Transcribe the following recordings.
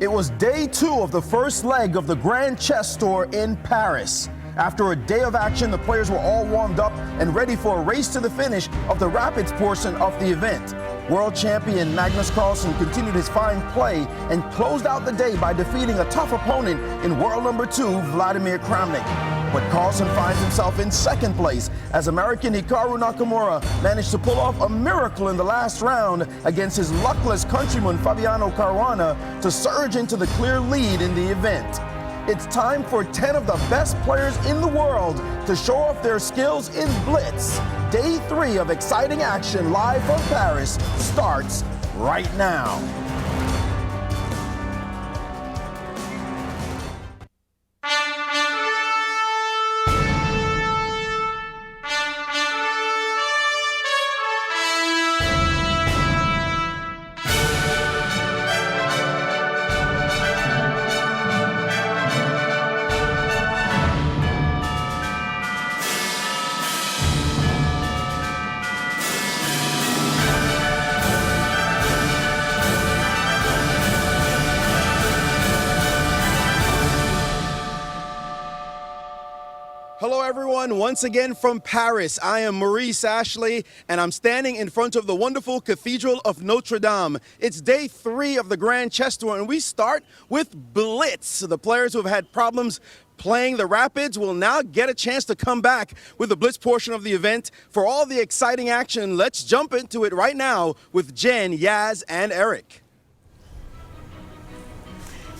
It was day 2 of the first leg of the Grand Chess Tour in Paris. After a day of action, the players were all warmed up and ready for a race to the finish of the rapids portion of the event. World champion Magnus Carlsen continued his fine play and closed out the day by defeating a tough opponent in world number 2, Vladimir Kramnik. But Carlsen finds himself in second place as American Hikaru Nakamura managed to pull off a miracle in the last round against his luckless countryman Fabiano Caruana to surge into the clear lead in the event. It's time for 10 of the best players in the world to show off their skills in Blitz. Day 3 of exciting action live from Paris starts right now. Hello everyone, once again from Paris. I am Maurice Ashley and I'm standing in front of the wonderful Cathedral of Notre Dame. It's day 3 of the Grand Chess Tour and we start with Blitz. The players who have had problems playing the rapids will now get a chance to come back with the Blitz portion of the event. For all the exciting action, let's jump into it right now with Jen, Yaz, and Eric.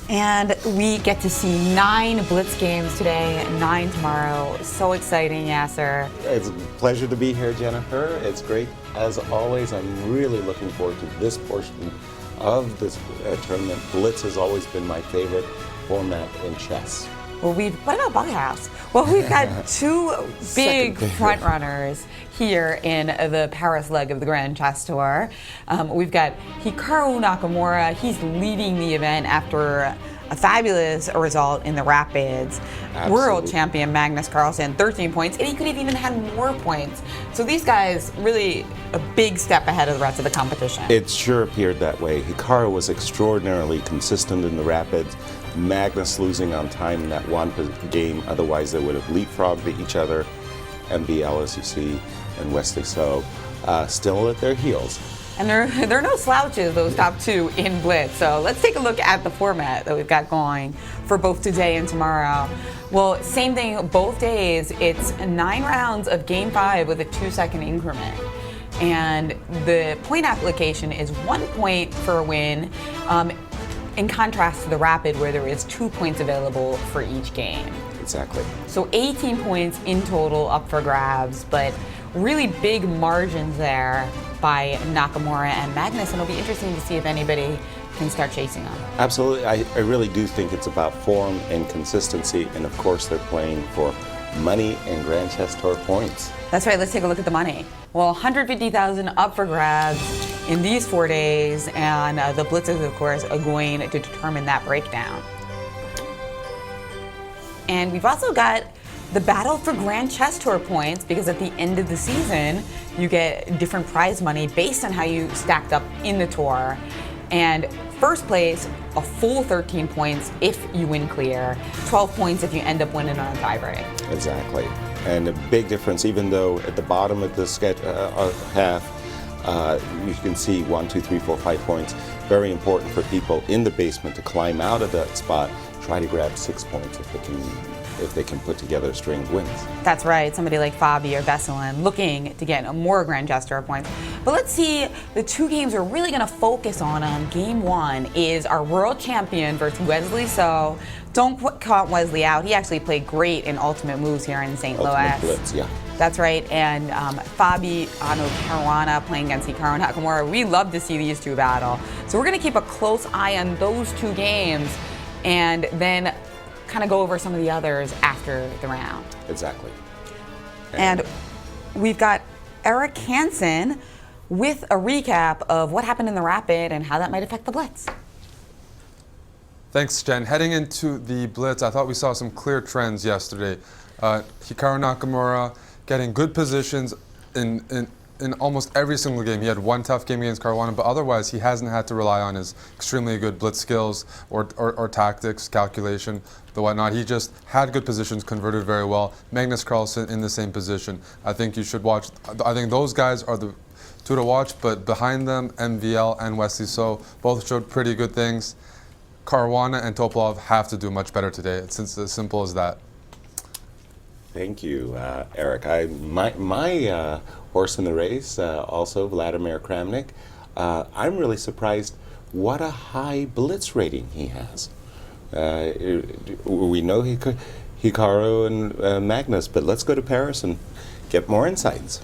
And we get to see 9 Blitz games today, 9 tomorrow. So exciting, Yasser. It's a pleasure to be here, Jennifer. It's great. As always, I'm really looking forward to this portion of this tournament. Blitz has always been my favorite format in chess. Well, what about Bughouse? Well, we've got 2 big front runners here in the Paris leg of the Grand Chess Tour. We've got Hikaru Nakamura. He's leading the event after a fabulous result in the rapids. Absolutely. World champion Magnus Carlsen, 13 points, and he could have even had more points. So these guys really a big step ahead of the rest of the competition. It sure appeared that way. Hikaru was extraordinarily consistent in the rapids. Magnus losing on time in that one game, otherwise they would have leapfrogged each other. MBL, as you see, and Wesley So still at their heels. And they're no slouches, those top 2 in Blitz. So let's take a look at the format that we've got going for both today and tomorrow. Well, same thing both days. It's 9 rounds of game 5 with a 2-second increment. And the point application is 1 point for a win. In contrast to the rapid where there is 2 points available for each game. Exactly. So 18 points in total up for grabs, but really big margins there by Nakamura and Magnus, and it'll be interesting to see if anybody can start chasing them. Absolutely. I really do think it's about form and consistency, and of course they're playing for money and Grand Chess Tour points. That's right, let's take a look at the money. Well, 150,000 up for grabs in these 4 days, and the Blitzers, of course, are going to determine that breakdown. And we've also got the battle for Grand Chess Tour points, because at the end of the season, you get different prize money based on how you stacked up in the tour. And first place, a full 13 points if you win clear, 12 points if you end up winning on a tiebreak. Exactly. And a big difference, even though at the bottom of the sketch half, you can see 1, 2, 3, 4, 5 points. Very important for people in the basement to climb out of that spot, try to grab 6 points if they can put together a string of wins. That's right, somebody like Fabi or Vesselin looking to get more Grand Chess Tour points. But let's see, the 2 games we're really gonna focus on game 1 is our world champion versus Wesley So. Don't count Wesley out. He actually played great in Ultimate Moves here in St. Louis. Blitz, yeah. That's right, and Fabiano Caruana playing against Hikaru Nakamura. We love to see these 2 battle. So we're gonna keep a close eye on those 2 games and then kind of go over some of the others after the round. Exactly. And we've got Eric Hansen with a recap of what happened in the rapid and how that might affect the Blitz. Thanks, Jen. Heading into the Blitz, I thought we saw some clear trends yesterday. Hikaru Nakamura getting good positions in almost every single game. He had one tough game against Caruana, but otherwise he hasn't had to rely on his extremely good blitz skills or tactics, calculation, the whatnot. He just had good positions, converted very well. Magnus Carlsen in the same position. I think you should watch. I think those guys are the two to watch, but behind them, MVL and Wesley So both showed pretty good things. Caruana and Topalov have to do much better today. It's as simple as that. Thank you, Eric. My horse in the race, also Vladimir Kramnik. I'm really surprised what a high blitz rating he has. We know Hikaru and Magnus, but let's go to Paris and get more insights.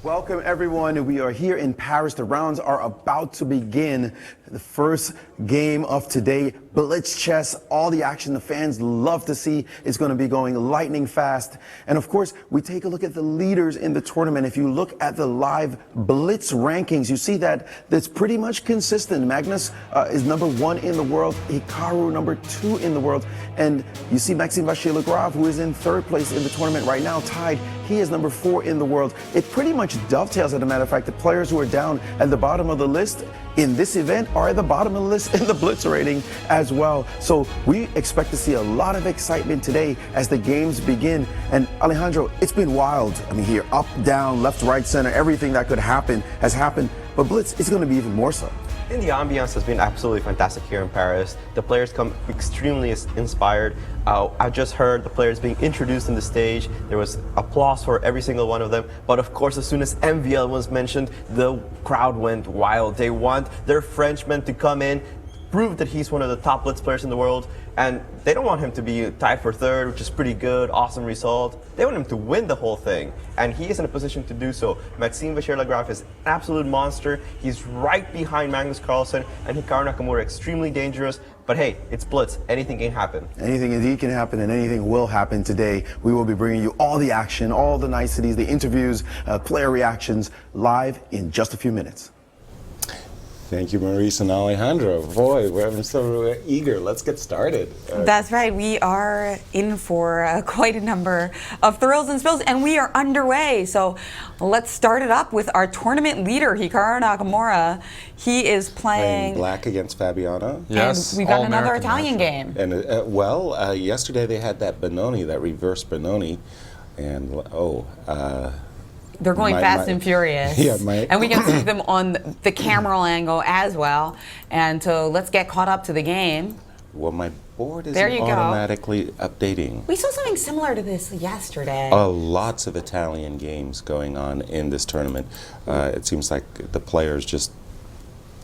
Welcome, everyone. We are here in Paris. The rounds are about to begin. The first game of today, Blitz chess, all the action the fans love to see is going to be going lightning fast. And of course, we take a look at the leaders in the tournament. If you look at the live Blitz rankings, you see that that's pretty much consistent. Magnus is #1 in the world, Hikaru #2 in the world, and you see Maxime Vachier-Lagrave, who is in 3rd place in the tournament right now, tied. He is #4 in the world. It pretty much dovetails, as a matter of fact. The players who are down at the bottom of the list in this event are at the bottom of the list in the Blitz rating as well. So we expect to see a lot of excitement today as the games begin. And Alejandro, it's been wild. I mean, here, up, down, left, right, center, everything that could happen has happened. But Blitz is going to be even more so. And the ambiance has been absolutely fantastic here in Paris. The players come extremely inspired. I just heard the players being introduced on the stage. There was applause for every single one of them. But of course, as soon as MVL was mentioned, the crowd went wild. They want their Frenchman to come in, prove that he's one of the top blitz players in the world, and they don't want him to be tied for 3rd, which is pretty good, awesome result. They want him to win the whole thing, and he is in a position to do so. Maxime Vachier-Lagrave is an absolute monster. He's right behind Magnus Carlsen, and Hikaru Nakamura extremely dangerous. But hey, it's Blitz. Anything can happen. Anything indeed can happen, and anything will happen today. We will be bringing you all the action, all the niceties, the interviews, player reactions live in just a few minutes. Thank you, Maurice and Alejandro. Boy, I'm so eager. Let's get started. That's right. We are in for quite a number of thrills and spills, and we are underway. So let's start it up with our tournament leader, Hikaru Nakamura. He is playing black against Fabiano. Yes, and we've got another Italian game. And yesterday they had that Benoni, that reverse Benoni, and they're going fast and furious. Yeah, and we can see them on the camera angle as well. And so let's get caught up to the game. Well, my board isn't There you go. automatically updating. We saw something similar to this yesterday. Lots of Italian games going on in this tournament. It seems like the players just,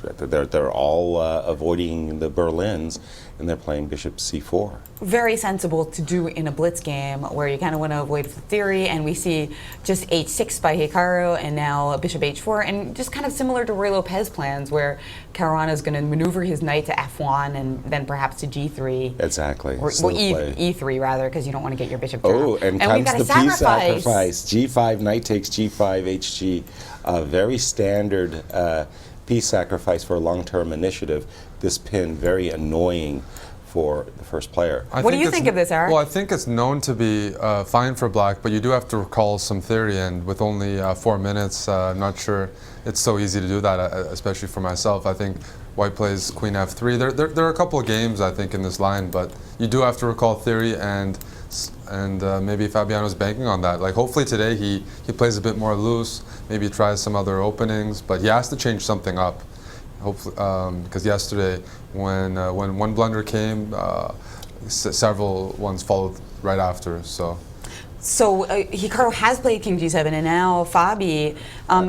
they're all avoiding the Berlins, and they're playing bishop c4. Very sensible to do in a blitz game where you kind of want to avoid theory, and we see just h6 by Hikaru and now bishop h4, and just kind of similar to Ruy Lopez plans where Caruana is going to maneuver his knight to f1 and then perhaps to g3. Exactly. Or e3 rather, because you don't want to get your bishop dropped. Oh, and we've comes got the a piece sacrifice. G5, knight takes g5, hg. Very standard piece sacrifice for a long-term initiative. This pin, very annoying for the first player. What do you think of this, Eric? Well, I think it's known to be fine for black, but you do have to recall some theory, and with only 4 minutes, I'm not sure it's so easy to do that, especially for myself. I think white plays queen f3. There are a couple of games, I think, in this line, but you do have to recall theory, and maybe Fabiano's banking on that. Like, hopefully today he plays a bit more loose, maybe tries some other openings, but he has to change something up. Hopefully, because yesterday when one blunder came, several ones followed right after. So Hikaru has played king g7, and now Fabi,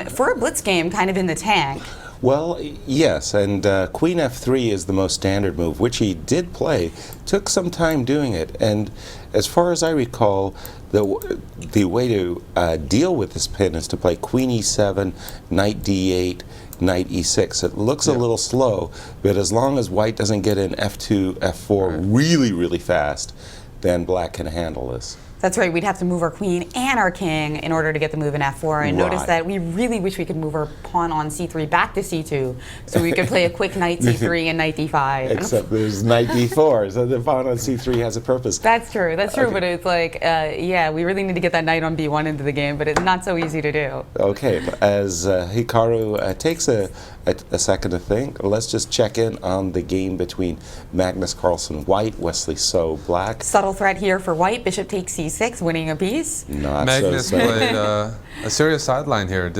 for a blitz game, kind of in the tank. Well, yes, and queen f3 is the most standard move, which he did play. Took some time doing it, and as far as I recall, the way to deal with this pin is to play queen e7, knight d8, knight e6. It looks a little slow, but as long as white doesn't get in f2, f4 really, really fast, then black can handle this. That's right. We'd have to move our queen and our king in order to get the move in f4. And notice Right. that we really wish we could move our pawn on c3 back to c2, so we could play a quick knight c3 and knight d5. Except there's knight d4, so the pawn on c3 has a purpose. That's true. That's true. Okay. But it's like, yeah, we really need to get that knight on b1 into the game, but it's not so easy to do. Okay, as Hikaru takes a second to think, let's just check in on the game between Magnus Carlsen White, Wesley So Black. Subtle threat here for white. Bishop takes c6, winning a piece. Not Magnus so played a serious sideline here.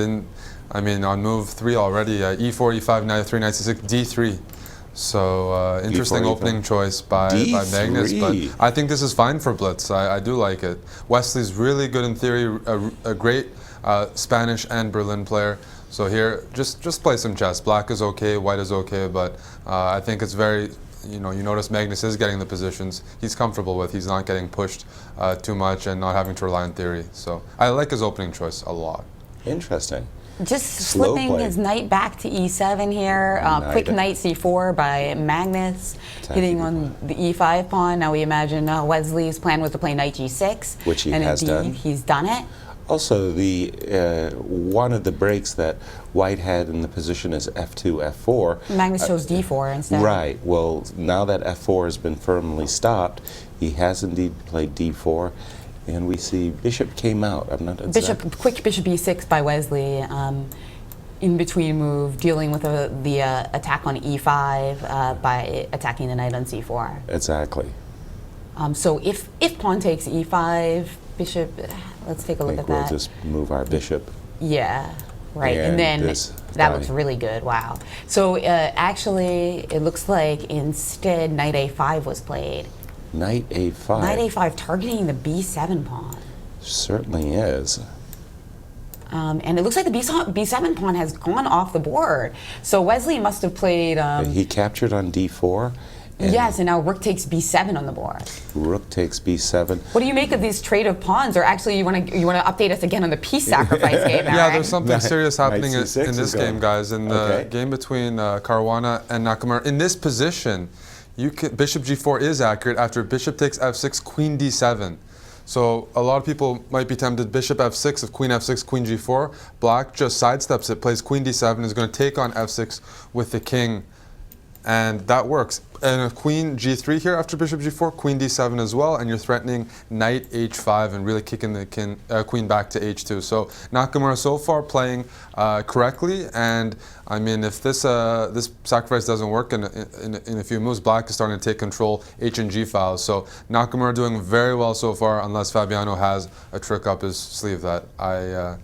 On move 3 already, e4, e5, knight f3, knight c6, d3. So interesting E4, opening choice by Magnus, but I think this is fine for Blitz. I do like it. Wesley's really good in theory, a great Spanish and Berlin player. So here, just play some chess. Black is okay, white is okay, but I think it's very, you notice Magnus is getting the positions he's comfortable with. He's not getting pushed too much and not having to rely on theory. So I like his opening choice a lot. Interesting. Just Slow slipping play. his knight back to e7 here. Quick knight c4 by Magnus, hitting on the e5 pawn. Now we imagine Wesley's plan was to play knight g6. Which he and has indeed, done. He's done it. Also, the one of the breaks that White had in the position is f2, f4. Magnus chose d4 instead. Right. Well, now that f4 has been firmly stopped, he has indeed played d4, and we see bishop came out. I'm not exactly. Quick bishop e6 by Wesley. In between move, dealing with the attack on e5 by attacking the knight on c4. Exactly. So if pawn takes e5, bishop. Let's take a look at We'll that. just move our bishop. Yeah, right. And And then this that guy. looks really good. Wow. So actually, it looks like instead knight a5 was played. Knight a5. Knight a5 targeting the b7 pawn. Certainly is. And it looks like the b7 pawn has gone off the board. So Wesley must have played. He captured on d4. And Yes, and now rook takes b7 on the board. Rook takes b7. What do you make of these trade of pawns? Or actually, you want to update us again on the piece sacrifice game? Now, Yeah, right? there's something serious happening in C6 this is game, going. guys. In the Okay. game between Caruana and Nakamura, in this position, bishop g4 is accurate after bishop takes f6, queen d7. So a lot of people might be tempted bishop f6, if queen f6, queen g4. Black just sidesteps it, plays queen d7, is going to take on f6 with the king, and that works. And a queen g3 here after bishop g4, queen d7 as well, and you're threatening knight h5 and really kicking the queen back to h2. So Nakamura so far playing correctly, and I mean if this sacrifice doesn't work in a few moves, Black is starting to take control h and g files. So Nakamura doing very well so far, unless Fabiano has a trick up his sleeve that I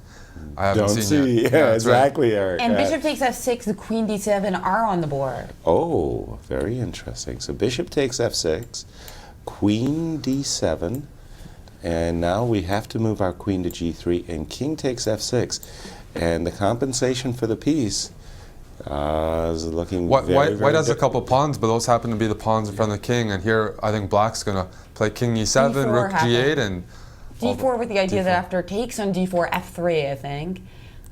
haven't Don't seen see. yet. Yeah, that's right. exactly, Eric. And bishop takes f6, the queen d7 are on the board. Oh, very interesting. So bishop takes f6, queen d7, and now we have to move our queen to g3, and king takes f6. And the compensation for the piece is looking White has a di- couple pawns, but those happen to be the pawns in front of the king. And here, I think Black's going to play king e7, D4 rook happened. g8, and d4 with the idea that after takes on d4, f3, I think.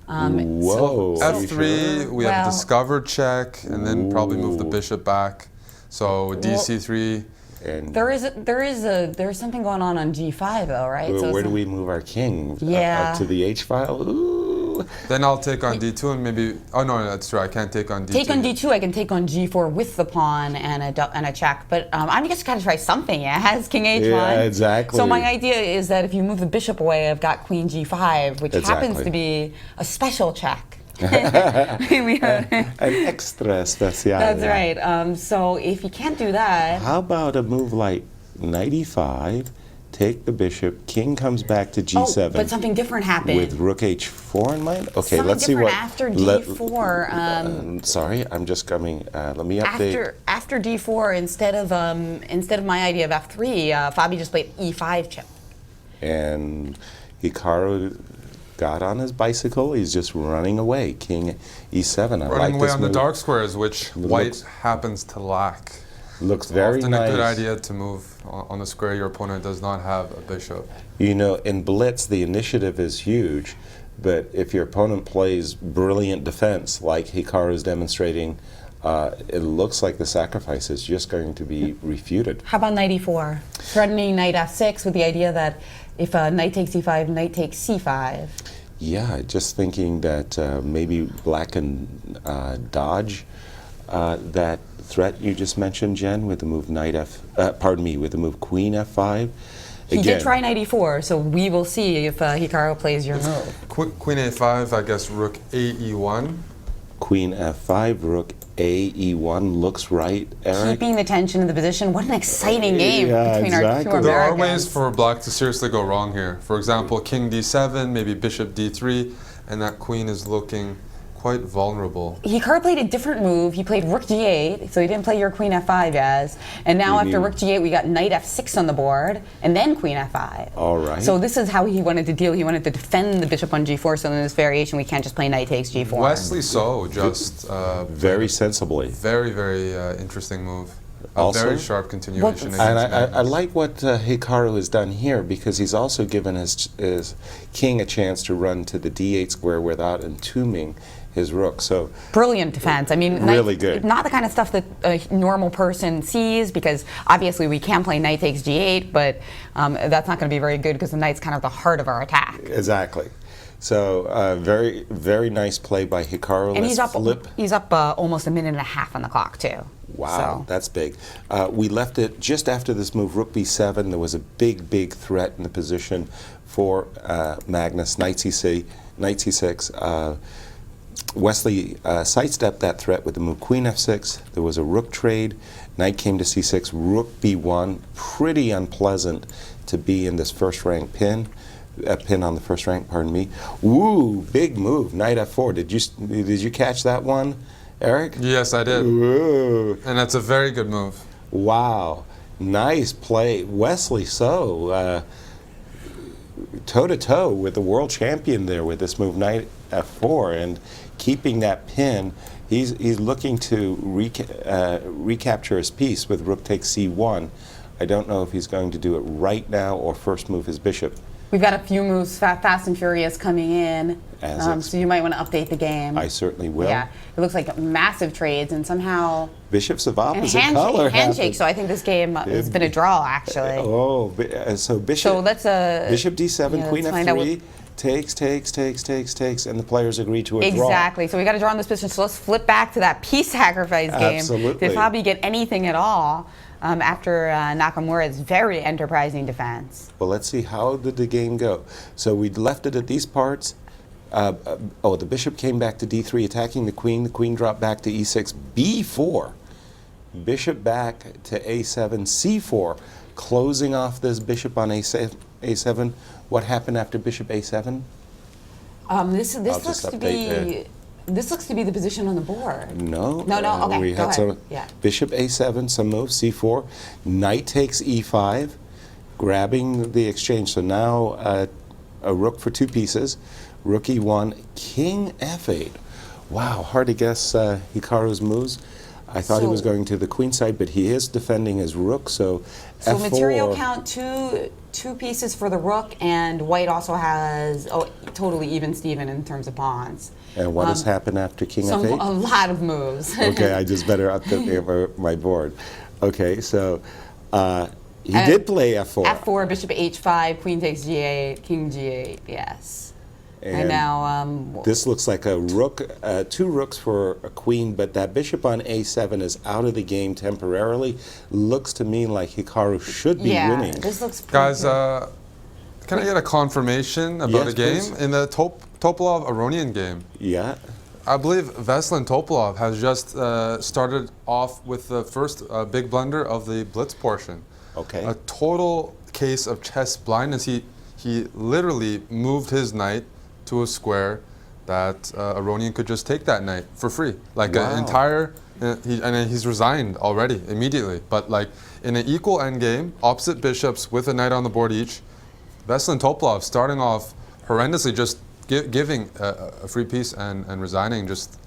Whoa. f3, we have Well- discover check, and then probably move the bishop back. So dc3. And There's something going on g5 though, right? where, So where do some- we move our king? Yeah. Up to the h file? Ooh. Then I'll take on d2 and maybe. Oh no, that's true. I can't take on d2. Take on d2, I can take on g4 with the pawn and a check. But I'm just going to try something. Yeah, it has king h1. Yeah, exactly. So my idea is that if you move the bishop away, I've got queen g5, which happens Exactly. to be a special check. An extra special. That's right. So if you can't do that, How about a move like knight e5, take the bishop, king comes back to g7. but something different happened. With rook h4 in mind? Okay, Something let's see different what. after let- d4. Sorry, I'm just coming. Let me update. After d4, instead of my idea of f3, Fabi just played e5 check. And Hikaru got on his bicycle. He's just running away. King e7. I like Running away this on the move. dark squares, which white Looks- happens to lack. Looks very Often nice. a good idea to move on the square your opponent does not have a bishop. You know, in Blitz, the initiative is huge, but if your opponent plays brilliant defense, like Hikaru's demonstrating it looks like the sacrifice is just going to be refuted. How about knight e4? Threatening knight f6 with the idea that if knight takes e5, knight takes c5. Yeah, just thinking that maybe black can dodge that threat you just mentioned, Jen, with the move with the move queen f5. He did try knight e4, so we will see if Hikaru plays your move. Queen a5, I guess rook a e1. Queen f5, rook a e1 looks right, Eric. Keeping the tension in the position. What an exciting game between our two exactly. Americans. There are ways for black to seriously go wrong here. For example, king d7, maybe bishop d3, and that queen is looking quite vulnerable. Hikaru played a different move. He played rook g8, so he didn't play your queen f5 as. And now after rook g8, we got knight f6 on the board, and then queen f5. All right. So this is how he wanted to deal. He wanted to defend the bishop on g4, so in this variation, we can't just play knight takes g4. Wesley So just very sensibly. very, very interesting move. A Also- very sharp continuation. And against I Magnus. like what Hikaru has done here, because he's also given his king a chance to run to the d8 square without entombing his rook. So Brilliant defense. I mean, Really good. Not the kind of stuff that a normal person sees, because obviously we can play knight takes g8, but that's not going to be very good because the knight's kind of the heart of our attack. exactly. So very, very nice play by Hikaru. And Let's flip. he's up almost a minute and a half on the clock too. Wow, So. that's big. We left it just after this move, rook b7. There was a big, big threat in the position for Magnus, knight c6. Wesley sidestepped that threat with the move queen f6. There was a rook trade. Knight came to c6, rook b1. Pretty unpleasant to be in this first-rank pin. Pin on the first rank, pardon me. Woo, big move, knight f4. Did you catch that one, Eric? Yes, I did. Ooh. And that's a very good move. Wow, nice play, Wesley So. Toe-to-toe with the world champion there with this move, knight f4, and keeping that pin. He's looking to recapture his piece with rook takes c1. I don't know if he's going to do it right now or first move his bishop. We've got a few moves, fast and furious, coming in, so you might want to update the game. I certainly will. Yeah, it looks like massive trades, and somehow Bishops of and opposite color. handshake. So I think this game has been a draw, actually. Oh, so bishop. So let's bishop d7, yeah, queen let's find out f3, takes, and the players agree to a draw. Exactly. So we got to draw in this position. So let's flip back to that piece sacrifice game. Absolutely. To probably get anything at all after Nakamura's very enterprising defense. Well, let's see, how did the game go? So we left it at these parts. The bishop came back to d3, attacking the queen dropped back to e6, b4. Bishop back to a7, c4, closing off this bishop on a7. What happened after bishop a7? This looks to be this looks to be the position on the board. No. Okay, we go had ahead. some Yeah. bishop a7, some move, c4, knight takes e5, grabbing the exchange. So now a rook for two pieces, rook e1, king f8. Wow, hard to guess Hikaru's moves. I thought he was going to the queen side, but he is defending his rook, so So f4. material count two pieces for the rook, and white also has totally even Steven in terms of pawns. And what has happened after king f8? A lot of moves. Okay, I just better update my board. Okay, so he did play f4. F4, bishop h5, queen takes g8, king g8, yes. And now this looks like a rook, two rooks for a queen, but that bishop on a7 is out of the game temporarily. Looks to me like Hikaru should be winning. This looks pretty Guys, good. can I get a confirmation about Yes, a game? please. In the Topolov-Aronian game, Yeah. I believe Veselin Topolov has just started off with the first big blunder of the Blitz portion. Okay. A total case of chess blindness. He literally moved his knight to a square that Aronian could just take that knight for free. Like Wow. an entire, and he's resigned already, immediately. But like in an equal endgame, opposite bishops with a knight on the board each, Veselin Topolov starting off horrendously, just giving a free piece and resigning. Just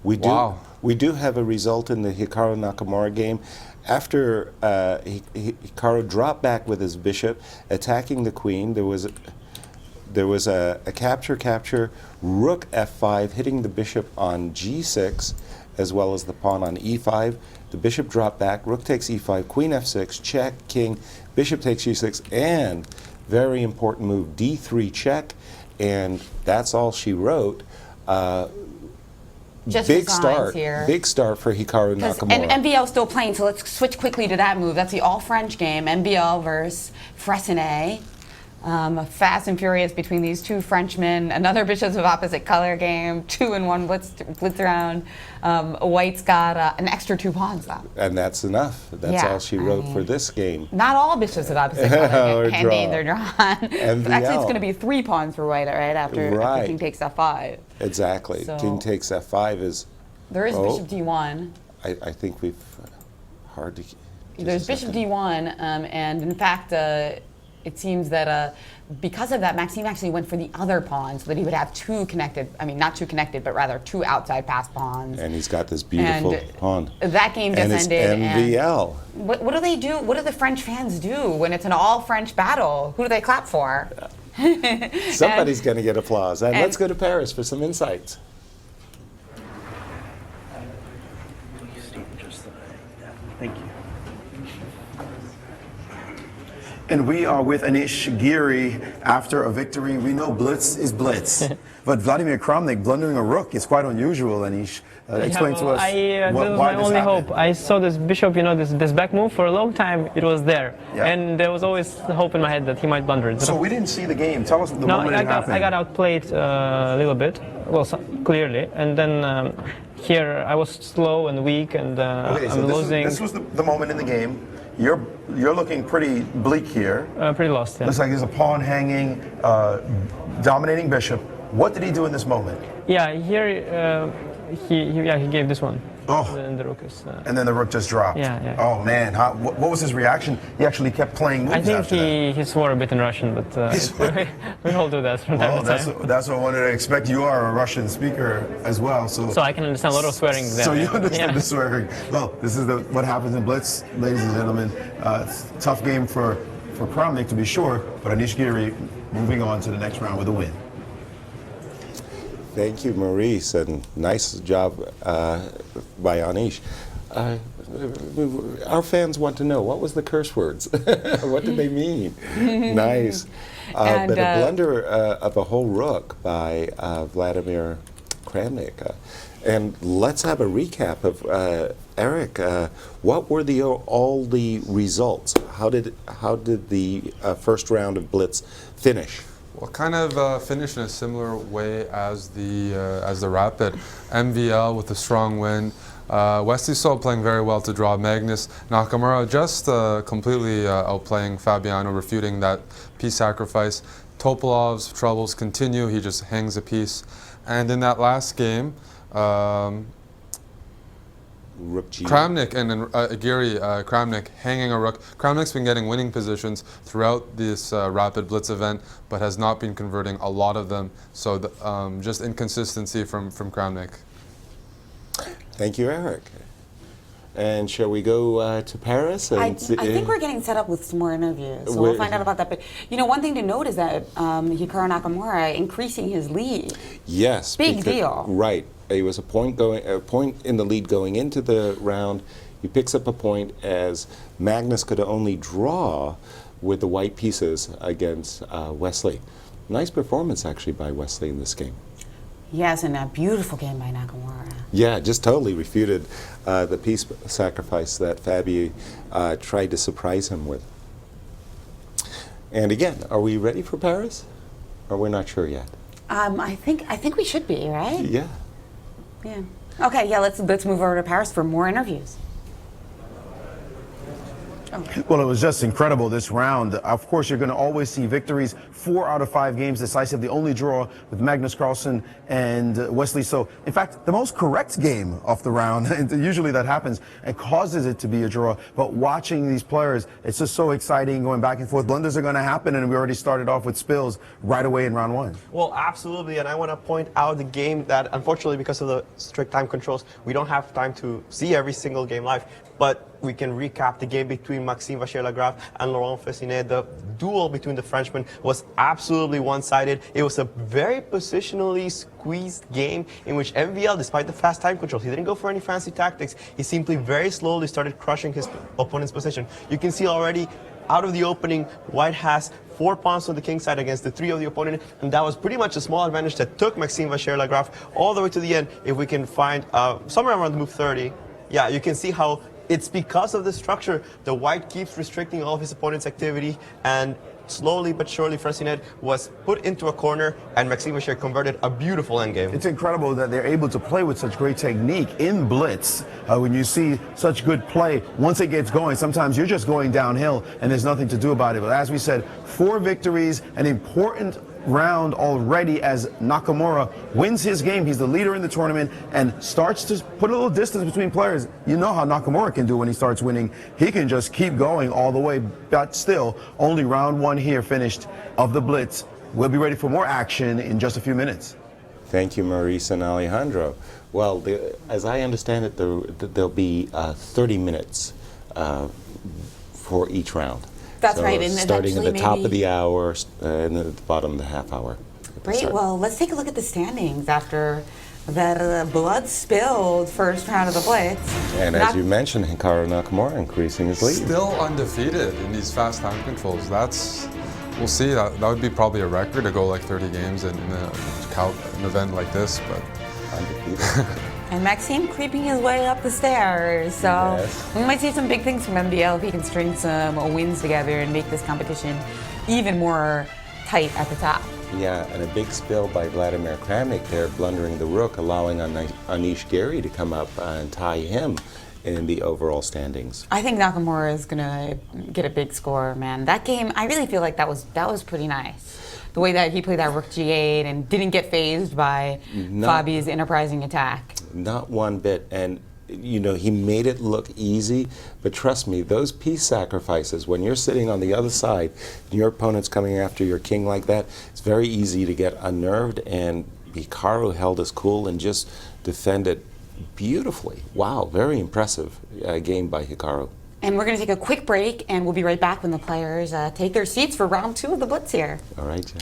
wow. We do have a result in the Hikaru Nakamura game. After Hikaru dropped back with his bishop, attacking the queen, there was a capture, rook f5, hitting the bishop on g6, as well as the pawn on e5. The bishop dropped back, rook takes e5, queen f6, check, king, bishop takes g6, and very important move, d3 check, and that's all she wrote. Just big designs start, here. big start for Hikaru Nakamura. And MBL still playing, so let's switch quickly to that move. That's the all-French game, MBL versus Fressinet. Fast and furious between these two Frenchmen. Another bishops of opposite color game. 2-in-1 blitz round. White's got an extra 2 pawns though. And that's enough. That's all she wrote for this game. Not all bishops of opposite color drawn. they're drawn. Actually, it's going to be 3 pawns for White right after king takes f5. Exactly. So King takes f5 is. There is bishop d1. I think we've hard to. There's bishop d1, and in fact, it seems that because of that, Maxime actually went for the other pawn so that he would have 2 connected, I mean, not 2 connected, but rather 2 outside pass pawns. And he's got this beautiful pawn. That game just ended. MVL. What do they do? What do the French fans do when it's an all-French battle? Who do they clap for? Somebody's going to get applause. And let's go to Paris for some insights. Thank you. And we are with Anish Giri after a victory. We know Blitz is Blitz, but Vladimir Kramnik blundering a rook is quite unusual, Anish. Explain to us this was why my this only happened. hope. I saw this bishop, this back move for a long time. It was there, and there was always the hope in my head that he might blunder it. So we didn't see the game. Tell us the moment it happened. I got outplayed a little bit, well, clearly, and then here I was slow and weak, and I'm losing. This was the moment in the game. You're looking pretty bleak here. Pretty lost, yeah. Looks like there's a pawn hanging, dominating bishop. What did he do in this moment? Yeah, here he gave this one. Oh. And the rook is. And then the rook just dropped. Yeah. Oh man, what was his reaction? He actually kept playing moves. I think after that. he swore a bit in Russian, but we all do that from time to time. That's what I wanted to expect. You are a Russian speaker as well, so I can understand a lot of swearing. So you understand the swearing. Well, this is what happens in Blitz, ladies and gentlemen. It's a tough game for Kramnik to be sure, but Anish Giri moving on to the next round with a win. Thank you, Maurice, and nice job by Anish. Our fans want to know, what was the curse words? What did they mean? Nice. But a blunder of a whole rook by Vladimir Kramnik. And let's have a recap of Eric. What were all the results? How did the first round of Blitz finish? Well, kind of finished in a similar way as the Rapid. MVL with a strong win. Wesley So playing very well to draw Magnus. Nakamura just completely outplaying Fabiano, refuting that piece sacrifice. Topolov's troubles continue. He just hangs a piece. And in that last game, Rook G. Kramnik and Giri Kramnik hanging a rook. Kramnik's been getting winning positions throughout this Rapid Blitz event, but has not been converting a lot of them. So just inconsistency from Kramnik. Thank you, Eric. And shall we go to Paris? I think we're getting set up with some more interviews, so we'll find out about that. But one thing to note is that Hikaru Nakamura increasing his lead. Yes, big deal. Right. It was a point in the lead going into the round. He picks up a point as Magnus could only draw with the white pieces against Wesley. Nice performance actually by Wesley in this game. Yes, and a beautiful game by Nakamura. Yeah, just totally refuted the piece sacrifice that Fabi tried to surprise him with. And again, are we ready for Paris? Or we're not sure yet? I think we should be, right? Yeah. Yeah. Okay, yeah, let's move over to Paris for more interviews. Well, it was just incredible this round. Of course, you're going to always see victories. 4 out of 5 games decisive. The only draw with Magnus Carlsen and Wesley So. In fact, the most correct game of the round. Usually that happens and causes it to be a draw. But watching these players, it's just so exciting going back and forth. Blunders are going to happen, and we already started off with spills right away in round 1. Well, absolutely, and I want to point out the game that, unfortunately, because of the strict time controls, we don't have time to see every single game live. But we can recap the game between Maxime Vachier-Lagrave and Laurent Fessinet. The duel between the Frenchmen was absolutely one-sided. It was a very positionally squeezed game in which MVL, despite the fast time control, he didn't go for any fancy tactics. He simply very slowly started crushing his opponent's position. You can see already out of the opening, White has 4 pawns on the king side against the 3 of the opponent, and that was pretty much a small advantage that took Maxime Vachier-Lagrave all the way to the end. If we can find somewhere around move 30, yeah, you can see how it's because of the structure the White keeps restricting all of his opponent's activity, and slowly but surely Fressinet was put into a corner and Maxime Vachier converted a beautiful endgame. It's incredible that they're able to play with such great technique in Blitz. When you see such good play, once it gets going, sometimes you're just going downhill and there's nothing to do about it. But as we said, 4 victories, an important round already as Nakamura wins his game. He's the leader in the tournament and starts to put a little distance between players. You know how Nakamura can do when he starts winning. He can just keep going all the way, but still only round 1 here finished of the Blitz. We'll be ready for more action in just a few minutes. Thank you, Maurice and Alejandro. Well, as I understand it, there'll be 30 minutes for each round. That's so right, and starting at the top of maybe the hour and at the bottom of the half hour. Great. Well, let's take a look at the standings after the blood spilled first round of the Blitz. And as you mentioned, Hikaru Nakamura increasing his lead. Still undefeated in these fast time controls. We'll see. That would be probably a record to go like 30 games in an event like this, but Undefeated. And Maxime creeping his way up the stairs. So Yes. we might see some big things from MDL if he can string some wins together and make this competition even more tight at the top. Yeah, and a big spill by Vladimir Kramnik there, blundering the rook, allowing Anish Giri to come up and tie him in the overall standings. I think Nakamura is gonna get a big score, man. That game, I really feel like that was pretty nice. The way that he played that rook g8 and didn't get phased by Fabi's enterprising attack. Not one bit, and you know, he made it look easy, but trust me, those piece sacrifices, when you're sitting on the other side and your opponent's coming after your king like that, it's very easy to get unnerved, and Hikaru held his cool and just defended beautifully. Wow, very impressive game by Hikaru. And we're going to take a quick break, and we'll be right back when the players take their seats for round 2 of the Blitz here. All right, Jen.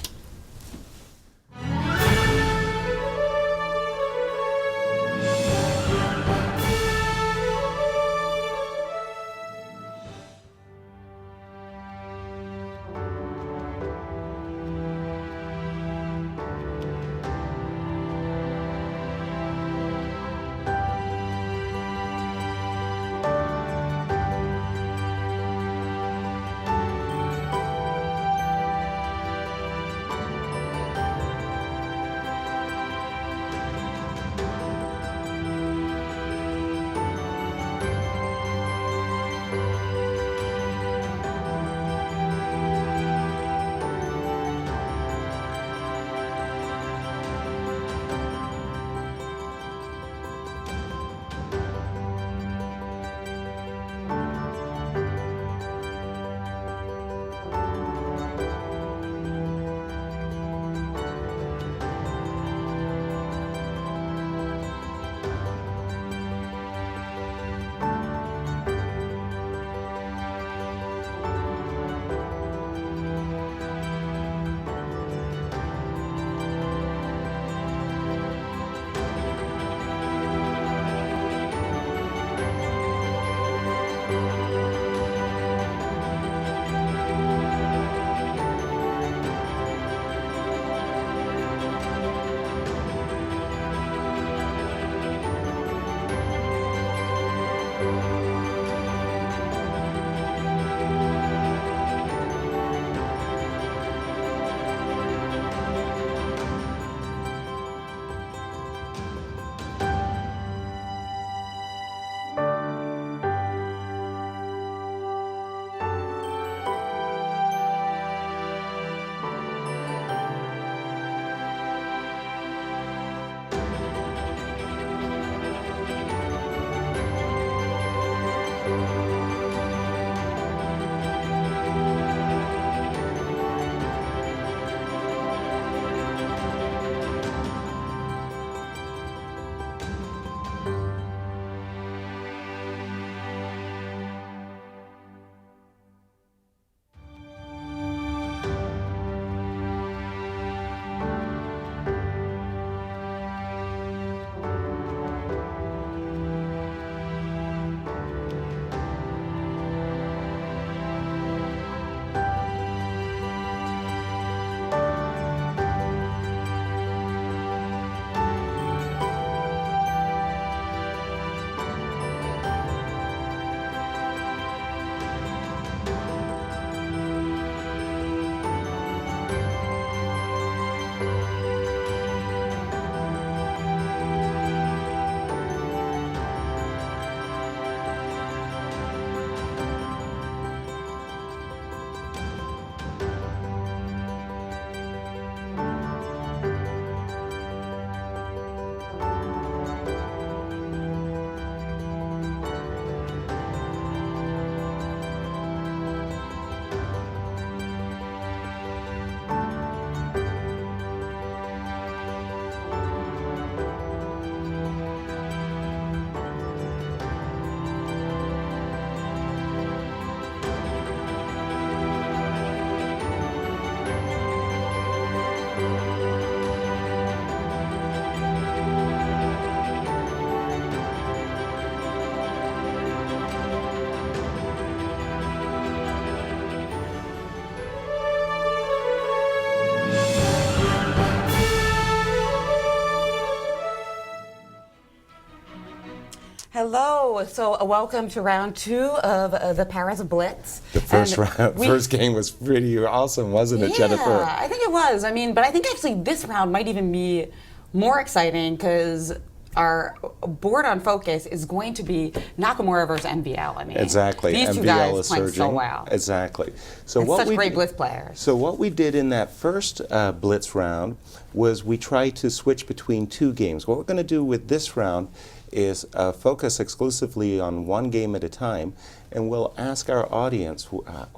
So welcome to round 2 of the Paris Blitz. The first And round, first game was pretty awesome, wasn't it, Jennifer? Yeah, I think it was. I mean, but I think actually this round might even be more exciting because our board on focus is going to be Nakamura versus MVL. I mean, Exactly. These two MVL guys is playing surging. so well. Exactly. So And what such we great did- Blitz players. So what we did in that first Blitz round was we tried to switch between 2 games. What we're going to do with this round is focus exclusively on 1 game at a time, and we'll ask our audience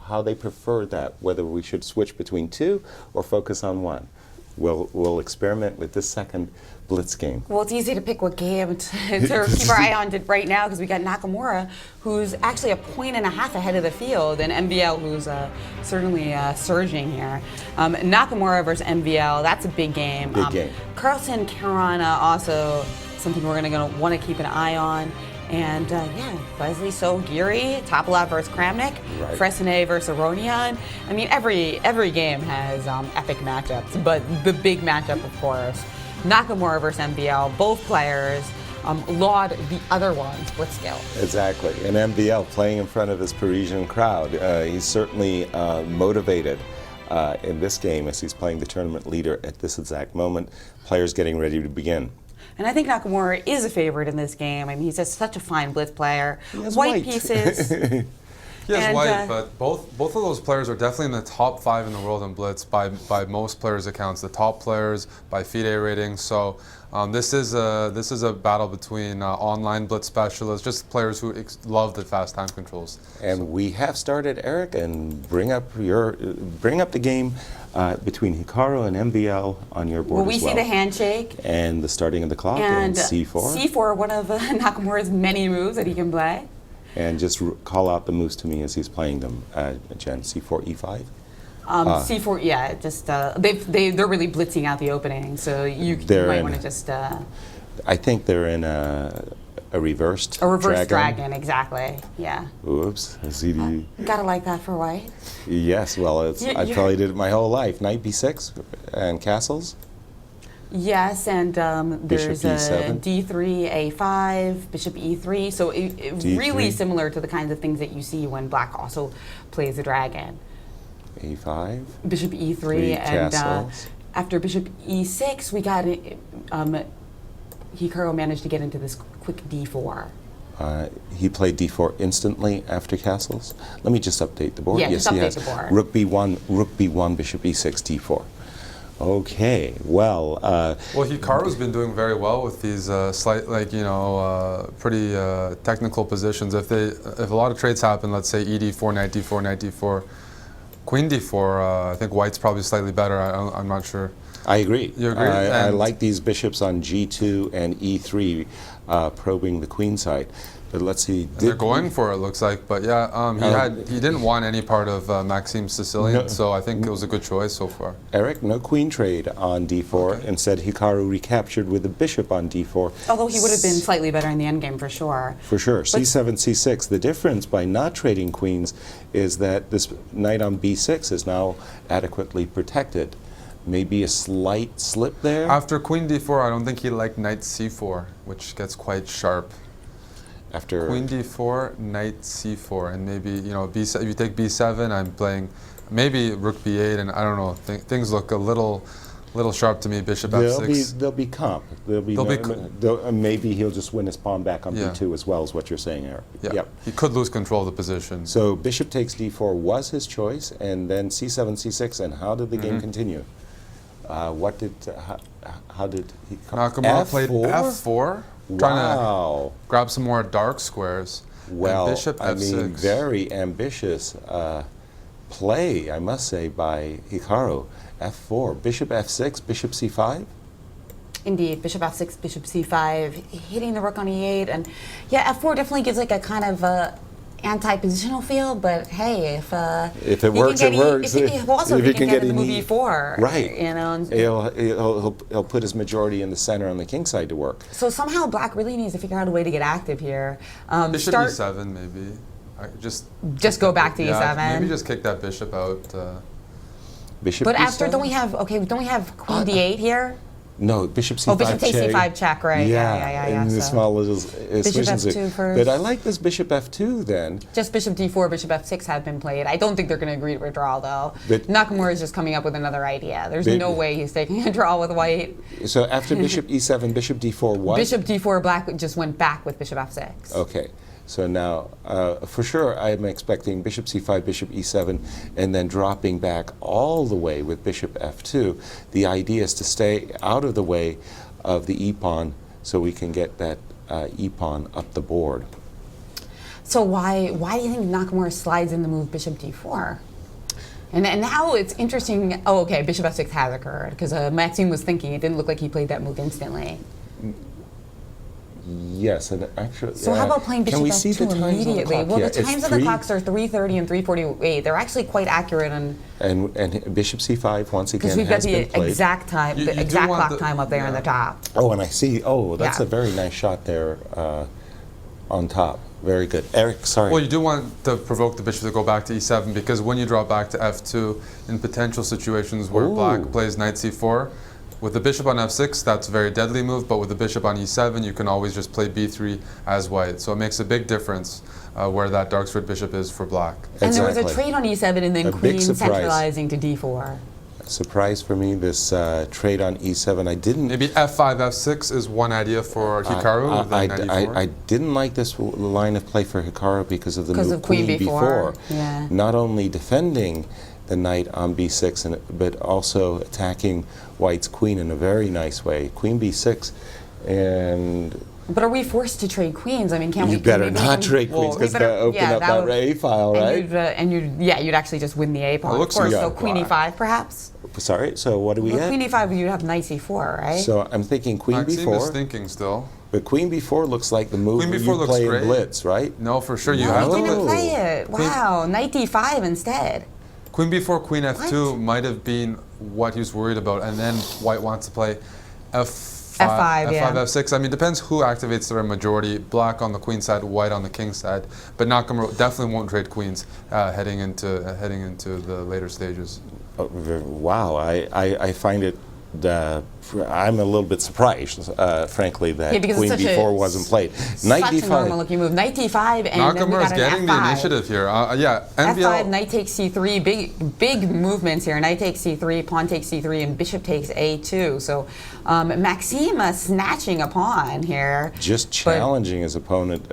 how they prefer that, whether we should switch between 2 or focus on 1. We'll experiment with this second Blitz game. Well, it's easy to pick what game to keep our eye on right now because we got Nakamura, who's actually a point and a half ahead of the field, and MVL, who's certainly surging here. Nakamura versus MVL, that's a big game. Big game. Carlson, Karana, also something we're going to want to keep an eye on. And yeah, Wesley So Geary, Topolov versus Kramnik, Right. Fressinet versus Aronian. I mean, every game has epic matchups, but the big matchup, of course, Nakamura versus MVL. Both players laud the other one's blitz skill. Exactly. And MVL playing in front of his Parisian crowd. He's certainly motivated in this game as he's playing the tournament leader at this exact moment. Players getting ready to begin. And I think Nakamura is a favorite in this game. I mean, he's just such a fine blitz player. He has White white. pieces. He has And, white, but both of those players are definitely in the top 5 in the world in blitz by most players' accounts. The top players by FIDE rating. So this is a battle between online blitz specialists, just players who love the fast time controls. And we have started, Eric, and bring up the game between Hikaru and MVL on your board Well, we as well. see the handshake. And the starting of the clock And C4. C4, one of Nakamura's many moves that he can play. And just call out the moves to me as he's playing them. Jen, C4, E5. C4, yeah, just they're really blitzing out the opening, so you They're might in- want to just I think they're in a reversed a reverse dragon, exactly. Yeah, Oops. CD. gotta like that for white. Yes, well, I've played it my whole life. Knight B6 and castles. Yes, and Bishop there's a E7. D3, A5, Bishop E3. So D3. really similar to the kinds of things that you see when Black also plays a dragon. A5. Bishop E3, Three and castles. after Bishop E6, we got Hikaru managed to get into this quick D4. He played D4 instantly after castles. Let me just update the board. Yeah, yes, just he update has. the board. Rook B1, Bishop E6, D4. Okay, well. Well, Hikaru's been doing very well with these pretty technical positions. If a lot of trades happen, let's say E4, Knight D4, Knight D4, Queen D4, I think White's probably slightly better. I'm not sure. I agree. You agree? I And- like these bishops on G2 and E3 probing the queen side. But let's see. They're going for it, looks like. But yeah, he didn't want any part of Maxime Sicilian, No. so I think it was a good choice so far. Eric, no queen trade on D4. Okay. Instead, Hikaru recaptured with a bishop on D4. Although he would have been slightly better in the endgame for sure. For sure. C7, C6. The difference by not trading queens is that this knight on B6 is now adequately protected. Maybe a slight slip there. After Queen D4, I don't think he liked Knight C4, which gets quite sharp. After Queen D4, Knight C4, and maybe B7. If you take B7, I'm playing maybe Rook B8, and I don't know. Things look a little sharp to me. Bishop F6. There'll be comp. Maybe he'll just win his pawn back on Yeah. B2 as well, is what you're saying, Eric. Yeah, Yep. he could lose control of the position. So bishop takes D4 was his choice, and then C7, C6, and how did the game continue? How did he come? Nakamura played F4, trying Wow. to grab some more dark squares. Well, and Bishop I F6. mean, very ambitious play, I must say, by Hikaru. F4, Bishop F6, Bishop C5. Indeed, Bishop F6, Bishop C5, hitting the rook on E8, and yeah, F4 definitely gives like a kind of anti-positional feel. But hey, if it works, it works. If he can get the move E- E4, Right. and He'll put his majority in the center on the king side to work. so somehow Black really needs to figure out a way to get active here. Bishop E7, maybe. Just go back to yeah, E7. maybe just kick that bishop out. Bishop But B7? after, don't we have Queen D8 here? No, bishop c5 Oh, bishop takes check. c5 check, right? Yeah. And the So small little bishop f2 first. But I like this bishop f2 then. just bishop d4, bishop f6 have been played. I don't think they're going to agree to a draw, though. But- Nakamura is just coming up with another idea. There's But- no way he's taking a draw with white. So after bishop e7, bishop d4, what? Bishop d4, black just went back with bishop f6. Okay. So now, for sure, I'm expecting bishop c5, bishop e7, and then dropping back all the way with bishop f2. The idea is to stay out of the way of the e-pawn so we can get that e-pawn up the board. So why do you think Nakamura slides in the move bishop d4? And now it's interesting. Oh, okay, bishop f6 has occurred because Maxime was thinking it didn't look like he played that move instantly. Yes, and actually. So how about playing bishop can we see the f2 times on the immediately? clock? Well, Yeah, the it's times on the 3. clocks are 3:30 and 3:48. They're actually quite accurate, and And bishop c5 once because again we've got has the been played. exact time, You the do exact want clock the- time up there on the top. Oh, and I see. Oh, that's Yeah. a very nice shot there on top. Very good. Eric, sorry. Well, you do want to provoke the bishop to go back to e7 because when you draw back to f2 in potential situations where Ooh. black plays knight c4, with the bishop on f6, that's a very deadly move, but with the bishop on e7, you can always just play b3 as white. So it makes a big difference where that dark squared bishop is for black. And there was a Exactly. trade on e7 and then A big queen surprise. centralizing to d4. Surprise for me, this trade on e7. I didn't. Maybe f5, f6 is one idea for Hikaru. with I, knight I, e4. I didn't like this line of play for Hikaru because of the Because move of queen b4. Yeah. Not only defending the knight on b6, but also attacking white's queen in a very nice way. Queen b6, and But are we forced to trade queens? I mean, can't we? you better maybe not we can- trade queens Well, because we better- that open yeah, up that that would- A file, right? And you'd actually just win the A pawn. It Of looks course, like- so Yeah, queen why? e5 perhaps. Sorry. So what do we Well, have? queen e5, you'd have knight c4, right? So I'm thinking queen Maxime is b4, thinking still. but queen b4 looks like the move Queen that b4 you looks play great. in Blitz, right? No, for sure. You no, have he to didn't play. play it. Wow, knight d5 instead. Queen b4, queen f2 What? might have been what he was worried about, and then white wants to play f5, F5, yeah. f6. I mean, depends who activates their majority. Black on the queen side, white on the king side. But Nakamura definitely won't trade queens heading into the later stages. Oh, wow, I find it. I'm a little bit surprised, frankly, that Yeah, because queen it's such b4 a wasn't played. Knight Such a normal d5. looking move. Knight d5 and then we Nakamura's got an getting the f5. initiative here. Yeah, f5, NBL. knight takes c3, big movements here. Knight takes c3, pawn takes c3, and bishop takes a2. So Maxime snatching a pawn here. Just challenging his opponent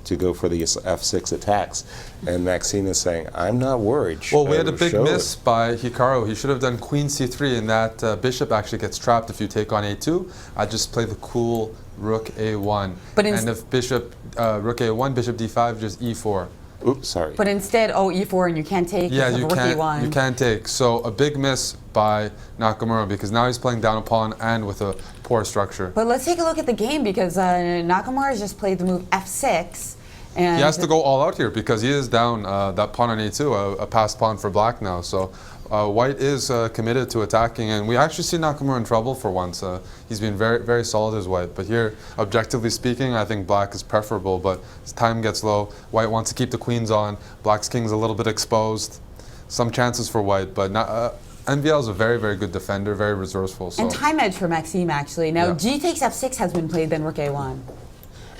to go for the f6 attacks, and Maxine is saying, "I'm not worried." Well, we had a big Show it." miss by Hikaru. He should have done queen c3, and that bishop actually gets trapped if you take on a2. I just play the cool rook a1. But and if bishop rook a1, bishop d5, just e4. Oops, sorry. But instead, e4, and you can't take Yeah, because you of rook can't. e1. You can't take. So a big miss by Nakamura because now he's playing down a pawn and with a poor structure. But let's take a look at the game because Nakamura has just played the move f6. And He has to go all out here because he is down that pawn on a2, a passed pawn for black now. So white is committed to attacking, and we actually see Nakamura in trouble for once. He's been very, very solid as white. But here, objectively speaking, I think black is preferable. But as time gets low, white wants to keep the queens on. Black's king's a little bit exposed. Some chances for white, but not, NVL is a very, very good defender, very resourceful. So, And time edge for Maxime, actually. Now, Yeah. g takes f6 has been played, then rook a1.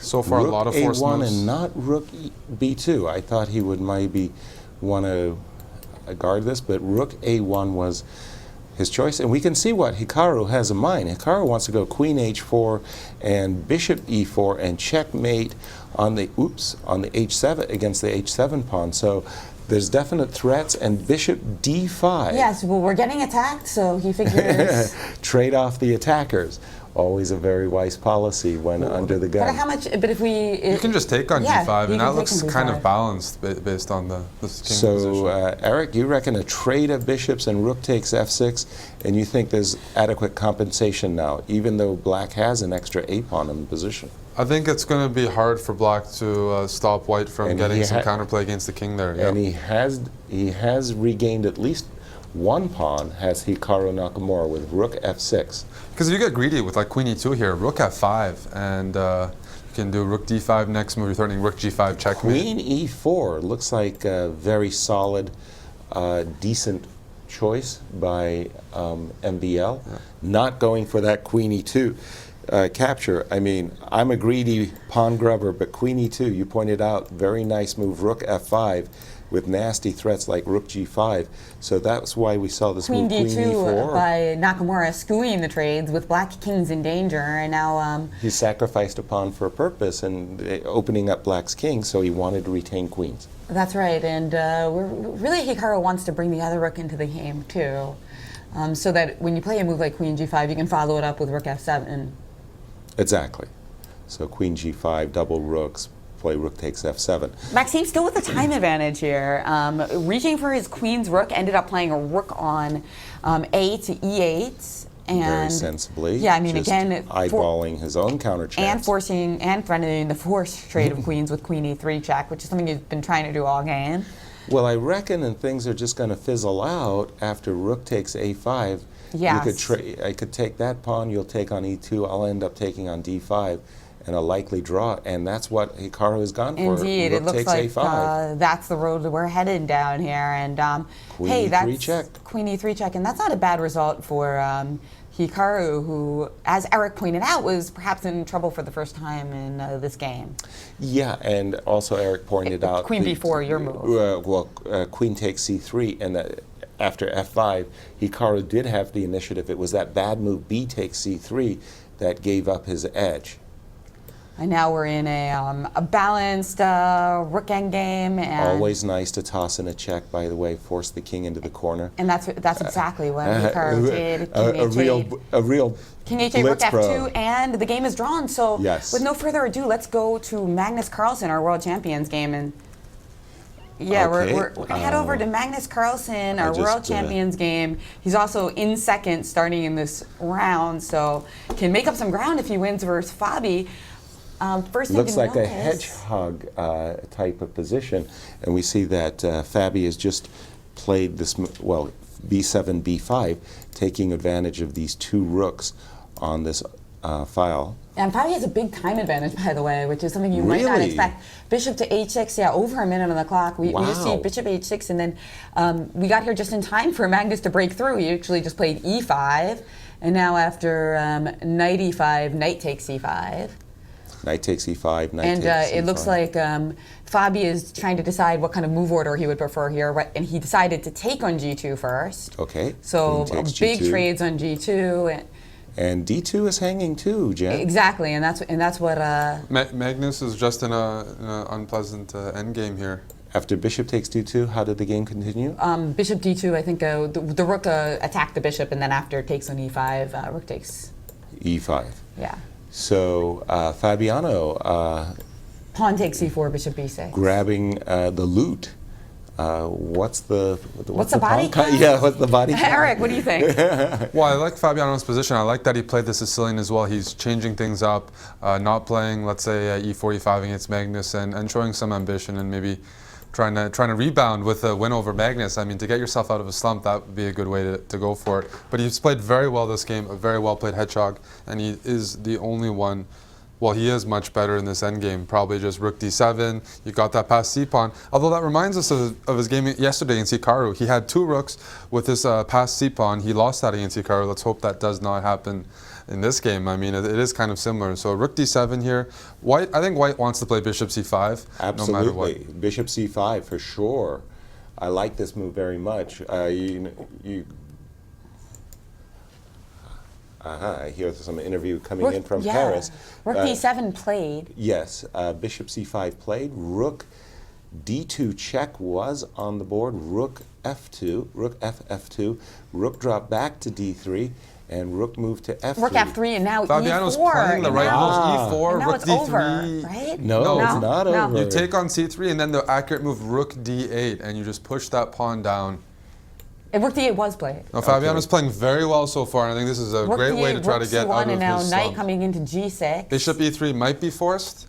so far, Rook a lot of forced a1 moves. and not rook b2. I thought he would maybe want to guard this, but rook a1 was his choice. And we can see what Hikaru has in mind. Hikaru wants to go queen h4 and bishop e4 and checkmate on the on the h7 against the h7 pawn. So there's definite threats, and bishop d5. Yes, well, we're getting attacked, so he figures. Trade off the attackers. Always a very wise policy when under the gun. But how much? But if we. You can just take on Yeah, d5, you and can that take looks on kind d5. of balanced based on the king So, position. Eric, you reckon a trade of bishops and rook takes f6, and you think there's adequate compensation now, even though black has an extra a-pawn in position? I think it's going to be hard for black to stop white from And getting he some ha- counterplay against the king there. And Yeah. he has regained at least one pawn, has Hikaru Nakamura, with rook f6. Because if you get greedy with like queen e2 here, rook f5, and you can do rook d5 next move, you're threatening rook g5 checkmate. Queen e4 looks like a very solid, decent choice by MBL, not going for that queen e2 capture. I mean, I'm a greedy pawn grubber, but queen e2, you pointed out, very nice move, rook f5, with nasty threats like rook g5. So that's why we saw this Queen move, queen d2 e4. by Nakamura, skewing the trades with black kings in danger, and now He sacrificed a pawn for a purpose and opening up black's king, so he wanted to retain queens. that's right. And really, Hikaru wants to bring the other rook into the game too, so that when you play a move like queen g5, you can follow it up with rook f7. Exactly. So queen g5, double rooks, play rook takes f7. Maxime still with the time advantage here. Reaching for his queen's rook, ended up playing a rook on a to e8. And Very sensibly. Yeah, I mean, just again, eyeballing his own counter chance. and forcing and threatening the forced trade of queens with queen e3 check, which is something he's been trying to do all game. Well, I reckon and things are just going to fizzle out after rook takes a5. Yes. I could take that pawn, you'll take on e2, I'll end up taking on d5, and a likely draw, and that's what Hikaru has gone for. Indeed, rook it looks takes like a5. that's the road that we're headed down here. And Queen hey, e3 that's check. queen e3 check, and that's not a bad result for Hikaru, who, as Eric pointed out, was perhaps in trouble for the first time in this game. Yeah, and also Eric pointed out Queen b4, your move. Queen takes c3, and after f5, Hikaru did have the initiative. It was that bad move b takes c3 that gave up his edge. And now we're in a balanced rook endgame. And Always nice to toss in a check, by the way, force the king into the corner. And that's exactly what Hikaru did. A real King h8, rook Blitz f2, pro. and the game is drawn. So Yes. with no further ado, let's go to Magnus Carlsen, our world champions game. And yeah, Okay. we're going to head over to Magnus Carlsen, our just, world champions game. He's also in second starting in this round, so can make up some ground if he wins versus Fabi. First thing Looks to like a notice- hedgehog type of position, and we see that Fabi has just played this, well, b7, b5, taking advantage of these two rooks on this file. And Fabi has a big time advantage, by the way, which is something you might not Really? expect. Bishop to h6, yeah, over a minute on the clock. We just see Wow. bishop h6, and then we got here just in time for Magnus to break through. He actually just played e5, and now after knight e5, knight takes e5. Knight takes e5, knight And takes it looks c5. like Fabi is trying to decide what kind of move order he would prefer here, and he decided to take on g2 first. Okay. So queen takes big g2. trades on g2. And d2 is hanging too, Jen. Exactly, and that's what. Magnus is just in a unpleasant endgame here. After bishop takes d2, how did the game continue? Bishop d2, I think the rook attacked the bishop, and then after it takes on e5, rook takes. e5. Yeah. So Fabiano Pawn takes e4, bishop b6. grabbing the loot. What's the body pawn count? Yeah, what's the body count? Eric, what do you think? Well, I like Fabiano's position. I like that he played the Sicilian as well. He's changing things up, not playing, let's say, e4, e5 against Magnus, and showing some ambition and maybe trying to rebound with a win over Magnus. I mean, to get yourself out of a slump, that would be a good way to go for it. But he's played very well this game, a very well played hedgehog, and he is the only one. Well, he is much better in this endgame. Probably just rook d7. You got that passed c-pawn. Although that reminds us of his game yesterday against Hikaru. He had two rooks with this passed c-pawn. He lost that against Hikaru. Let's hope that does not happen in this game. I mean, it is kind of similar. So rook d7 here. I think White wants to play bishop c5. Absolutely. No matter what. Bishop c5 for sure. I like this move very much. I hear some interview coming in from Paris. Rook d7 played. Yes, bishop c5 played. Rook d2 check was on the board. Rook f2, rook f2. Rook dropped back to d3, and rook moved to f3. Rook f3, and now Fabiano's e4. playing the right moves. E4, and now rook it's d3. over, right? No, it's not over. You take on c3, and then the accurate move rook d8, and you just push that pawn down. And rook d8 was played. Now, Fabiano's playing very well so far, and I think this is a great way to try to get out of and now his knight slump. coming into g6. Bishop e3 might be forced.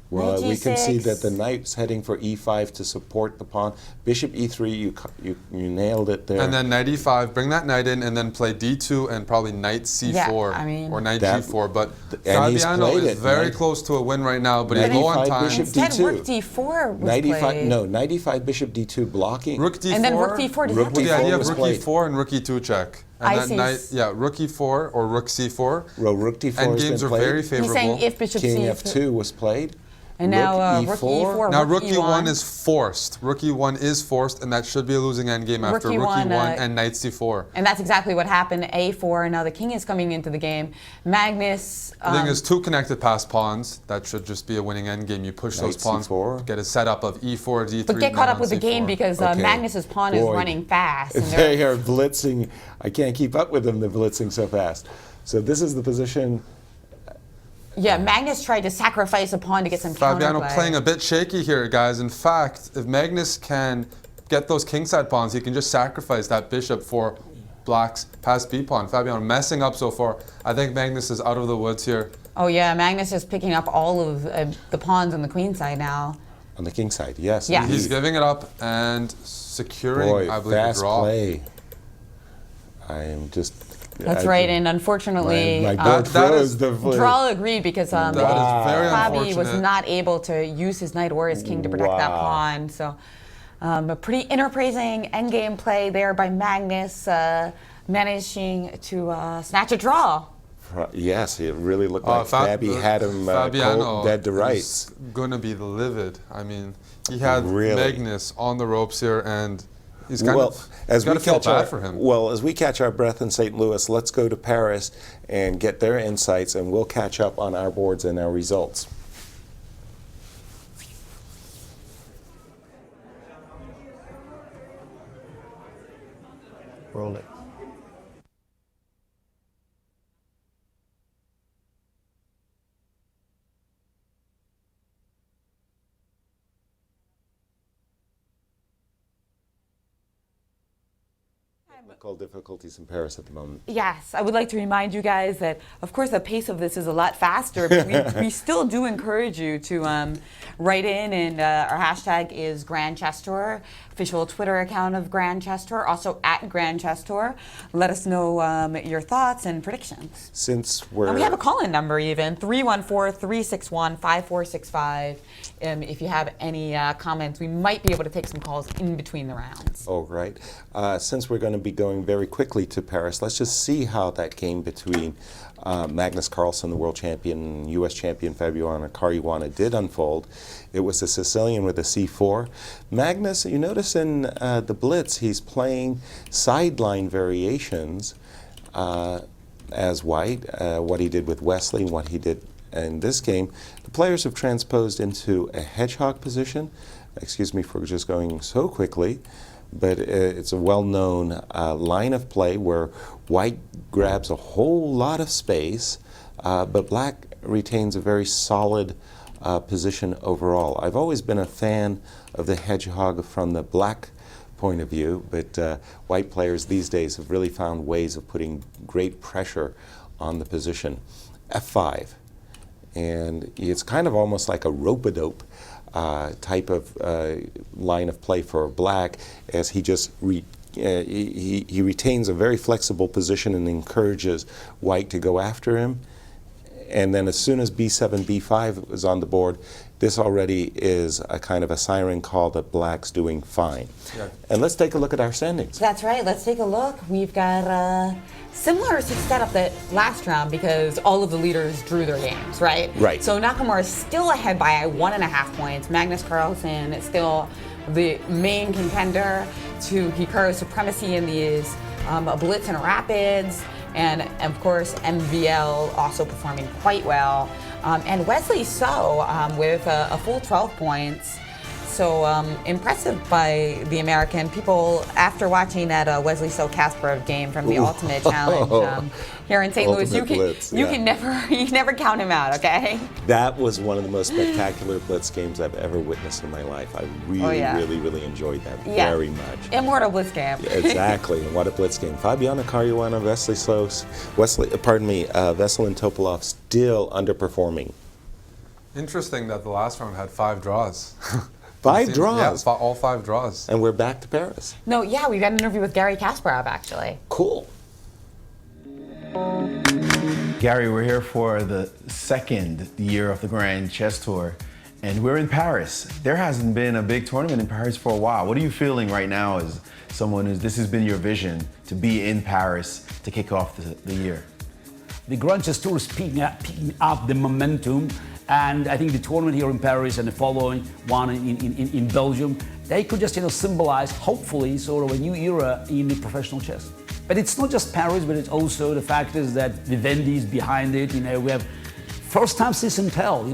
Well, Knight we can see G6. that the knight's heading for e5 to support the pawn. Bishop e3, you nailed it there. And then knight e5, bring that knight in, and then play d2 and probably knight c4 Yeah, I mean, or knight that- g4. But and he's Fabiano played is it. very Knight- close to a win right now, but he's Knight low on e5, time. bishop Instead, d2. rook d4 was Knight e5, played. no, knight e5, bishop d2 blocking. Rook d4. And then rook d4. Does Rook that With the d4 idea of was rook played. e4 and rook e2 check. And I that see. knight, yeah, rook e4 or rook c4. Well, rook d4 And has games been are played. very He's favorable. saying if bishop King c4. f2 was played. And now rook e4. e4, Now rook rook e1 is forced. Rook e1 is forced, and that should be a losing endgame after rook e1, e1 and knight c4. And that's exactly what happened. A4, and now the king is coming into the game. Magnus. The thing is, two connected passed pawns. That should just be a winning endgame. You push those Knight pawns, c4. get a setup of e4, d3. but get caught knight up with on the game c4. because Okay. Magnus's pawn is Boy. running fast. And They are blitzing. I can't keep up with them. They're blitzing so fast. So this is the position. yeah, Magnus tried to sacrifice a pawn to get some Fabiano counterplay. playing a bit shaky here, guys. In fact, if Magnus can get those kingside pawns, he can just sacrifice that bishop for Black's pass b pawn. Fabiano messing up so far. I think Magnus is out of the woods here. Oh yeah, Magnus is picking up all of the pawns on the queen side now. On the king side, yes. Yeah. indeed. He's giving it up and securing, Boy, I believe, a fast draw. play. I am just. That's I- right, and unfortunately, My board that froze. is- the draw agreed because That is very Fabi was unfortunate. not able to use his knight or his king to protect that Wow. pawn. So a pretty enterprising endgame play there by Magnus, managing to snatch a draw. Yes, it really looked like Fab- Fabi had him Fabiano cold, dead to is rights. going to be livid. I mean, he had Really? Magnus on the ropes here, and he's kind Well, of as we got to feel catch bad for him. well, as we catch our breath in St. Louis, let's go to Paris and get their insights, and we'll catch up on our boards and our results. Roll it. Technical difficulties in Paris at the moment. Yes, I would like to remind you guys that, of course, the pace of this is a lot faster, but we still do encourage you to write in, and our hashtag is Grandchester, official Twitter account of Grandchester, also at Grandchester. Let us know your thoughts and predictions. Since we're And we have a call-in number even, 314-361-5465. If you have any comments, we might be able to take some calls in between the rounds. Oh, right. Since we're going to be going very quickly to Paris, let's just see how that game between Magnus Carlsen, the world champion, U.S. champion Fabiano Caruana did unfold. It was a Sicilian with a c4. Magnus, you notice in the Blitz, he's playing sideline variations as white, what he did with Wesley and what he did in this game. The players have transposed into a hedgehog position. Excuse me for just going so quickly, but it's a well-known line of play where white grabs a whole lot of space, but black retains a very solid position overall. I've always been a fan of the hedgehog from the black point of view, but white players these days have really found ways of putting great pressure on the position. F5. And it's kind of almost like a rope-a-dope type of line of play for black, as he just he retains a very flexible position and encourages white to go after him. And then as soon as b7, b5 is on the board, this already is a kind of a siren call that black's doing fine. Yeah. And let's take a look at our standings. That's right. Let's take a look. We've got similar setup that last round because all of the leaders drew their games, right? Right. So Nakamura is still ahead by 1.5 points. Magnus Carlsen is still the main contender to Hikaru's supremacy in these Blitz and Rapids. And of course, MVL also performing quite well. And Wesley So with a full 12 points. So impressive by the American. People, after watching that Wesley So Kasparov game from the Ultimate Challenge here in St. Louis, Ultimate Blitz, you yeah. can never count him out, okay? That was one of the most spectacular Blitz games I've ever witnessed in my life. I really, yeah. really enjoyed that Yeah. very much. Immortal Blitz game. Exactly, and what a Blitz game. Fabiano Caruana, Veselin Topalov still underperforming. Interesting that the last round had 5 draws. Five draws? Yeah, all 5 draws. And we're back to Paris. No, yeah, we got an interview with Gary Kasparov, actually. Cool. Gary, we're here for the second year of the Grand Chess Tour, and we're in Paris. There hasn't been a big tournament in Paris for a while. What are you feeling right now as someone who's, this has been your vision, to be in Paris to kick off the year? The Grand Chess Tour is picking up the momentum, and I think the tournament here in Paris and the following one in Belgium, they could just symbolize, hopefully, sort of a new era in professional chess. But it's not just Paris, but it's also the fact is that Vivendi is behind it. We have first time since Intel.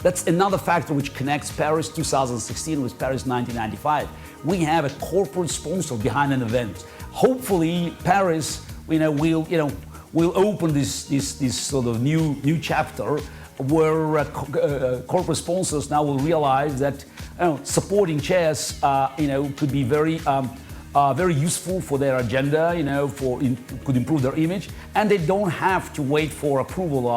That's another factor which connects Paris 2016 with Paris 1995. We have a corporate sponsor behind an event. Hopefully, Paris, will open this sort of new chapter where corporate sponsors now will realize that supporting chess, could be very useful for their agenda. Could improve their image, and they don't have to wait for approval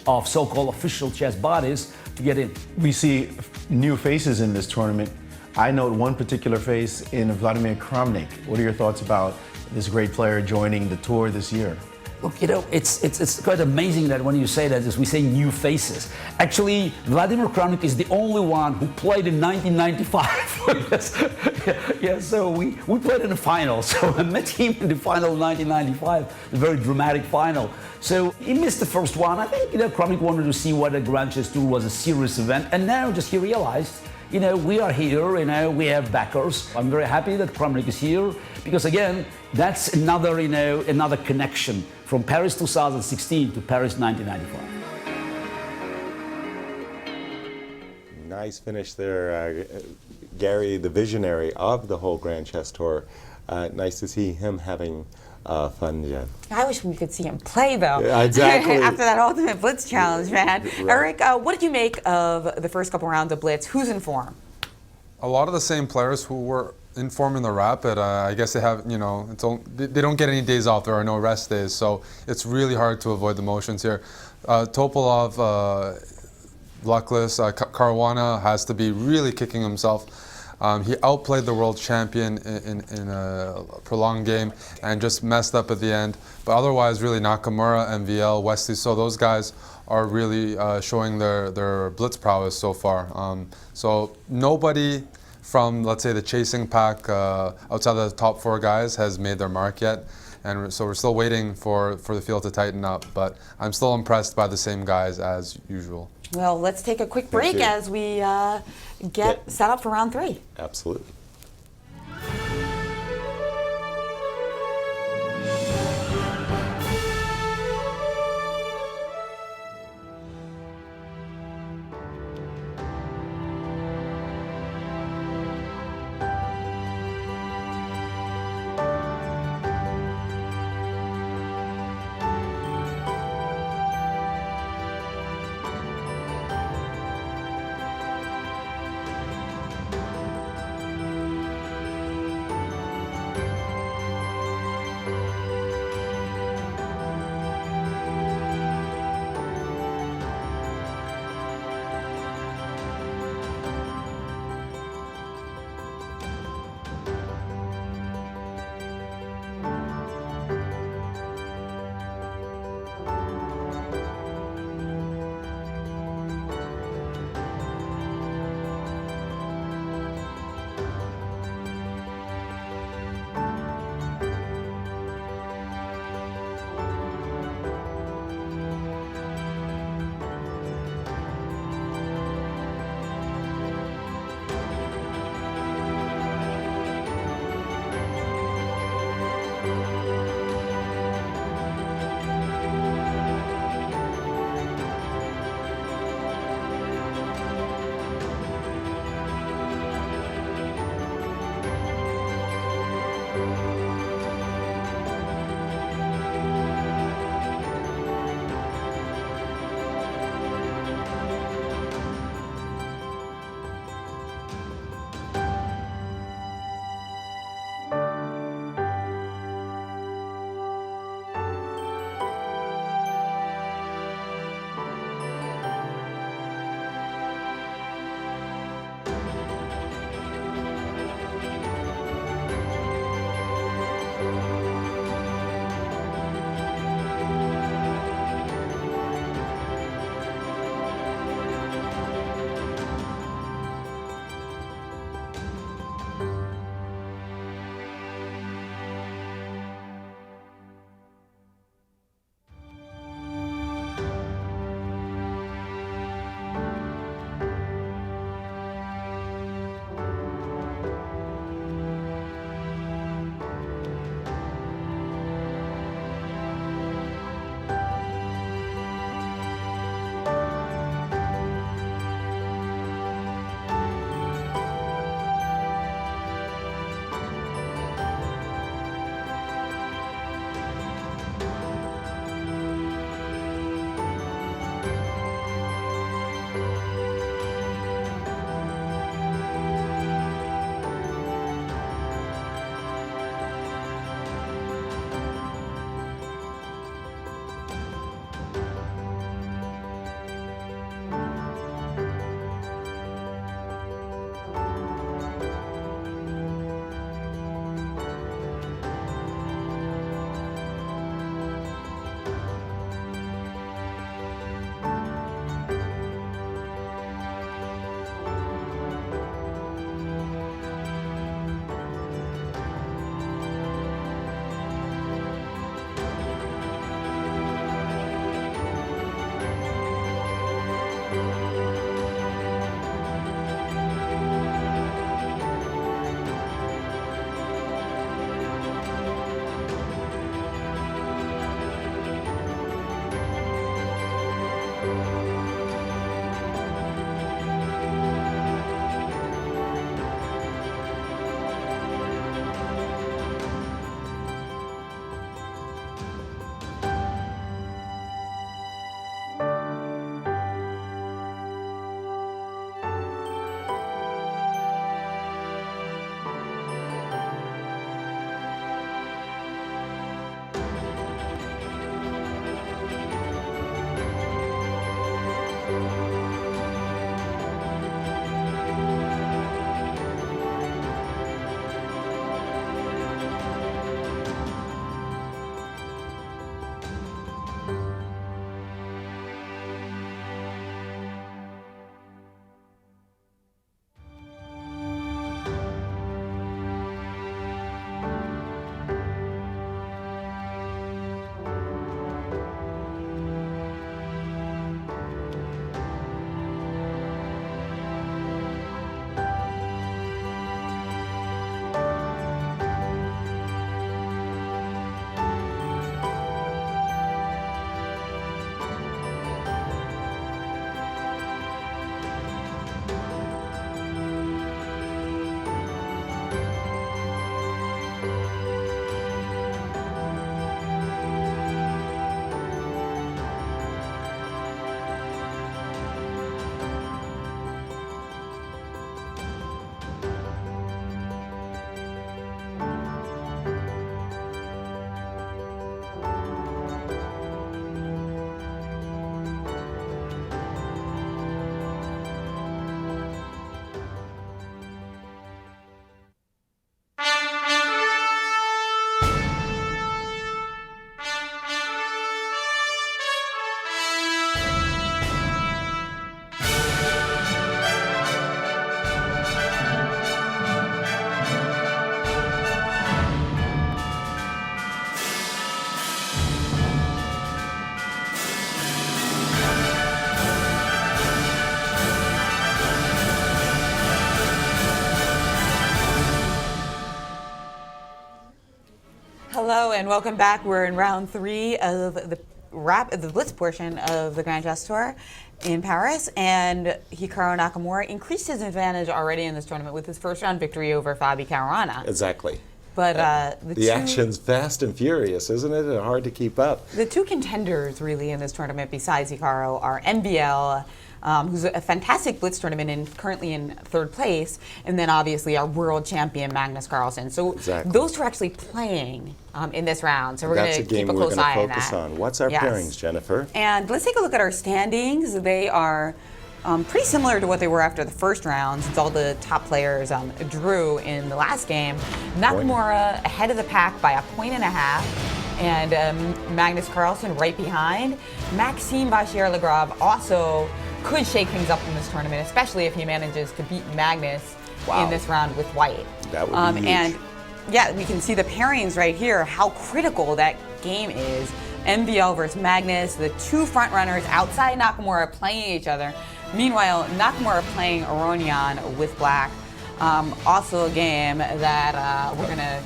of so-called official chess bodies to get in. We see new faces in this tournament. I note one particular face in Vladimir Kramnik. What are your thoughts about this great player joining the tour this year? Look, it's quite amazing that when you say that, is we say new faces. Actually, Vladimir Kramnik is the only one who played in 1995. Yes, so we played in the final. So I met him in the final of 1995, a very dramatic final. So he missed the first one. I think Kramnik wanted to see whether Grand Chess Tour was a serious event, and now just he realized, we are here, we have backers. I'm very happy that Kramnik is here, because again, that's another, another connection from Paris 2016 to Paris 1995. Nice finish there, Gary, the visionary of the whole Grand Chess Tour. Nice to see him having fun, Jen. I wish we could see him play, though. Yeah, exactly. After that Ultimate Blitz challenge, man. Right. Eric, what did you make of the first couple rounds of Blitz? Who's in form? A lot of the same players who were in form in the Rapid. I guess they have, they don't get any days off. There are no rest days, so it's really hard to avoid the motions here. Topalov, luckless. Caruana has to be really kicking himself. He outplayed the world champion in a prolonged game and just messed up at the end. But otherwise, really, Nakamura, MVL, Wesley, so those guys are really showing their blitz prowess so far. So nobody from, let's say, the chasing pack outside of the top 4 guys has made their mark yet. And so we're still waiting for the field to tighten up. But I'm still impressed by the same guys as usual. Well, let's take a quick break as we get set up for round 3. Absolutely. Hello and welcome back. We're in round 3 of the Blitz portion of the Grand Chess Tour in Paris, and Hikaru Nakamura increased his advantage already in this tournament with his first round victory over Fabi Caruana. Exactly. But the action's fast and furious, isn't it? And hard to keep up. The two contenders really in this tournament besides Hikaru are MBL, who's a fantastic Blitz tournament and currently in 3rd place, and then obviously our world champion Magnus Carlsen. So those two are actually playing in this round. So we're going to keep a close eye on that. That's a game we're going to focus on. What's our pairings, Jennifer? And let's take a look at our standings. They are pretty similar to what they were after the first round, since all the top players drew in the last game. Nakamura ahead of the pack by 1.5 points, and Magnus Carlsen right behind. Maxime Vachier-Lagrave also could shake things up in this tournament, especially if he manages to beat Magnus in this round with white. That would be huge. And yeah, we can see the pairings right here, how critical that game is. MVL versus Magnus, the two front runners outside Nakamura playing each other. Meanwhile, Nakamura playing Aronian with black. Also a game that we're going to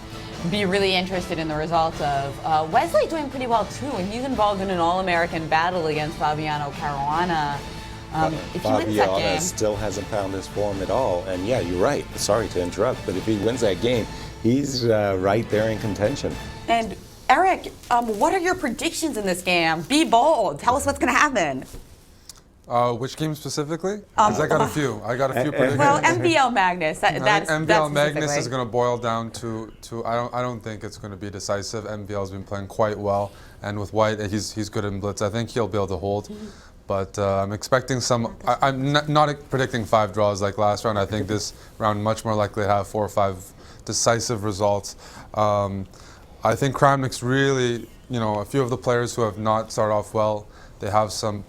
be really interested in the results of. Wesley doing pretty well too, and he's involved in an All-American battle against Fabiano Caruana. If he wins that game, still hasn't found his form at all. And yeah, you're right. Sorry to interrupt, but if he wins that game, he's right there in contention. And Eric, what are your predictions in this game? Be bold. Tell us what's going to happen. Which game specifically? Because I got a few. I got a few predictions. Well, MBL Magnus. That's MBL Magnus is going to boil down to I don't think it's going to be decisive. MBL's been playing quite well, and with white, he's good in blitz. I think he'll be able to hold. But I'm expecting some. I'm not predicting 5 draws like last round. I think this round much more likely to have 4 or 5 decisive results. I think Kramnik's really, a few of the players who have not started off well, they have some,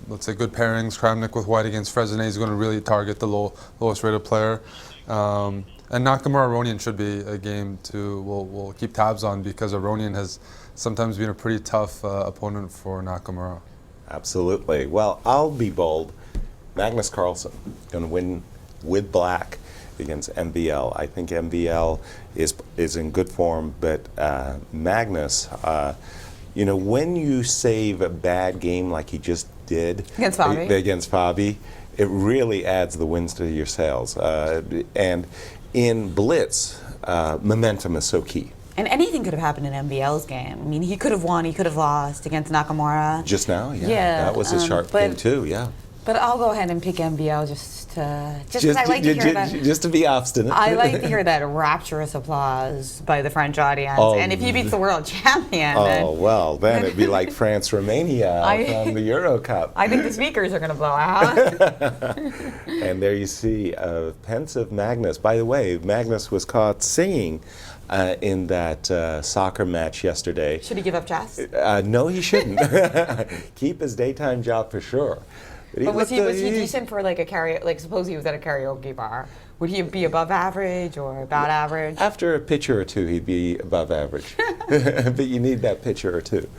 let's say, good pairings. Kramnik with white against Fresnay is going to really target the lowest rated player. And Nakamura Aronian should be a game we'll keep tabs on, because Aronian has sometimes been a pretty tough opponent for Nakamura. Absolutely. Well, I'll be bold. Magnus Carlsen going to win with black against MBL. I think MBL is in good form, but Magnus, when you save a bad game like he just did against Fabi, it really adds the wins to your sails. And in Blitz, momentum is so key. And anything could have happened in MBL's game. I mean, he could have won, he could have lost against Nakamura. Just now, yeah. That was a sharp thing too, yeah. But I'll go ahead and pick MBL just because I like to hear that. Just to be obstinate. I like to hear that rapturous applause by the French audience. And if he beats the world champion, then it'd be like France-Romania from the Euro Cup. I think the speakers are going to blow out. And there you see pensive Magnus. By the way, Magnus was caught singing in that soccer match yesterday. Should he give up chess? No, he shouldn't. Keep his daytime job for sure. But was he decent for like a karaoke? Like, suppose he was at a karaoke bar, would he be above average or about average? After a pitcher or two, he'd be above average. But you need that pitcher or two.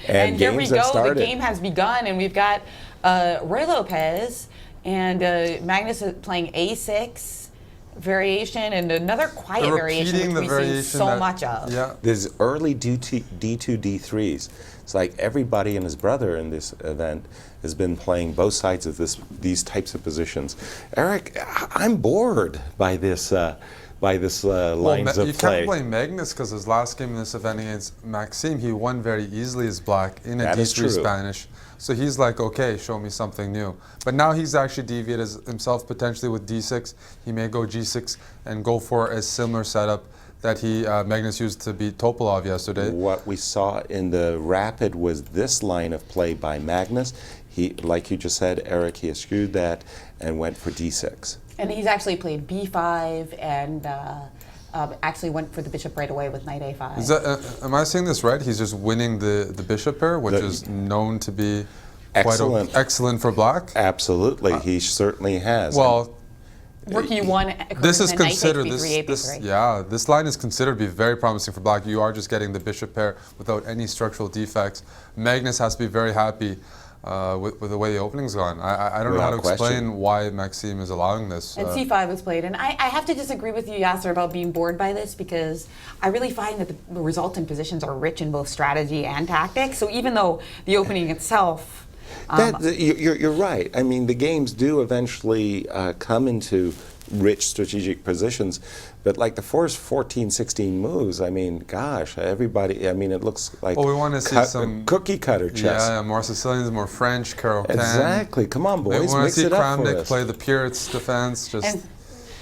And here we go. The game has begun, and we've got Roy Lopez and Magnus playing A6 variation, and another quiet variation, which we see so much of. Yeah. There's early D2, D3s. It's like everybody and his brother in this event has been playing both sides of these types of positions. Eric, I'm bored by this lines of play. You can't blame Magnus, because his last game in this event against Maxime, he won very easily as black in a D3 Spanish. So he's like, okay, show me something new. But now he's actually deviated himself potentially with D6. He may go G6 and go for a similar setup that Magnus used to beat Topalov yesterday. What we saw in the rapid was this line of play by Magnus. He, like you just said, Eric, he eschewed that and went for D6. And he's actually played B5 and actually went for the bishop right away with knight A5. Is that, am I saying this right? He's just winning the bishop pair, which is known to be quite excellent for black? Absolutely, he certainly has. Well, Rook E1. This is considered this line is considered to be very promising for black. You are just getting the bishop pair without any structural defects. Magnus has to be very happy with the way the opening's gone. I don't know how to Without question. explain why Maxime is allowing this. And C5 was played, and I have to disagree with you, Yasser, about being bored by this, because I really find that the resultant positions are rich in both strategy and tactics. So even though the opening itself, You're right. I mean, the games do eventually come into rich strategic positions, but like the first 14, 16 moves, I mean, gosh, everybody, I mean, it looks like we want to see some cookie cutter chess. Yeah, more Sicilians, more French, Carol Can. Exactly. Come on, We boys, want to mix see it up for Kramnik us. play the Pirates defense. Just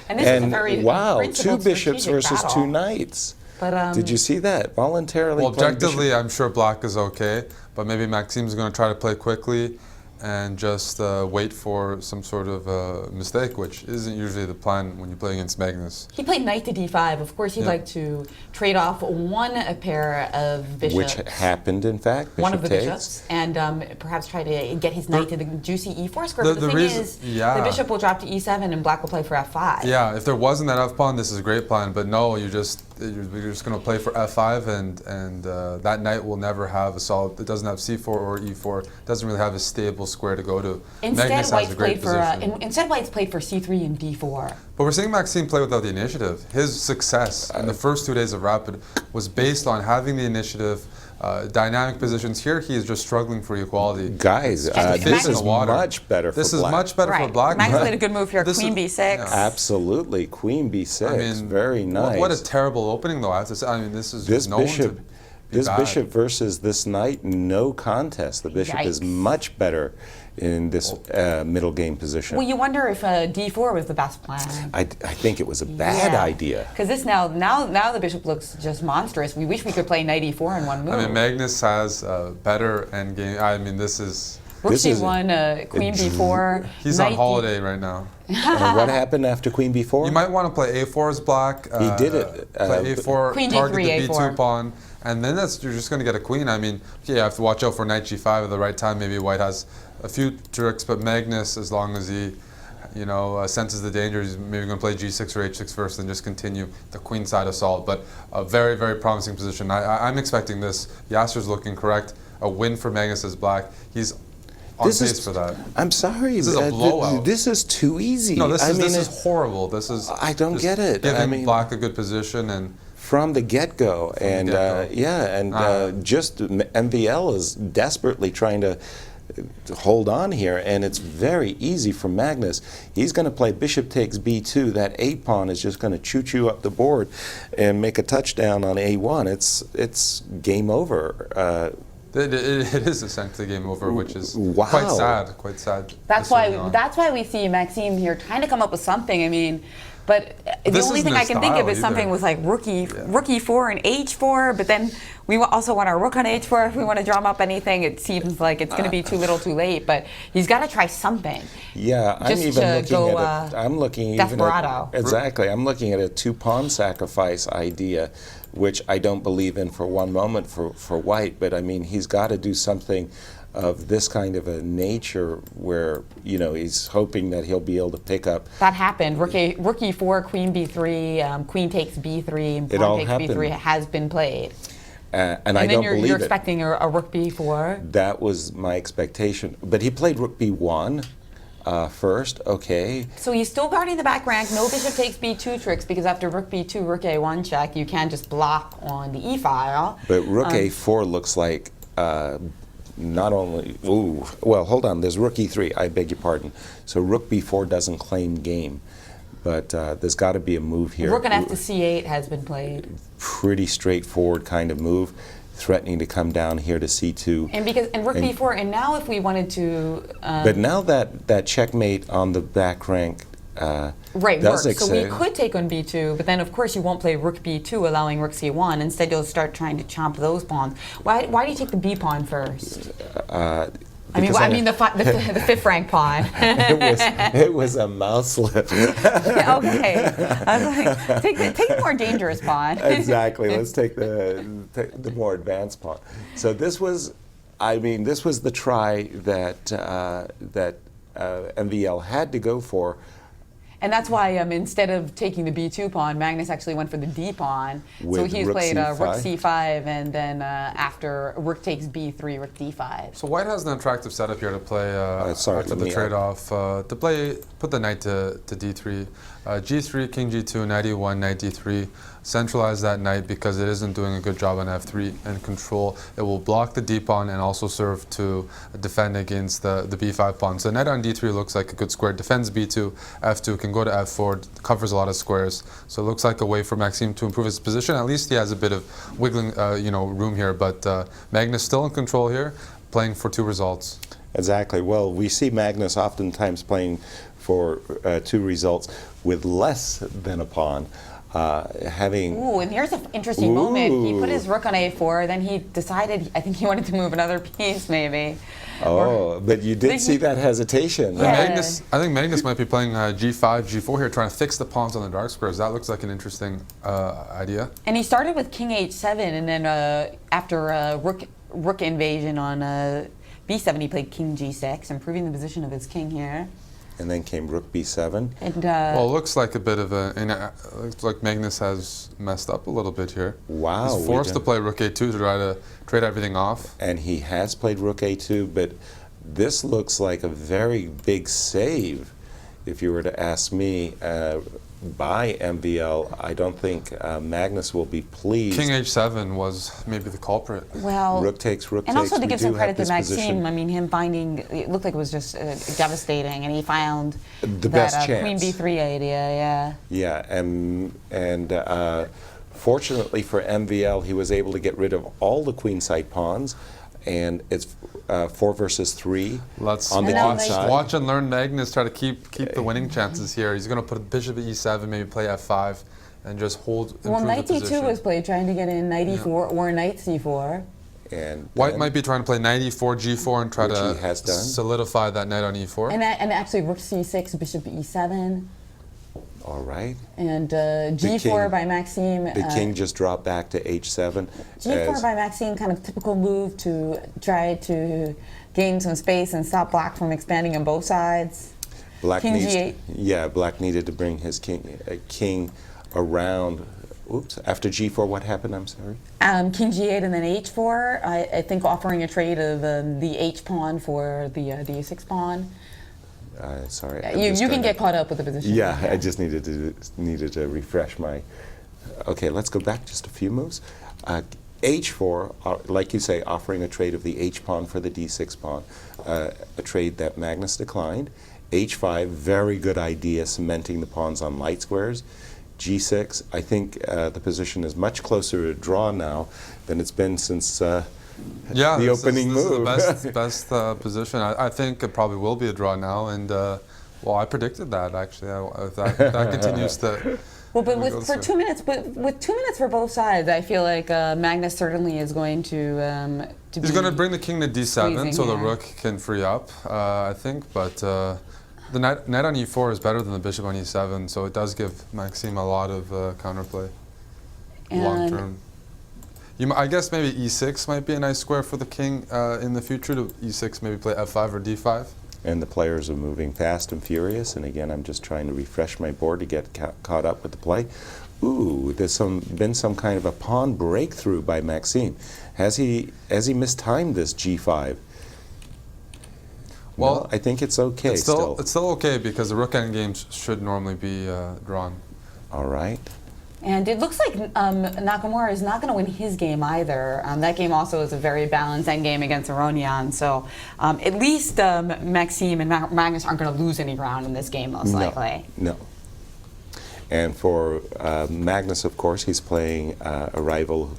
and this is a very wow, principled two bishops strategic versus battle. two knights. But, did you see that? Voluntarily well, playing objectively, I'm sure black is okay, but maybe Maxime's going to try to play quickly and just wait for some sort of mistake, which isn't usually the plan when you play against Magnus. He played knight to d5. Of course, he'd like to trade off one pair of bishops. Which happened, in fact. One of the takes. bishops, and perhaps try to get his knight to the juicy e4 square. But the thing reason- is, yeah. the bishop will drop to e7, and black will play for f5. Yeah, if there wasn't that f pawn, this is a great plan. But no, you're just going to play for f5, and that knight will never have a solid. It doesn't have c4 or e4. It doesn't really have a stable square to go to. Instead, Magnus has White's a great played for position. instead White's played for c3 and d4. But we're seeing Maxime play without the initiative. His success in the first 2 days of Rapid was based on having the initiative, dynamic positions. Here, he is just struggling for equality. Guys, this is much better for black. This is much better for black. Max played a good move here, This queen is- b6. yeah. Absolutely, queen b6, very nice. What a terrible opening, though. I have to say. I mean, this is This known bishop, to be this bad. bishop versus this knight, no contest. The bishop is Yikes. much better in this middle game position. Well, you wonder if d4 was the best plan. I think it was a bad idea. Because this now the bishop looks just monstrous. We wish we could play knight e4 in one move. I mean, Magnus has better endgame. I mean, this is. Rook this is c1, queen b4. He's knight on holiday right now. And what happened after queen b4? You might want to play a4 as black. He did it. Play a4, Queen target d3, the b2 a4. pawn, and then you're just going to get a queen. I mean, yeah, you have to watch out for knight g5 at the right time. Maybe White has a few tricks, but Magnus, as long as he, senses the danger, he's maybe going to play g6 or h6 first, and just continue the queen side assault. But a very, very promising position. I'm expecting this. Yasser's looking correct. A win for Magnus as black. He's on pace for that. I'm sorry. This is a blowout. This is too easy. No, this I mean, is horrible. This is. I don't just get it. Giving I mean, black a good position and. From the get-go, and get-go. just MVL is desperately trying to hold on here, and it's very easy for Magnus. He's going to play bishop takes b2. That a pawn is just going to choo-choo up the board and make a touchdown on a1. It's game over. It is essentially game over, which is Wow. quite sad. Quite sad. That's this early why. on. That's why we see Maxime here trying to come up with something. I mean, but the this only isn't thing I his can think of style is something either. with like rook e4 and h4. But then we also want our rook on h4 if we want to drum up anything. It seems like it's going to be too little, too late. But he's got to try something. Yeah, I'm Just even to looking go, at it. I'm looking even desperado. at exactly. I'm looking at a two-pawn sacrifice idea, which I don't believe in for one moment for White. But I mean, he's got to do something of this kind of a nature where he's hoping that he'll be able to pick up. That happened. Rook e4, queen b3, queen takes b3, and It pawn all takes happened. b3 has been played. And I then don't you're believe it. expecting a rook b4. That was my expectation. But he played rook b1 first. Okay. So he's still guarding the back rank. No bishop takes b2 tricks, because after rook b2, rook a1 check, you can just block on the e file. But rook a4 looks like not only, well, hold on, there's rook e3, I beg your pardon. So rook b4 doesn't claim game, but there's got to be a move here. Rook and f to c8 has been played. Pretty straightforward kind of move, threatening to come down here to c2. And rook b4, and now if we wanted to... but now that checkmate on the back rank Right, does works. So we exist. could take on b2, but then of course you won't play rook b2, allowing rook c1. Instead, you'll start trying to chomp those pawns. Why do you take the b pawn first? I mean the fifth rank pawn. it was a mouse slip. Okay, I was like, take the more dangerous pawn. Exactly. Let's take the more advanced pawn. So this was the try that MVL had to go for. And that's why instead of taking the B2 pawn, Magnus actually went for the D pawn. So With he's rook played C5. rook C5, and then after rook takes B3, rook D5. So white has an attractive setup here to play sorry, after let the me trade-off. To play, put the knight to D3. G3, king G2, knight E1, knight D3. Centralize that knight because it isn't doing a good job on F3 and control. It will block the D pawn and also serve to defend against the B5 pawn. So knight on D3 looks like a good square. Defends B2, F2, can go to F4, covers a lot of squares. So it looks like a way for Maxime to improve his position. At least he has a bit of wiggling, room here. But Magnus still in control here, playing for 2 results. Exactly. Well, we see Magnus oftentimes playing for 2 results with less than a pawn. Ooh, and here's an interesting moment. He put his rook on A4, then he decided, I think he wanted to move another piece, maybe. Oh, but you did see that hesitation. Yeah. I think Magnus might be playing G5, G4 here, trying to fix the pawns on the dark squares. That looks like an interesting idea. And he started with king H7, and then after rook invasion on B7, he played king G6, improving the position of his king here. And then came rook B7. And well, it looks like a bit of looks like Magnus has messed up a little bit here. Wow. He's forced to play rook A2 to try to trade everything off. And he has played rook A2, but this looks like a very big save, if you were to ask me, by MVL. I don't think Magnus will be pleased. King H7 was maybe the culprit. well, Rook takes, rook and takes. also to We give do some have credit to this Maxime, position. I mean, him finding, it looked like it was just devastating, and he found The that best queen chance. B3 idea, yeah. Yeah, and fortunately for MVL, he was able to get rid of all the queenside pawns, and it's 4 versus 3 Let's on the now king they- side. watch and learn Magnus try to keep the winning chances here. He's going to put bishop at E7, maybe play F5, and just hold. Well, improve knight the D2 position. was played, trying to get in knight E4 or knight C4. And White then- might be trying to play knight E4, G4, and try Which to he has done. solidify that knight on E4. And actually rook C6, bishop E7, All right. and G4 king- by Maxime. The king just dropped back to H7. G4 as- by Maxime, kind of typical move to try to gain some space and stop black from expanding on both sides. Black King needs, G8. Yeah, black needed to bring his king around. Oops. After G4, what happened? I'm sorry. King G8 and then H4. I think offering a trade of the H pawn for the D6 pawn. Sorry. You can get caught up with the position. Yeah, I just needed to refresh my. Okay, let's go back just a few moves. H4, like you say, offering a trade of the H pawn for the D6 pawn, a trade that Magnus declined. H5, very good idea, cementing the pawns on light squares. G6, I think the position is much closer to draw now than it's been since Yeah, the this opening is move. the best position. I think it probably will be a draw now, and well, I predicted that actually. If that continues to. Well, but with 2 minutes, with 2 minutes for both sides, I feel like Magnus certainly is going to. He's going to bring the king to D7, squeezing so the here. rook can free up, I think. But the knight on E4 is better than the bishop on E7, so it does give Maxime a lot of counterplay long term. I guess maybe E6 might be a nice square for the king in the future. To E6, maybe play F5 or D5. And the players are moving fast and furious. And again, I'm just trying to refresh my board to get caught up with the play. Ooh, there's been some kind of a pawn breakthrough by Maxime. Has he mistimed this G5? Well, No, I think it's okay It's still okay because the rook endgames should normally be drawn. All right. And it looks like Nakamura is not going to win his game either. That game also is a very balanced endgame against Aronian. So at least Maxime and Magnus aren't going to lose any ground in this game, most likely. No. And for Magnus, of course, he's playing a rival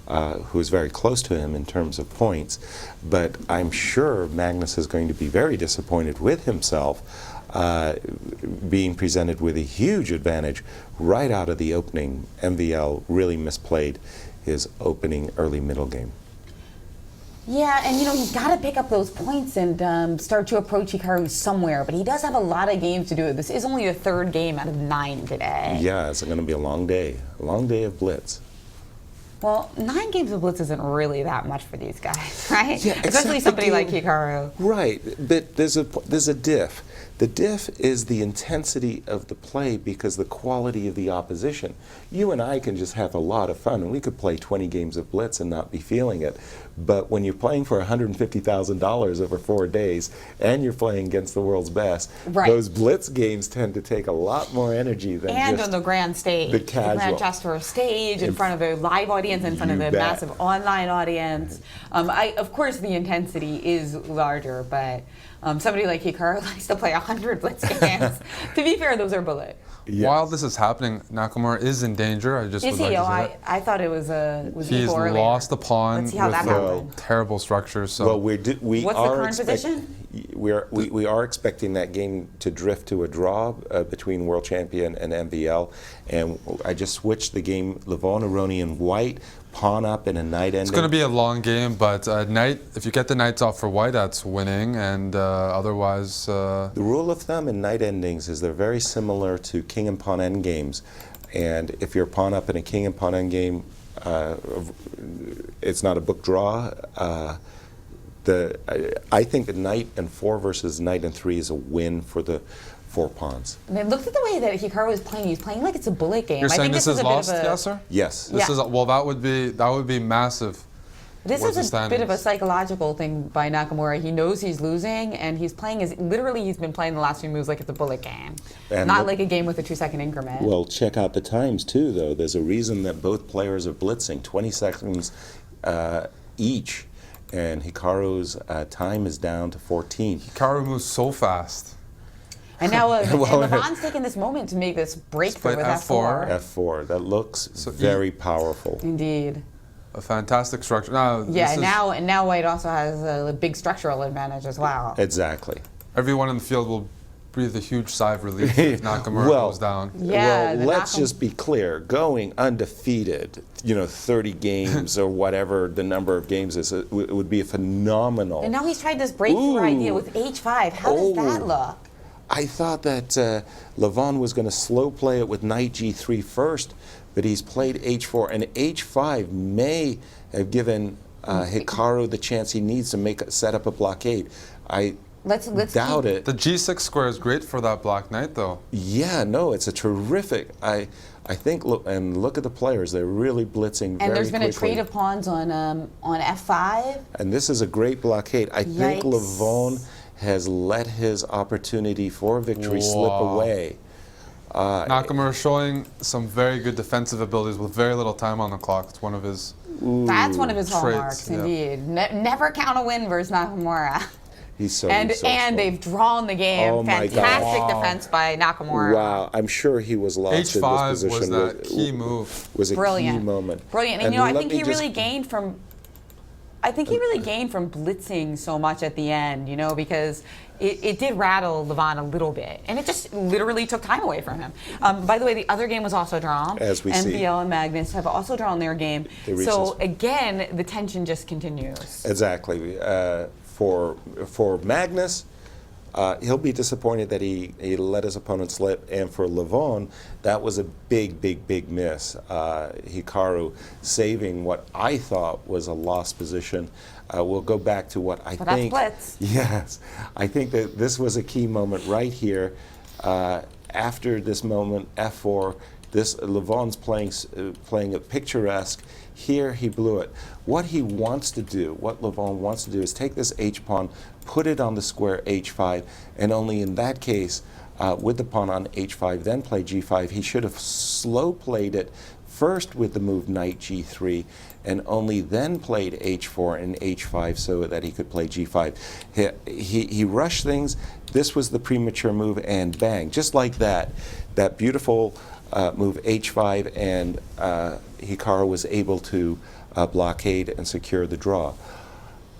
who is very close to him in terms of points. But I'm sure Magnus is going to be very disappointed with himself, being presented with a huge advantage right out of the opening. MVL really misplayed his opening early middle game. Yeah, and he's got to pick up those points and start to approach Hikaru somewhere. But he does have a lot of games to do it. This is only the 3rd game out of 9 today. Yeah, it's going to be a long day of Blitz. Well, 9 games of Blitz isn't really that much for these guys, right? Yeah, Especially except somebody the like game- Hikaru. Right, but there's a diff. The diff is the intensity of the play because the quality of the opposition. You and I can just have a lot of fun, and we could play 20 games of Blitz and not be feeling it. But when you're playing for $150,000 over 4 days, and you're playing against the world's best, those Blitz games tend to take a lot more energy than just on the grand stage, the casual. The grand gesture stage, in front of a live audience, in front of a massive online audience. Of course, the intensity is larger, but somebody like Hikaru likes to play 100 Blitz games. To be fair, those are bullet. Yes. While this is happening, Nakamura is in danger. I just is would he? Like to say I thought it was he's lost the pawn with terrible structure. So well, what's the current position? We are expecting that game to drift to a draw between world champion and MVL, and I just switched the game. Levon, Aronian, White, pawn up in a knight ending. It's going to be a long game, but knight. If you get the knights off for White, that's winning, and otherwise. The rule of thumb in knight endings is they're very similar to king and pawn end games, and if you're pawn up in a king and pawn end game, it's not a book draw. I think the knight and 4 versus knight and 3 is a win for the 4 pawns. I mean, look at the way that Hikaru is playing. He's playing like it's a bullet game. You're saying I think this is lost, Yasser? Yes. This is well. That would be massive. This is a bit of a psychological thing by Nakamura. He knows he's losing, and he's playing he's been playing the last few moves like it's a bullet game, and not like a game with a 2-second increment. Well, check out the times too, though. There's a reason that both players are blitzing 20 seconds each, and Hikaru's time is down to 14. Hikaru moves so fast. And now Levon's taking this moment to make this breakthrough with F4. F4. That looks very powerful. Indeed. A fantastic structure. Now White also has a big structural advantage as well. Exactly. Everyone in the field will breathe a huge sigh of relief if Nakamura goes down. Yeah, well, let's just be clear. Going undefeated, 30 games or whatever the number of games is, it would be a phenomenal. And now he's tried this breakthrough idea with H5. How does that look? I thought that Levon was going to slow play it with knight G3 first, but he's played H4, and H5 may have given Hikaru the chance he needs to set up a blockade. Let's doubt it. The G6 square is great for that black knight, though. Yeah, no, it's a terrific. I think, and look at the players; they're really blitzing very quickly. And there's been a trade of pawns on F5. And this is a great blockade. I think Levon has let his opportunity for victory slip away. Nakamura showing some very good defensive abilities with very little time on the clock. It's one of his. That's one of his hallmarks, traits, indeed. Never count a win versus Nakamura. He's so and they've drawn the game. Oh Fantastic defense by Nakamura. Wow, I'm sure he was lost in this position. H5 was that key move. Was a key moment. Brilliant. And I think he really gained from. I think he really gained from blitzing so much at the end, because it did rattle Levon a little bit, and it just literally took time away from him. By the way, the other game was also drawn. As we see. MVL and Magnus have also drawn their game. So again, the tension just continues. Exactly. For Magnus, he'll be disappointed that he let his opponent slip, and for Levon, that was a big miss. Hikaru saving what I thought was a lost position. We'll go back to what I think. That's Blitz. Yes, I think that this was a key moment right here. After this moment, F4. Levon's playing it picturesque. Here he blew it. What Levon wants to do is take this H pawn, put it on the square H5, and only in that case, with the pawn on H5, then play G5. He should have slow played it first with the move knight G3, and only then played H4 and H5 so that he could play G5. He rushed things. This was the premature move, and bang, just like that beautiful move H5, and Hikaru was able to blockade and secure the draw.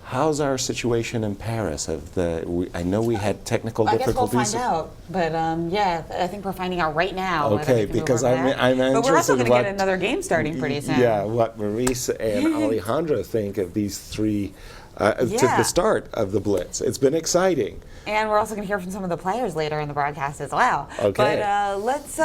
How's our situation in Paris? I know we had technical difficulties. I guess we'll find out, but I think we're finding out right now. Okay, because I'm interested. But we're also going to get another game starting pretty soon. Yeah, what Maurice and Alejandro think of these three to the start of the Blitz. It's been exciting. And we're also going to hear from some of the players later in the broadcast as well. Okay. But let's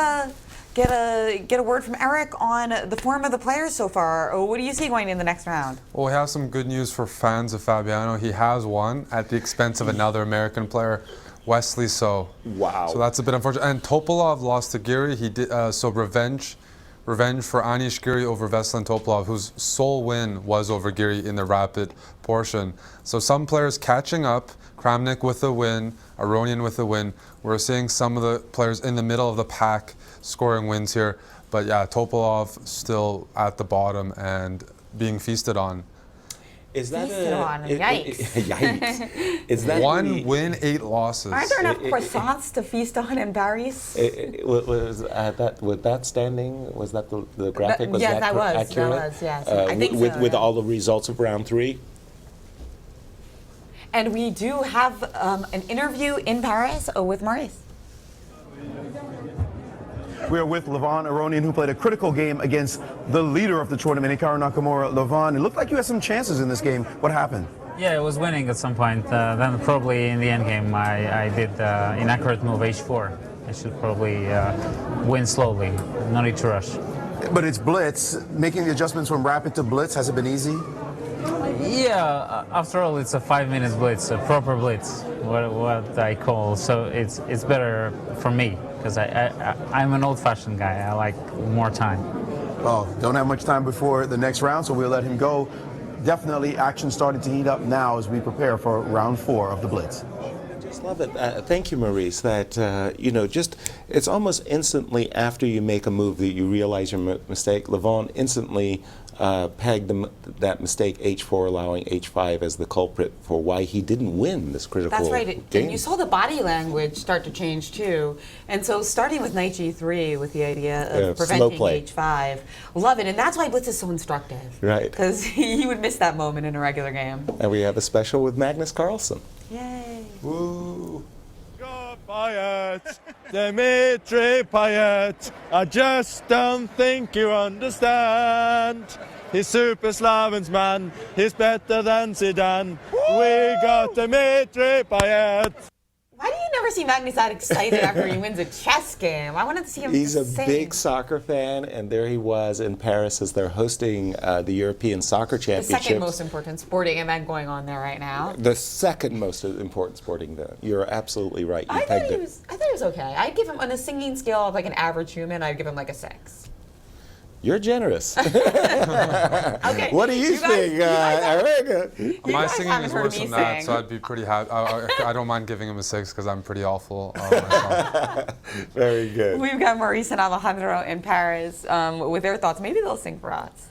get a word from Eric on the form of the players so far. What do you see going in the next round? Well, we have some good news for fans of Fabiano. He has won at the expense of another American player. Wesley So. Wow. So that's a bit unfortunate. And Topalov lost to Giri. He did so revenge for Anish Giri over Veselin Topalov, whose sole win was over Giri in the rapid portion. So some players catching up. Kramnik with a win, Aronian with a win. We're seeing some of the players in the middle of the pack scoring wins here. But yeah, Topalov still at the bottom and being feasted on. Is that Yikes. yikes. Is that One win, 8 losses. Aren't there enough croissants to feast on in Paris? Was that standing? Was that the graphic? Was yes, that accurate? That was, yes. I think so, with yeah. all the results of round 3? And we do have an interview in Paris with Maurice. We are with Levon Aronian, who played a critical game against the leader of the tournament, Hikaru Nakamura. Levon, it looked like you had some chances in this game. What happened? Yeah, I was winning at some point. Then probably in the end game, I did inaccurate move h4. I should probably win slowly, no need to rush. But it's Blitz. Making the adjustments from rapid to Blitz, has it been easy? Yeah, after all, it's a 5-minute blitz, a proper blitz, what I call. So it's better for me, because I'm an old-fashioned guy. I like more time. Well, don't have much time before the next round, so we'll let him go. Definitely action starting to heat up now as we prepare for round 4 of the Blitz. Just love it. Thank you, Maurice. That it's almost instantly after you make a move that you realize your mistake. Levon instantly pegged that mistake h4, allowing h5 as the culprit for why he didn't win this critical That's right. game. And you saw the body language start to change too. And so starting with knight g3 with the idea of preventing h5, love it. And that's why Blitz is so instructive. Right. Because he would miss that moment in a regular game. And we have a special with Magnus Carlsen. Yay. Woo. Payet, Dimitri Payet, I just don't think you understand. He's super Slavin's man, he's better than Zidane. We got Dimitri Payet. Why do you never see Magnus that excited after he wins a chess game? I wanted to see him He's a sing. big soccer fan, and there he was in Paris as they're hosting the European Soccer The Championships. second most important sporting event going on there right now. The second most important sporting event. You're absolutely right. You I pegged thought it. he was okay. I'd give him, on a singing scale of like an average human, I'd give him like a 6. You're generous. Okay. What do you think, Erica? My guys singing haven't is heard worse me than that, sing. so I'd be pretty happy. I don't mind giving him a 6 because I'm pretty awful myself. Very good. We've got Maurice and Alejandro in Paris with their thoughts. Maybe they'll sing for us.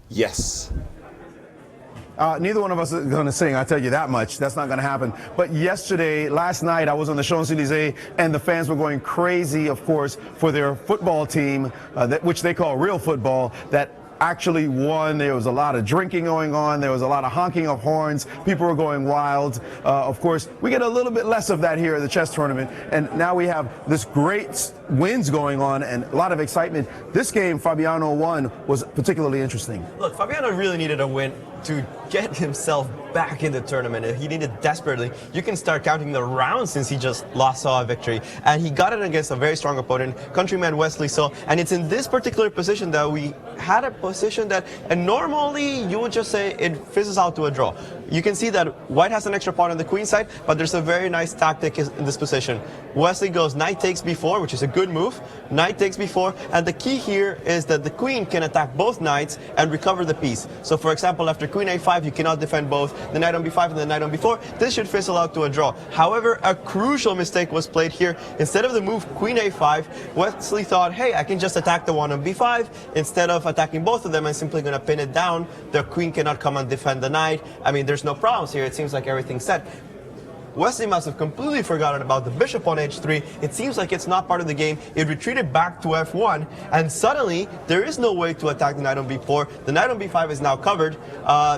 Yes. Neither one of us is going to sing, I'll tell you that much. That's not going to happen. But last night, I was on the Champs-Élysées, and the fans were going crazy, of course, for their football team, which they call real football, that actually won. There was a lot of drinking going on. There was a lot of honking of horns. People were going wild. Of course, we get a little bit less of that here at the chess tournament. And now we have this great wins going on and a lot of excitement. This game, Fabiano won, was particularly interesting. Look, Fabiano really needed a win to get himself back in the tournament. He needed desperately. You can start counting the rounds since he just saw a victory. And he got it against a very strong opponent, countryman Wesley So. And it's in this particular position that we had a position that, and normally you would just say it fizzles out to a draw. You can see that White has an extra pawn on the queen side, but there's a very nice tactic in this position. Wesley goes knight takes b4, which is a good move. Knight takes b4, and the key here is that the queen can attack both knights and recover the piece. So for example, after queen a5, you cannot defend both the knight on b5 and the knight on b4. This should fizzle out to a draw. However, a crucial mistake was played here. Instead of the move queen a5, Wesley thought, hey, I can just attack the one on b5 instead of attacking both of them. I'm simply going to pin it down. The queen cannot come and defend the knight. I mean, there's no problems here. It seems like everything's set. Wesley must have completely forgotten about the bishop on h3. It seems like it's not part of the game. It retreated back to f1, and suddenly there is no way to attack the knight on b4. The knight on b5 is now covered.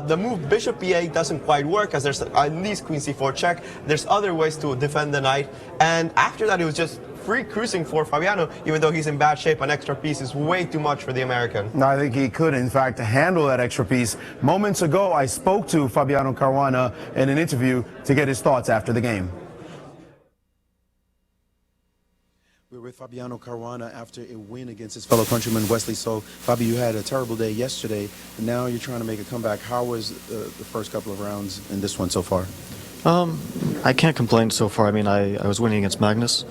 The move bishop b8 doesn't quite work, as there's at least queen c4 check. There's other ways to defend the knight, and after that it was just free cruising for Fabiano. Even though he's in bad shape, an extra piece is way too much for the American. No, I think he could, in fact, handle that extra piece. Moments ago, I spoke to Fabiano Caruana in an interview to get his thoughts after the game. We're with Fabiano Caruana after a win against his fellow countryman Wesley So. Fabi, you had a terrible day yesterday, and now you're trying to make a comeback. How was the first couple of rounds in this one so far? I can't complain so far. I mean, I was winning against Magnus.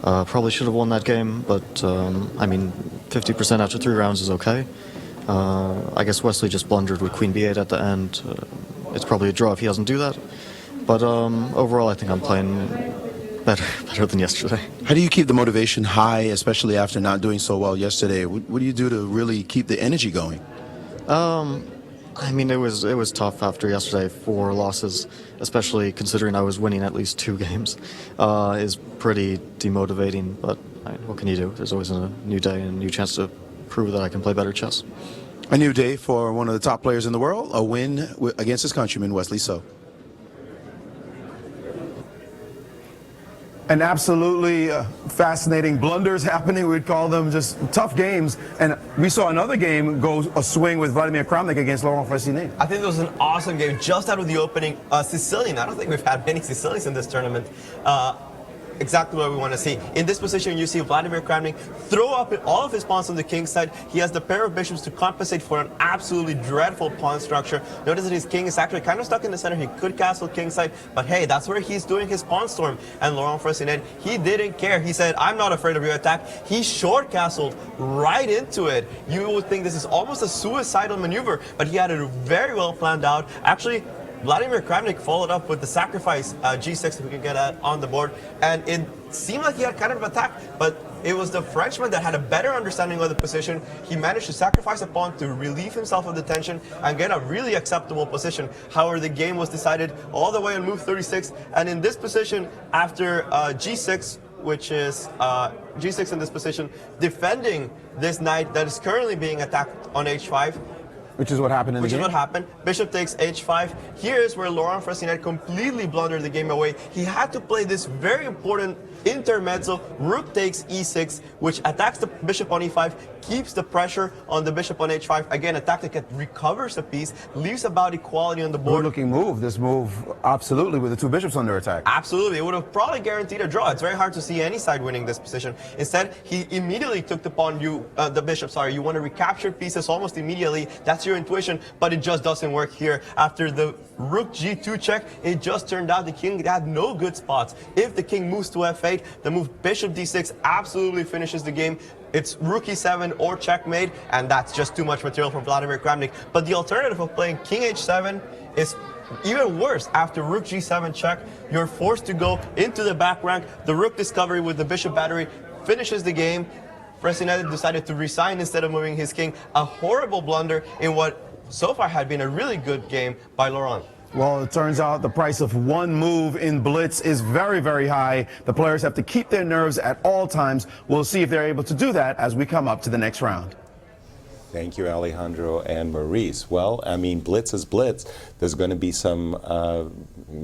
Probably should have won that game, but I mean, 50% after 3 rounds is okay. I guess Wesley just blundered with Queen B8 at the end. It's probably a draw if he doesn't do that. But overall, I think I'm playing better than yesterday. How do you keep the motivation high, especially after not doing so well yesterday? What do you do to really keep the energy going? I mean, it was tough after yesterday. 4 losses, especially considering I was winning at least 2 games, is pretty demotivating. But what can you do? There's always a new day and a new chance to prove that I can play better chess. A new day for one of the top players in the world, a win against his countryman, Wesley So. And absolutely fascinating blunders happening. We'd call them just tough games. And we saw another game go a swing with Vladimir Kramnik against Laurent Fressinet. I think it was an awesome game just out of the opening. Sicilian, I don't think we've had many Sicilians in this tournament. Exactly what we want to see. In this position, you see Vladimir Kramnik throw up all of his pawns on the king side. He has the pair of bishops to compensate for an absolutely dreadful pawn structure. Notice that his king is actually kind of stuck in the center. He could castle king side, but hey, that's where he's doing his pawn storm. And Laurent Fressinet, he didn't care. He said, I'm not afraid of your attack. He short castled right into it. You would think this is almost a suicidal maneuver, but he had it very well planned out. Actually, Vladimir Kramnik followed up with the sacrifice G6 if we can get that on the board, and it seemed like he had kind of an attack, but it was the Frenchman that had a better understanding of the position. He managed to sacrifice a pawn to relieve himself of the tension and get a really acceptable position. However, the game was decided all the way on move 36, and in this position, after G6, which is G6 in this position, defending this knight that is currently being attacked on H5, Which is what happened in the game? Which is what happened. Bishop takes H5. Here is where Laurent Fressinet completely blundered the game away. He had to play this very important intermezzo. Rook takes E6, which attacks the bishop on E5, keeps the pressure on the bishop on H5. Again, a tactic that recovers the piece, leaves about equality on the board. Good-looking move. This move, absolutely, with the 2 bishops under attack. Absolutely. It would have probably guaranteed a draw. It's very hard to see any side winning this position. Instead, he immediately took the pawn, the bishop, sorry. You want to recapture pieces almost immediately. That's your intuition, but it just doesn't work here. After the rook G2 check, it just turned out the king had no good spots. If the king moves to F8, the move bishop D6 absolutely finishes the game. It's rook E7 or checkmate, and that's just too much material for Vladimir Kramnik. But the alternative of playing king H7 is even worse. After rook G7 check, you're forced to go into the back rank. The rook discovery with the bishop battery finishes the game. Fressinet decided to resign instead of moving his king. A horrible blunder in what so far had been a really good game by Laurent. Well, it turns out the price of one move in Blitz is very, very high. The players have to keep their nerves at all times. We'll see if they're able to do that as we come up to the next round. Thank you, Alejandro and Maurice. Well, I mean, Blitz is Blitz. There's going to be some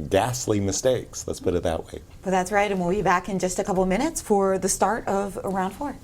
ghastly mistakes, let's put it that way. But that's right, and we'll be back in just a couple of minutes for the start of round 4.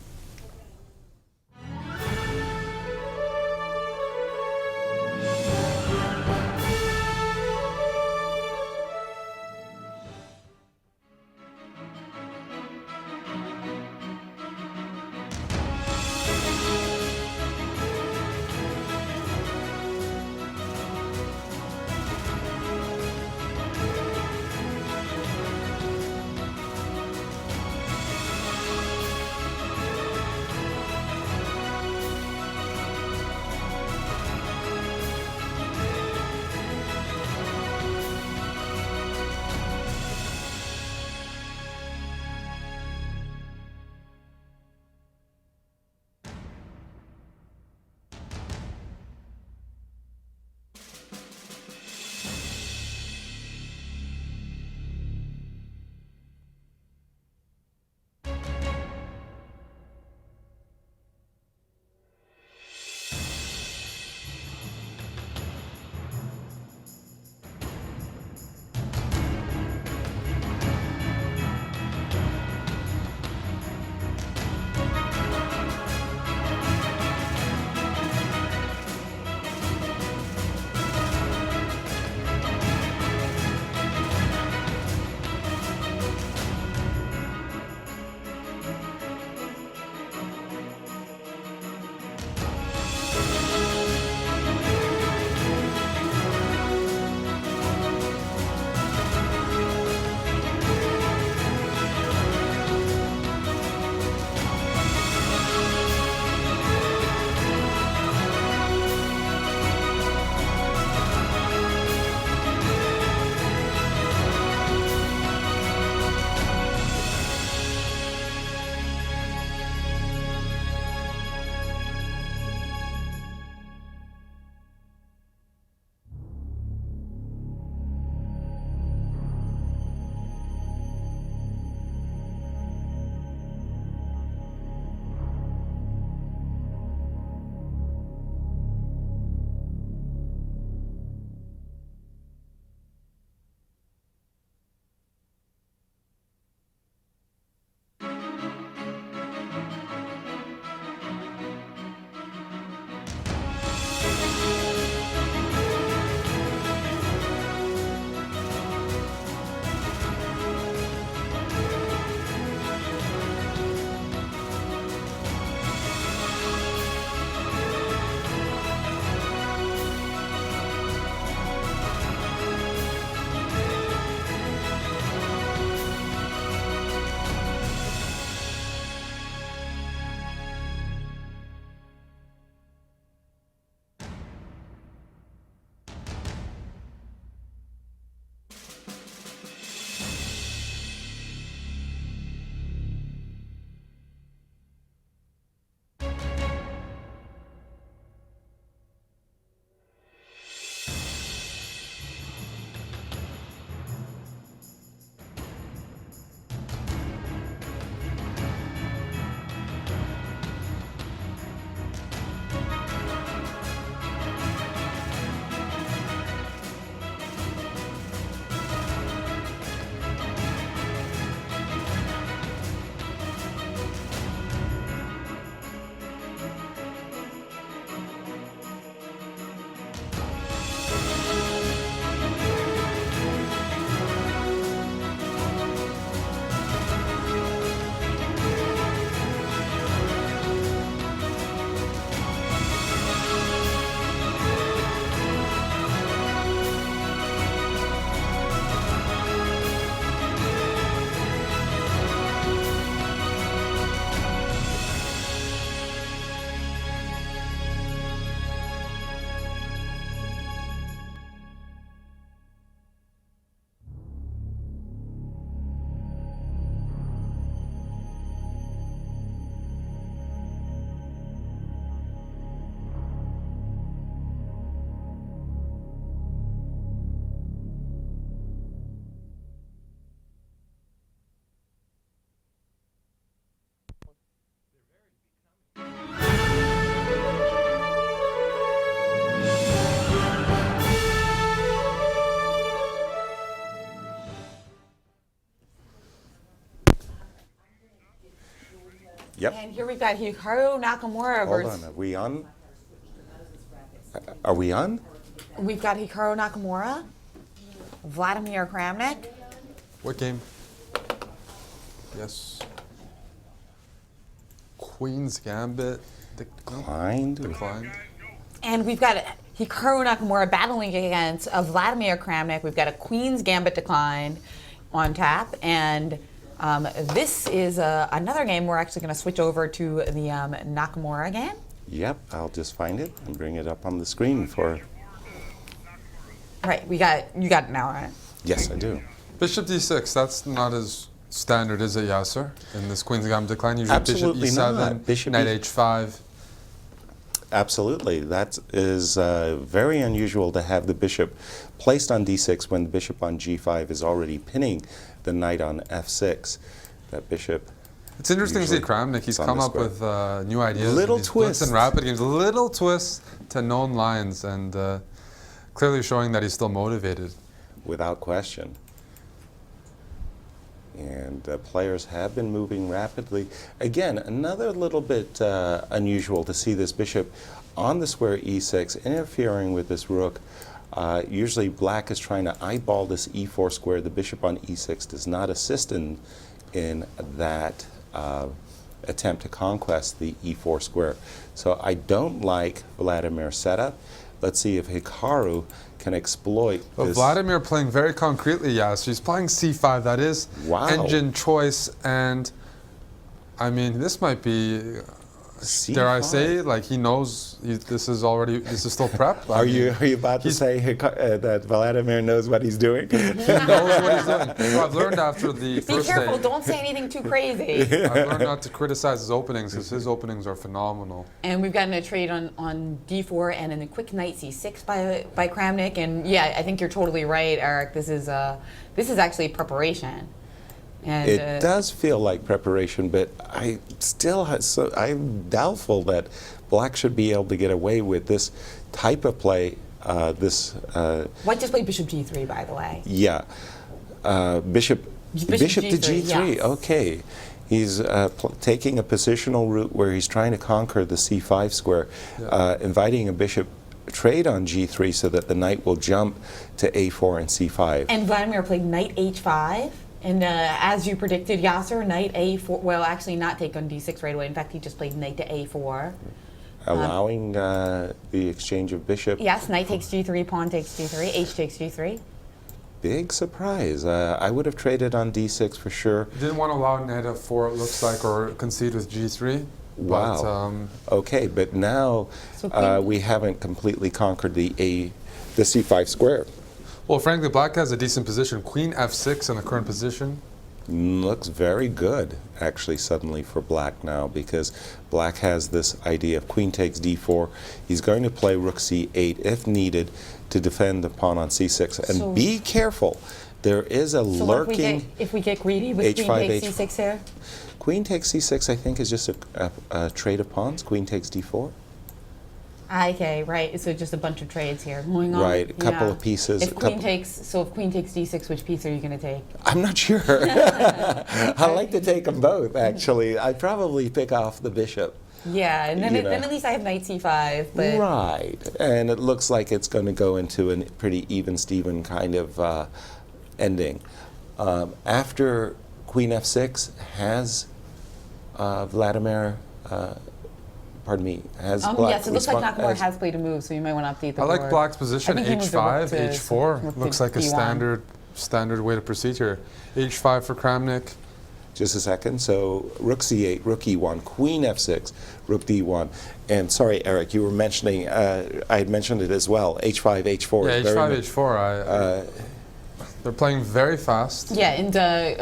Yep. And here we've got Hikaru Nakamura Hold versus. on. Are we on? Are we on? We've got Hikaru Nakamura, Vladimir Kramnik. What game? Yes. Queen's Gambit. Declined. Declined. And we've got Hikaru Nakamura battling against Vladimir Kramnik. We've got a Queen's Gambit declined on tap. And this is another game. We're actually going to switch over to the Nakamura game. Yep, I'll just find it and bring it up on the screen for. Right, you got it now, right? Yes, I do. Bishop d6, that's not as standard, is it, Yasser? In this Queen's Gambit decline, usually Absolutely Bishop e7, not. Bishop Knight h5. Absolutely. That is very unusual to have the bishop placed on d6 when the bishop on g5 is already pinning the knight on f6. That bishop. It's interesting to see Kramnik. He's come up with new ideas. Little Blitz twist. and rapid games. Little twist to known lines, and clearly showing that he's still motivated. Without question. And players have been moving rapidly. Again, another little bit unusual to see this bishop on the square e6 interfering with this rook. Usually black is trying to eyeball this e4 square. The bishop on e6 does not assist in that attempt to conquest the e4 square. So I don't like Vladimir's setup. Let's see if Hikaru can exploit this. Vladimir playing very concretely, yes. He's playing c5. That is engine choice, and I mean, this might be, dare I say, like he knows this is still prep. Are you about to say that Vladimir knows what he's doing? He knows what he's doing. Well, I've learned after the first Be careful, day. don't say anything too crazy. I've learned not to criticize his openings because his openings are phenomenal. And we've gotten a trade on d4 and then a quick knight c6 by Kramnik. And yeah, I think you're totally right, Eric. This is actually preparation. And, it does feel like preparation, but I'm doubtful that black should be able to get away with this type of play. White just played bishop g3, by the way. Yeah, bishop to g3. Yes. Okay, he's taking a positional route where he's trying to conquer the c5 square, inviting a bishop trade on g3 so that the knight will jump to a4 and c5. And Vladimir played knight h5. And as you predicted, Yasser, knight a4, well, actually not take on d6 right away. In fact, he just played knight to a4. Allowing the exchange of bishop. Yes, knight takes g3, pawn takes g3, h takes g3. Big surprise. I would have traded on d6 for sure. Didn't want to allow knight f4, it looks like, or concede with g3. Wow. But, okay, but now we haven't completely conquered the c5 square. Well, frankly, black has a decent position. Queen f6 in the current position. Looks very good, actually, suddenly for black now, because black has this idea of queen takes d4. He's going to play rook c8 if needed to defend the pawn on c6. And so be careful. There is a lurking. If we get greedy with queen takes c6 here? Queen takes c6, I think, is just a trade of pawns. Queen takes d4. Okay, right. So just a bunch of trades here going on. Right, a couple of pieces. If queen takes d6, which piece are you going to take? I'm not sure. I like to take them both, actually. I'd probably pick off the bishop. Yeah, and then at least I have knight c5. But right, and it looks like it's going to go into a pretty even-steven kind of ending. After queen f6, has Vladimir... pardon me, has black... Yes, it looks like Nakamura has played a move, so you might want to update the board. I like black's position, h5, h4. Looks like a standard way to proceed here. h5 for Kramnik. Just a second. So rook c8, rook e1, queen f6, rook d1. And sorry, Eric, you were mentioning, I had mentioned it as well, h5, h4. Yeah, h5, h4. They're playing very fast. Yeah, and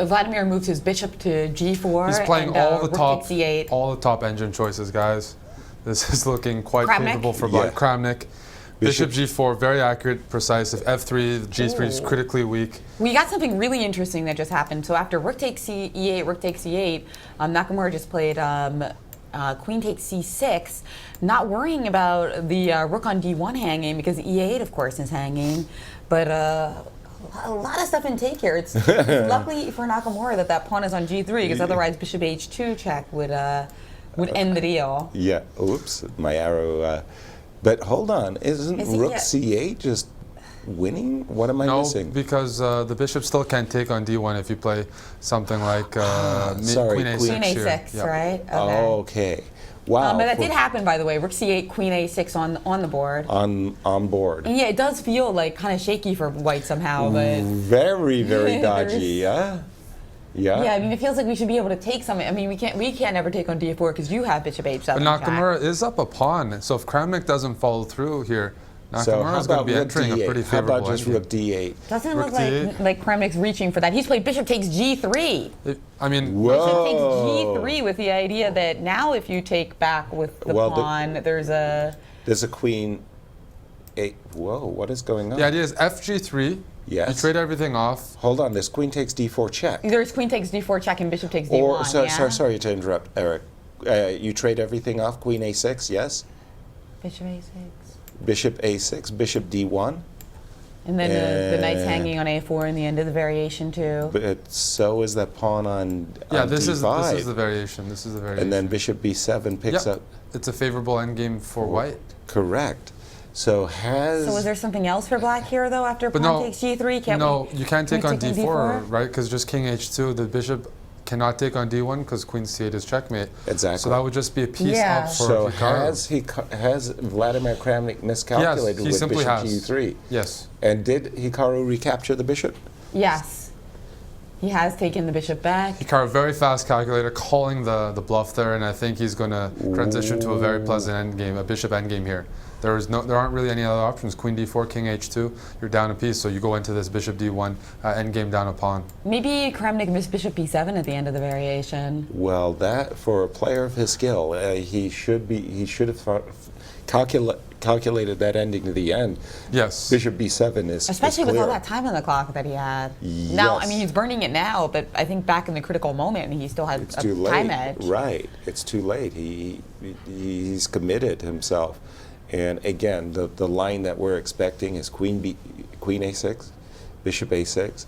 Vladimir moved his bishop to g4. He's playing and, all the top engine choices, guys. This is looking quite favorable for black. Kramnik. Bishop g4, very accurate, precise. If f3, g3 is critically weak. We got something really interesting that just happened. So after rook takes e8, rook takes e8, Nakamura just played queen takes c6, not worrying about the rook on d1 hanging because e8, of course, is hanging. But a lot of stuff in take here. It's luckily for Nakamura that pawn is on g3 because otherwise bishop h2 check would would end the deal. Yeah. Oops, my arrow. But hold on, isn't Rook C8 just winning? What am I missing? No, because the bishop still can't take on D1 if you play something like sorry, Queen A6 Queen here. A6, Yeah. right? Okay. Okay. Wow. But that did happen, by the way. Rook C8, Queen A6 on the board. On board. And yeah, it does feel like kind of shaky for white somehow, but Very, very dodgy. Yeah. Yeah. yeah, I mean, it feels like we should be able to take something. I mean, we can't ever take on D4 because you have bishop H7. But Nakamura is up a pawn, so if Kramnik doesn't follow through here, So how Nakamura's going to about be Rook entering a D8? pretty How favorable about just endgame. Rook D8? Doesn't Rook look D8. like Kramnik's reaching for that. He's played bishop takes G3. I mean, Whoa. Bishop takes G3 with the idea that now if you take back with the pawn, there's a Queen 8. Whoa, what is going on? the idea is FG3. Yes. You trade everything off. Hold on, this queen takes D4 check. there's queen takes D4 check and bishop takes D1. Yeah? Sorry to interrupt, Eric. You trade everything off, Queen A6, yes? Bishop A6. Bishop A6, Bishop D1. And then the knight's hanging on A4 in the end of the variation too. But so is that pawn on Yeah, on this D5. is the variation. This is the variation. And then Bishop B7 picks Yep. up. It's a favorable endgame for white. Correct. So is there something else for black here though after pawn takes G3? You can't take on take D4, right? Because just King H2, the bishop cannot take on D1 because Queen C8 is checkmate. Exactly. So that would just be a piece up for So Hikaru. has Vladimir Kramnik miscalculated Yes, he with simply Bishop has. G3? Yes. And did Hikaru recapture the bishop? Yes. He has taken the bishop back. Hikaru, very fast calculator, calling the bluff there, and I think he's going to transition to a very pleasant endgame, a bishop endgame here. There aren't really any other options. Queen D4, King H2, you're down a piece, so you go into this Bishop D1 endgame down a pawn. Maybe Kramnik missed Bishop B7 at the end of the variation. Well, that for a player of his skill, he should have calculated that ending to the end. Yes. Bishop B7 is Especially is with all clear. that time on the clock that he had. Now, I mean, he's burning it now, but I think back in the critical moment, he still had It's a too late. time edge. Right. It's too late. He's committed himself. And again, the line that we're expecting is Queen A6, Bishop A6,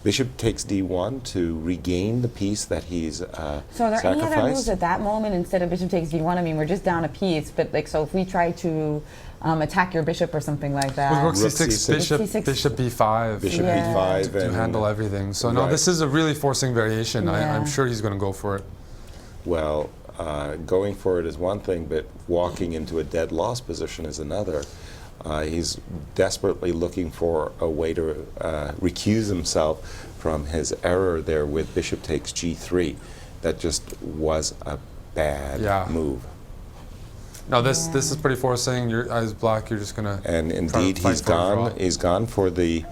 Bishop takes D1 to regain the piece that he's So are there any other moves at that moment instead of Bishop takes D1? I mean, we're just down a piece, but like, so if we try to attack your bishop or something like that. With Rook C6, C6. Bishop B5. Bishop B5 to handle everything. So no, this is a really forcing variation. Yeah. I'm sure he's going to go for it. Well, going for it is one thing, but walking into a dead loss position is another. He's desperately looking for a way to recuse himself from his error there with Bishop takes G3. That just was a bad move. No, this is pretty forcing. As black, you're just gonna. And indeed, he's gone. He's gone for the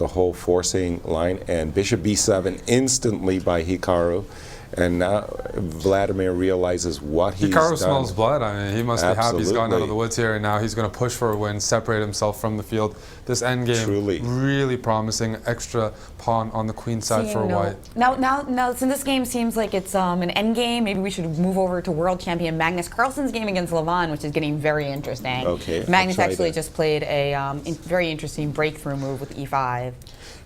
whole forcing line, and Bishop B7 instantly by Hikaru. And now Vladimir realizes what he's done. Hikaru smells blood. I mean, he must be happy he's gone out of the woods here, and now he's going to push for a win, separate himself from the field. This endgame, really promising. Extra pawn on the queen side for white. Now, so this game seems like it's an endgame. Maybe we should move over to world champion Magnus Carlsen's game against Levon, which is getting very interesting. Okay. Magnus actually just played a very interesting breakthrough move with E5.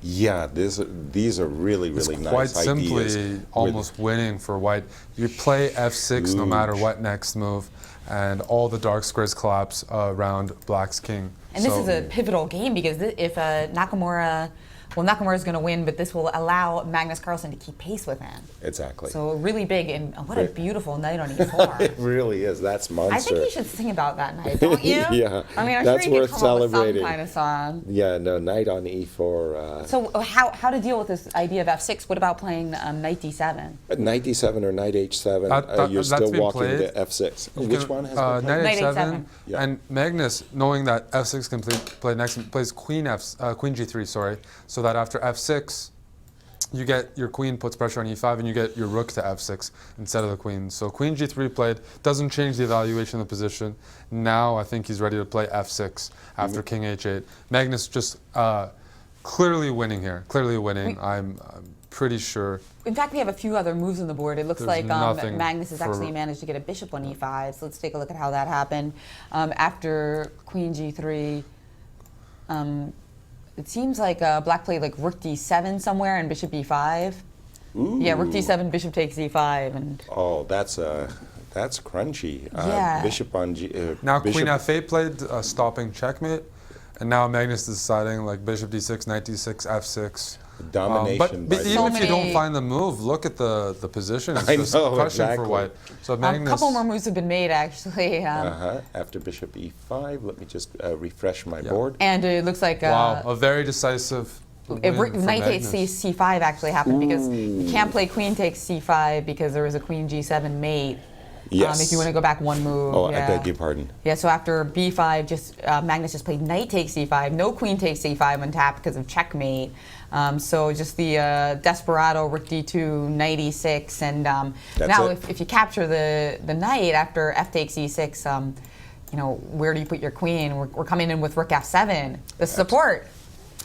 Yeah, these are really nice ideas. Quite simply almost winning for white. You play F6 no matter what next move, and all the dark squares collapse around black's king. And this is a pivotal game because if Nakamura is going to win, but this will allow Magnus Carlsen to keep pace with him. Exactly. So really big, and what a beautiful night on E4. It really is. That's monster. I think you should sing about that night, don't you? Yeah. I mean, I'm that's sure you worth could come celebrating. up with some kind of song. Yeah, no, knight on E4. So how to deal with this idea of F6? What about playing knight D7? Knight D7 or knight H7, you're still walking to F6. Which one has been played? Knight H7. Yeah. And Magnus, knowing that F6 can play next, plays Queen G3, sorry, so that after F6, you get your queen puts pressure on E5, and you get your rook to F6 instead of the queen. So Queen G3 played, doesn't change the evaluation of the position. Now I think he's ready to play F6 after King H8. Magnus just clearly winning here, clearly winning. I'm pretty sure. In fact, we have a few other moves on the board. It looks like nothing Magnus has actually managed to get a bishop on E5. So let's take a look at how that happened. After Queen G3, it seems like black played like Rook D7 somewhere and Bishop E5. Ooh. Yeah, rook d7, bishop takes e5, and Oh, that's crunchy. Yeah. Bishop on G. Now bishop, Queen f8 played, stopping checkmate, and now Magnus is deciding like bishop d6, knight d6, f6. Domination. But by even So if you don't many- find the move, look at the position. It's I just know, crushing for exactly. white. So a Magnus. couple more moves have been made, actually. After bishop e5, let me just refresh my board. And it looks like Wow, a very decisive. win for knight takes Magnus. c5 actually happened because you can't play queen takes c5 because there was a queen g7 mate. Yes. If you want to go back one move. Oh, yeah. I beg your pardon. Yeah, so after b5, Magnus just played knight takes c5, no queen takes c5 untapped because of checkmate. So just the desperado rook d2, knight e6, and now if you capture the knight after f takes e6, you know, where do you put your queen? We're coming in with rook f7, the support.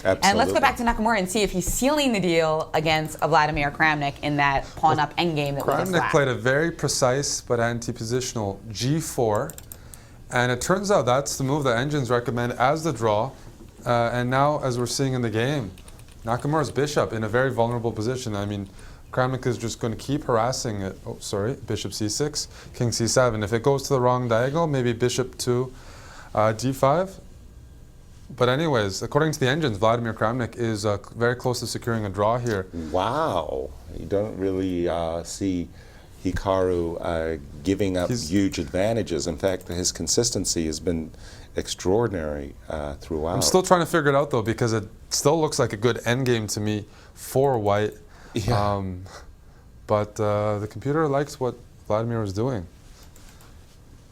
Absolutely. And let's go back to Nakamura and see if he's sealing the deal against Vladimir Kramnik in that pawn-up endgame that we just Kramnik lacked. played a very precise but anti-positional g4, and it turns out that's the move that engines recommend as the draw. And now, as we're seeing in the game, Nakamura's bishop in a very vulnerable position. I mean, Kramnik is just going to keep harassing it. Oh, sorry, bishop c6, king c7. If it goes to the wrong diagonal, maybe bishop to d5. But anyways, according to the engines, Vladimir Kramnik is very close to securing a draw here. Wow. You don't really see Hikaru giving up huge advantages. In fact, his consistency has been extraordinary throughout. I'm still trying to figure it out, though, because it still looks like a good endgame to me for white. Yeah. But the computer likes what Vladimir was doing.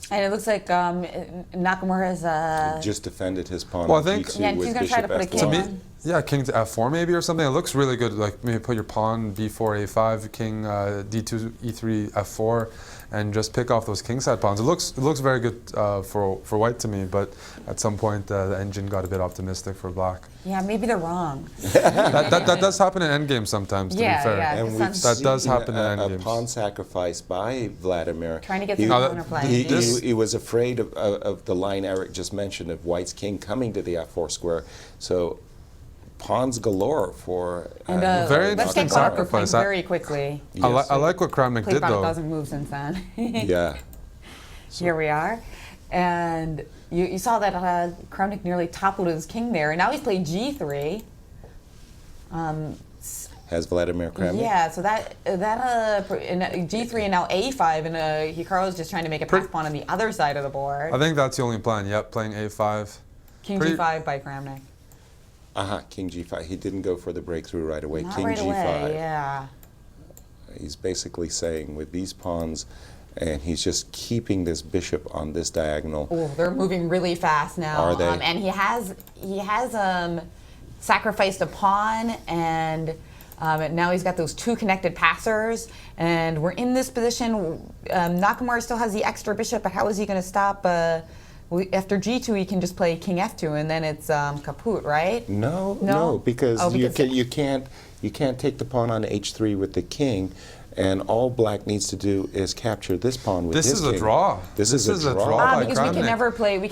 And it looks like Nakamura's just defended his pawn Well, on I think- g2 Yeah, and with he's gonna try to bishop put a f1. king To on. me, yeah, king to f4 maybe or something. It looks really good. Like maybe put your pawn b4, a5, king d2, e3, f4, and just pick off those kingside pawns. It looks very good for white to me. But at some point, the engine got a bit optimistic for black. Yeah, maybe they're wrong. that does happen in endgames sometimes. To Yeah, be fair. yeah. And we've That does seen happen in a endgames. pawn sacrifice by Vladimir. Trying to get He- some counterplay. He was afraid of the line Eric just mentioned of white's king coming to the f4 square. So pawns galore for And Very let's interesting get Barker sacrifice. playing very quickly. I like what Kramnik Played did about a though. dozen moves since then. Yeah. Here we are. And you saw that Kramnik nearly toppled his king there. And now he's played g3. Has Vladimir Kramnik? Yeah, so that g3 and now a5, and Hikaru's just trying to make a pass pawn on the other side of the board. I think that's the only plan. Yep, playing a5. King pretty- g5 by Kramnik. King g5. He didn't go for the breakthrough right away. Not King right g5. away, yeah. He's basically saying with these pawns, and he's just keeping this bishop on this diagonal. Oh, they're moving really fast now. Are they? And he has sacrificed a pawn, and now he's got those two connected passers. And we're in this position. Nakamura still has the extra bishop, but how is he going to stop? After g2, he can just play king f2, and then it's kaput, right? No, because, Oh, because you can't take the pawn on h3 with the king, and all black needs to do is capture this pawn with This his is a king. draw. This is This a is a draw. draw. by Because we can Kramnik.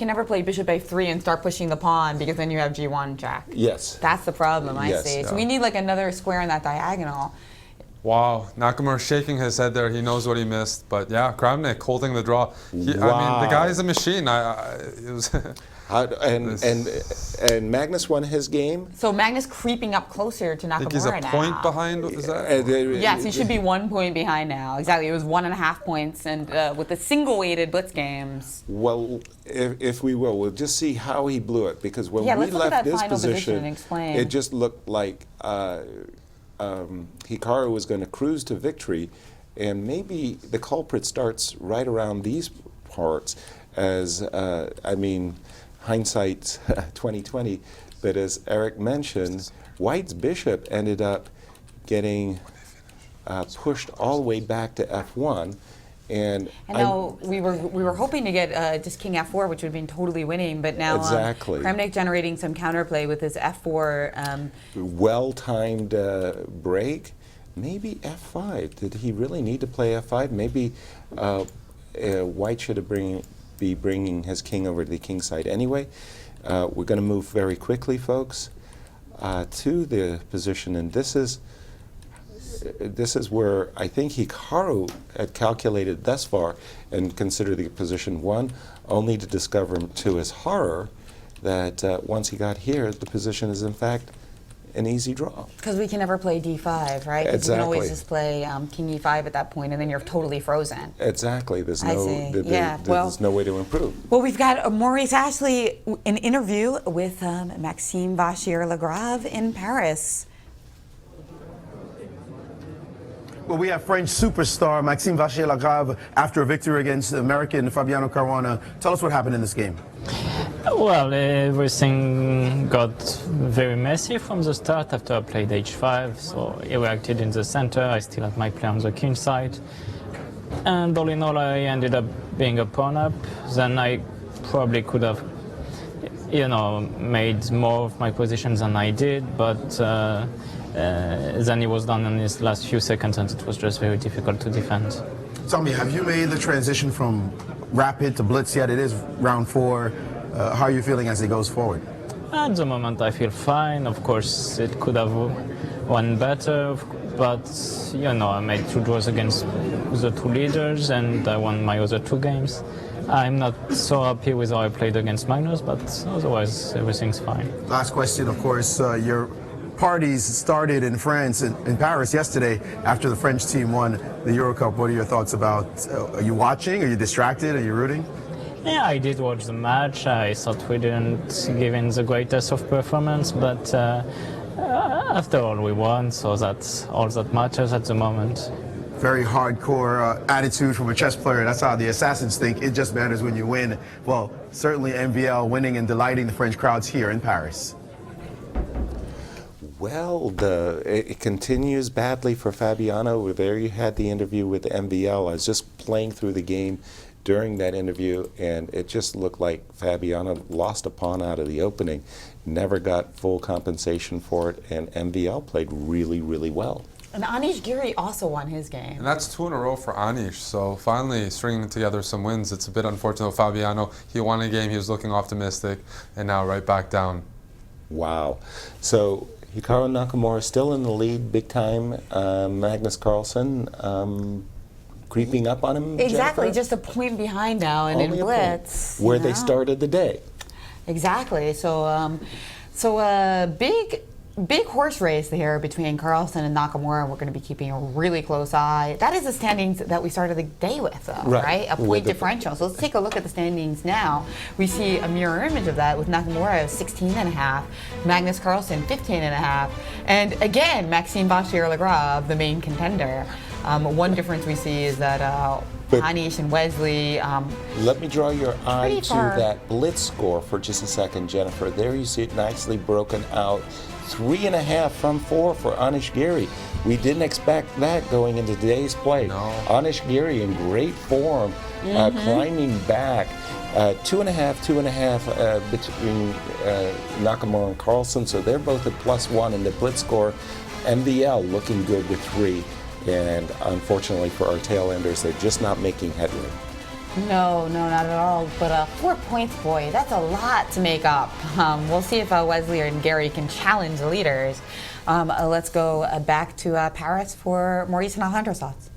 never play bishop a3 and start pushing the pawn, because then you have g1 check. Yes. That's the problem, I Yes. see. So Yeah. we need like another square in that diagonal. Wow, Nakamura shaking his head there. He knows what he missed. But yeah, Kramnik holding the draw. I mean, the Wow. guy is a machine. It was And Magnus won his game. So Magnus creeping up closer to Nakamura I think he's a point now. behind. Is that? Yes, he should be 1 point behind now. Exactly, it was 1.5 points, and with the single-weighted blitz games. Well, if we will, we'll just see how he blew it, because when Yeah, we let's look at left that this final position position, and explain. it just looked like Hikaru was going to cruise to victory, and maybe the culprit starts right around these parts. As I mean, hindsight 2020, but as Eric mentioned, White's bishop ended up getting pushed all the way back to f1. And now we were hoping to get just king f4, which would have been totally winning, but now Exactly. Kramnik generating some counterplay with his f4. well-timed break. Maybe f5. Did he really need to play f5? Maybe White should have be bringing his king over to the king side anyway. We're going to move very quickly, folks, to the position, and this is this is where I think Hikaru had calculated thus far and considered the position one, only to discover to his horror that once he got here, the position is in fact an easy draw. Because we can never play d5, right? 'Cause Exactly. you can always just play king e5 at that point, and then you're totally frozen. Exactly. There's I no, see. there's no way to improve. Well, we've got Maurice Ashley, an interview with Maxime Vachier-Lagrave in Paris. Well, we have French superstar Maxime Vachier-Lagrave after a victory against American Fabiano Caruana. Tell us what happened in this game. Well, everything got very messy from the start after I played h5, so he reacted in the center. I still had my play on the king side. And all in all, I ended up being a pawn up. Then I probably could have, made more of my positions than I did, but then he was done in his last few seconds, and it was just very difficult to defend. Tell me, have you made the transition from rapid to blitz yet? It is round 4. How are you feeling as it goes forward? At the moment, I feel fine. Of course, it could have won better, but I made 2 draws against the 2 leaders, and I won my other 2 games. I'm not so happy with how I played against Magnus, but otherwise, everything's fine. Last question, of course, your parties started in France, in Paris yesterday after the French team won the Euro Cup. What are your thoughts about, are you watching? Are you distracted? Are you rooting? Yeah, I did watch the match. I thought we didn't give in the greatest of performance, but after all, we won, so that's all that matters at the moment. Very hardcore attitude from a chess player. That's how the assassins think. It just matters when you win. Well, certainly MVL winning and delighting the French crowds here in Paris. Well, it continues badly for Fabiano. There you had the interview with the MVL. I was just playing through the game during that interview, and it just looked like Fabiano lost a pawn out of the opening, never got full compensation for it, and MVL played really, really well. And Anish Giri also won his game. And that's 2 in a row for Anish, so finally stringing together some wins. It's a bit unfortunate with Fabiano. He won a game, he was looking optimistic, and now right back down. Wow. So Hikaru Nakamura still in the lead big time. Magnus Carlsen creeping up on him. Exactly, Jennifer? just a point behind now, and Only in a blitz. point. Where they started the day. Exactly. So, big horse race here between Carlsen and Nakamura. We're going to be keeping a really close eye. That is the standings that we started the day with, though, right? A point differential. So let's take a look at the standings now. We see a mirror image of that with Nakamura 16.5, Magnus Carlsen 15.5, and again Maxime Vachier-Lagrave, the main contender. One difference we see is that Anish and Wesley. Let me draw your eye to far. that blitz score for just a second, Jennifer. There you see it nicely broken out. 3.5 from 4 for Anish Giri. We didn't expect that going into today's play. No. Anish Giri in great form, climbing back. 2.5 between Nakamura and Carlsen, so they're both at +1 in the blitz score. MVL looking good with 3. And unfortunately for our tail enders, they're just not making headway. No, not at all. But 4 points, boy, that's a lot to make up. We'll see if Wesley and Gary can challenge the leaders. Let's go back to Paris for Maurice and Alejandro's thoughts.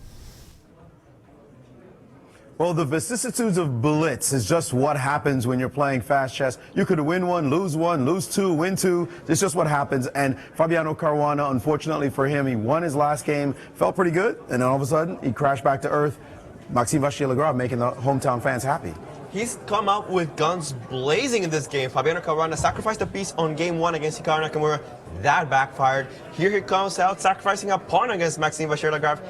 Well, the vicissitudes of blitz is just what happens when you're playing fast chess. You could win 1, lose 2, win 2. It's just what happens. And Fabiano Caruana, unfortunately for him, he won his last game, felt pretty good, and then all of a sudden, he crashed back to earth. Maxime Vachier-Lagrave making the hometown fans happy. He's come out with guns blazing in this game. Fabiano Caruana sacrificed a piece on game 1 against Hikaru Nakamura. That backfired. Here he comes out sacrificing a pawn against Maxime Vachier-Lagrave.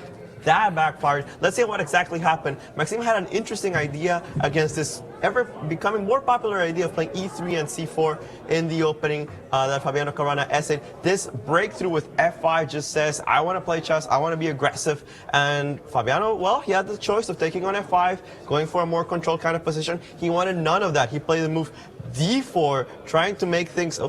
That backfired. Let's see what exactly happened. Maxime had an interesting idea against this ever becoming more popular idea of playing e3 and c4 in the opening that Fabiano Caruana essayed. This breakthrough with f5 just says, I want to play chess, I want to be aggressive. And Fabiano, well, he had the choice of taking on f5, going for a more controlled kind of position. He wanted none of that. He played the move d4, trying to make things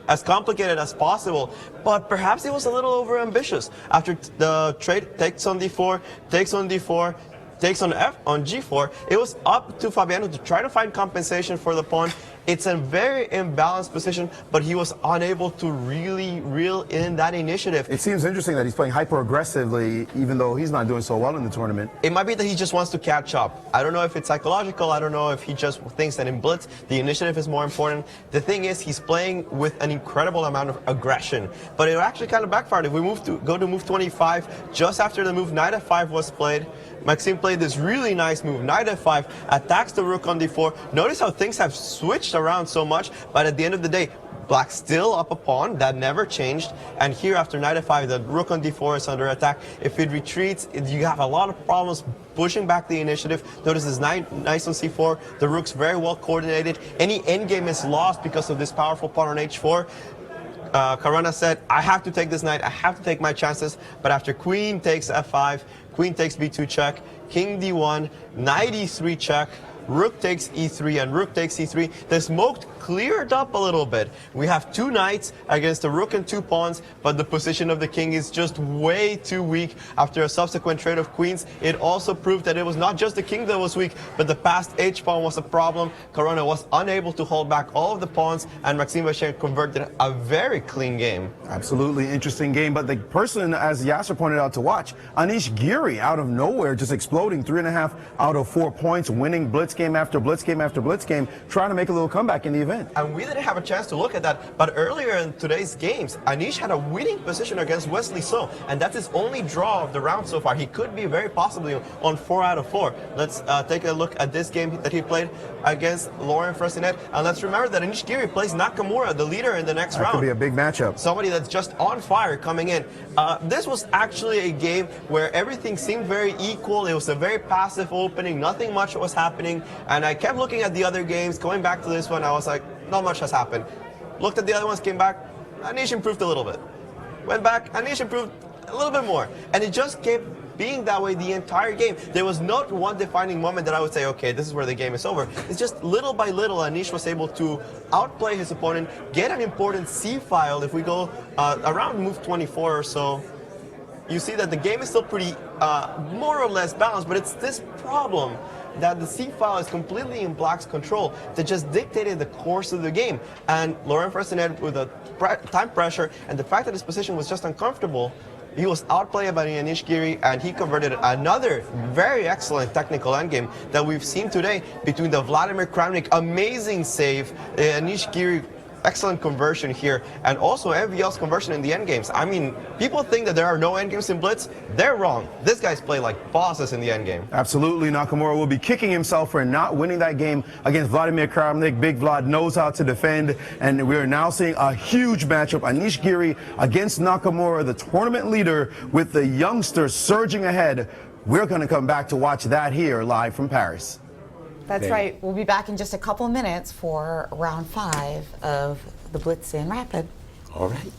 as complicated as possible, but perhaps he was a little overambitious. After the trade takes on d4, takes on d4, takes on g4, it was up to Fabiano to try to find compensation for the pawn It's a very imbalanced position, but he was unable to really reel in that initiative. It seems interesting that he's playing hyper-aggressively, even though he's not doing so well in the tournament. It might be that he just wants to catch up. I don't know if it's psychological. I don't know if he just thinks that in Blitz, the initiative is more important. The thing is, he's playing with an incredible amount of aggression, but it actually kind of backfired. If we go to move 25, just after the move knight f5 was played, Maxime played this really nice move, knight f5, attacks the rook on d4. Notice how things have switched around so much, but at the end of the day, Black still up a pawn. That never changed. And here after knight f5, the rook on d4 is under attack. If it retreats, you have a lot of problems pushing back the initiative. Notice this knight on c4. The rook's very well coordinated. Any endgame is lost because of this powerful pawn on h4. Corona said, I have to take this knight. I have to take my chances. But after queen takes f5, queen takes b2 check, king d1, knight e3 check, rook takes e3 and rook takes e3. The smoke cleared up a little bit. We have two knights against a rook and two pawns, but the position of the king is just way too weak. After a subsequent trade of queens, it also proved that it was not just the king that was weak, but the passed h-pawn was a problem. Corona was unable to hold back all of the pawns, and Maxime Vachier converted a very clean game. Absolutely interesting game, but the person, as Yasser pointed out, to watch, Anish Giri, out of nowhere, just exploding 3.5 out of 4 points, winning blitz game after blitz game after blitz game, trying to make a little comeback in the event. And we didn't have a chance to look at that, but earlier in today's games, Anish had a winning position against Wesley So, and that's his only draw of the round so far. He could be very possibly on 4 out of 4. Let's take a look at this game that he played against Laurent Fressinet, and let's remember that Anish Giri plays Nakamura, the leader in the next round. That could be a big matchup. Somebody that's just on fire coming in. This was actually a game where everything seemed very equal. It was a very passive opening. Nothing much was happening. And I kept looking at the other games. Going back to this one, I was like, not much has happened. Looked at the other ones, came back. Anish improved a little bit. Went back, Anish improved a little bit more. And it just kept being that way the entire game. There was not one defining moment that I would say, okay, this is where the game is over. It's just little by little, Anish was able to outplay his opponent, get an important C file. If we go around move 24 or so, you see that the game is still pretty more or less balanced, but it's this problem that the C file is completely in Black's control that just dictated the course of the game. And Laurent Fressinet, with the time pressure and the fact that his position was just uncomfortable, he was outplayed by Anish Giri, and he converted another very excellent technical endgame that we've seen today between the Vladimir Kramnik amazing save, Anish Giri excellent conversion here, and also MVL's conversion in the endgames. I mean, people think that there are no endgames in Blitz. They're wrong. This guy's play like bosses in the endgame. Absolutely. Nakamura will be kicking himself for not winning that game against Vladimir Kramnik. Big Vlad knows how to defend, and we are now seeing a huge matchup. Anish Giri against Nakamura, the tournament leader, with the youngster surging ahead. We're going to come back to watch that here live from Paris. That's right. We'll be back in just a couple minutes for round 5 of the Blitz in Rapid. All right.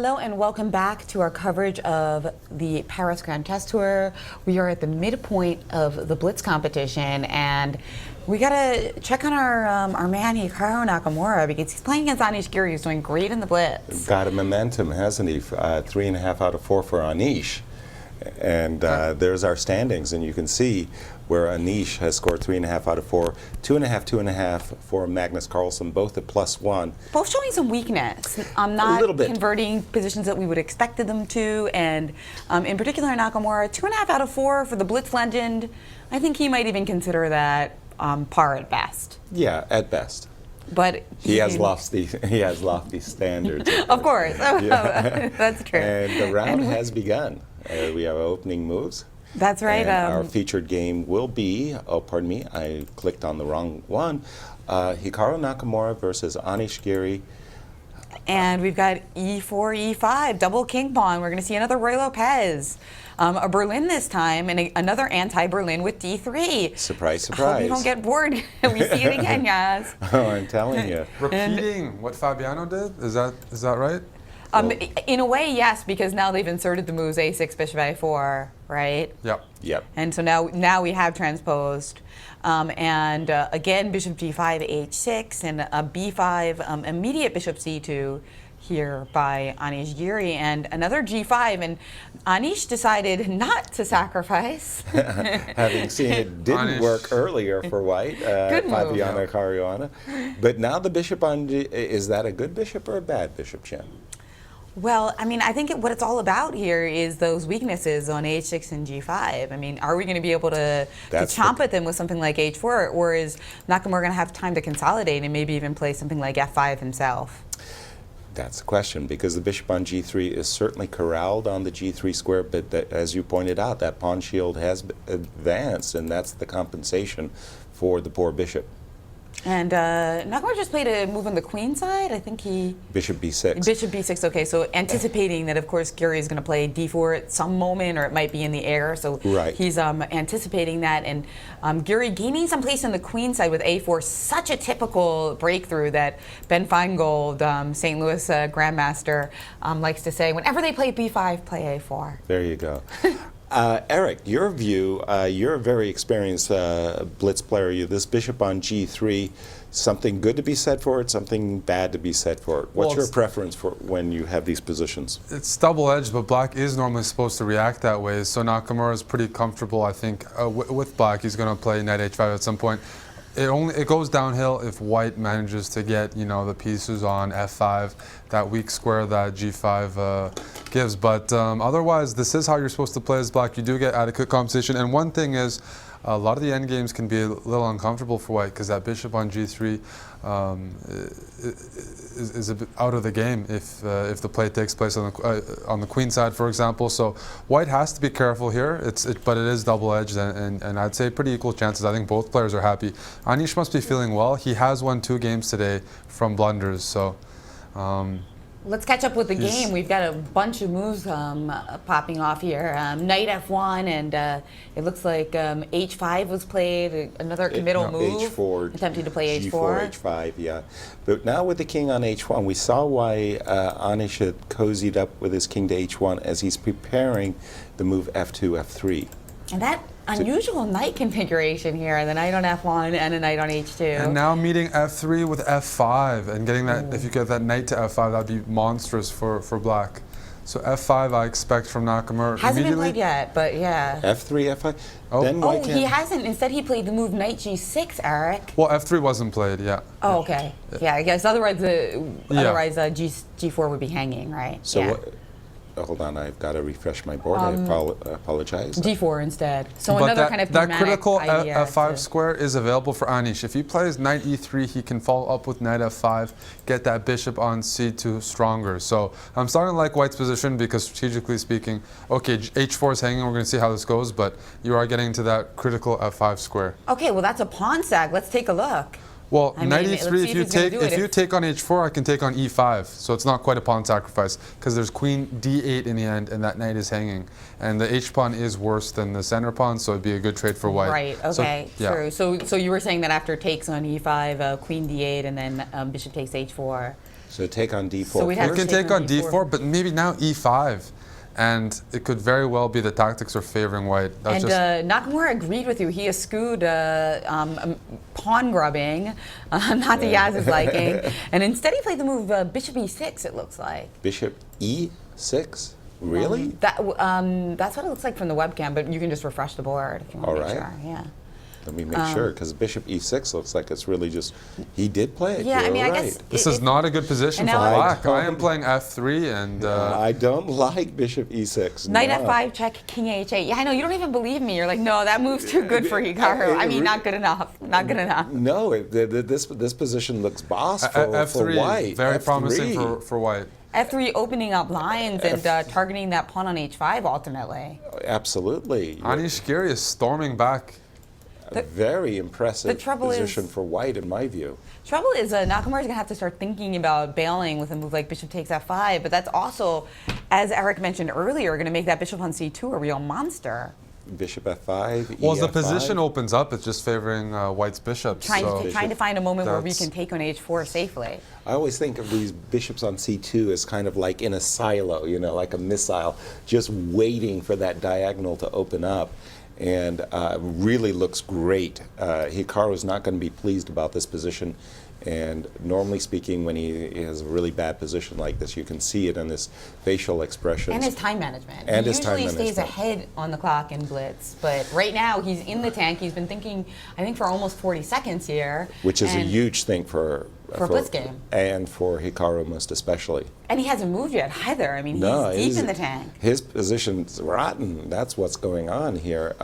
Hello and welcome back to our coverage of the Paris Grand Chess Tour. We are at the midpoint of the Blitz competition, and we gotta check on our man Hikaru Nakamura because he's playing against Anish Giri, who's doing great in the Blitz. Got a momentum, hasn't he? 3.5 out of 4 for Anish. And there's our standings, and you can see where Anish has scored 3.5 out of 4, 2.5, 2.5 for Magnus Carlsen, both at +1. Both showing some weakness. Not little bit. converting positions that we would expected them to, and in particular Nakamura, 2.5 out of 4 for the Blitz legend. I think he might even consider that par at best. Yeah, at best. But he has lofty standards. Of course, Yeah. that's true. And the round has begun. We have opening moves. That's right. And our featured game will be, oh, pardon me, I clicked on the wrong one. Hikaru Nakamura versus Anish Giri. And we've got E4, E5, double king pawn. We're going to see another Roy Lopez. A Berlin this time, and another anti-Berlin with D3. Surprise, I surprise. hope you don't get bored. We see it again, yes. Oh, I'm telling you. Repeating what Fabiano did? Is that right? In a way, yes, because now they've inserted the moves A6, bishop A4, right? Yep. And so now we have transposed. And again, bishop G5, H6, and a B5, immediate bishop C2 here by Anish Giri, and another G5, and Anish decided not to sacrifice. Having seen it didn't work earlier for white, Fabiano Caruana. But now the bishop on G, is that a good bishop or a bad bishop, Chen? Well, I mean, I think what it's all about here is those weaknesses on H6 and G5. I mean, are we going to be able to chomp at them with something like H4, or is Nakamura going to have time to consolidate and maybe even play something like F5 himself? That's the question, because the bishop on G3 is certainly corralled on the G3 square, but as you pointed out, that pawn shield has advanced, and that's the compensation for the poor bishop. And Nakamura just played a move on the queen side. I think he... Bishop B6. Bishop B6, okay. So anticipating that, of course, Giri is going to play D4 at some moment, or it might be in the air. So he's anticipating that. And Giri gaining some place on the queen side with A4, such a typical breakthrough that Ben Feingold, St. Louis Grandmaster, likes to say, whenever they play B5, play A4. There you go. Eric, your view, you're a very experienced Blitz player. This bishop on G3, something good to be said for it, something bad to be said for it. What's your preference for when you have these positions? It's double-edged, but black is normally supposed to react that way, so Nakamura is pretty comfortable, I think, with black. He's going to play knight h5 at some point. It goes downhill if white manages to get, you know, the pieces on f5, that weak square that g5 gives. But otherwise, this is how you're supposed to play as black. You do get adequate compensation. And one thing is, a lot of the endgames can be a little uncomfortable for white because that bishop on g3 is a bit out of the game if the play takes place on the queen side, for example. So white has to be careful here. But it is double-edged, and I'd say pretty equal chances. I think both players are happy. Anish must be feeling well. He has won 2 games today from blunders. So. Let's catch up with the game. We've got a bunch of moves popping off here. Knight f1, and it looks like h5 was played, another committal move. H4, attempting to play h4. G4, h5, yeah. But now with the king on h1, we saw why Anish had cozied up with his king to h1 as he's preparing the move f2, f3. And that unusual knight configuration here, the knight on f1 and a knight on h2. And now meeting f3 with f5 and getting that, if you get that knight to f5, that'd be monstrous for black. So f5 I expect from Nakamura. Hasn't been played yet, but yeah. f3, f5? Oh, then he hasn't. Instead he played the move knight g6, Eric. Well, f3 wasn't played, yeah. Oh, okay. Yeah, I guess otherwise g4 would be hanging, right? So yeah. Hold on, I've got to refresh my board. I apologize. G4 instead. So but another kind of that critical idea f5 square is available for Anish. If he plays knight e3, he can follow up with knight f5, get that bishop on c2 stronger. So I'm starting to like white's position because strategically speaking, okay, h4 is hanging. We're going to see how this goes, but you are getting to that critical f5 square. Okay, well that's a pawn sag. Let's take a look. Well, I mean, knight let's e3, see if you take on h4, I can take on e5. So it's not quite a pawn sacrifice because there's queen d8 in the end, and that knight is hanging. And the h pawn is worse than the center pawn, so it'd be a good trade for white. Right, okay, so, yeah. true. So you were saying that after takes on e5, queen d8, and then bishop takes h4. So take on d4. So we'd have You to can take on d4, but maybe now e5. And it could very well be the tactics are favoring white. That's And Nakamura agreed with you. He eschewed pawn grubbing, not to Yaz's liking. And instead he played the move bishop e6, it looks like. Bishop e6? Really? That's what it looks like from the webcam, but you can just refresh the board if you want to make sure. Yeah. Let me make sure, because bishop e6 looks like it's really just, he did play it. Yeah, You're I mean, I right. guess this is not a good position for black. I am playing f3 and... I don't like bishop e6. Knight no. f5, check, king h8. Yeah, I know, you don't even believe me. You're like, no, that move's too good for Hikaru. I mean, not good enough. Not good enough. No, this position looks boss for f3, white. very F3. promising for white. f3 opening up lines and targeting that pawn on h5 ultimately. Absolutely. Anish Giri is storming back. A very impressive position is, for white, in my view. Trouble is Nakamura's going to have to start thinking about bailing with a move like bishop takes f5, but that's also, as Eric mentioned earlier, going to make that bishop on c2 a real monster. Bishop f5, Well, E5. as the position opens up, it's just favoring white's bishops. Trying to find a moment where we can take on h4 safely. I always think of these bishops on c2 as kind of like in a silo, you know, like a missile, just waiting for that diagonal to open up. And really looks great. Hikaru's not going to be pleased about this position. And normally speaking, when he has a really bad position like this, you can see it in his facial expressions. And his time management. And he his time usually stays management. ahead on the clock in Blitz, but right now he's in the tank. He's been thinking, I think, for almost 40 seconds here. Which is a huge thing for Blitz game. And for Hikaru most especially. And he hasn't moved yet either. I mean, he's deep in the tank. His position's rotten. That's what's going on here.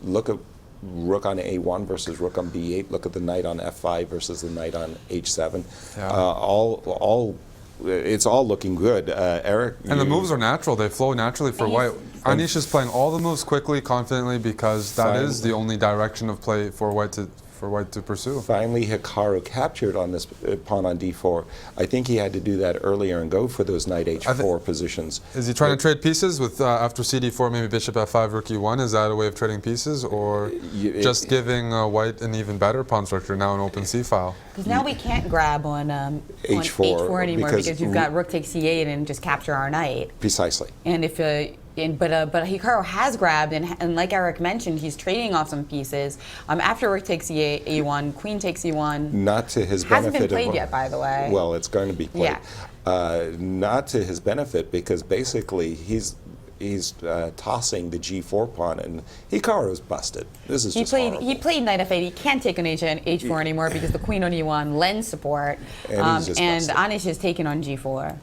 Look at rook on a1 versus rook on b8. Look at the knight on f5 versus the knight on h7. Yeah. It's all looking good. Eric? And the moves are natural. They flow naturally for white. Anish is playing all the moves quickly, confidently, because that is the only direction of play for white to pursue. Finally, Hikaru captured on this pawn on d4. I think he had to do that earlier and go for those knight h4 positions. Is he trying to trade pieces with after cd4, maybe bishop f5, rook e1? Is that a way of trading pieces, or just giving white an even better pawn structure, now an open c file? Because now we can't grab on h4 anymore because you've got rook takes c8 and just capture our knight. Precisely. And if but Hikaru has grabbed, and like Eric mentioned, he's trading off some pieces. After rook takes e1, queen takes e1. Not to his benefit. Hasn't been played yet, by the way. Well, it's going to be played. Yeah. Not to his benefit, because basically he's tossing the g4 pawn, and Hikaru's busted. This is horrible. He played knight f8. He can't take on h4 anymore because the queen on e1 lends support, and Anish has taken on g4.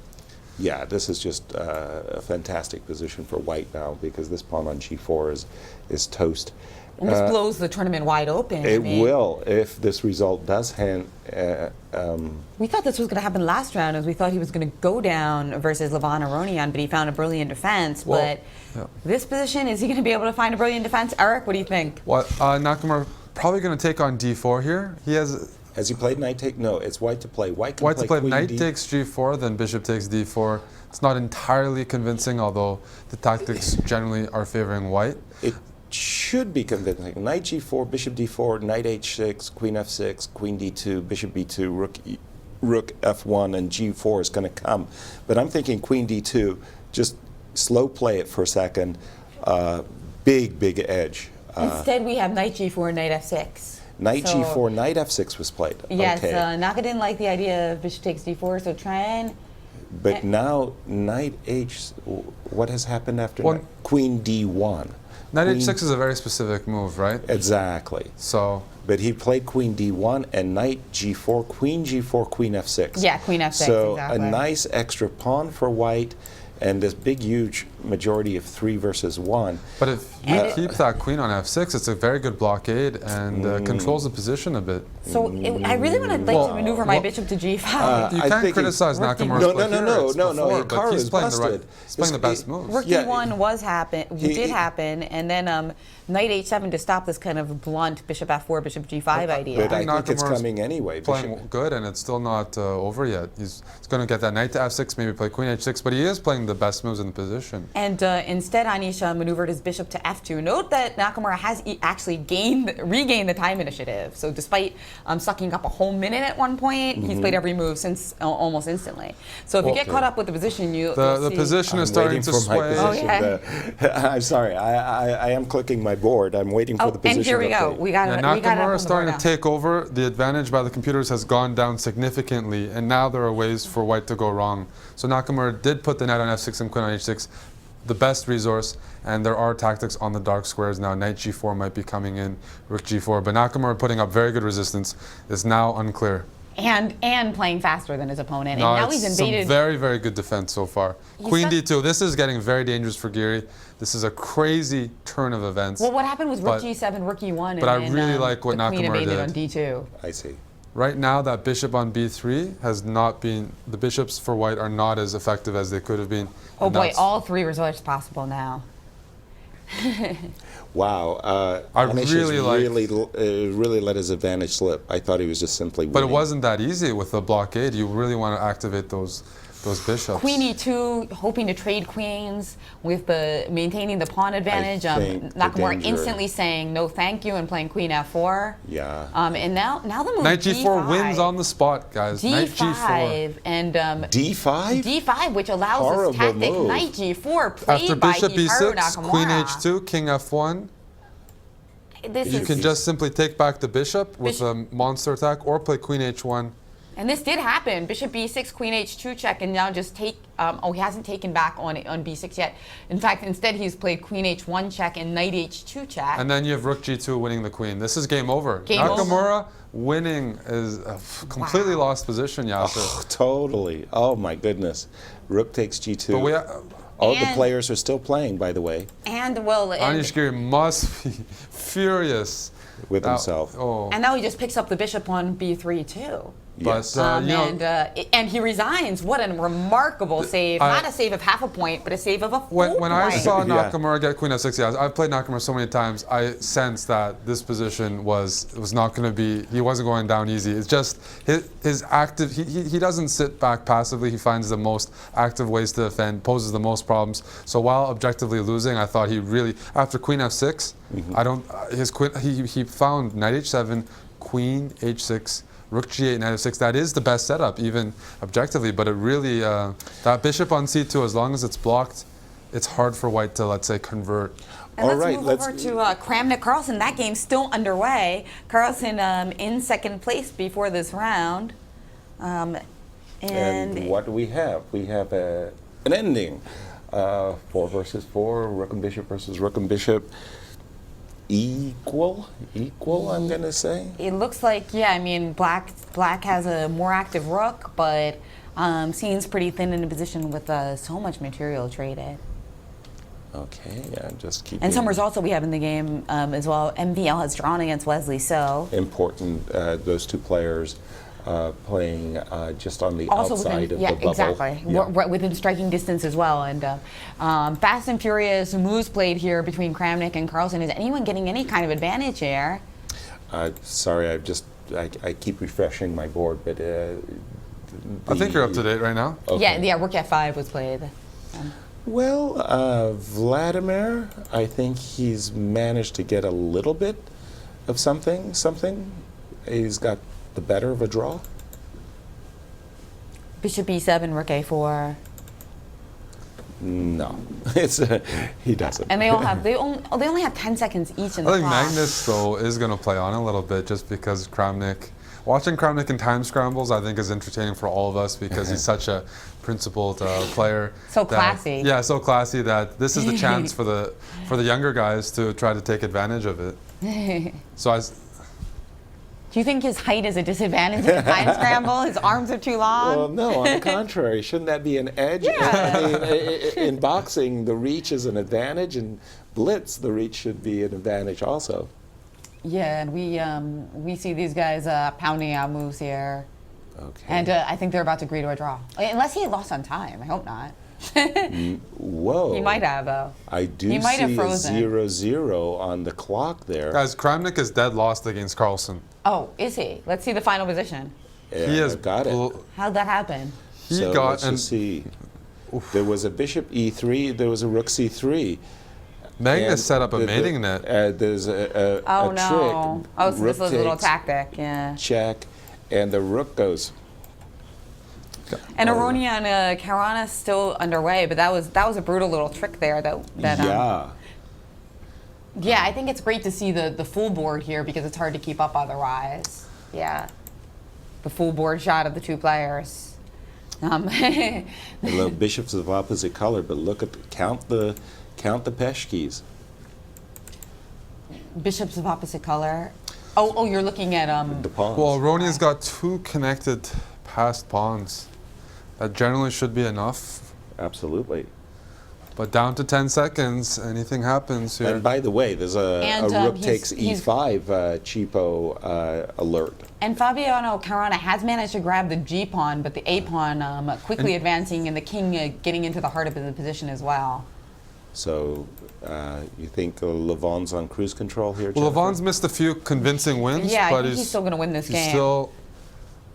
Yeah, this is just a fantastic position for white now, because this pawn on g4 is toast. And this blows the tournament wide open. It will, if this result does hand. We thought this was going to happen last round, as we thought he was going to go down versus Levon Aronian, but he found a brilliant defense. Well, but this position, is he going to be able to find a brilliant defense? Eric, what do you think? Well, Nakamura probably going to take on d4 here. He has. Has he played knight take? No, it's white to play. White to play knight takes g4, then bishop takes d4. It's not entirely convincing, although the tactics generally are favoring white. It should be convincing. Knight g4, bishop d4, knight h6, queen f6, queen d2, bishop b2, rook f1, and g4 is going to come. But I'm thinking queen d2, just slow play it for a second. Big edge. Instead, we have knight g4, knight f6. Knight g4, knight f6 was played. Yes, okay. Naka didn't like the idea of bishop takes d4, so try and... But now knight h, what has happened after queen d1? Knight h6 is a very specific move, right? Exactly. So. But he played queen d1 and knight g4, queen g4, queen f6. Yeah, queen f6, so exactly. a nice extra pawn for white, and this big, huge majority of 3 versus 1. But if you keep that queen on f6, it's a very good blockade and controls the position a bit. So I really want to to maneuver my bishop to g5. You can't criticize Nakamura's play here. No. But he's playing the best moves. Rook d1 did happen, and then knight h7 to stop this kind of blunt bishop f4, bishop g5 idea. But I think it's coming anyway. Playing good, and it's still not over yet. He's going to get that knight to f6, maybe play queen h6, but he is playing the best moves in the position. And instead, Anisha maneuvered his bishop to f2. Note that Nakamura has actually regained the time initiative. So despite sucking up a whole minute at one point, he's played every move since almost instantly. So if you get caught up with the position, the position is starting to sway. Oh, yeah. I'm sorry, I am clicking my board. I'm waiting for the position. And here we go. We got Nakamura is starting to take over. The advantage by the computers has gone down significantly, and now there are ways for white to go wrong. So Nakamura did put the knight on f6 and queen on h6, the best resource, and there are tactics on the dark squares now. Knight g4 might be coming in, rook g4, but Nakamura putting up very good resistance is now unclear. And playing faster than his opponent. No, and now he's invaded. Some very, very good defense so far. Queen d2. This is getting very dangerous for Giri. This is a crazy turn of events. Well, what happened was rook g7, rook e1, but I really like what Nakamura did. On d2. I see. Right now, that bishop on b3 has not been. The bishops for white are not as effective as they could have been. Oh boy, all 3 results possible now. Wow, I really let his advantage slip. I thought he was just simply winning. But it wasn't that easy with the blockade. You really want to activate those bishops. Queen e2, hoping to trade queens with maintaining the pawn advantage. Nakamura instantly saying no thank you and playing queen f4. Yeah. And now the move knight g4 wins on the spot, guys. d5 knight g4. And d5? d5, which allows this tactic move. knight g4 played After by bishop Hikaru b6, Nakamura. queen h2, king f1. You can just simply take back the bishop with a monster attack or play queen h1. And this did happen. Bishop b6, queen h2 check, and now just take. He hasn't taken back on b6 yet. In fact, instead he's played queen h1 check and knight h2 check. And then you have rook g2 winning the queen. This is game over. Nakamura winning is a completely lost position, Yasser. Oh, totally. Oh my goodness. Rook takes g2. All the players are still playing, by the way. And well, Anish Giri must be furious with himself. And now he just picks up the bishop on b3 too. Yes. And he resigns. What a remarkable save. Not a save of half a point, but a save of a full point. When I saw Nakamura get queen f6, I've played Nakamura so many times, I sensed that this position was not going to be, he wasn't going down easy. It's just his active, he doesn't sit back passively. He finds the most active ways to defend, poses the most problems. So while objectively losing, I thought he really, after queen f6, he found knight h7, queen h6, rook g8, knight f6. That is the best setup, even objectively. But it really, that bishop on c2, as long as it's blocked, it's hard for white to, let's say, convert. And let's move over to Kramnik Carlsen. That game's still underway. Carlsen in second place before this round. And what do we have? We have an ending. 4 versus 4, rook and bishop versus rook and bishop. Equal, I'm going to say. It looks like, yeah, I mean, black has a more active rook, but seems pretty thin in a position with so much material traded. Okay, yeah, just keep. And some results that we have in the game as well. MVL has drawn against Wesley So. Important, those two players playing just on the outside of the bubble. Exactly. Yeah. Within striking distance as well. And fast and furious moves played here between Kramnik and Carlsen. Is anyone getting any kind of advantage here? Sorry, I keep refreshing my board, but I think you're up to date right now. Okay. Yeah, rook f5 was played. Well, Vladimir, I think he's managed to get a little bit of something. He's got the better of a draw. Bishop e7, rook a4. No, he doesn't. And they only have 10 seconds each in the I think clock. Magnus though is going to play on a little bit just because watching Kramnik in time scrambles, I think is entertaining for all of us because he's such a principled player. So classy. Yeah, so classy that this is the chance for the younger guys to try to take advantage of it. So Do you think his height is a disadvantage in the pine scramble? His arms are too long? Well, no, on the contrary. Shouldn't that be an edge? Yeah. I mean, in boxing, the reach is an advantage, and Blitz, the reach should be an advantage also. Yeah, and we see these guys pounding out moves here. Okay. And I think they're about to agree to a draw. Unless he lost on time. I hope not. Whoa. He might have, though. I do He might have see a frozen. 0-0 on the clock there. Guys, Kramnik is dead lost against Carlsen. Oh, is he? Let's see the final position. Yeah, He has got it. How'd that happen? He So got let's just see. There was a bishop e3. There was a rook c3. Magnus And set up a mating net. There's a Oh, trick. no. Oh, so Rook this was a little takes, tactic, yeah. Check, and the rook goes. And Aronian Caruana still underway, but that was a brutal little trick there. Yeah, I think it's great to see the full board here because it's hard to keep up otherwise. Yeah, the full board shot of the two players. The little bishops of opposite color, but look at count the peshkis. Bishops of opposite color. Oh, you're looking at The pawns. Well, Aronian's got two connected passed pawns. That generally should be enough. Absolutely. But down to 10 seconds, anything happens here. And by the way, there's a rook takes he's- e5 cheapo alert. And Fabiano Caruana has managed to grab the G pawn, but the A pawn quickly advancing, and the king getting into the heart of the position as well. So you think Levon's on cruise control here, Well, Jennifer? Levon's missed a few convincing wins, Yeah, I but think he's still going to win this game.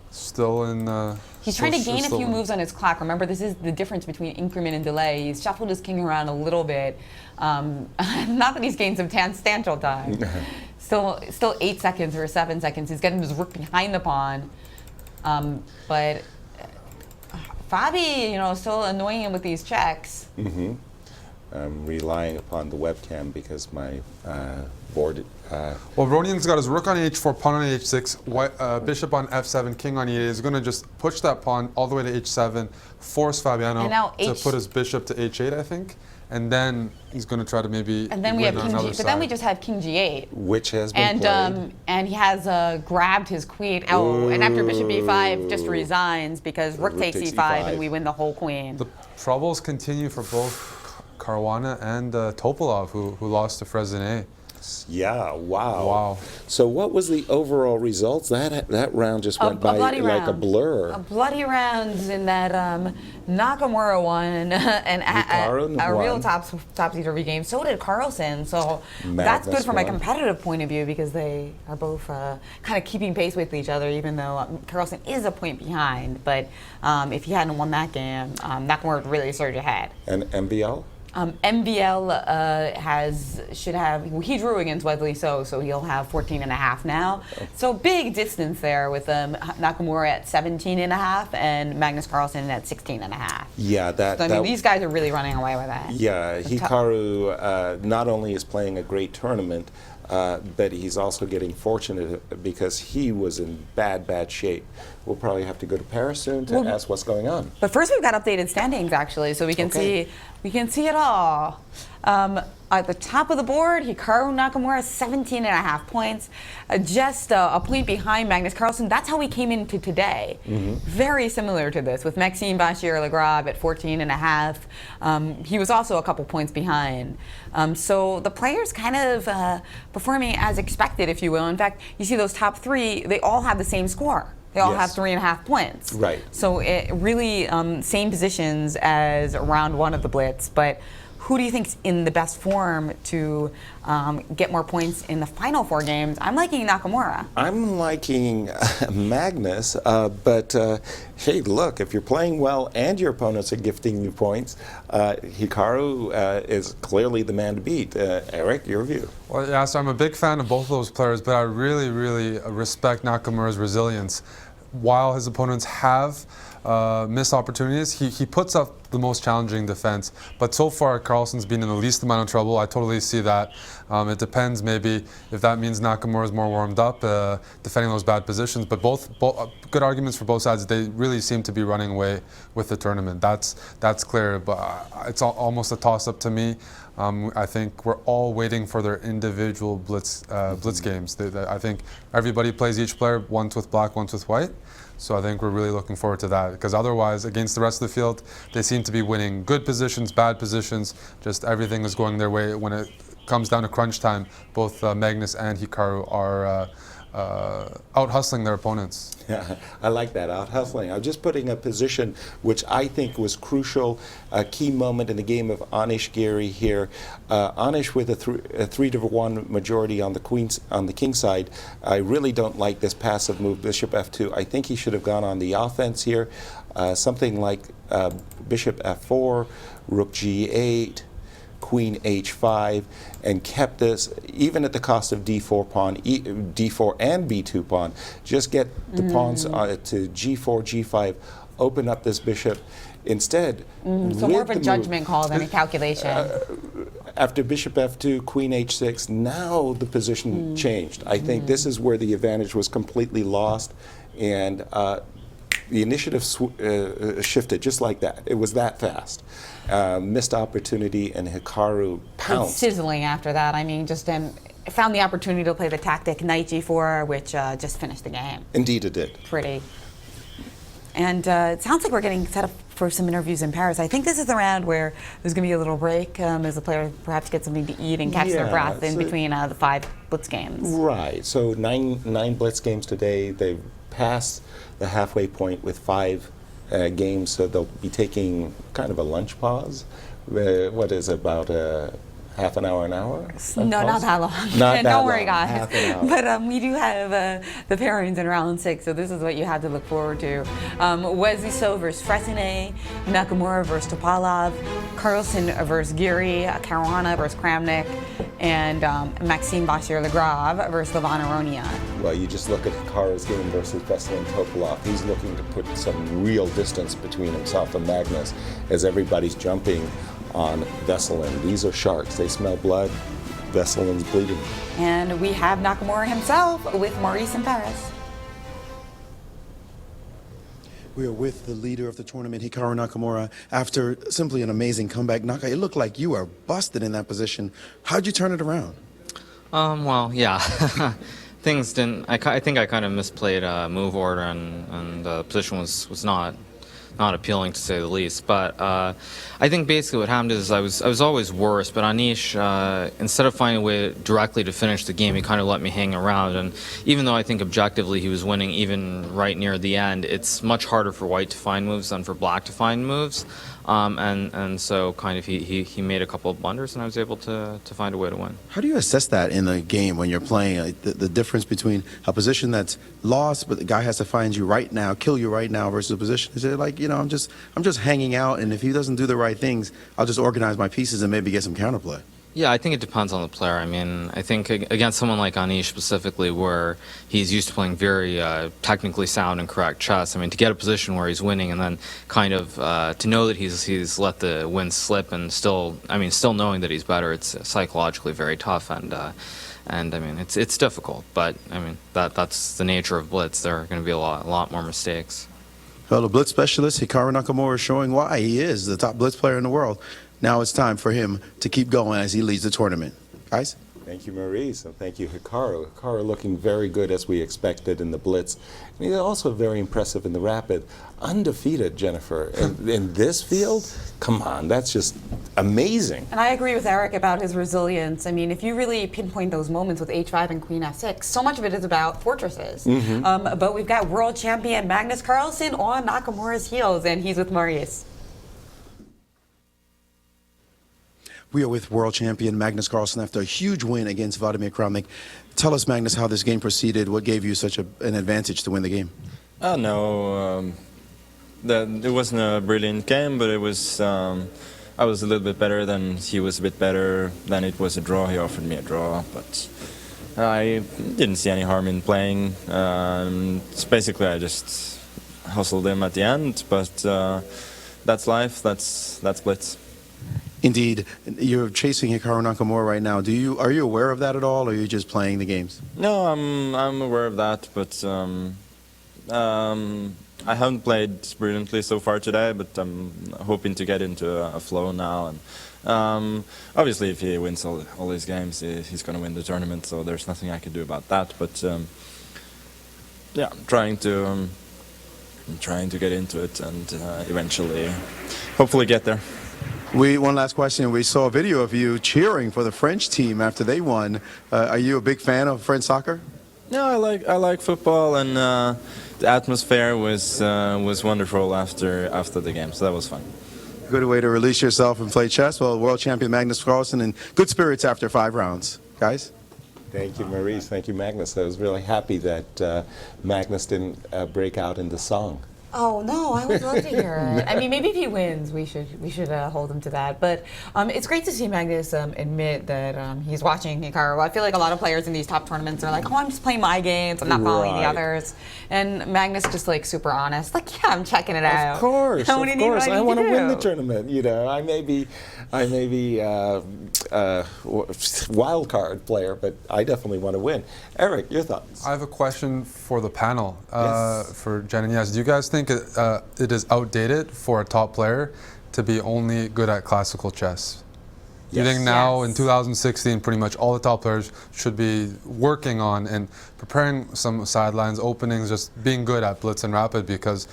Still in. He's trying to gain a few moves on his clock. Remember, this is the difference between increment and delay. He's shuffled his king around a little bit. Not that he's gained substantial time. Still 8 seconds or 7 seconds. He's getting his rook behind the pawn. But Fabi, still annoying him with these checks. Mm-hmm. I'm relying upon the webcam because my board. Well, Ronian's got his rook on h4, pawn on h6, bishop on f7, king on e8. He's going to just push that pawn all the way to h7, force Fabiano And now to put his bishop to h8, I think. And then he's going to try to maybe And then we win have on king another G. But then we side. just have king g8. Which has been played. And he has grabbed his queen. Oh, and after bishop e5, just resigns because rook takes e5, and we win the whole queen. The troubles continue for both Caruana and Topalov, who lost to Fresinet. Yeah, wow. Wow. So what was the overall results? That round just went by like a blur. A bloody rounds in that Nakamura won and a real topsy-turvy game. So did Carlsen. So that's good from a competitive point of view because they are both kind of keeping pace with each other, even though Carlsen is a point behind. But if he hadn't won that game, Nakamura would really surge ahead. And MBL? MBL should have, he drew against Wesley so he'll have 14.5 now. So big distance there with Nakamura at 17.5 and Magnus Carlsen at 16.5. Yeah, these guys are really running away with that. Yeah, Hikaru not only is playing a great tournament, but he's also getting fortunate because he was in bad shape. We'll probably have to go to Paris soon to ask what's going on. But first, we've got updated standings actually, so we can see it all. At the top of the board, Hikaru Nakamura 17.5 points, just a point behind Magnus Carlsen. That's how we came into today. Very similar to this, with Maxime Bachir-Legrave at 14.5. He was also a couple points behind. So the players kind of performing as expected, if you will. In fact, you see those top three, they all have the same score. They all have 3.5 points. Right. So it really same positions as round one of the Blitz, but who do you think's in the best form to get more points in the final 4 games? I'm liking Nakamura. I'm liking Magnus, but hey, look, if you're playing well and your opponents are gifting you points, Hikaru is clearly the man to beat. Eric, your view? Well, yeah, so I'm a big fan of both of those players, but I really, really respect Nakamura's resilience. While his opponents have missed opportunities. He puts up the most challenging defense, but so far Carlsen's been in the least amount of trouble. I totally see that. It depends maybe if that means Nakamura's more warmed up, defending those bad positions, but both good arguments for both sides. They really seem to be running away with the tournament. That's clear, but it's almost a toss-up to me. I think we're all waiting for their individual blitz games. I think everybody plays each player, once with black, once with white. So I think we're really looking forward to that, because otherwise, against the rest of the field, they seem to be winning good positions, bad positions, just everything is going their way. When it comes down to crunch time, both Magnus and Hikaru are out-hustling their opponents. Yeah, I like that, out-hustling. I'm just putting a position which I think was crucial, a key moment in the game of Anish Giri here. Anish with a 3-1 majority on the king side. I really don't like this passive move, bishop f2. I think he should have gone on the offense here. Something like bishop f4, rook g8, queen h5, and kept this even at the cost of d4 pawn, d4 and b2 pawn. Just get the pawns to g4, g5, open up this bishop. Instead, so more of a judgment call than a calculation. After bishop f2, queen h6, now the position changed. I think this is where the advantage was completely lost, and the initiative shifted just like that. It was that fast. Missed opportunity, and Hikaru pounced. It's sizzling after that. I mean, just found the opportunity to play the tactic knight g4, which just finished the game. Indeed it did. Pretty. And it sounds like we're getting set up for some interviews in Paris. I think this is the round where there's going to be a little break as the player perhaps gets something to eat and catch their breath in between the 5 blitz games. Right. So nine blitz games today. They've passed the halfway point with 5 games, so they'll be taking kind of a lunch pause. What is it, about half an hour, an hour? No, not that long. Not that Don't worry, long. guys. Half an hour. But we do have the pairings in round 6, so this is what you have to look forward to. Wesley So versus Fressinet, Nakamura versus Topalov, Carlsen versus Giri, Caruana versus Kramnik, and Maxime Vachier-Lagrave versus Levan Aronian. Well, you just look at Hikaru's game versus Veselin Topalov. He's looking to put some real distance between himself and Magnus as everybody's jumping on Veselin. These are sharks. They smell blood. Veselin's bleeding. And we have Nakamura himself with Maurice in Paris. We are with the leader of the tournament, Hikaru Nakamura, after simply an amazing comeback. Naka, it looked like you were busted in that position. How'd you turn it around? Well, yeah. Things didn't. I think I kind of misplayed move order, and the position was not appealing, to say the least. But I think basically what happened is I was always worse, but Anish, instead of finding a way directly to finish the game, he kind of let me hang around. And even though I think objectively he was winning even right near the end, it's much harder for white to find moves than for black to find moves. And so kind of he made a couple of blunders, and I was able to find a way to win. How do you assess that in the game when you're playing? Like the difference between a position that's lost, but the guy has to find you right now, kill you right now, versus a position, is it like, I'm just hanging out, and if he doesn't do the right things, I'll just organize my pieces and maybe get some counterplay? Yeah, I think it depends on the player. I mean, I think against someone like Anish specifically, where he's used to playing very technically sound and correct chess, I mean, to get a position where he's winning and then kind of to know that he's let the win slip and still knowing that he's better, it's psychologically very tough, and I mean, it's difficult, but I mean, that's the nature of Blitz. There are going to be a lot more mistakes. Well, the Blitz specialist, Hikaru Nakamura, is showing why he is the top Blitz player in the world. Now it's time for him to keep going as he leads the tournament. Guys? Thank you, Maurice, and thank you, Hikaru. Hikaru looking very good as we expected in the Blitz. And he's also very impressive in the Rapid. Undefeated, Jennifer. In this field? Come on, that's just amazing. And I agree with Eric about his resilience. I mean, if you really pinpoint those moments with h5 and queen f6, so much of it is about fortresses. But we've got world champion Magnus Carlsen on Nakamura's heels, and he's with Maurice. We are with world champion Magnus Carlsen after a huge win against Vladimir Kramnik. Tell us, Magnus, how this game proceeded. What gave you such an advantage to win the game? No, it wasn't a brilliant game, but it was. I was a little bit better than he was a bit better. Then it was a draw. He offered me a draw, but I didn't see any harm in playing. It's basically, I just hustled him at the end, but that's life. That's Blitz. Indeed, you're chasing Hikaru Nakamura right now. Are you aware of that at all, or are you just playing the games? No, I'm aware of that, but I haven't played brilliantly so far today. But I'm hoping to get into a flow now. And obviously, if he wins all his games, he's going to win the tournament. So there's nothing I can do about that. But yeah, I'm trying to get into it and eventually, hopefully, get there. One last question. We saw a video of you cheering for the French team after they won. Are you a big fan of French soccer? No, I like football, and the atmosphere was wonderful after the game, so that was fun. Good way to release yourself and play chess. Well, world champion Magnus Carlsen in good spirits after 5 rounds. Guys? Thank you, Maurice. Thank you, Magnus. I was really happy that Magnus didn't break out into song. Oh no, I would love to hear it. I mean, maybe if he wins, we should hold him to that. But it's great to see Magnus admit that he's watching Hikaru. I feel like a lot of players in these top tournaments are like, "Oh, I'm just playing my games. I'm not following the others." And Magnus just like super honest, like, "Yeah, I'm checking it out." Of course. I want to win the tournament. You know, I may be wild card player, but I definitely want to win. Eric, your thoughts? I have a question for the panel, Yes. for Jen and Yas. Do you guys think it is outdated for a top player to be only good at classical chess? Do you think now in 2016 pretty much all the top players should be working on and preparing some sidelines, openings, just being good at Blitz and Rapid? Because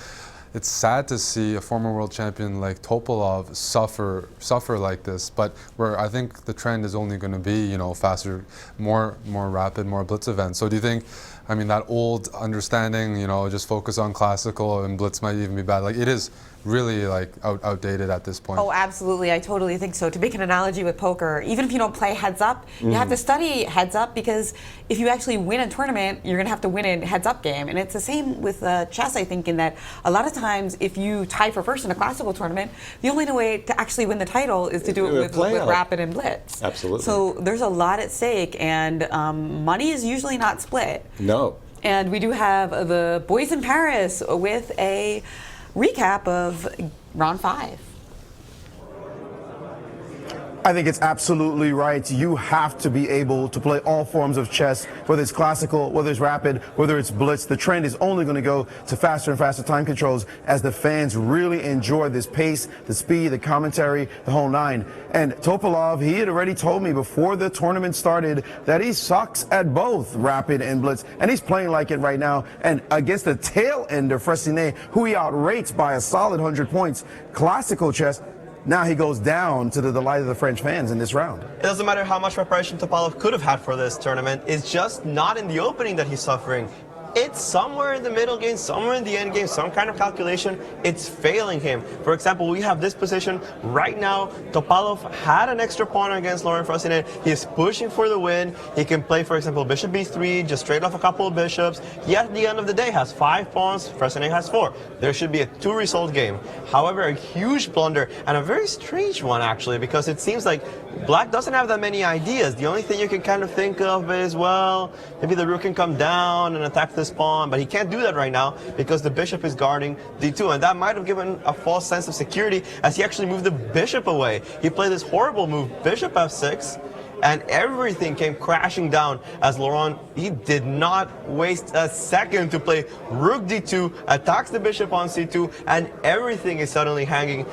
it's sad to see a former world champion like Topalov suffer like this, but where I think the trend is only going to be, you know, faster, more rapid, more Blitz events. So do you think, I mean, that old understanding, you know, just focus on classical and Blitz might even be bad, like it is really like outdated at this point? Oh, absolutely. I totally think so. To make an analogy with poker, even if you don't play heads up, you have to study heads up, because if you actually win a tournament, you're going to have to win a heads up game. And it's the same with chess, I think, in that a lot of times if you tie for first in a classical tournament, the only way to actually win the title is to do it with Rapid and Blitz. Absolutely. So there's a lot at stake, and money is usually not split. No. And we do have the boys in Paris with a recap of round 5. I think it's absolutely right. You have to be able to play all forms of chess, whether it's classical, whether it's rapid, whether it's blitz. The trend is only going to go to faster and faster time controls as the fans really enjoy this pace, the speed, the commentary, the whole nine. And Topalov, he had already told me before the tournament started that he sucks at both rapid and blitz, and he's playing like it right now. And against the tail ender, Fressinet, who he outrates by a solid 100 points, classical chess, now he goes down to the delight of the French fans in this round. It doesn't matter how much preparation Topalov could have had for this tournament. It's just not in the opening that he's suffering. It's somewhere in the middle game, somewhere in the end game, some kind of calculation. It's failing him. For example, we have this position right now. Topalov had an extra pawn against Laurent Fressinet. He's pushing for the win. He can play, for example, bishop b3, just straight off a couple of bishops. He, at the end of the day, has 5 pawns. Fressinet has 4. There should be a 2-result game. However, a huge blunder, and a very strange one, actually, because it seems like Black doesn't have that many ideas. The only thing you can kind of think of is, well, maybe the rook can come down and attack this pawn, but he can't do that right now because the bishop is guarding d2, and that might have given a false sense of security as he actually moved the bishop away. He played this horrible move, bishop f6, and everything came crashing down as Laurent, he did not waste a second to play rook d2, attacks the bishop on c2, and everything is suddenly hanging.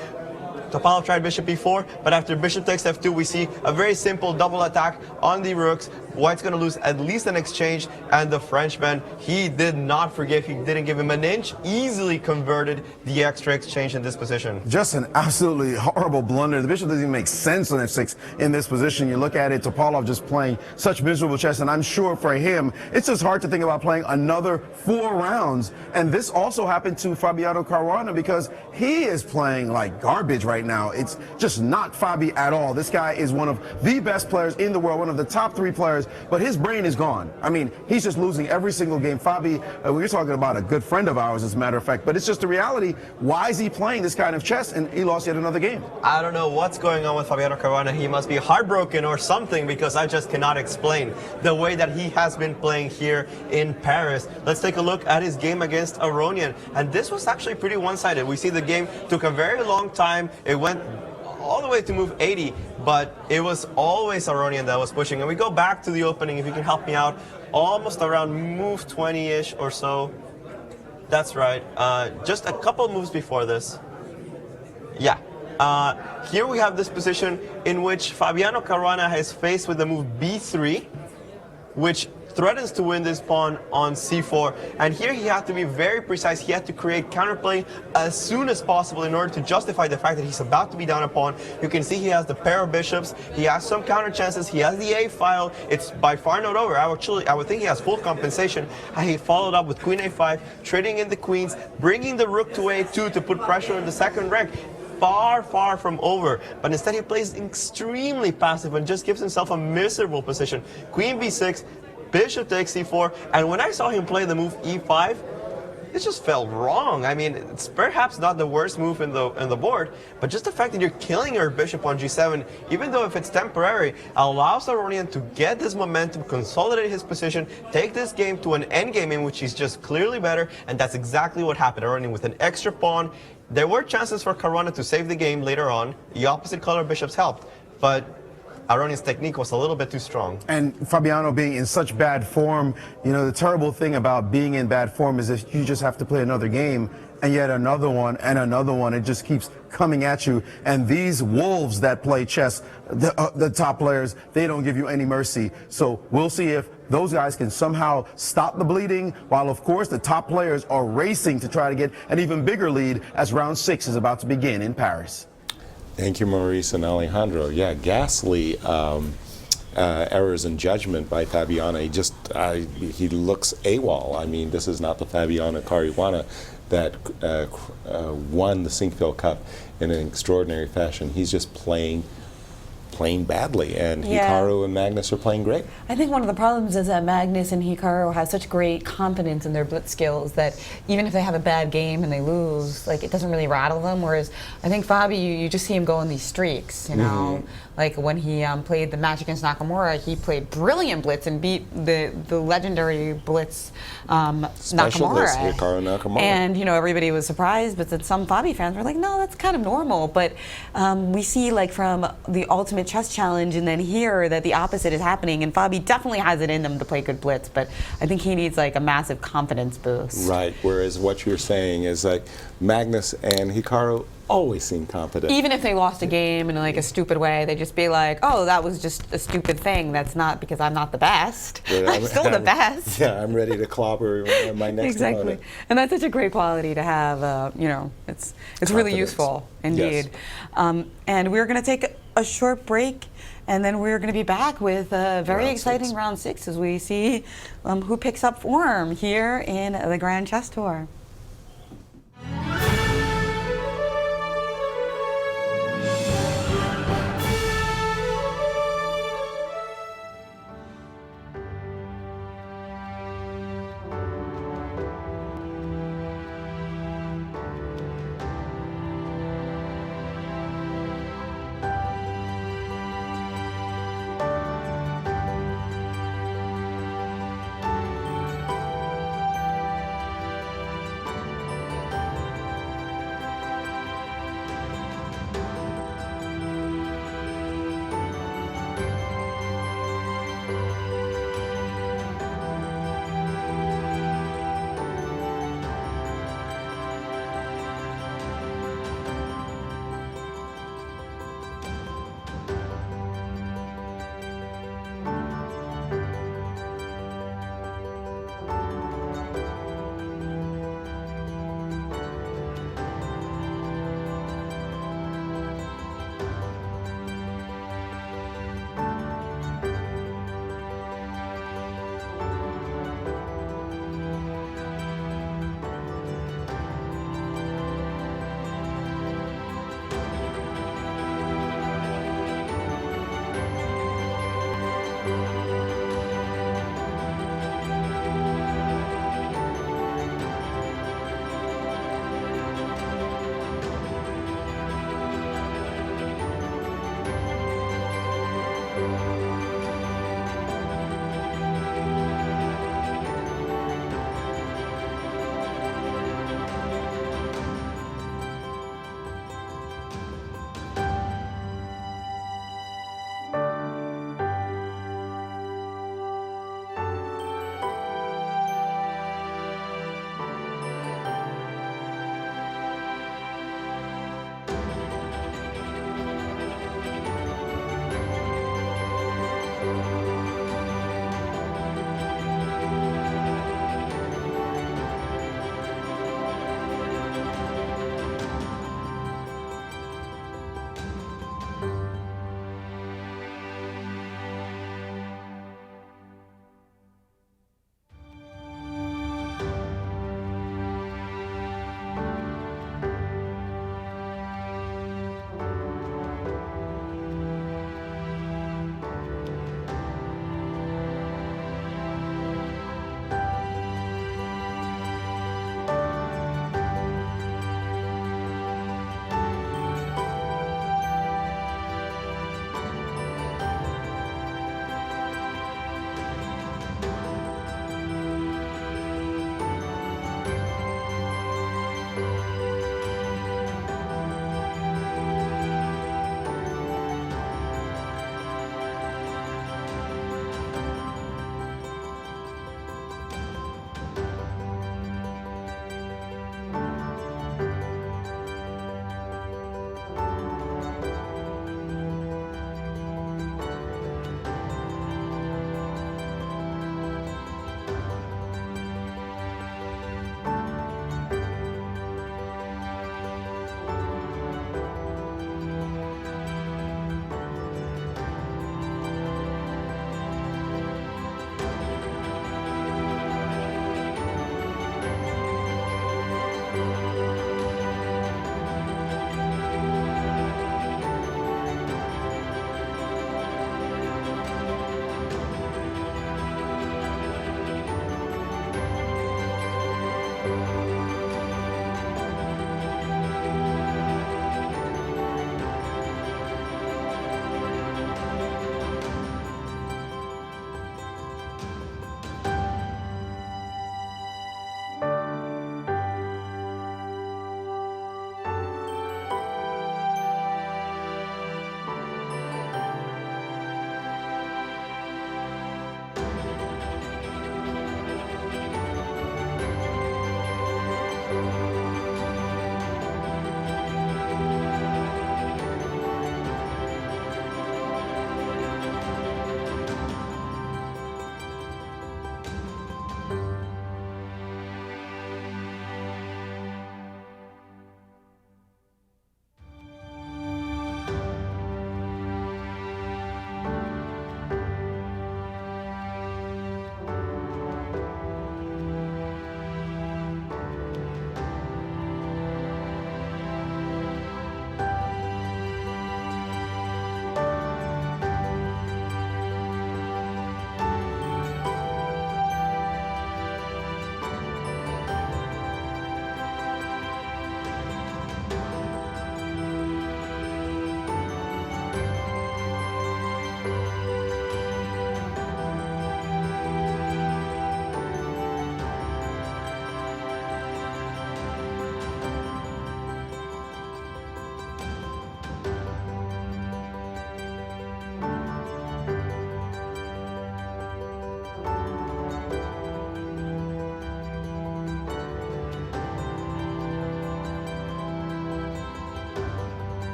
Topalov tried bishop e4, but after bishop takes f2, we see a very simple double attack on the rooks. White's going to lose at least an exchange, and the Frenchman, he did not forgive. He didn't give him an inch, easily converted the extra exchange in this position. Just an absolutely horrible blunder. The bishop doesn't even make sense on f6 in this position. You look at it, Topalov just playing such miserable chess, and I'm sure for him, it's just hard to think about playing another 4 rounds. And this also happened to Fabiano Caruana because he is playing like garbage right now. It's just not Fabi at all. This guy is one of the best players in the world, one of the top 3 players players, but his brain is gone. I mean, he's just losing every single game. Fabi, we're talking about a good friend of ours, as a matter of fact, but it's just the reality. Why is he playing this kind of chess? And he lost yet another game. I don't know what's going on with Fabiano Caruana. He must be heartbroken or something, because I just cannot explain the way that he has been playing here in Paris. Let's take a look at his game against Aronian. And this was actually pretty one-sided. We see the game took a very long time. It went all the way to move 80, but it was always Aronian that was pushing. And we go back to the opening, if you can help me out, almost around move 20-ish or so. That's right. Just a couple moves before this. Yeah. Here we have this position in which Fabiano Caruana is faced with the move b3, which threatens to win this pawn on c4, and here he had to be very precise. He had to create counterplay as soon as possible in order to justify the fact that he's about to be down a pawn. You can see he has the pair of bishops, he has some counter chances, he has the a file. It's by far not over. I would think he has full compensation. He followed up with queen a5, trading in the queens, bringing the rook to a2 to put pressure on the second rank. Far, far from over, but instead he plays extremely passive and just gives himself a miserable position. Queen b6, bishop takes c4, and when I saw him play the move e5, it just felt wrong. I mean, it's perhaps not the worst move in the board, but just the fact that you're killing your bishop on g7, even though if it's temporary, allows Aronian to get this momentum, consolidate his position, take this game to an endgame in which he's just clearly better, and that's exactly what happened. Aronian with an extra pawn. There were chances for Caruana to save the game later on. The opposite color bishops helped, but Aronian's technique was a little bit too strong. And Fabiano being in such bad form, you know, the terrible thing about being in bad form is that you just have to play another game and yet another one and another one. It just keeps coming at you. And these wolves that play chess, the top players, they don't give you any mercy. So we'll see if those guys can somehow stop the bleeding, while of course the top players are racing to try to get an even bigger lead as round 6 is about to begin in Paris. Thank you, Maurice and Alejandro. Yeah, ghastly errors in judgment by Fabiano. He looks AWOL. I mean, this is not the Fabiano Caruana that won the Sinquefield Cup in an extraordinary fashion. He's just playing badly, and Hikaru and Magnus are playing great. I think one of the problems is that Magnus and Hikaru have such great confidence in their blitz skills that even if they have a bad game and they lose, like, it doesn't really rattle them. Whereas I think Fabi, you just see him go on these streaks, you know. Like when he played the match against Nakamura, he played brilliant blitz and beat the legendary blitz Specialist Hikaru Nakamura. And you know, everybody was surprised, but then some Fabi fans were like, no, that's kind of normal. But we see, like, from the Ultimate Chess Challenge and then here that the opposite is happening, and Fabi definitely has it in them to play good blitz, but I think he needs like a massive confidence boost. Right, whereas what you're saying is like Magnus and Hikaru always seem confident. Even if they lost a game in like a stupid way, they just be like, oh, that was just a stupid thing. That's not because I'm not the best. I'm still the best. Yeah, I'm ready to clobber my next opponent. And that's such a great quality to have. You know, it's really useful indeed. Yes. And we're going to take a short break, and then we're going to be back with a very exciting round 6 as we see who picks up form here in the Grand Chess Tour.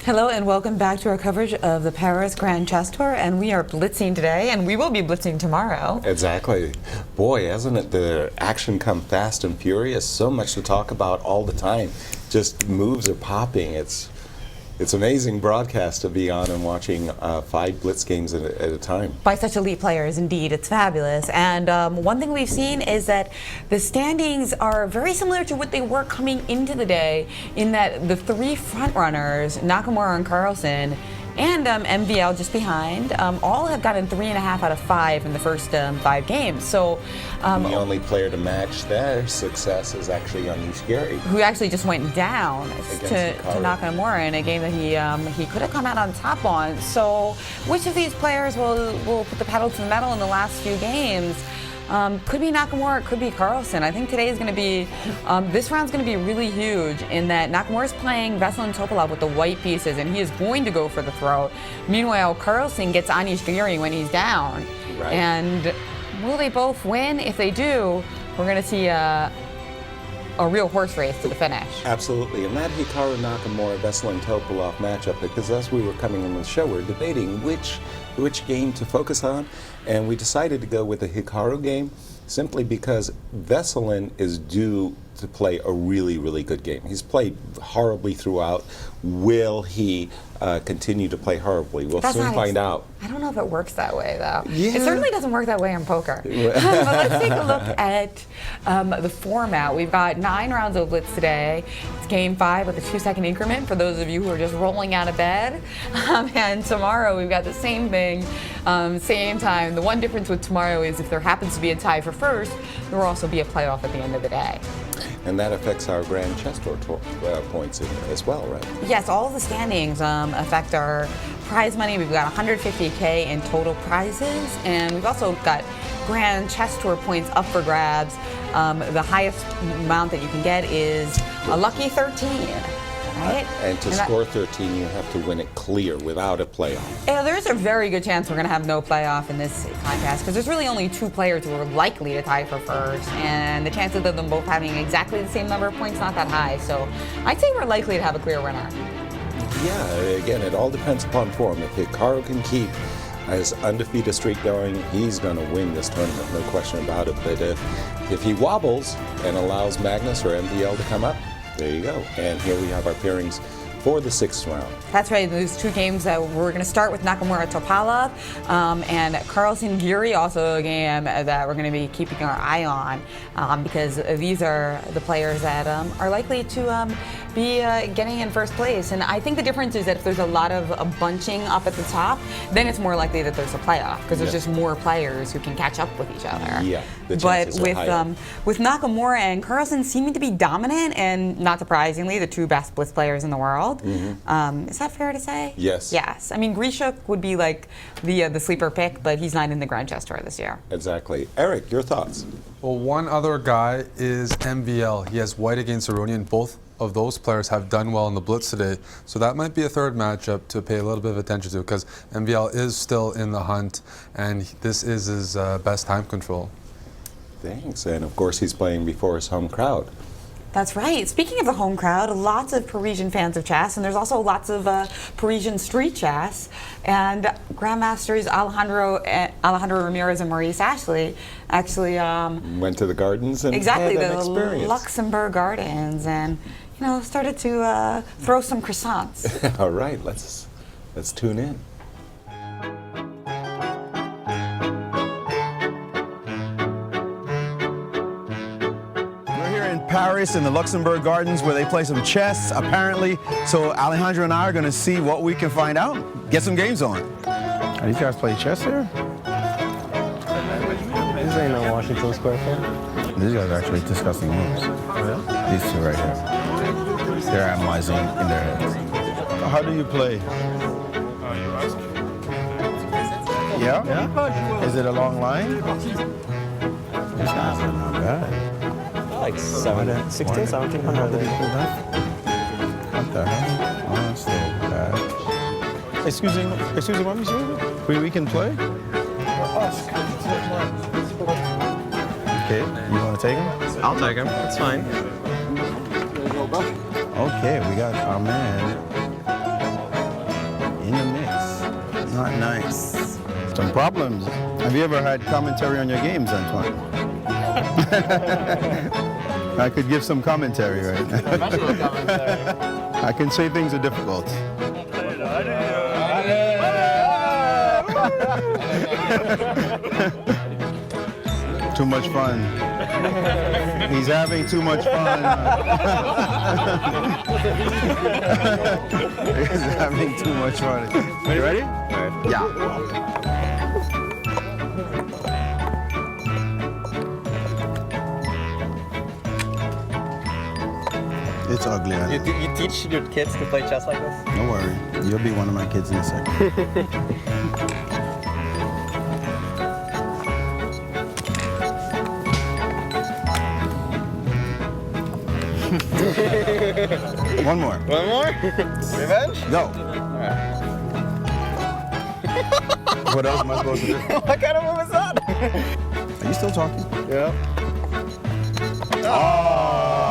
Hello and welcome back to our coverage of the Paris Grand Chess Tour, and we are blitzing today, and we will be blitzing tomorrow. Exactly. Boy, hasn't it the action come fast and furious? So much to talk about all the time. Just moves are popping. It's amazing broadcast to be on and watching 5 blitz games at a time. By such elite players, indeed. It's fabulous. And one thing we've seen is that the standings are very similar to what they were coming into the day, in that the 3 frontrunners, Nakamura and Carlsen, and MVL just behind, all have gotten 3.5 out of 5 in the first 5 games. So the only player to match their success is actually Anish Giri, who actually just went down to Nakamura in a game that he could have come out on top on. So which of these players will put the pedal to the metal in the last few games? Could be Nakamura, it could be Carlsen. I think today is going to be, this round's going to be really huge in that Nakamura's playing Veselin Topalov with the white pieces, and he is going to go for the throat. Meanwhile, Carlsen gets Anish Giri when he's down. Right. And will they both win? If they do, we're going to see a real horse race to the finish. Absolutely, and that Hikaru Nakamura Veselin Topalov matchup, because as we were coming into the show, we were debating which game to focus on, and we decided to go with the Hikaru game simply because Veselin is due to play a really, really good game. He's played horribly throughout. Will he continue to play horribly? We'll soon find out. I don't know if it works that way, though. Yeah. It certainly doesn't work that way in poker. But let's take a look at the format. We've got 9 rounds of Blitz today. It's game 5 with a 2-second increment for those of you who are just rolling out of bed. And tomorrow we've got the same thing, same time. The one difference with tomorrow is if there happens to be a tie for first, there will also be a playoff at the end of the day. And that affects our Grand Chess Tour points as well, right? Yes, all of the standings affect our prize money. We've got $150K in total prizes, and we've also got Grand Chess Tour points up for grabs. The highest amount that you can get is a lucky 13. Right? And to score 13, you have to win it clear without a playoff. Yeah, there's a very good chance we're going to have no playoff in this contest because there's really only 2 players who are likely to tie for first, and the chances of them both having exactly the same number of points not that high. So I'd say we're likely to have a clear winner. Yeah, again, it all depends upon form. If Hikaru can keep his undefeated streak going, he's going to win this tournament, no question about it. But if he wobbles and allows Magnus or MVL to come up, there you go. And here we have our pairings for the 6th round. That's right. Those 2 games that we're going to start with Nakamura Topalov and Carlsen Giri, also a game that we're going to be keeping our eye on because these are the players that are likely to be getting in first place. And I think the difference is that if there's a lot of bunching up at the top, then it's more likely that there's a playoff because there's just more players who can catch up with each other. Yeah, the but chances are higher. with Nakamura and Carlsen seeming to be dominant and not surprisingly the 2 best blitz players in the world. Mm-hmm. Is that fair to say? Yes. Yes. I mean, Grishuk would be like the sleeper pick, but he's not in the Grand Chess Tour this year. Exactly. Eric, your thoughts? Well, one other guy is MVL. He has white against Aroni, and both of those players have done well in the Blitz today. So that might be a third matchup to pay a little bit of attention to because MVL is still in the hunt, and this is his best time control. Thanks. And of course, he's playing before his home crowd. That's right. Speaking of the home crowd, lots of Parisian fans of chess, and there's also lots of Parisian street chess. And Grandmasters Alejandro Ramirez and Maurice Ashley actually went to the gardens and had an experience. Luxembourg Gardens, and started to throw some croissants. All right, let's tune in. Paris in the Luxembourg Gardens where they play some chess, apparently. So Alejandro and I are going to see what we can find out. Get some games on. Are these guys play chess here? This ain't no Washington Square fan. These guys are actually discussing moves. Really? These 2 right here. They're analyzing in their heads. How do you play? Yeah? Is it a long line? These guys are not bad. Like 1700. What the hell? Honestly, bad. Excuse me, what you saying? We can play? Okay, you want to take him? I'll take him. It's fine. Okay, we got our man. Not nice. Some problems. Have you ever had commentary on your games, Antoine? I could give some commentary right now. Special commentary. I can say things are difficult. Too much fun. He's having too much fun. He's having too much fun. You ready? Yeah. It's ugly. You teach your kids to play chess like this? Don't worry. You'll be one of my kids in a second. One more. One more? Revenge? Go. What else am I supposed to do? What kind of move is that? Are you still talking? Yeah. Oh.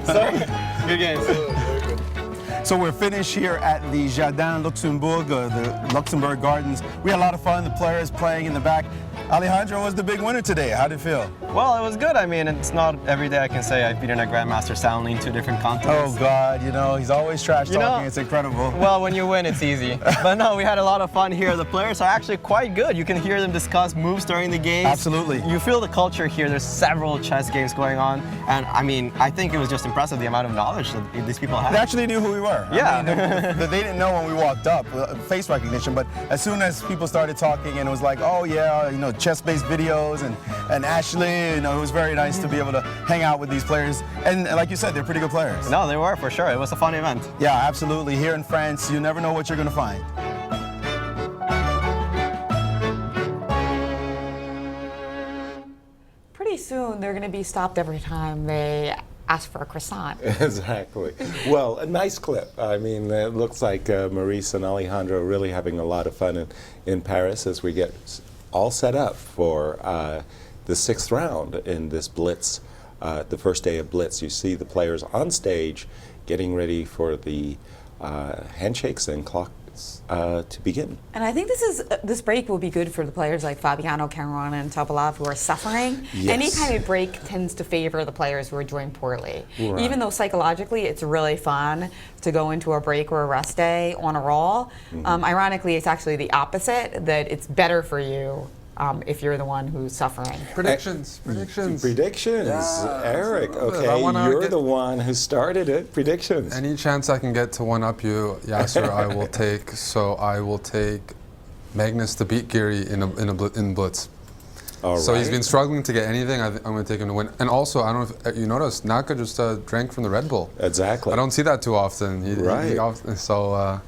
Sorry. Good game. So we're finished here at the Jardin Luxembourg, the Luxembourg Gardens. We had a lot of fun, the players playing in the back. Alejandro was the big winner today. How did it feel? Well, it was good. I mean, it's not every day I can say I've beaten a Grandmaster soundly in 2 different continents. Oh God, you know, he's always trash talking. It's incredible. Well, when you win, it's easy. But no, we had a lot of fun here. The players are actually quite good. You can hear them discuss moves during the games. Absolutely. You feel the culture here. There's several chess games going on. And I mean, I think it was just impressive the amount of knowledge that these people have. They actually knew who we were. Yeah. I mean, they didn't know when we walked up, face recognition, but as soon as people started talking and it was like, oh yeah, you know, chess-based videos and Ashley, you know, it was very nice to be able to hang out with these players. And like you said, they're pretty good players. No, they were for sure. It was a fun event. Yeah, absolutely. Here in France, you never know what you're going to find. Pretty soon, they're going to be stopped every time they ask for a croissant. Exactly. Well, a nice clip. I mean, it looks like Maurice and Alejandro are really having a lot of fun in Paris as we get all set up for the 6th round in this Blitz, the first day of Blitz. You see the players on stage getting ready for the handshakes and clocks to begin. And I think this break will be good for the players like Fabiano Caruana and Topalov who are suffering. Yes. Any kind of break tends to favor the players who are doing poorly. Right. Even though psychologically it's really fun to go into a break or a rest day on a roll. Ironically, it's actually the opposite, that it's better for you if you're the one who's suffering. Predictions. Yeah. Eric, okay, you're the one who started it. Predictions. Any chance I can get to one-up you, Yasser, I will take. So I will take Magnus to beat Geary in Blitz. All so right. he's been struggling to get anything. I'm going to take him to win. And also, I don't know if you noticed, Naka just drank from the Red Bull. Exactly. I don't see that too often. Right. So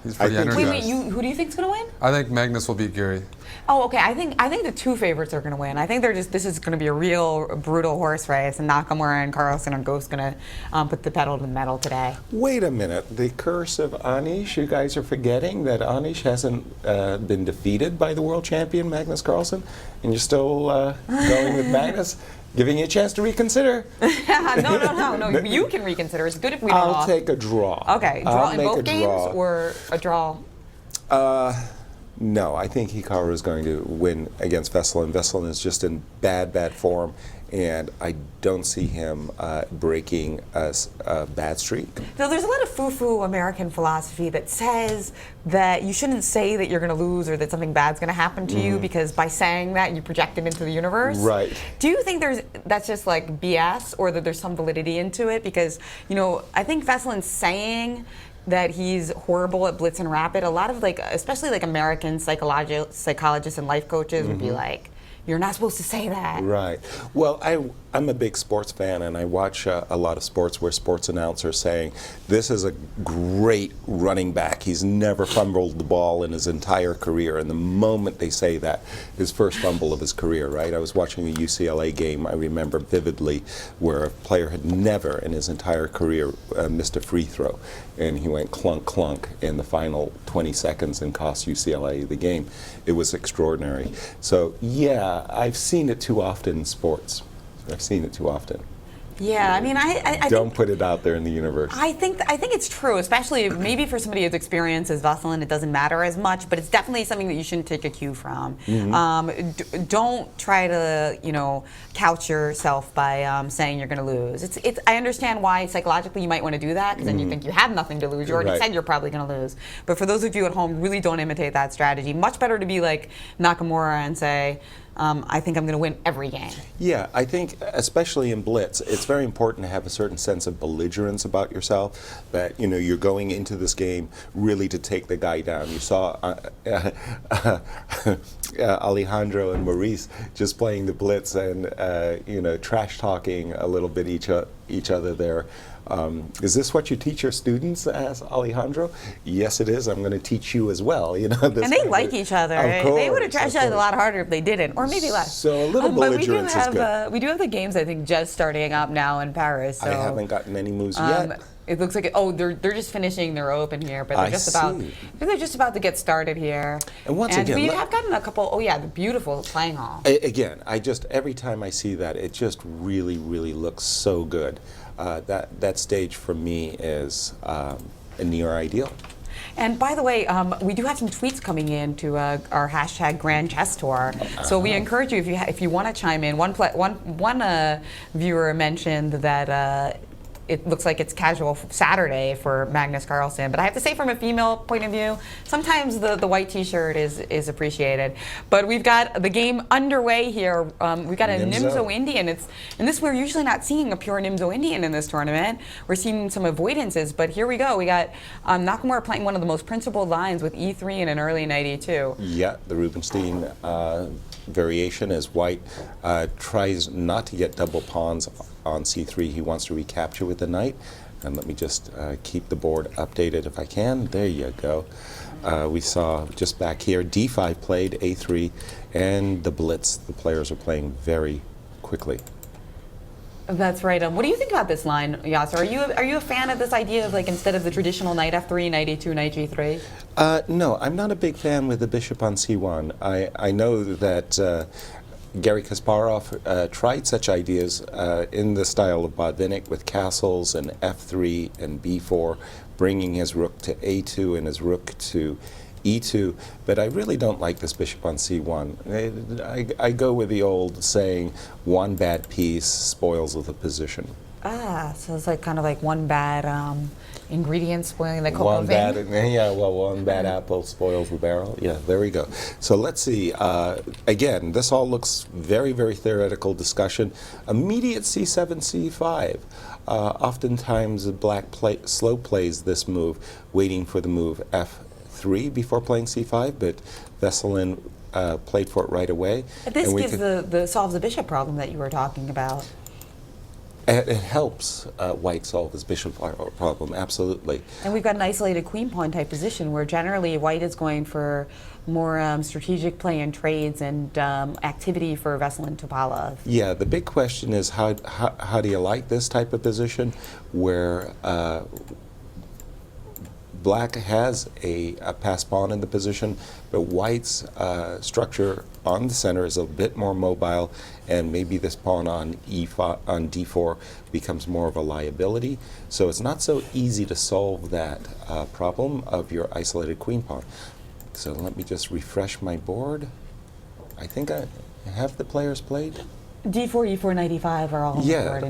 he's pretty energized. Wait, who do you think's going to win? I think Magnus will beat Geary. Oh, okay. I think the 2 favorites are going to win. I think this is going to be a real brutal horse race, and Nakamura and Carlsen are both going to put the pedal to the metal today. Wait a minute. The curse of Anish, you guys are forgetting that Anish hasn't been defeated by the world champion, Magnus Carlsen, and you're still going with Magnus, giving you a chance to reconsider. No. You can reconsider. It's good if we don't I'll take a draw. Okay, draw in both games or a draw? No, I think Hikaru is going to win against Vesselin. Vesselin is just in bad form, and I don't see him breaking a bad streak. So there's a lot of foo-foo American philosophy that says that you shouldn't say that you're going to lose or that something bad's going to happen to you, because by saying that you project it into the universe. Right. Do you think that's just like BS, or that there's some validity into it? Because, you know, I think Vesselin's saying that he's horrible at Blitz and Rapid. A lot of especially American psychologists and life coaches would be like, you're not supposed to say that. Right. Well, I'm a big sports fan, and I watch a lot of sports where sports announcers saying, this is a great running back. He's never fumbled the ball in his entire career. And the moment they say that, his first fumble of his career, right? I was watching a UCLA game, I remember vividly, where a player had never in his entire career missed a free throw. And he went clunk, clunk in the final 20 seconds and cost UCLA the game. It was extraordinary. So, yeah, I've seen it too often in sports. I've seen it too often. Yeah, I mean, I Don't think, put it out there in the universe. I think it's true, especially maybe for somebody as experienced as Veselin, it doesn't matter as much, but it's definitely something that you shouldn't take a cue from. Don't try to, couch yourself by saying you're going to lose. I understand why psychologically you might want to do that, because then you think you have nothing to lose. You already said you're probably going to lose. But for those of you at home, really don't imitate that strategy. Much better to be like Nakamura and say, I think I'm going to win every game. Yeah, I think especially in Blitz, it's very important to have a certain sense of belligerence about yourself, that you're going into this game really to take the guy down. You saw Alejandro and Maurice just playing the Blitz and trash talking a little bit each other there. Is this what you teach your students? Asked Alejandro. Yes, it is. I'm going to teach you as well. And they like each other. Of course, they would have trashed out a lot harder if they didn't, or maybe less. So a little belligerence is good. We do have the games, I think, just starting up now in Paris. So, I haven't gotten any moves yet. It looks like they're just finishing their open here, but they're just about to get started here. And once again, we have gotten a couple. Oh yeah, the beautiful playing hall. Again, every time I see that, it just really, really looks so good. That stage for me is near ideal. And by the way, we do have some tweets coming in to our hashtag Grand Chess Tour. So we encourage you, if you want to chime in. One viewer mentioned that it looks like it's casual Saturday for Magnus Carlsen. But I have to say, from a female point of view, sometimes the white T-shirt is appreciated. But we've got the game underway here. We've got a Nimzo Indian. And we're usually not seeing a pure Nimzo Indian in this tournament. We're seeing some avoidances. But here we go. We got Nakamura playing one of the most principled lines with E3 and an early knight E2. Yeah, the Rubinstein variation as white tries not to get double pawns on C3. He wants to recapture with the knight. And let me just keep the board updated if I can. There you go. We saw just back here D5 played, A3, and the Blitz. The players are playing very quickly. That's right. What do you think about this line, Yasser? Are you a fan of this idea of, like, instead of the traditional knight F3, knight E2, knight G3? No, I'm not a big fan with the bishop on C1. I know that Garry Kasparov tried such ideas in the style of Botvinnik with castles and F3 and B4, bringing his rook to A2 and his rook to E2, but I really don't like this bishop on C1. I go with the old saying, one bad piece spoils the position. So it's like kind of like one bad ingredient spoiling the cocoa one bad apple spoils the barrel. Yeah, there we go. So let's see. Again, this all looks very, very theoretical discussion. Immediate C7, C5. Oftentimes, black slow plays this move, waiting for the move F3 before playing C5, but Veselin played for it right away. This gives solves the bishop problem that you were talking about. It helps white solve his bishop problem, absolutely. And we've got an isolated queen pawn type position where generally white is going for more strategic play and trades and activity for Veselin Topalov. Yeah, the big question is how do you like this type of position where black has a passed pawn in the position, but white's structure on the center is a bit more mobile, and maybe this pawn on D4 becomes more of a liability. So it's not so easy to solve that problem of your isolated queen pawn. So let me just refresh my board. I think I have the players played. D4, E4, knight E5 are all on the board,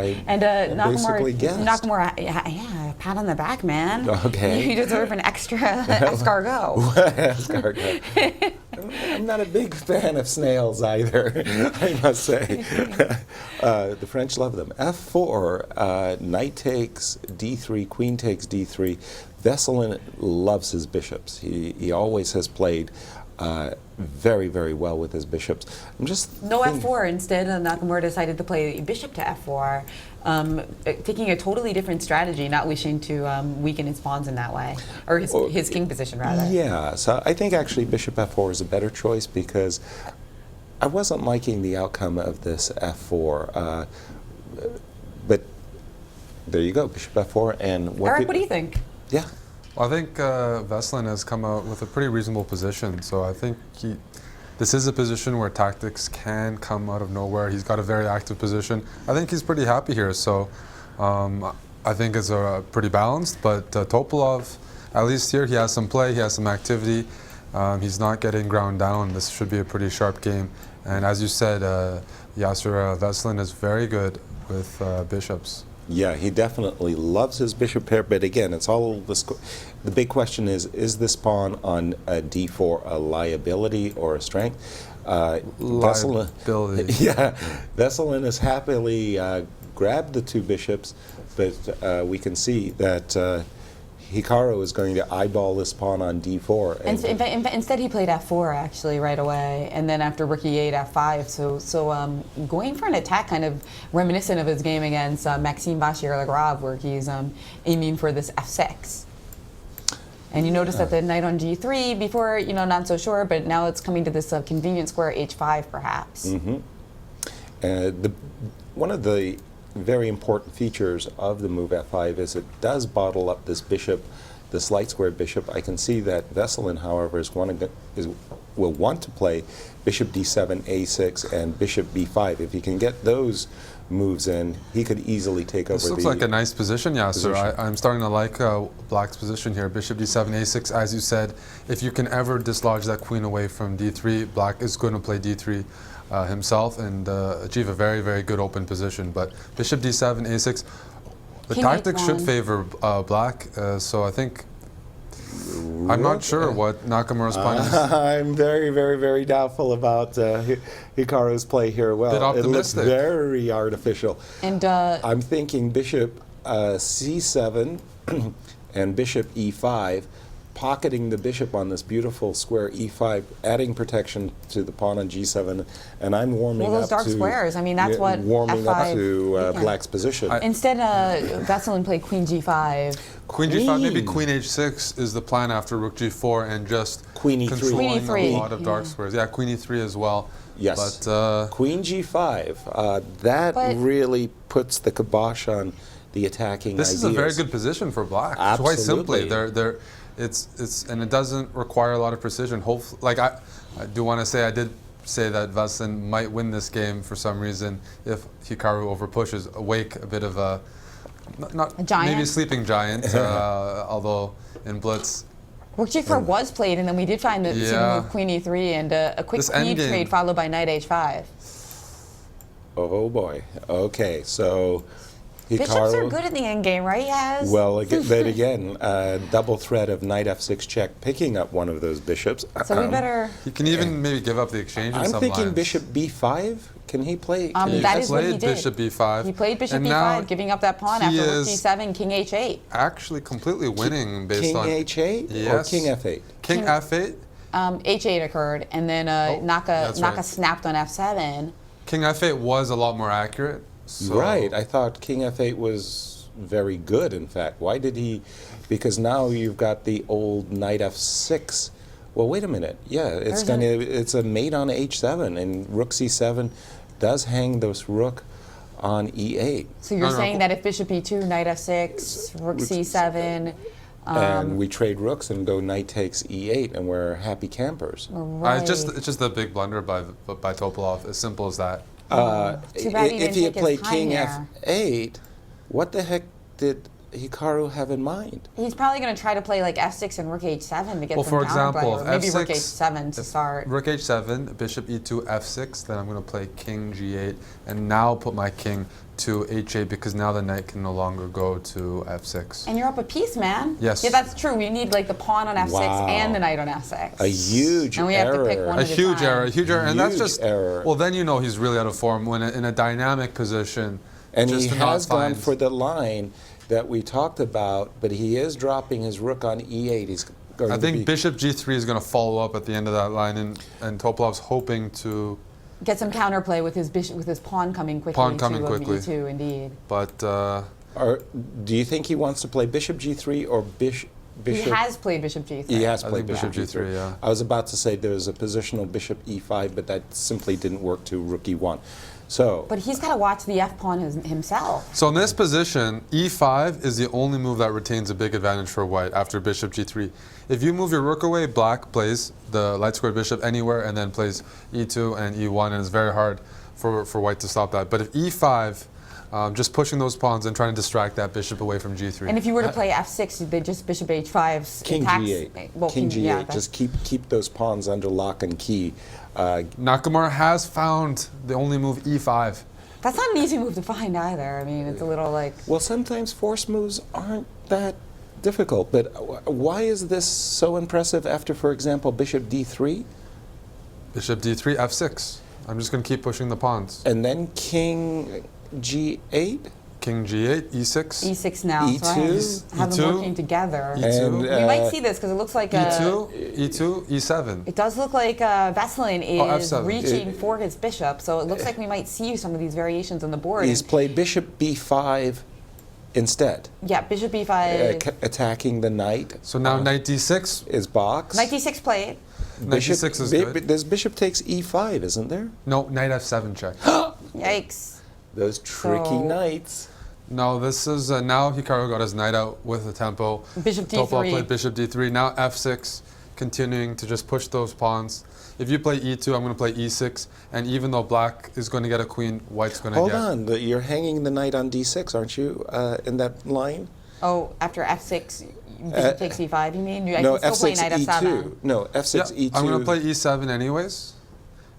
indeed. And Nakamura, yeah, pat on the back, man. Okay. You deserve an extra escargot. Escargot. I'm not a big fan of snails either, I must say. The French love them. F4, knight takes D3, queen takes D3. Veselin loves his bishops. He always has played very, very well with his bishops. No F4. Instead, Nakamura decided to play bishop to F4, taking a totally different strategy, not wishing to weaken his pawns in that way, or his king position, rather. Yeah, so I think actually bishop F4 is a better choice because I wasn't liking the outcome of this F4. But there you go, bishop F4. And Eric, what do you think? Yeah. Well, I think Veselin has come out with a pretty reasonable position, so I think this is a position where tactics can come out of nowhere. He's got a very active position. I think he's pretty happy here. So I think it's pretty balanced. But Topalov, at least here, he has some play, he has some activity. He's not getting ground down. This should be a pretty sharp game. And as you said, Yasser Veselin is very good with bishops. Yeah, he definitely loves his bishop pair, but again, it's all this. The big question is this pawn on d4 a liability or a strength? Liability. Yeah, Veselin has happily grabbed the two bishops, but we can see that Hikaru is going to eyeball this pawn on d4. And instead he played f4 actually right away, and then after rook e8, f5. So going for an attack kind of reminiscent of his game against Maxime Vachier-Lagrave, where he's aiming for this f6. And you notice that the knight on g3 before, you know, not so sure, but now it's coming to this convenient square h5 perhaps. Mm-hmm. One of the very important features of the move f5 is it does bottle up this bishop, this light square bishop. I can see that Veselin, however, will want to play bishop d7, a6, and bishop b5. If he can get those moves in, he could easily take over the... This looks like a nice position, Yasser. I'm starting to like Black's position here. Bishop d7, a6, as you said. If you can ever dislodge that queen away from d3, Black is going to play d3 himself and achieve a very, very good open position. But bishop d7, a6, the tactics should favor Black, so I think... I'm not sure what Nakamura's plan is. I'm very, very, very doubtful about Hikaru's play here. Well, bit optimistic. It looks very artificial. And I'm thinking bishop c7 and bishop e5, pocketing the bishop on this beautiful square e5, adding protection to the pawn on g7, and I'm warming those up dark to squares. I mean, that's what warming f5 up to Black's position. Instead, Veselin played queen g5. Queen g5, maybe queen h6 is the plan after rook g4 and just queen e3. Queen Controlling e3. a lot of dark squares. Yeah, queen e3 as well. Yes. But, queen g5, that really puts the kibosh on the attacking This ideas. is a very good position for Black. Absolutely. Quite simply, and it doesn't require a lot of precision. Hopefully, like I do want to say, I did say that Veselin might win this game for some reason if Hikaru overpushes, awake a bit of a maybe a sleeping giant, although in Blitz. Rook g4 was played, and then we did find that move queen e3 and a quick speed trade followed by knight h5. Oh boy. Okay, so Hikaru, bishops are good in the endgame, right, Yaz? Well, but again, double threat of knight f6 check, picking up one of those bishops. So we better... He can even maybe give up the exchange in some I'm thinking lines. bishop b5. Can he play? That is what he did. Bishop b5. He played bishop and b5, giving up that pawn after rook g7, king h8. Actually completely winning based king on... King h8 yes. or king f8? King f8? h8 occurred, and then Naka snapped on f7. King f8 was a lot more accurate. So right. I thought king f8 was very good, in fact. Why did he? Because now you've got the old knight f6. Well, wait a minute. Yeah, it's a mate on h7, and rook c7 does hang this rook on e8. So you're saying that if bishop e2, knight f6, rook c7... and we trade rooks and go knight takes e8, and we're happy campers. Right. It's just a big blunder by Topalov, as simple as that. Too bad he if didn't he had take played his time king there. f8, what the heck did Hikaru have in mind? He's probably going to try to play like f6 and rook h7 to get some for example, counterplay, or maybe f6, rook h7 to start. Rook h7, bishop e2, f6, then I'm going to play king g8, and now put my king to h8 because now the knight can no longer go to f6. And you're up a piece, man. Yes. Yeah, that's true. We need like the pawn on f6 and the knight on f6. A huge and we have to pick one a at huge time. error, a huge error, and that's just error. Well, then you know he's really out of form when in a dynamic position. And just he has gone for the line that we talked about, but he is dropping his rook on e8. He's going I think bishop g3 is going to follow up at the end of that line, and Topalov's hoping to get some counterplay with his bishop, with his pawn coming quickly. E2, indeed. But do you think he wants to play bishop g3 or bishop. He has played bishop g3. He has I played think bishop bishop g3. g3, yeah. I was about to say there was a positional bishop e5, but that simply didn't work to rook e1. So, But he's got to watch the f pawn himself. So in this position, e5 is the only move that retains a big advantage for white after bishop g3. If you move your rook away, black plays the light squared bishop anywhere and then plays e2 and e1, and it's very hard for white to stop that. But if e5, just pushing those pawns and trying to distract that bishop away from g3. And if you were to play f6, they just bishop h5. king attacks, g8. Well, king g8. yeah, Just keep those pawns under lock and key. Nakamura has found the only move e5. That's not an easy move to find either. I mean, it's a little like... Well, sometimes force moves aren't that difficult, but why is this so impressive after, for example, bishop d3? Bishop d3, f6. I'm just going to keep pushing the pawns. And then king g8? King g8, e6. e6 now, E2, so I have them working together. And, we might see this because it looks like e2, e7. It does look like Veselin is F7. reaching for his bishop, so it looks like we might see some of these variations on the board. He's played bishop b5 instead. Yeah, bishop b5. Attacking the knight. So now knight d6 is boxed. Knight d6 played. Knight d6 is good. There's bishop takes e5, isn't there? No, knight f7 check. Yikes. Those tricky knights. No, this is now Hikaru got his knight out with the tempo. Bishop d3. Topalov played bishop d3. Now f6, continuing to just push those pawns. If you play e2, I'm going to play e6. And even though black is going to get a queen, white's going to get... Hold on, you're hanging the knight on d6, aren't you, in that line? Oh, after f6, bishop takes e5, you mean? No, I can still f6 play knight e2. f7. No, f6 e2. I'm going to play e7 anyways.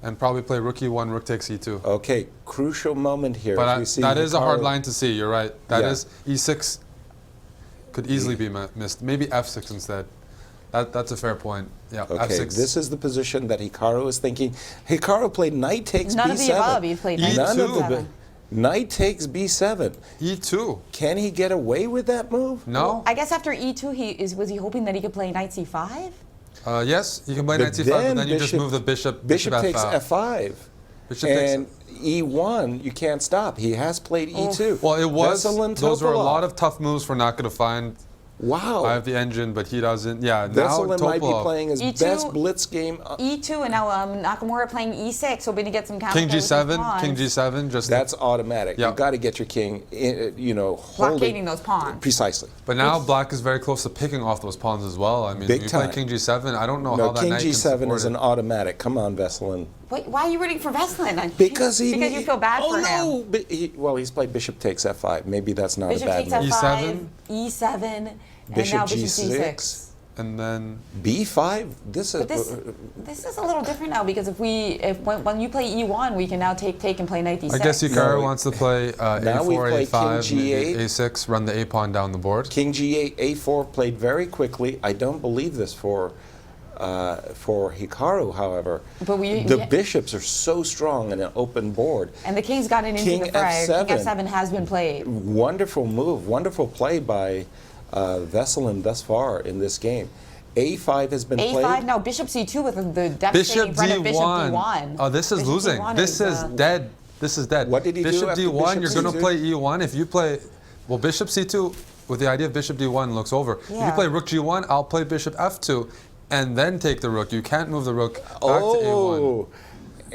And probably play rook e1, rook takes e2. Okay, crucial moment here. But that is a hard line to see, you're right. That Yeah. is, e6 could easily be missed. Maybe f6 instead. That's a fair point. Yeah, Okay, f6. this is the position that Hikaru is thinking. Hikaru played knight takes None b7. of the above, he played knight None takes of the b7. Knight takes b7. e2. Can he get away with that move? No. I guess after e2, was he hoping that he could play knight c5? Yes, you can play But knight c5, but then you just bishop- move the bishop. Bishop takes f5. f5. Bishop And e1, you can't stop. He has played e2. Well, it was. Veselin Those were a Topalov. lot of tough moves for Naka to find. Wow. I have the engine, but he doesn't. Yeah, now Veselin might be Topalov. playing his E2, best blitz game. e2, and now Nakamura playing e6, hoping to get some counter. King g7, king g7. Just That's automatic. Yeah. You've got to get your king, blockading those pawns. Precisely. But now black is very close to picking off those pawns as well. I mean, Big you time. play king g7. I don't know No, how that king knight can g7 support is it. an automatic. Come on, Veselin. Wait, why are you rooting for Veselin? Because you feel bad for him. Oh no! Well, he's played bishop takes f5. Maybe that's not Bishop a bad takes move. f5, e7, and Bishop now bishop g6. g6. And then b5. This is. But this is a little different now because when you play e1, we can now take and play knight d6. I guess Hikaru wants to play Now we a4, play a5, king maybe g8. a6, run the a pawn down the board. King g8, a4 played very quickly. I don't believe this for Hikaru, however. But the bishops are so strong in an open board. And the king's gotten into King the fray. f7. King f7 has been played. Wonderful move, wonderful play by Veselin thus far in this game. a5 has been A5, played. now bishop c2 with the devastating Bishop threat of d1. bishop d1. Oh, this is Bishop losing. d1 This is dead. This is dead. What did he do Bishop after d1, bishop you're going to c2? play e1. If you play, well, bishop c2, with the idea of bishop d1 looks over. If Yeah. you play rook g1, I'll play bishop f2, and then take the rook. You can't move the rook back to a1. Oh,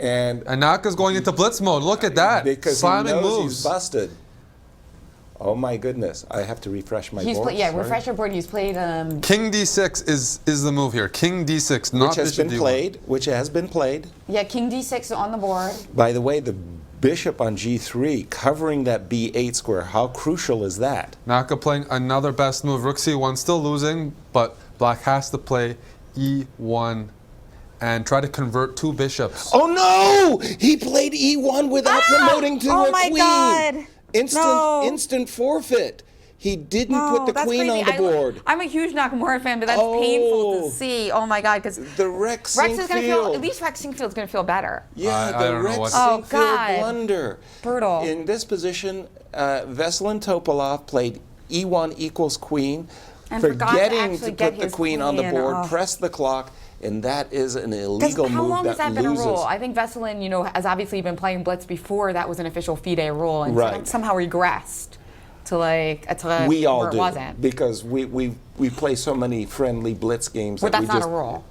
and Naka's going into blitz mode. Look at that. because Slamming he knows moves. he's busted. Oh my goodness! I have to refresh my He's board. played, yeah, sorry. refresh your board. He's played. King d6 is the move here. King d6, not Which has bishop been d1. played. Which has been played. Yeah, king d6 on the board. By the way, the bishop on g3 covering that b8 square. How crucial is that? Naka playing another best move. Rook c1, still losing, but black has to play e1 and try to convert two bishops. Oh no! He played e1 without promoting to a queen. Instant forfeit. He didn't put the that's queen crazy. on the board. I'm a huge Nakamura fan, but that's painful to see. Oh my God, because The Rex Rex is going to feel, Sinkfield. at least Rex Sinkfield's going to feel better. Yeah, I the don't know Rex what- Oh, Sinkfield God. blunder. Brutal. In this position, Veselin Topalov played e1 equals queen, And forgot to forgetting actually to get put the his queen on the queen. board, Oh. press the clock, and that is an illegal How move long has that been loses. a rule? I think Veselin, has obviously been playing Blitz before that was an official FIDE rule, and Right. somehow regressed to We all where do it wasn't. because we play so many friendly blitz games. But that that's we not just, a rule.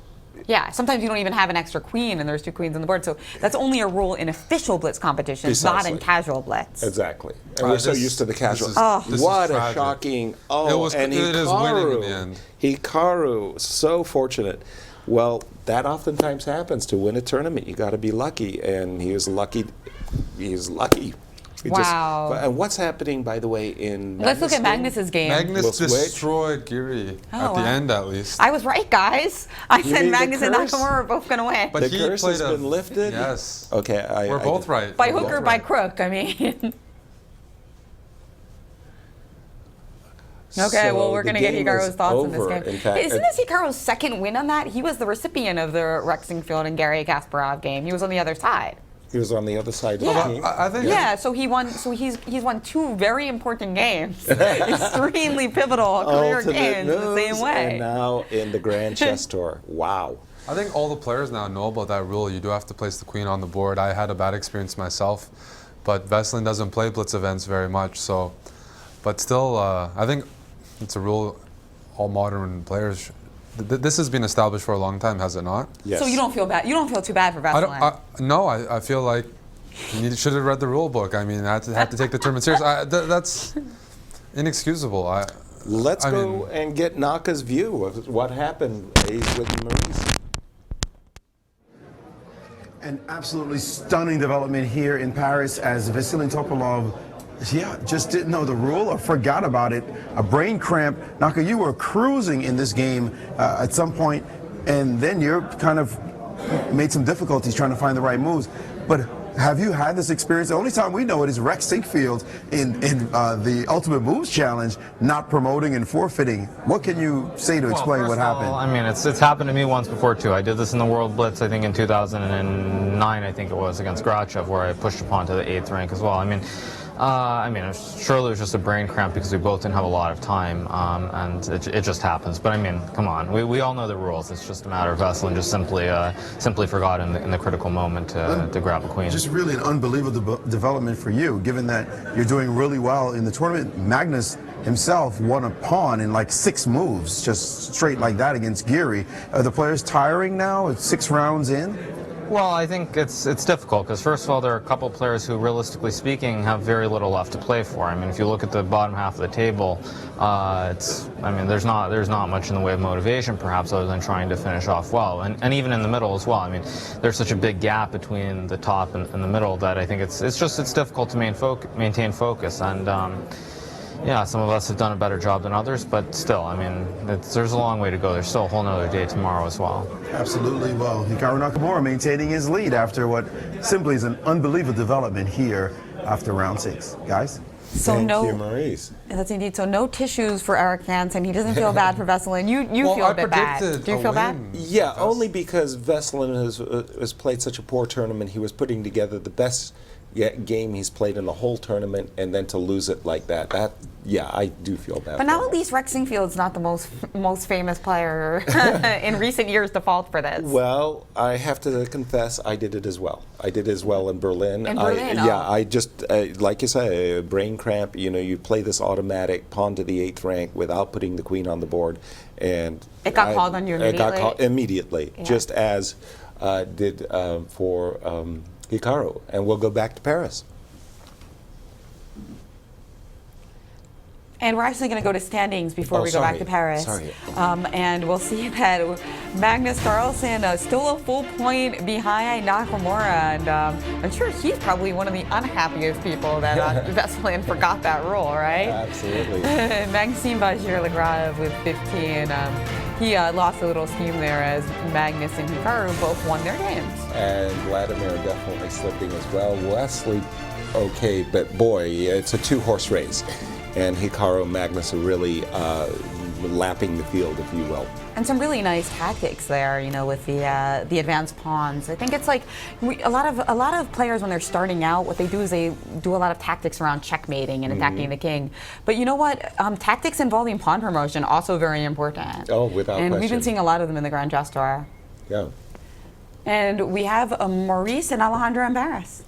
Yeah, sometimes you don't even have an extra queen and there's 2 queens on the board. So that's only a rule in official blitz competitions, not in Precisely. casual blitz. Exactly. And we're so used to the casual. This What is a tragic. shocking! It is winning in the end. Hikaru, so fortunate. Well, that oftentimes happens to win a tournament. You got to be lucky, and he was lucky. He's lucky. Wow. And what's happening, by the way, in Let's look at Magnus's game. Magnus We'll switch. destroyed Giri at the end, at least. I was right, guys. I You said mean the Magnus and curse? Nakamura are both going to win. But the he curse has played been lifted. Yes. Okay, We're both right. by We're hook or both by right. crook, I mean. Okay, well, we're going to get Hikaru's thoughts on this game. In fact, Isn't this Hikaru's second win on that? He was the recipient of the Rexingfield and Garry Kasparov game. He was on the other side. He was on the other side of the Yeah. team. I think Yeah, so he won. So he's won 2 very important games, extremely pivotal career Ultimate games in the same moves, way. And now in the Grand Chess Tour. Wow. I think all the players now know about that rule. You do have to place the queen on the board. I had a bad experience myself, but Veselin doesn't play blitz events very much. So, but still, I think it's a rule all modern players. This has been established for a long time, has it not? Yes. So you don't feel bad. You don't feel too bad for Veselin. No, I feel like you should have read the rule book. I mean, I had to take the tournament serious. That's inexcusable. Let's go and get Naka's view of what happened with Maurice. An absolutely stunning development here in Paris as Vasily Topalov, just didn't know the rule or forgot about it. A brain cramp. Naka, you were cruising in this game at some point, and then you're kind of made some difficulties trying to find the right moves. But have you had this experience? The only time we know it is Rex Sinkfield in the Ultimate Moves Challenge, not promoting and forfeiting. What can you say to explain what happened? I mean, it's happened to me once before too. I did this in the World Blitz, I think in 2009, I think it was, against Grachev, where I pushed a pawn to the 8th rank as well. I mean, surely it was just a brain cramp because we both didn't have a lot of time, and it just happens. But I mean, come on, we all know the rules. It's just a matter of Veselin just simply forgot in the critical moment to grab a queen. Just really an unbelievable development for you, given that you're doing really well in the tournament. Magnus himself won a pawn in like 6 moves, just straight like that against Giri. Are the players tiring now? It's 6 rounds in? Well, I think it's difficult because first of all, there are a couple players who, realistically speaking, have very little left to play for. I mean, if you look at the bottom half of the table, there's not much in the way of motivation, perhaps, other than trying to finish off well, and even in the middle as well. I mean, there's such a big gap between the top and the middle that I think it's difficult to maintain focus. And yeah, some of us have done a better job than others, but still, I mean, there's a long way to go. There's still a whole nother day tomorrow as well. Absolutely. Well, Hikaru Nakamura maintaining his lead after what simply is an unbelievable development here after round 6. Guys? Thank you, Maurice. That's indeed. So no tissues for Eric Hansen. He doesn't feel bad for Veselin. You feel a bit bad. Do you feel bad? Yeah, only because Veselin has played such a poor tournament. He was putting together the best game he's played in the whole tournament, and then to lose it like that, yeah, I do feel bad. But now at least Rex Sinkfield's not the most famous player in recent years to fault for this. Well, I have to confess, I did it as well. I did as well in Berlin. I just, like you say, a brain cramp. You know, you play this automatic pawn to the 8th rank without putting the queen on the board, and it got called on you immediately. It got called immediately, yeah. Just as did for Hikaru, and we'll go back to Paris. And we're actually going to go to standings before we go back to Paris. Sorry. And we'll see that Magnus Carlsen still a full point behind Nakamura. And I'm sure he's probably one of the unhappiest people that Veselin forgot that rule, right? Absolutely. Maxime Bagier-Lagrave with 15. He lost a little steam there as Magnus and Hikaru both won their games. And Vladimir definitely slipping as well. Wesley, okay, but boy, it's a 2-horse race. And Hikaru and Magnus are really lapping the field, if you will. And some really nice tactics there, you know, with the advanced pawns. I think it's like a lot of players when they're starting out, what they do is they do a lot of tactics around checkmating and attacking the king. But you know what? Tactics involving pawn promotion also very important. Oh, without question. And we've been seeing a lot of them in the Grand Chess Tour. Yeah. And we have Maurice and Alejandro Ramirez.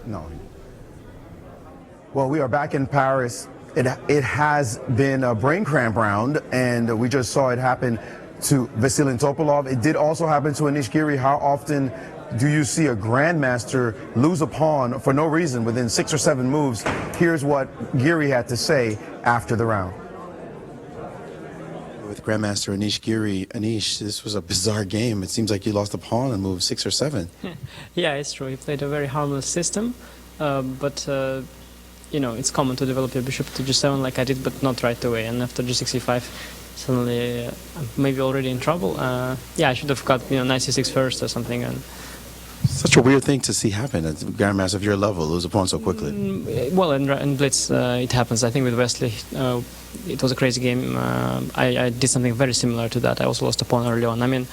No. Well, we are back in Paris. It has been a brain cramp round, and we just saw it happen to Vasilij Topalov. It did also happen to Anish Giri. How often do you see a grandmaster lose a pawn for no reason within 6 or 7 moves? Here's what Giri had to say after the round. With Grandmaster Anish Giri, Anish, this was a bizarre game. It seems like you lost a pawn in move 6 or 7. Yeah, it's true. He played a very harmless system, but you know, it's common to develop your bishop to g7 like I did, but not right away. And after g65, suddenly maybe already in trouble. Yeah, I should have got, you know, knight c6 first or something. And Such a weird thing to see happen at Grandmaster of your level, lose a pawn so quickly. Well, in Blitz, it happens. I think with Wesley, it was a crazy game. I did something very similar to that. I also lost a pawn early on. I mean,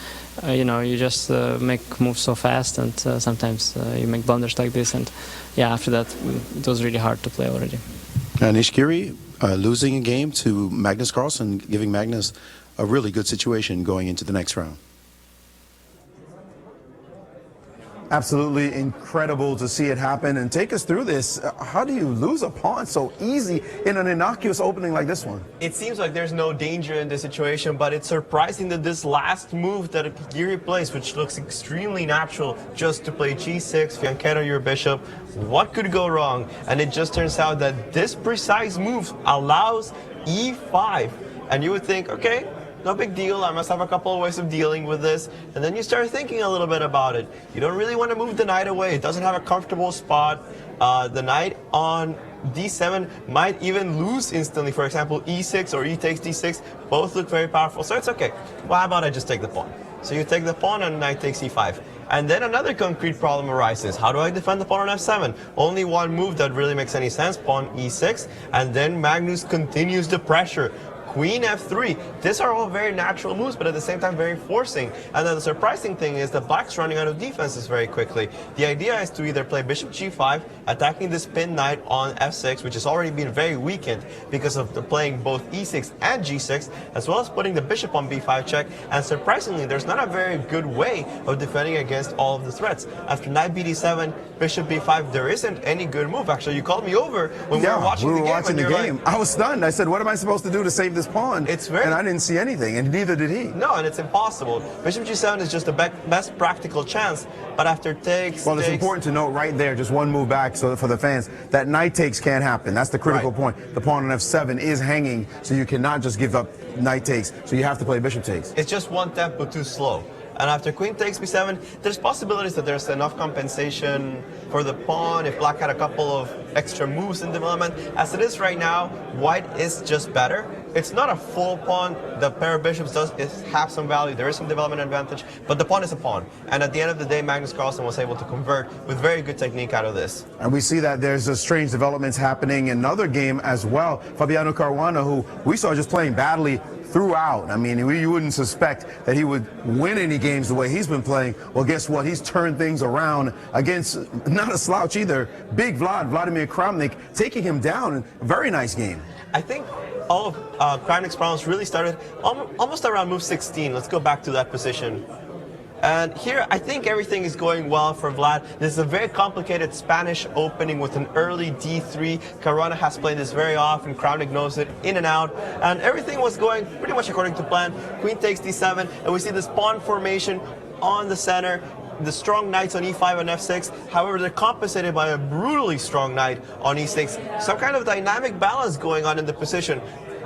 you know, you just make moves so fast, and sometimes you make blunders like this. And yeah, after that, it was really hard to play already. Anish Giri losing a game to Magnus Carlsen, giving Magnus a really good situation going into the next round. Absolutely incredible to see it happen. And take us through this. How do you lose a pawn so easy in an innocuous opening like this one? It seems like there's no danger in this situation, but it's surprising that this last move that Giri plays, which looks extremely natural, just to play g6, fianchetto your bishop, what could go wrong? And it just turns out that this precise move allows e5. And you would think, okay, no big deal, I must have a couple of ways of dealing with this. And then you start thinking a little bit about it. You don't really want to move the knight away. It doesn't have a comfortable spot. The knight on d7 might even lose instantly. For example, e6 or e takes d6. Both look very powerful, so it's okay. Well, how about I just take the pawn? So you take the pawn and knight takes e5. And then another concrete problem arises. How do I defend the pawn on f7? Only one move that really makes any sense, pawn e6. And then Magnus continues the pressure. Queen f3. These are all very natural moves, but at the same time very forcing. And then the surprising thing is that black's running out of defenses very quickly. The idea is to either play bishop g5, attacking this pinned knight on f6, which has already been very weakened because of playing both e6 and g6, as well as putting the bishop on b5 check. And surprisingly, there's not a very good way of defending against all of the threats. After knight bd7, bishop b5, there isn't any good move. Actually, you called me over when we were watching the game. I was stunned. I said, what am I supposed to do to save this pawn? And I didn't see anything, and neither did he. No, and it's impossible. Bishop g7 is just the best practical chance, but after takes... Well, it's important to note right there, just one move back, so for the fans, that knight takes can't happen. That's the critical point. The pawn on f7 is hanging, so you cannot just give up knight takes, so you have to play bishop takes. It's just one tempo too slow. And after queen takes b7, there's possibilities that there's enough compensation for the pawn if black had a couple of extra moves in development. As it is right now, white is just better. It's not a full pawn. The pair of bishops does have some value. There is some development advantage, but the pawn is a pawn. And at the end of the day, Magnus Carlsen was able to convert with very good technique out of this. And we see that there's a strange developments happening in another game as well. Fabiano Caruana, who we saw just playing badly throughout. I mean, you wouldn't suspect that he would win any games the way he's been playing. Well, guess what? He's turned things around against not a slouch either. Big Vladimir Kramnik, taking him down. A very nice game. I think all of Kramnik's problems really started almost around move 16. Let's go back to that position. And here, I think everything is going well for Vlad. This is a very complicated Spanish opening with an early d3. Caruana has played this very often. Kramnik knows it in and out. And everything was going pretty much according to plan. Queen takes d7, and we see this pawn formation on the center. The strong knights on e5 and f6. However, they're compensated by a brutally strong knight on e6. Some kind of dynamic balance going on in the position.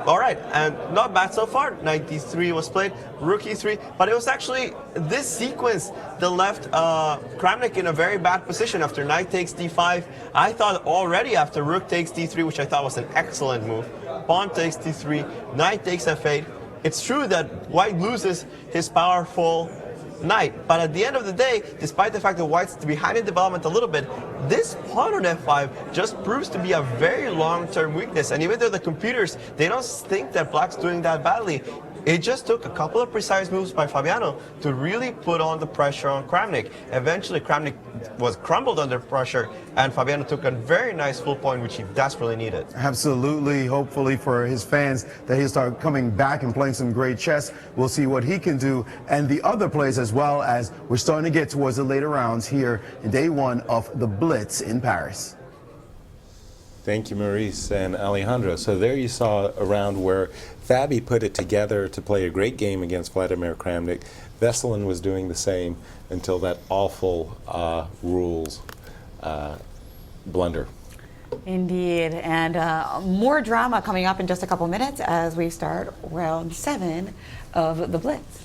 All right, and not bad so far. Knight d3 was played, rook e3, but it was actually this sequence that left Kramnik in a very bad position after knight takes d5. I thought already after rook takes d3, which I thought was an excellent move, pawn takes d3, knight takes f8. It's true that white loses his powerful knight, but at the end of the day, despite the fact that white's behind in development a little bit, this pawn on f5 just proves to be a very long-term weakness. And even though the computers, they don't think that black's doing that badly, it just took a couple of precise moves by Fabiano to really put on the pressure on Kramnik. Eventually, Kramnik was crumbled under pressure, and Fabiano took a very nice full point, which he desperately needed. Absolutely. Hopefully for his fans that he'll start coming back and playing some great chess. We'll see what he can do, and the other plays as well, as we're starting to get towards the later rounds here in day one of the Blitz in Paris. Thank you, Maurice and Alejandro. So there you saw a round where Fabi put it together to play a great game against Vladimir Kramnik. Veselin was doing the same until that awful rules blunder. Indeed, and more drama coming up in just a couple minutes as we start round 7 of the Blitz.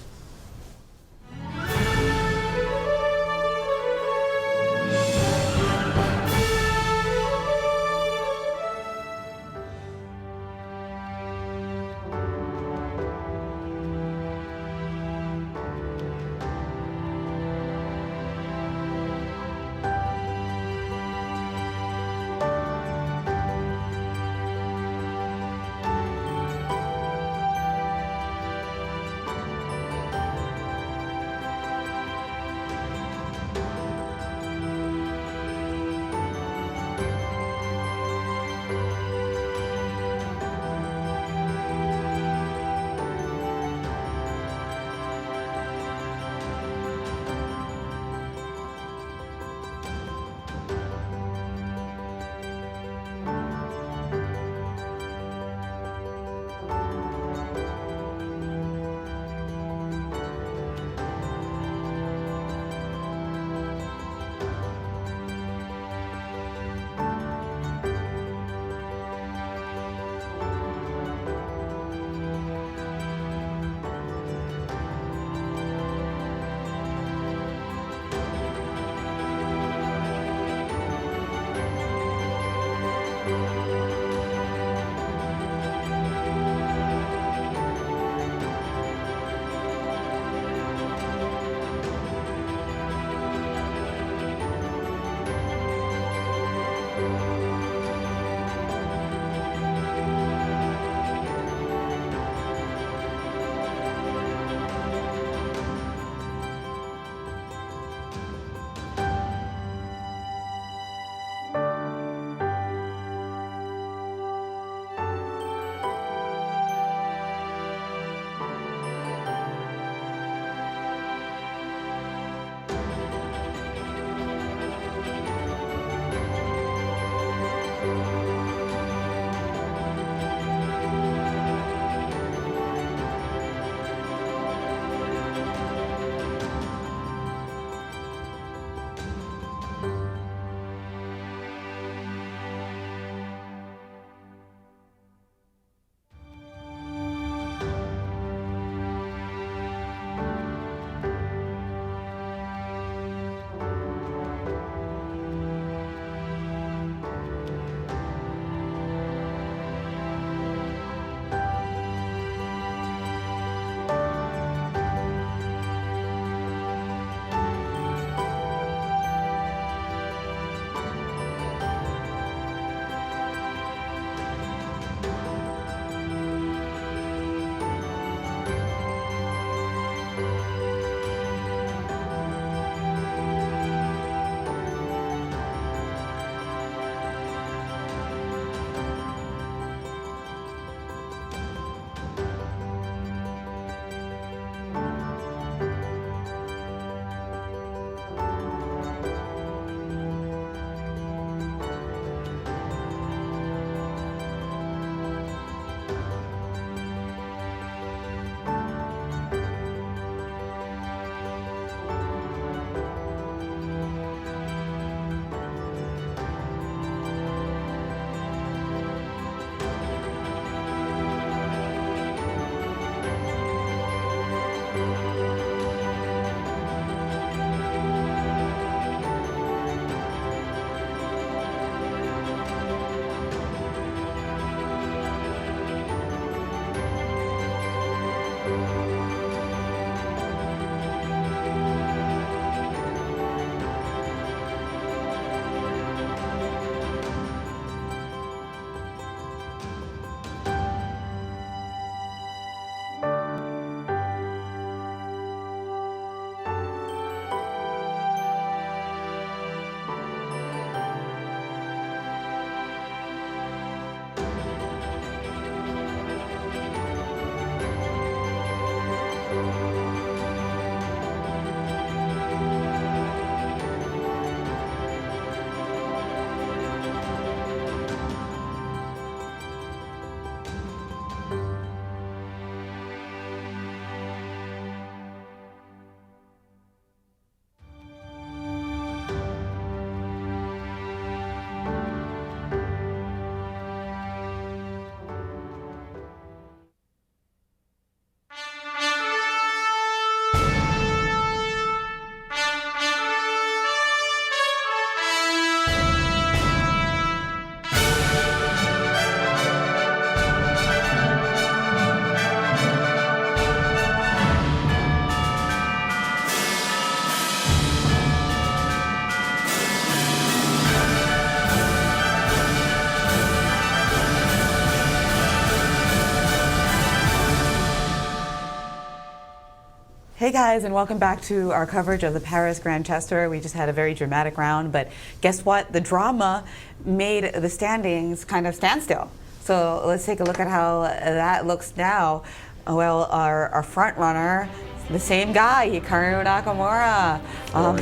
Hey guys, and welcome back to our coverage of the Paris Grand Chess Tour. We just had a very dramatic round, but guess what? The drama made the standings kind of stand still. So let's take a look at how that looks now. Well, our front runner, the same guy, Hikaru Nakamura.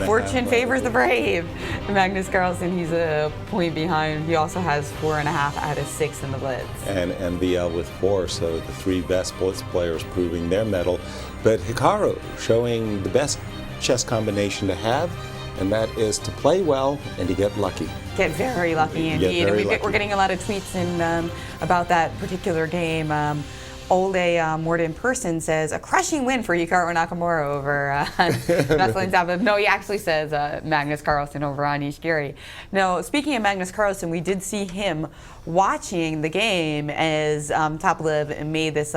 Fortune favors the brave. Magnus Carlsen, he's a point behind. He also has 4.5 out of 6 in the Blitz. And MBL with 4, so the 3 best Blitz players proving their mettle. But Hikaru showing the best chess combination to have, and that is to play well and to get lucky. Get very lucky indeed. We're getting a lot of tweets about that particular game. Ole Morden Person says, a crushing win for Hikaru Nakamura over Veselin Zabaev. No, he actually says Magnus Carlsen over Anish Giri. Now, speaking of Magnus Carlsen, we did see him watching the game as Topalev made this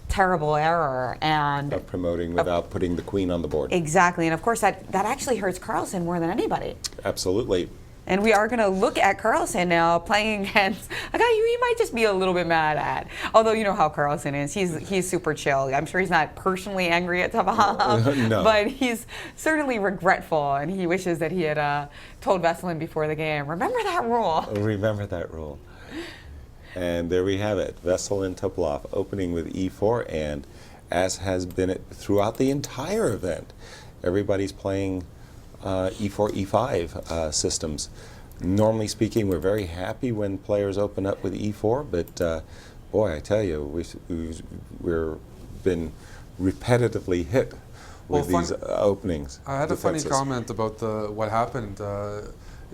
terrible error and of promoting without putting the queen on the board. Exactly, and of course that actually hurts Carlsen more than anybody. Absolutely. And we are going to look at Carlsen now playing against a guy you might just be a little bit mad at. Although you know how Carlsen is. He's super chill. I'm sure he's not personally angry at Topalev, no. But he's certainly regretful, and he wishes that he had told Veselin before the game, remember that rule. Remember that rule. And there we have it. Veselin Topalov opening with e4, and as has been it throughout the entire event, everybody's playing e4, e5 systems. Normally speaking, we're very happy when players open up with e4, but boy, I tell you, we've been repetitively hit with these openings. I had a funny comment about what happened.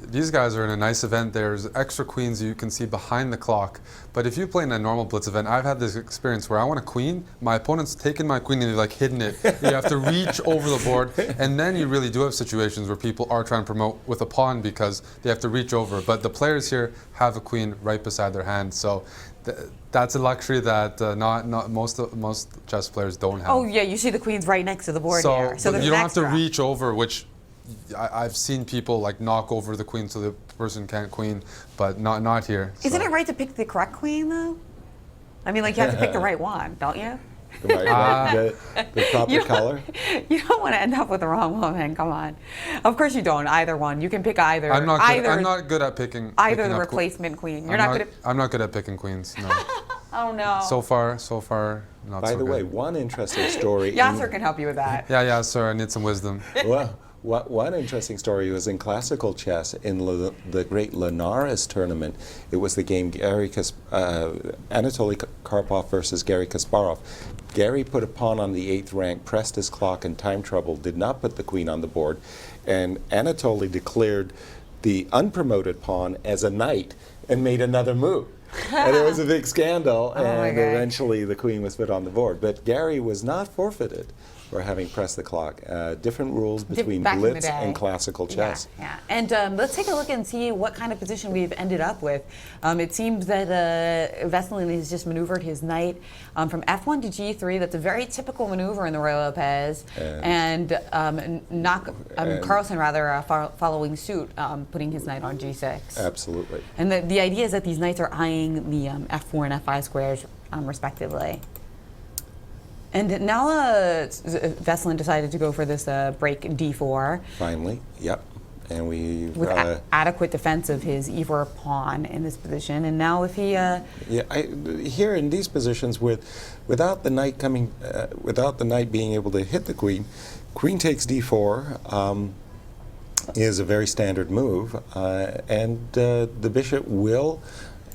These guys are in a nice event. There's extra queens you can see behind the clock. But if you play in a normal Blitz event, I've had this experience where I want a queen, my opponent's taken my queen and they've like hidden it. You have to reach over the board, and then you really do have situations where people are trying to promote with a pawn because they have to reach over. But the players here have a queen right beside their hand, so that's a luxury that not most chess players don't have. Oh yeah, you see the queens right next to the board here. So you don't have to reach over, which I've seen people like knock over the queen so the person can't queen, but not here. Isn't it right to pick the correct queen though? I mean, like you have to pick the right one, don't you? The proper color? You don't want to end up with the wrong woman. Come on. Of course you don't. Either one. You can pick either. I'm not good at picking. Either the replacement queen. You're not good at. I'm not good at picking queens. No. Oh no. So far, not By so the good. way, one interesting story. Yasser can help you with that. Yeah, sir. I need some wisdom. Well, one interesting story was in classical chess in the great Linares tournament. It was the game Anatoly Karpov versus Garry Kasparov. Garry put a pawn on the 8th rank, pressed his clock in time trouble, did not put the queen on the board, and Anatoly declared the unpromoted pawn as a knight and made another move. And it was a big scandal, and eventually the queen was put on the board. But Garry was not forfeited for having pressed the clock. Different rules between Blitz and classical chess. Yeah. And let's take a look and see what kind of position we've ended up with. It seems that Veselin has just maneuvered his knight from f1 to g3. That's a very typical maneuver in the Ruy Lopez. And Carlsen following suit, putting his knight on g6. Absolutely. And the idea is that these knights are eyeing the f4 and f5 squares respectively. And now Veselin decided to go for this break d4. Finally, yep. And with adequate defense of his e4 pawn in this position. And now if he... here in these positions, without the knight being able to hit the queen, queen takes d4 is a very standard move. And the bishop will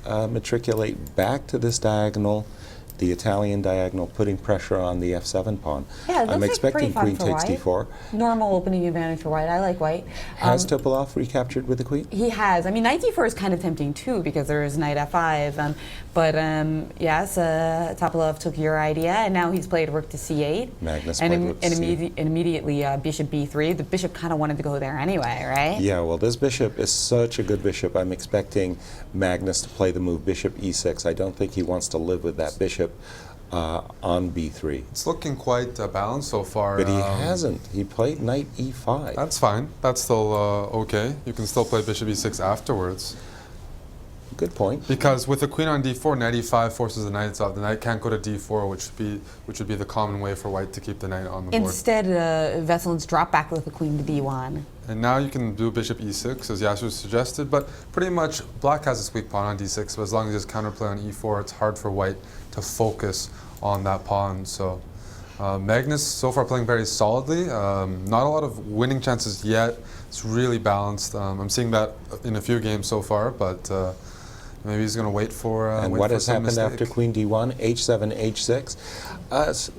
matriculate back to this diagonal, the Italian diagonal, putting pressure on the f7 pawn. Yeah, I'm expecting queen takes d4. Normal opening advantage for white. I like white. Has Topalov recaptured with the queen? He has. I mean, knight d4 is kind of tempting too because there is knight f5. Yes, Topalov took your idea, and now he's played rook to c8. Magnus and played rook to c8. Immediately bishop b3. The bishop kind of wanted to go there anyway, right? Yeah, well, this bishop is such a good bishop. I'm expecting Magnus to play the move bishop e6. I don't think he wants to live with that bishop on b3. It's looking quite balanced so far. But he hasn't. He played knight e5. That's fine. That's still okay. You can still play bishop e6 afterwards. good point. Because with the queen on d4, knight e5 forces the knights out. The knight can't go to d4, which would be the common way for white to keep the knight on the board. Instead, Veselin's drop back with the queen to d1. And now you can do bishop e6, as Yasser suggested, but pretty much black has its weak pawn on d6, but as long as there's counterplay on e4, it's hard for white to focus on that pawn. So Magnus so far playing very solidly. Not a lot of winning chances yet. It's really balanced. I'm seeing that in a few games so far, but maybe he's going to wait for And wait what for has some happened mistake. after queen d1, h7, h6?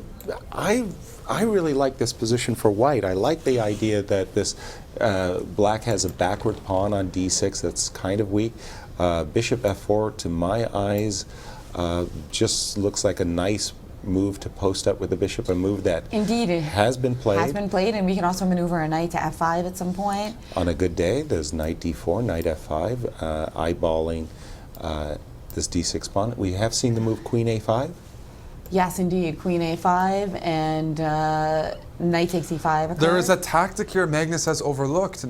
I really like this position for white. I like the idea that this black has a backward pawn on d6 that's kind of weak. Bishop f4, to my eyes, just looks like a nice move to post up with the bishop, a move that Indeed, it has been played. Has been played, and we can also maneuver a knight to f5 at some point. On a good day, there's knight d4, knight f5, eyeballing this d6 pawn. We have seen the move queen a5. Yes, indeed. Queen a5 and knight takes e5. There is a tactic here Magnus has overlooked.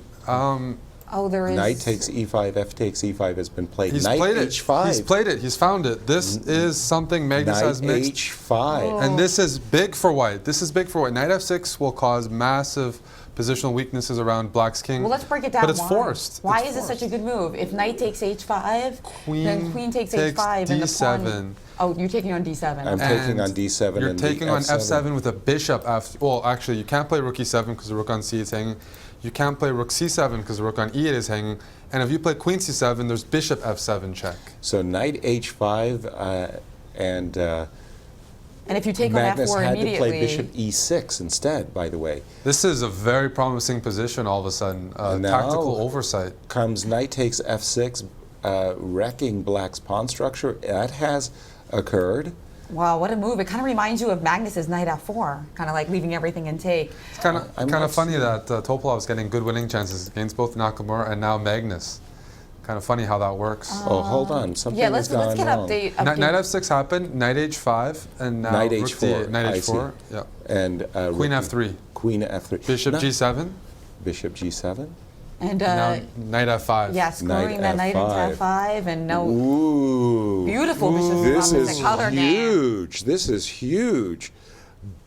Oh, there is. Knight takes e5, f takes e5 has been played. He's knight played it. h5. He's played it. He's found it. This is something Magnus Knight has mixed. h5. And this is big for white. This is big for white. Knight f6 will cause massive positional weaknesses around black's king. Well, let's break it down. But it's why. forced. Why It's is forced. it such a good move? If knight takes h5, then queen takes h5 and the d7. pawn. Oh, you're taking on d7. I'm okay. taking on d7 You're and taking the on f7. f7 with a bishop after. Well, actually, you can't play rook e7 because the rook on c is hanging. You can't play rook c7 because the rook on e8 is hanging. And if you play queen c7, there's bishop f7 check. So knight h5 and if you take Magnus on f4 had to immediately. play bishop e6 instead, by the way. This is a very promising position all of a sudden. And Tactical now oversight. Comes knight takes f6, wrecking black's pawn structure. That has occurred. Wow, what a move. It kind of reminds you of Magnus's knight f4, kind of like leaving everything in take. It's kind of funny that Topalov is getting good winning chances against both Nakamura and now Magnus. Kind of funny how that works. Oh, hold on. Something Yeah, let's has gone get wrong. update. Knight f6 happened, knight h5, and now Knight rook h4. d8. Knight I h4, see. yeah. And Queen rook f3. Queen f3. Bishop g7. Bishop g7. And now knight f5. yeah, screwing that knight into f5 and no. Ooh. Beautiful bishop This swap. It's is a color game. huge. This is huge.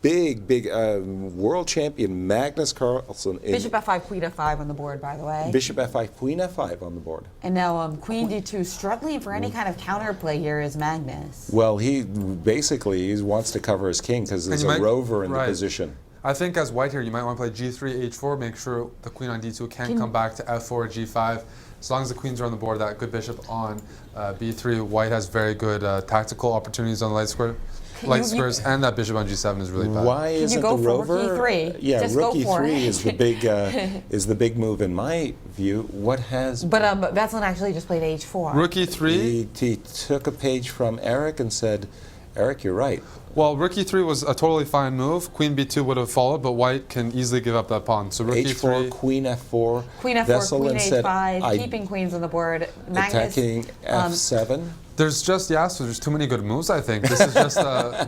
Big world champion Magnus Carlsen. Bishop f5, queen f5 on the board, by the way. Bishop f5, queen f5 on the board. And now queen d2, struggling for any kind of counterplay here is Magnus. Well, he wants to cover his king because there's a rover in the position. I think as white here, you might want to play g3, h4, make sure the queen on d2 can't come back to f4, g5. As long as the queens are on the board, that good bishop on b3. White has very good tactical opportunities on the light squares, and that bishop on g7 is really bad. Why isn't the rover? Can you go for rook e3? Yeah, Just rook go for e3 it. is the big move in my view. What has? But Veselin actually just played h4. Rook e3. He took a page from Eric and said, "Eric, you're right." Well, rook e3 was a totally fine move. Queen b2 would have followed, but white can easily give up that pawn. So rook h4, e3. queen f4. Queen f4, Veselin queen said, h5, keeping queens on the board. Magnus, attacking f7. There's just Yasser. There's too many good moves. I think this is just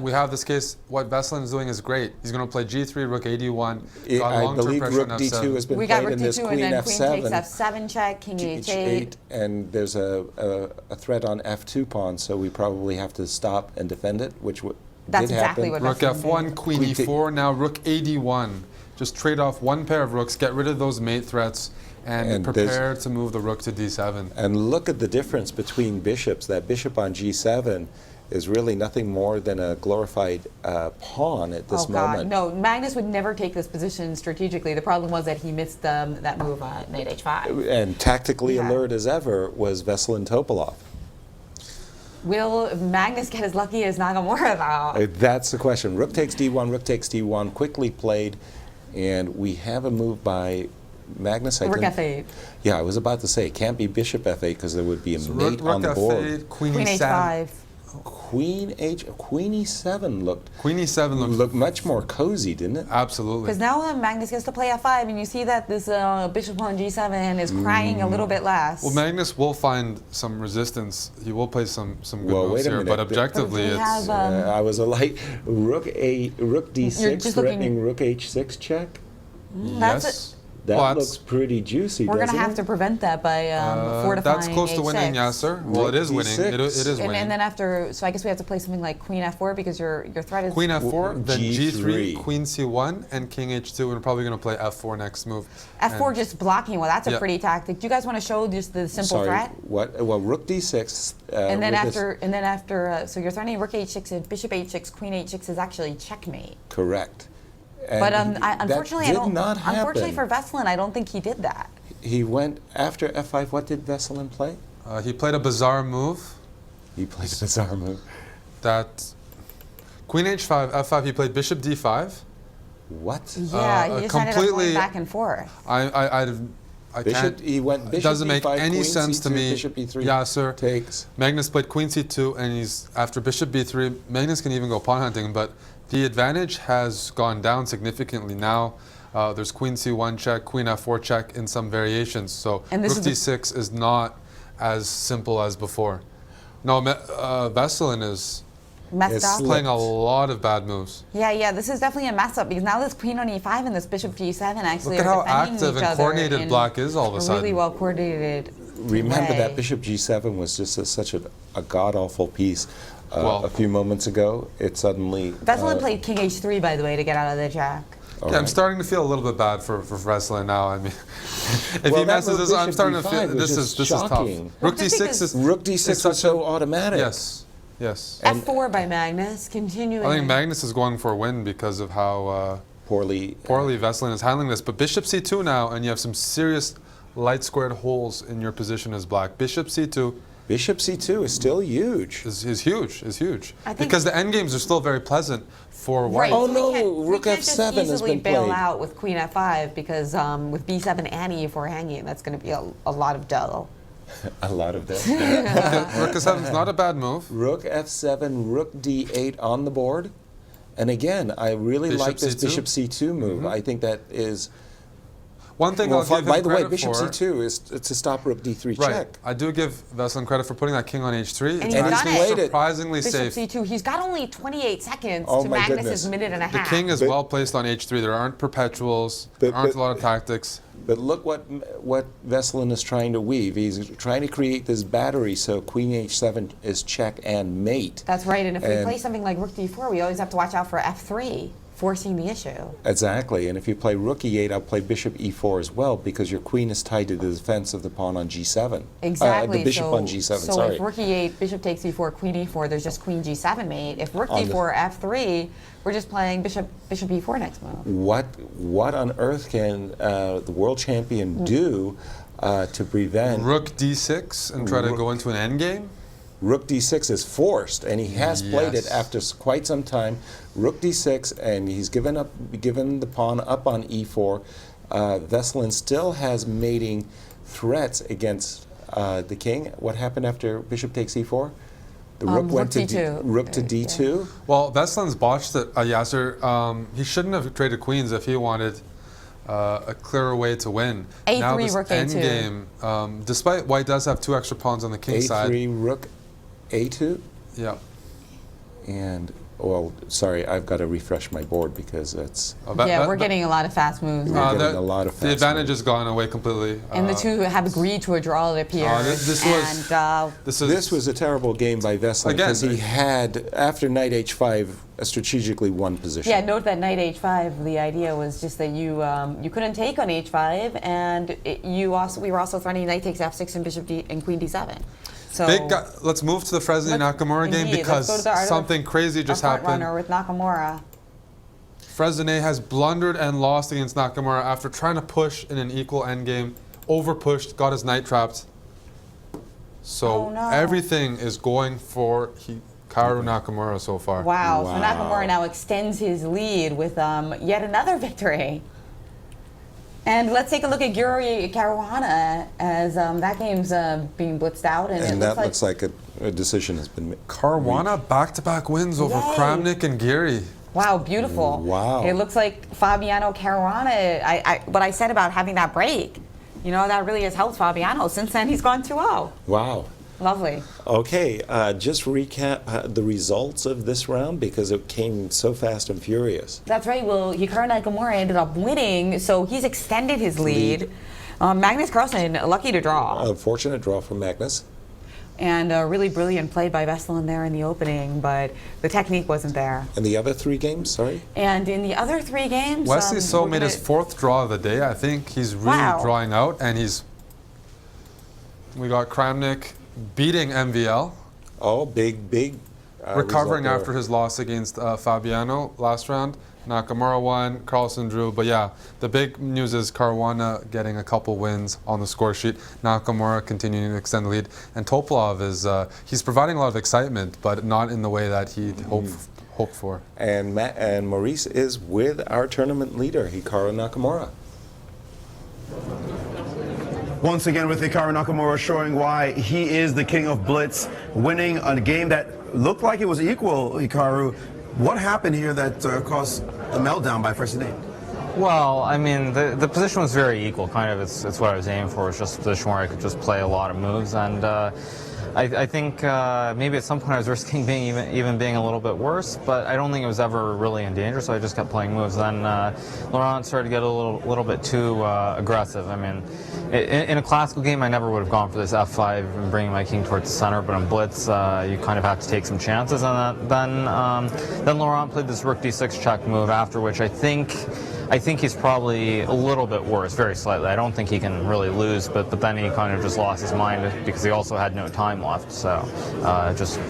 we have this case. What Veselin is doing is great. He's going to play g3, rook ad1. I believe rook d2 has been we got played rook in this d2 queen and then f7. queen takes f7 check, king h8. And there's a threat on f2 pawn, so we probably have to stop and defend it, which That's did exactly happen. what Rook f1, queen e4. Now rook ad1. Just trade off one pair of rooks, get rid of those mate threats, and prepare to move the rook to d7. And look at the difference between bishops. That bishop on g7 is really nothing more than a glorified pawn at this moment. No, Magnus would never take this position strategically. The problem was that he missed that move on knight h5. And tactically alert as ever was Veselin Topalov. Will Magnus get as lucky as Nagamura, though? That's the question. Rook takes d1, rook takes d1, quickly played, and we have a move by Magnus. Rook f8. Yeah, I was about to say, it can't be bishop f8 because there would be a mate on the board. F8, queen h5. Queen e7 looked much more cozy, didn't it? Absolutely. Because now Magnus gets to play f5, and you see that this bishop on g7 is crying a little bit less. Well, Magnus will find some resistance. He will play some good Well, moves wait a here, minute. but objectively, We it's have, I was a light rook d6 threatening rook h6 check. That's That Well, looks pretty juicy, We're going to doesn't have it? to prevent that by fortifying That's close to winning, H6. Yasser. Well, it is Rook winning. D6. It is winning. And then after, so I guess we have to play something like Queen F4 because your threat is Queen F4, then G3. G3, Queen C1, and King H2. And we're probably going to play F4 next move. F4 And- just blocking. Well, that's a Yeah. pretty tactic. Do you guys want to show just the simple Sorry, threat? what? Well, Rook D6. And then with this- after, so you're threatening Rook H6 and Bishop H6, Queen H6 is actually checkmate. Correct. And But that unfortunately, did not happen. unfortunately for Veselin, I don't think he did that. He went after F5. What did Veselin play? He played a bizarre move. He played a bizarre move. That Queen H5, F5. He played Bishop D5. What? Yeah, he just ended up completely- going back and forth. I Bishop, can't. he went It Bishop doesn't make B5, any Queen sense to C2, me. Bishop E3 Yasser. takes. Magnus played Queen C2, and he's after Bishop B3. Magnus can even go pawn hunting, but the advantage has gone down significantly now. There's Queen C1 check, Queen F4 check in some variations. So And this Rook is D6 is not as simple as before. No, Veselin is Messed up. playing a lot of bad moves. Yeah, this is definitely a mess up because now this Queen on E5 and this Bishop G7 actually Look at are how defending active each and other coordinated in Black is all of a sudden. really well coordinated. Remember way. that Bishop G7 was just such a god-awful piece Well- a few moments ago. It suddenly... Veselin played King H3, by the way, to get out of the jack. all Yeah, I'm right. starting to feel a little bit bad for Veselin now. I mean, if Well, he that messes move this, I'm Bishop starting to D5 feel was this just is tough. shocking. Rook Just D6 because- is Rook D6 is was so automatic. Yes. F4 by Magnus, continuing. I think Magnus is going for a win because of how Poorly. Veselin is handling this. But Bishop C2 now, and you have some serious light squared holes in your position as Black. Bishop C2 Bishop C2 is still huge. is huge. I think- Because the endgames are still very pleasant for White. Right. Oh, so no, we can't, Rook we can't just F7 has easily been bail played. out with Queen F5 because with B7 and E4 hanging, that's going to be a lot of dough. A lot of that. Rook F7 is not a bad move. Rook F7, Rook D8 on the board. And again, I really Bishop like this C2? Bishop C2 move. I think that is... One thing Well, I'll give him by the way, credit Bishop for, C2 is to stop Rook D3 right? check. I do give Veselin credit for putting that king on H3. And It's he's actually done it. surprisingly Bishop safe. C2, he's got only 28 seconds Oh to my Magnus's goodness. minute and a The half. king is But- well placed on H3. There aren't perpetuals. There But- aren't but- a lot of tactics. But look what Veselin is trying to weave. He's trying to create this battery so Queen H7 is check and mate. That's right, and if we And- play something like Rook D4, we always have to watch out for F3, forcing the issue. Exactly, and if you play Rook E8, I'll play Bishop E4 as well because your queen is tied to the defense of the pawn on G7. Exactly. The bishop so, on G7, so sorry. if Rook E8, Bishop takes E4, Queen E4, there's just Queen G7 mate. If Rook On the- D4, F3, we're just playing Bishop E4 next move. What on earth can the world champion do to prevent Rook D6 and try to Rook- go into an endgame. Rook D6 is forced, and he has played it Yes. after quite some time. Rook D6, and he's given the pawn up on E4. Veselin still has mating threats against the king. What happened after Bishop takes E4? The rook went to D2. Rook to D2. Well, Veselin's botched it, Yasser. He shouldn't have traded queens if he wanted a clearer way to win. A3, now this Rook A2. endgame, despite White does have 2 extra pawns on the king side. A3, Rook A2. Yeah. And, well, sorry, I've got to refresh my board because it's... Yeah, we're getting a lot of fast moves. We're now. getting a lot of The fast advantage has gone away completely. And the two have agreed to a draw, it appears. This was a terrible game by Veselin Again, because he had, after knight h5, a strategically won position. Yeah, note that knight h5. The idea was just that you you couldn't take on h5, and we were also threatening knight takes f6 and bishop d and queen d7. So Let's move to the Fresney Nakamura game indeed, let's go to because the art of something crazy just our front happened. runner with Nakamura. Fresney has blundered and lost against Nakamura after trying to push in an equal endgame, over-pushed, got his knight trapped. So Oh, no. everything is going for Hikaru Nakamura so far. Wow. So Nakamura now extends his lead with yet another victory. And let's take a look at Gyuri Caruana as that game's being blitzed out, and, And it that looks like looks like a decision has been made. Caruana back-to-back wins over Yay. Kramnik and Giri. wow, beautiful. Wow. It looks like Fabiano Caruana. What I said about having that break, that really has helped Fabiano. Since then, he's gone 2-0. Wow. Lovely. Okay, just recap the results of this round because it came so fast and furious. That's right. Well, Hikaru Nakamura ended up winning, so he's extended his lead. Magnus Carlsen, lucky to draw. Unfortunate draw from Magnus. And a really brilliant play by Vestlund there in the opening, but the technique wasn't there. And the other 3 games, sorry? And in the other 3 games... Wesley So made his 4th draw of the day. I think he's really drawing out, and we got Kramnik beating MVL. Oh, big recovering after his loss against Fabiano last round. Nakamura won, Carlsen drew, but yeah, the big news is Caruana getting a couple wins on the score sheet. Nakamura continuing to extend the lead, and Topalov is he's providing a lot of excitement, but not in the way that he'd hoped for. And Maurice is with our tournament leader, Hikaru Nakamura. Once again with Hikaru Nakamura showing why he is the king of Blitz, winning a game that looked like it was equal. Hikaru, what happened here that caused a meltdown by first name? Well, I mean, the position was very equal, kind of. It's what I was aiming for. It's just a position where I could just play a lot of moves, and I think maybe at some point I was risking even being a little bit worse, but I don't think it was ever really in danger, so I just kept playing moves. Then Laurent started to get a little bit too aggressive. I mean, in a classical game, I never would have gone for this F5 and bringing my king towards the center, but in Blitz, you kind of have to take some chances. And then Laurent played this Rook D6 check move, after which I think he's probably a little bit worse, very slightly. I don't think he can really lose, but then he kind of just lost his mind because he also had no time left. So I just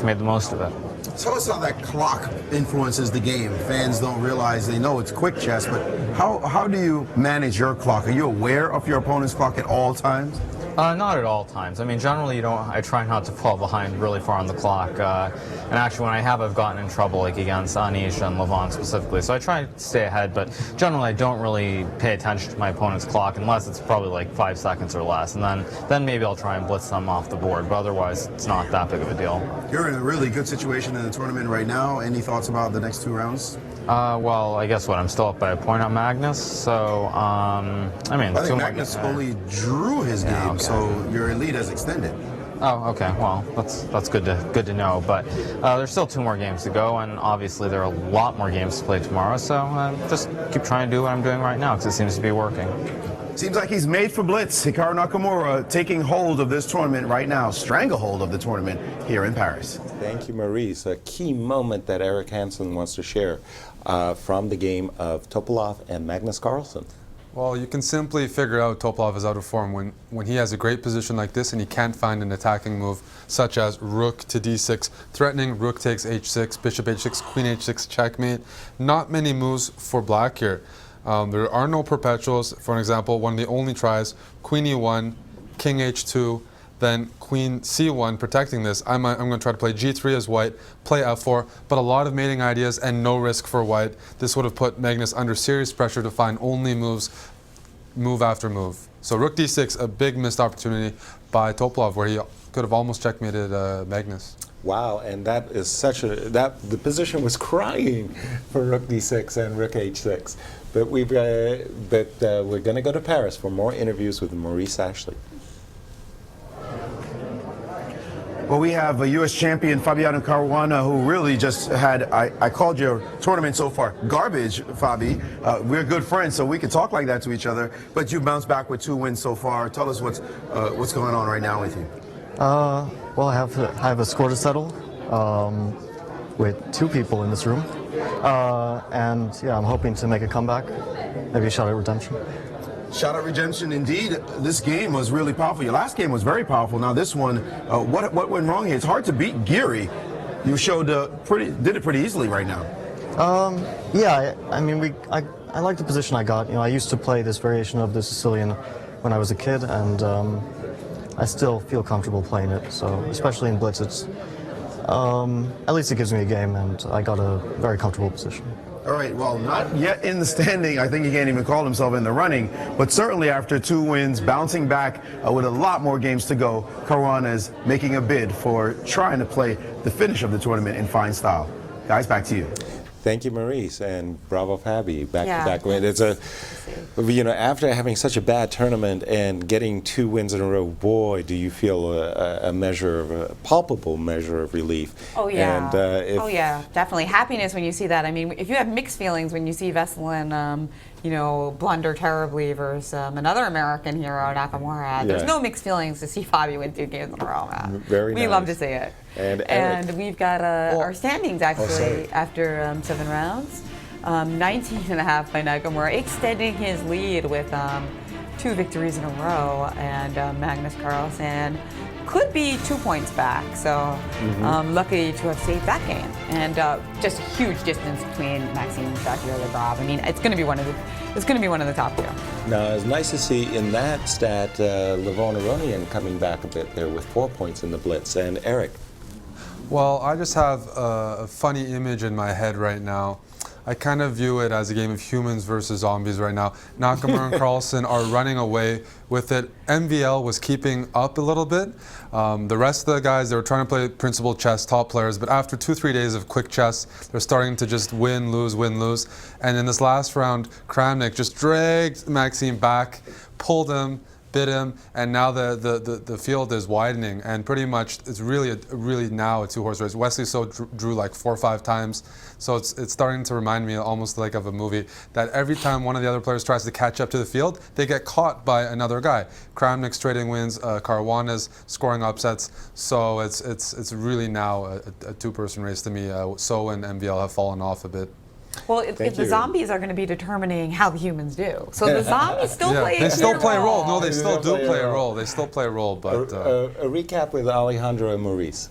made the most of it. Tell us how that clock influences the game. Fans don't realize, they know it's quick chess, but how do you manage your clock? Are you aware of your opponent's clock at all times? Not at all times. I mean, generally, I try not to fall behind really far on the clock. And actually, when I have, I've gotten in trouble, like against Anish and Levant specifically. So I try to stay ahead, but generally, I don't really pay attention to my opponent's clock unless it's probably like 5 seconds or less. And then maybe I'll try and blitz them off the board. But otherwise, it's not that big of a deal. You're in a really good situation in the tournament right now. Any thoughts about the next 2 rounds? Well, I guess I'm still up by a point on Magnus. So, I think Magnus only drew his game. Okay. So your lead has extended. Oh, okay. Well, that's good to know. But there's still 2 more games to go, and obviously there are a lot more games to play tomorrow. So just keep trying to do what I'm doing right now because it seems to be working. Seems like he's made for Blitz. Hikaru Nakamura taking hold of this tournament right now, stranglehold of the tournament here in Paris. Thank you, Maurice. A key moment that Eric Hansen wants to share from the game of Topalov and Magnus Carlsen. Well, you can simply figure out Topalov is out of form when he has a great position like this and he can't find an attacking move such as rook to d6, threatening rook takes h6, bishop h6, queen h6, checkmate. Not many moves for black here. There are no perpetuals. For example, one of the only tries, queen e1, king h2, then queen c1, protecting this. I'm going to try to play g3 as white, play f4, but a lot of mating ideas and no risk for white. This would have put Magnus under serious pressure to find only moves, move after move. So rook d6, a big missed opportunity by Topalov, where he could have almost checkmated Magnus. Wow, and that is the position was crying for rook d6 and rook h6. But we're going to go to Paris for more interviews with Maurice Ashley. Well, we have a U.S. champion, Fabiano Caruana, who really just had, I called your tournament so far garbage, Fabi. We're good friends, so we can talk like that to each other. But you bounced back with 2 wins so far. Tell us what's going on right now with you. Well, I have a score to settle with 2 people in this room. And yeah, I'm hoping to make a comeback, maybe a shot at redemption. Shot at redemption, indeed. This game was really powerful. Your last game was very powerful. Now this one, what went wrong here? It's hard to beat Geary. You showed did it pretty easily right now. Yeah, I mean, I like the position I got. You know, I used to play this variation of the Sicilian when I was a kid, and I still feel comfortable playing it. So especially in Blitz, it's at least it gives me a game, and I got a very comfortable position. All right, well, not yet in the standing. I think he can't even call himself in the running. But certainly after 2 wins, bouncing back with a lot more games to go, Caruana is making a bid for trying to play the finish of the tournament in fine style. Guys, back to you. Thank you, Maurice, and bravo, Fabi. Back-to-back win. It's a, after having such a bad tournament and getting 2 wins in a row, boy, do you feel a palpable measure of relief. Oh yeah. And, oh yeah, definitely happiness when you see that. I mean, if you have mixed feelings when you see Veselin, blunder terribly versus another American hero, Nakamura, there's no mixed feelings to see Fabi win 2 games in a row, man. Very nice. We love to see it. And we've got our standings actually after 7 rounds. 19.5 by Nakamura, extending his lead with 2 victories in a row, and Magnus Carlsen could be 2 points back. So lucky to have saved that game, and just huge distance between Maxime and Shakir Legrave. I mean, it's going to be one of the top 2. Now, it's nice to see in that stat Levon Aronian coming back a bit there with 4 points in the Blitz. And Eric. Well, I just have a funny image in my head right now. I kind of view it as a game of humans versus zombies right now. Nakamura and Carlsen are running away with it. MVL was keeping up a little bit. The rest of the guys, they were trying to play principal chess, top players, but after 2-3 days of quick chess, they're starting to just win, lose, win, lose. And in this last round, Kramnik just dragged Maxime back, pulled him, bit him, and now the field is widening, and pretty much it's really now a 2-horse race. Wesley So drew like 4 or 5 times, so it's starting to remind me almost like of a movie, that every time one of the other players tries to catch up to the field, they get caught by another guy. Kramnik's trading wins, Caruana's scoring upsets, so it's really now a 2-person race to me. So and MVL have fallen off a bit. Well, if the zombies are going to be determining how the humans do. So the zombies still play a They still play a role. role. No, they still do play a role. They still play a role, but... A recap with Alejandro and Maurice.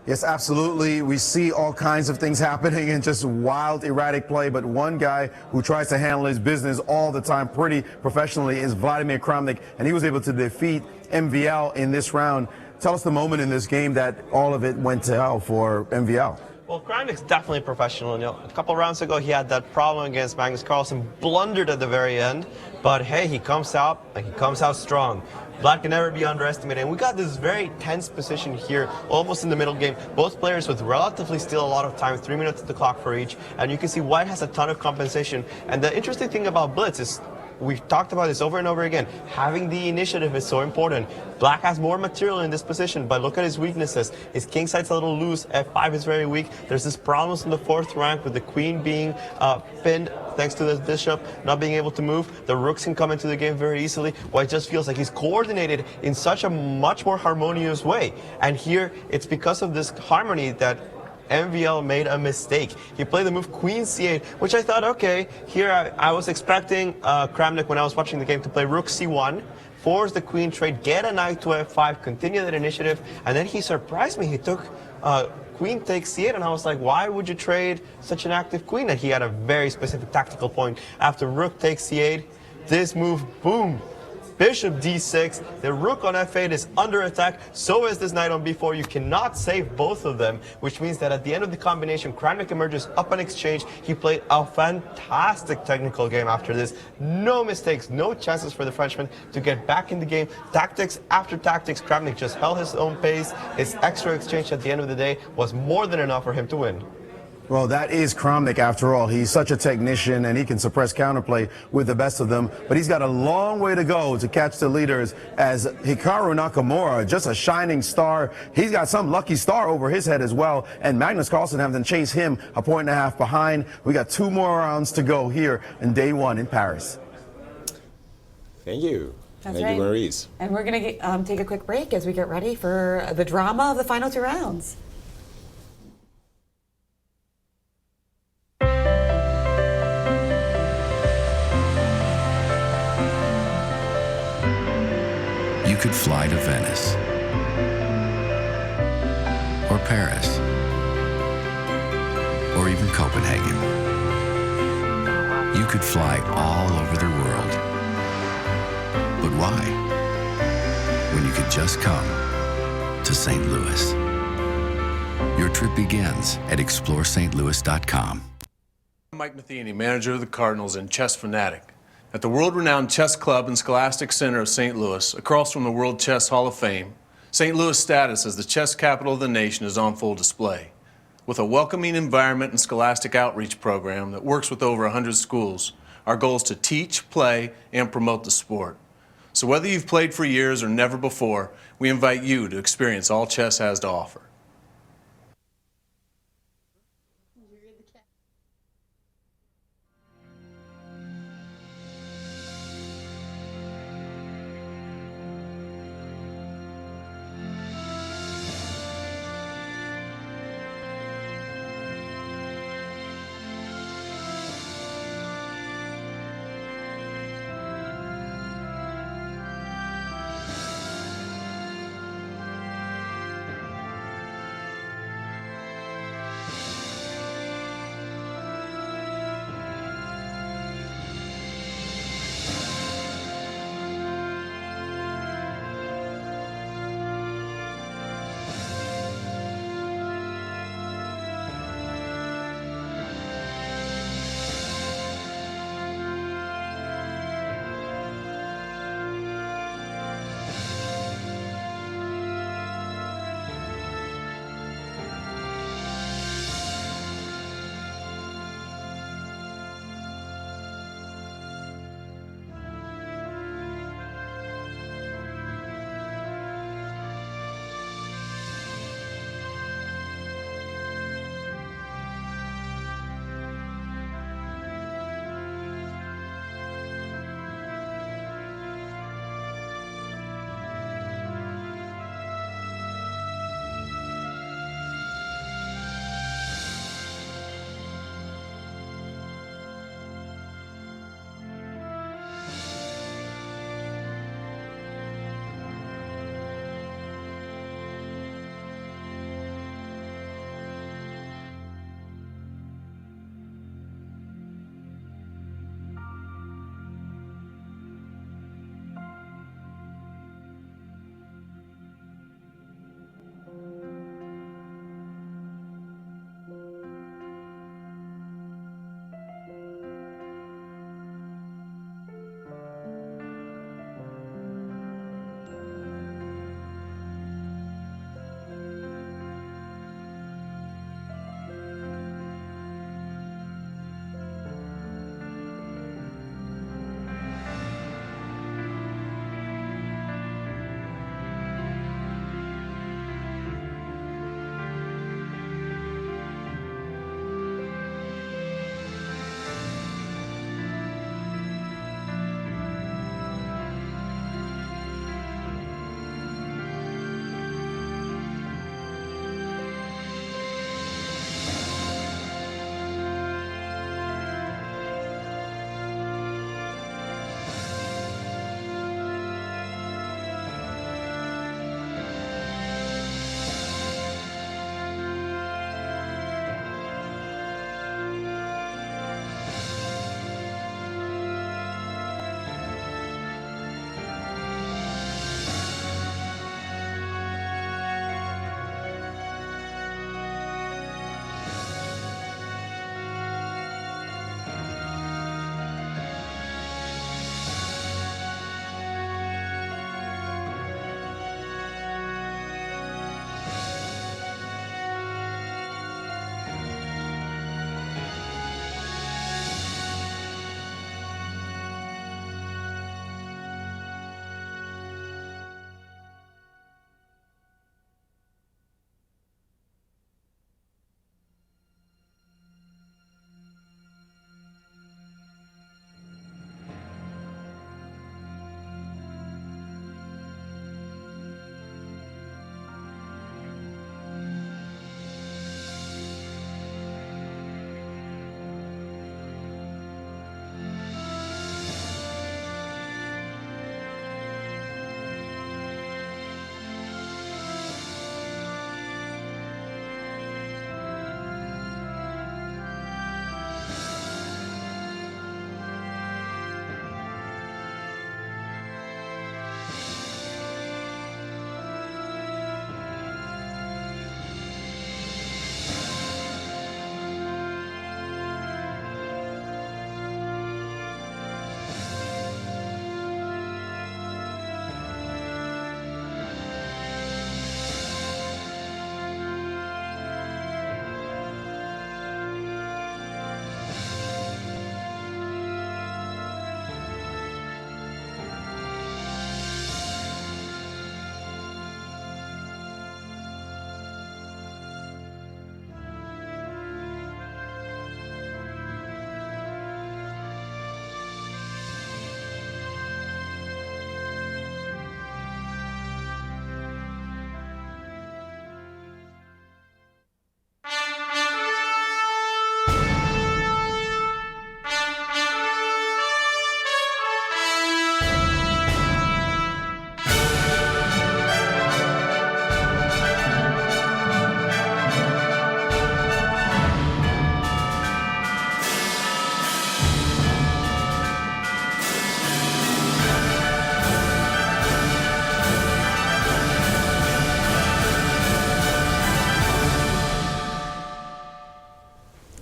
Yes, absolutely. We see all kinds of things happening and just wild, erratic play. But one guy who tries to handle his business all the time pretty professionally is Vladimir Kramnik, and he was able to defeat MVL in this round. Tell us the moment in this game that all of it went to hell for MVL. Well, Kramnik's definitely professional. A couple rounds ago, he had that problem against Magnus Carlsen, blundered at the very end. But hey, he comes out strong. Vlad can never be underestimated. And we got this very tense position here, almost in the middle game. Both players with relatively still a lot of time, 3 minutes at the clock for each. And you can see White has a ton of compensation. And the interesting thing about Blitz is, we've talked about this over and over again, having the initiative is so important. Black has more material in this position, but look at his weaknesses. His king side's a little loose, f5 is very weak. There's this problems in the 4th rank with the queen being pinned thanks to the bishop not being able to move. The rooks can come into the game very easily. White just feels like he's coordinated in such a much more harmonious way. And here, it's because of this harmony that MVL made a mistake. He played the move Queen C8, which I thought, okay, here I was expecting Kramnik, when I was watching the game, to play Rook C1, force the queen trade, get a knight to F5, continue that initiative, and then he surprised me. He took Queen takes C8, and I was like, why would you trade such an active queen? And he had a very specific tactical point. After Rook takes C8, this move, boom, Bishop D6, the rook on F8 is under attack, so is this knight on B4. You cannot save both of them, which means that at the end of the combination, Kramnik emerges up on exchange. He played a fantastic technical game after this. No mistakes, no chances for the Frenchman to get back in the game. Tactics after tactics, Kramnik just held his own pace. His extra exchange at the end of the day was more than enough for him to win. Well, that is Kramnik after all. He's such a technician, and he can suppress counterplay with the best of them. But he's got a long way to go to catch the leaders, as Hikaru Nakamura, just a shining star. He's got some lucky star over his head as well. And Magnus Carlsen having to chase him a point and a half behind. We got 2 more rounds to go here in day 1 in Paris. Thank you. That's Thank right. you, Maurice. And we're going to take a quick break as we get ready for the drama of the final 2 rounds. You could fly to Venice or Paris or even Copenhagen. You could fly all over the world. But why? When you could just come to St. Louis. Your trip begins at ExploreSt.Louis.com. I'm Mike Matheny, manager of the Cardinals and chess fanatic. At the world-renowned Chess Club and Scholastic Center of St. Louis, across from the World Chess Hall of Fame, St. Louis' status as the chess capital of the nation is on full display. With a welcoming environment and scholastic outreach program that works with over 100 schools, our goal is to teach, play, and promote the sport. So whether you've played for years or never before, we invite you to experience all chess has to offer.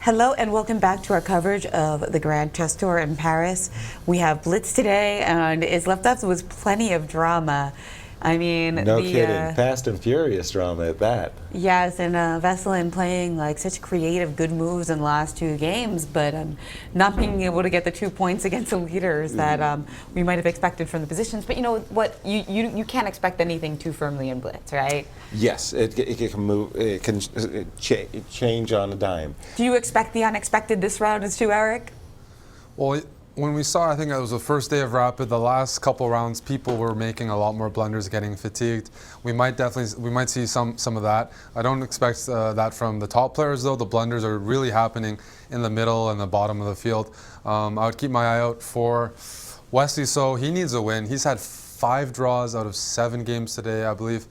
Hello and welcome back to our coverage of the Grand Chess Tour in Paris. We have Blitz today, and it's left us with plenty of drama. I mean, no kidding. Fast and furious drama at that. Yes, and Veselin playing like such creative, good moves in the last 2 games, but not being able to get the 2 points against the leaders that we might have expected from the positions. But you know what? You can't expect anything too firmly in Blitz, right? Yes, it can move. It can change on a dime. Do you expect the unexpected this round as too, Eric? Well, when we saw, I think it was the first day of Rapid, the last couple rounds, people were making a lot more blunders, getting fatigued. We might see some of that. I don't expect that from the top players, though. The blunders are really happening in the middle and the bottom of the field. I would keep my eye out for Wesley So. He needs a win. He's had 5 draws out of 7 games today, I believe,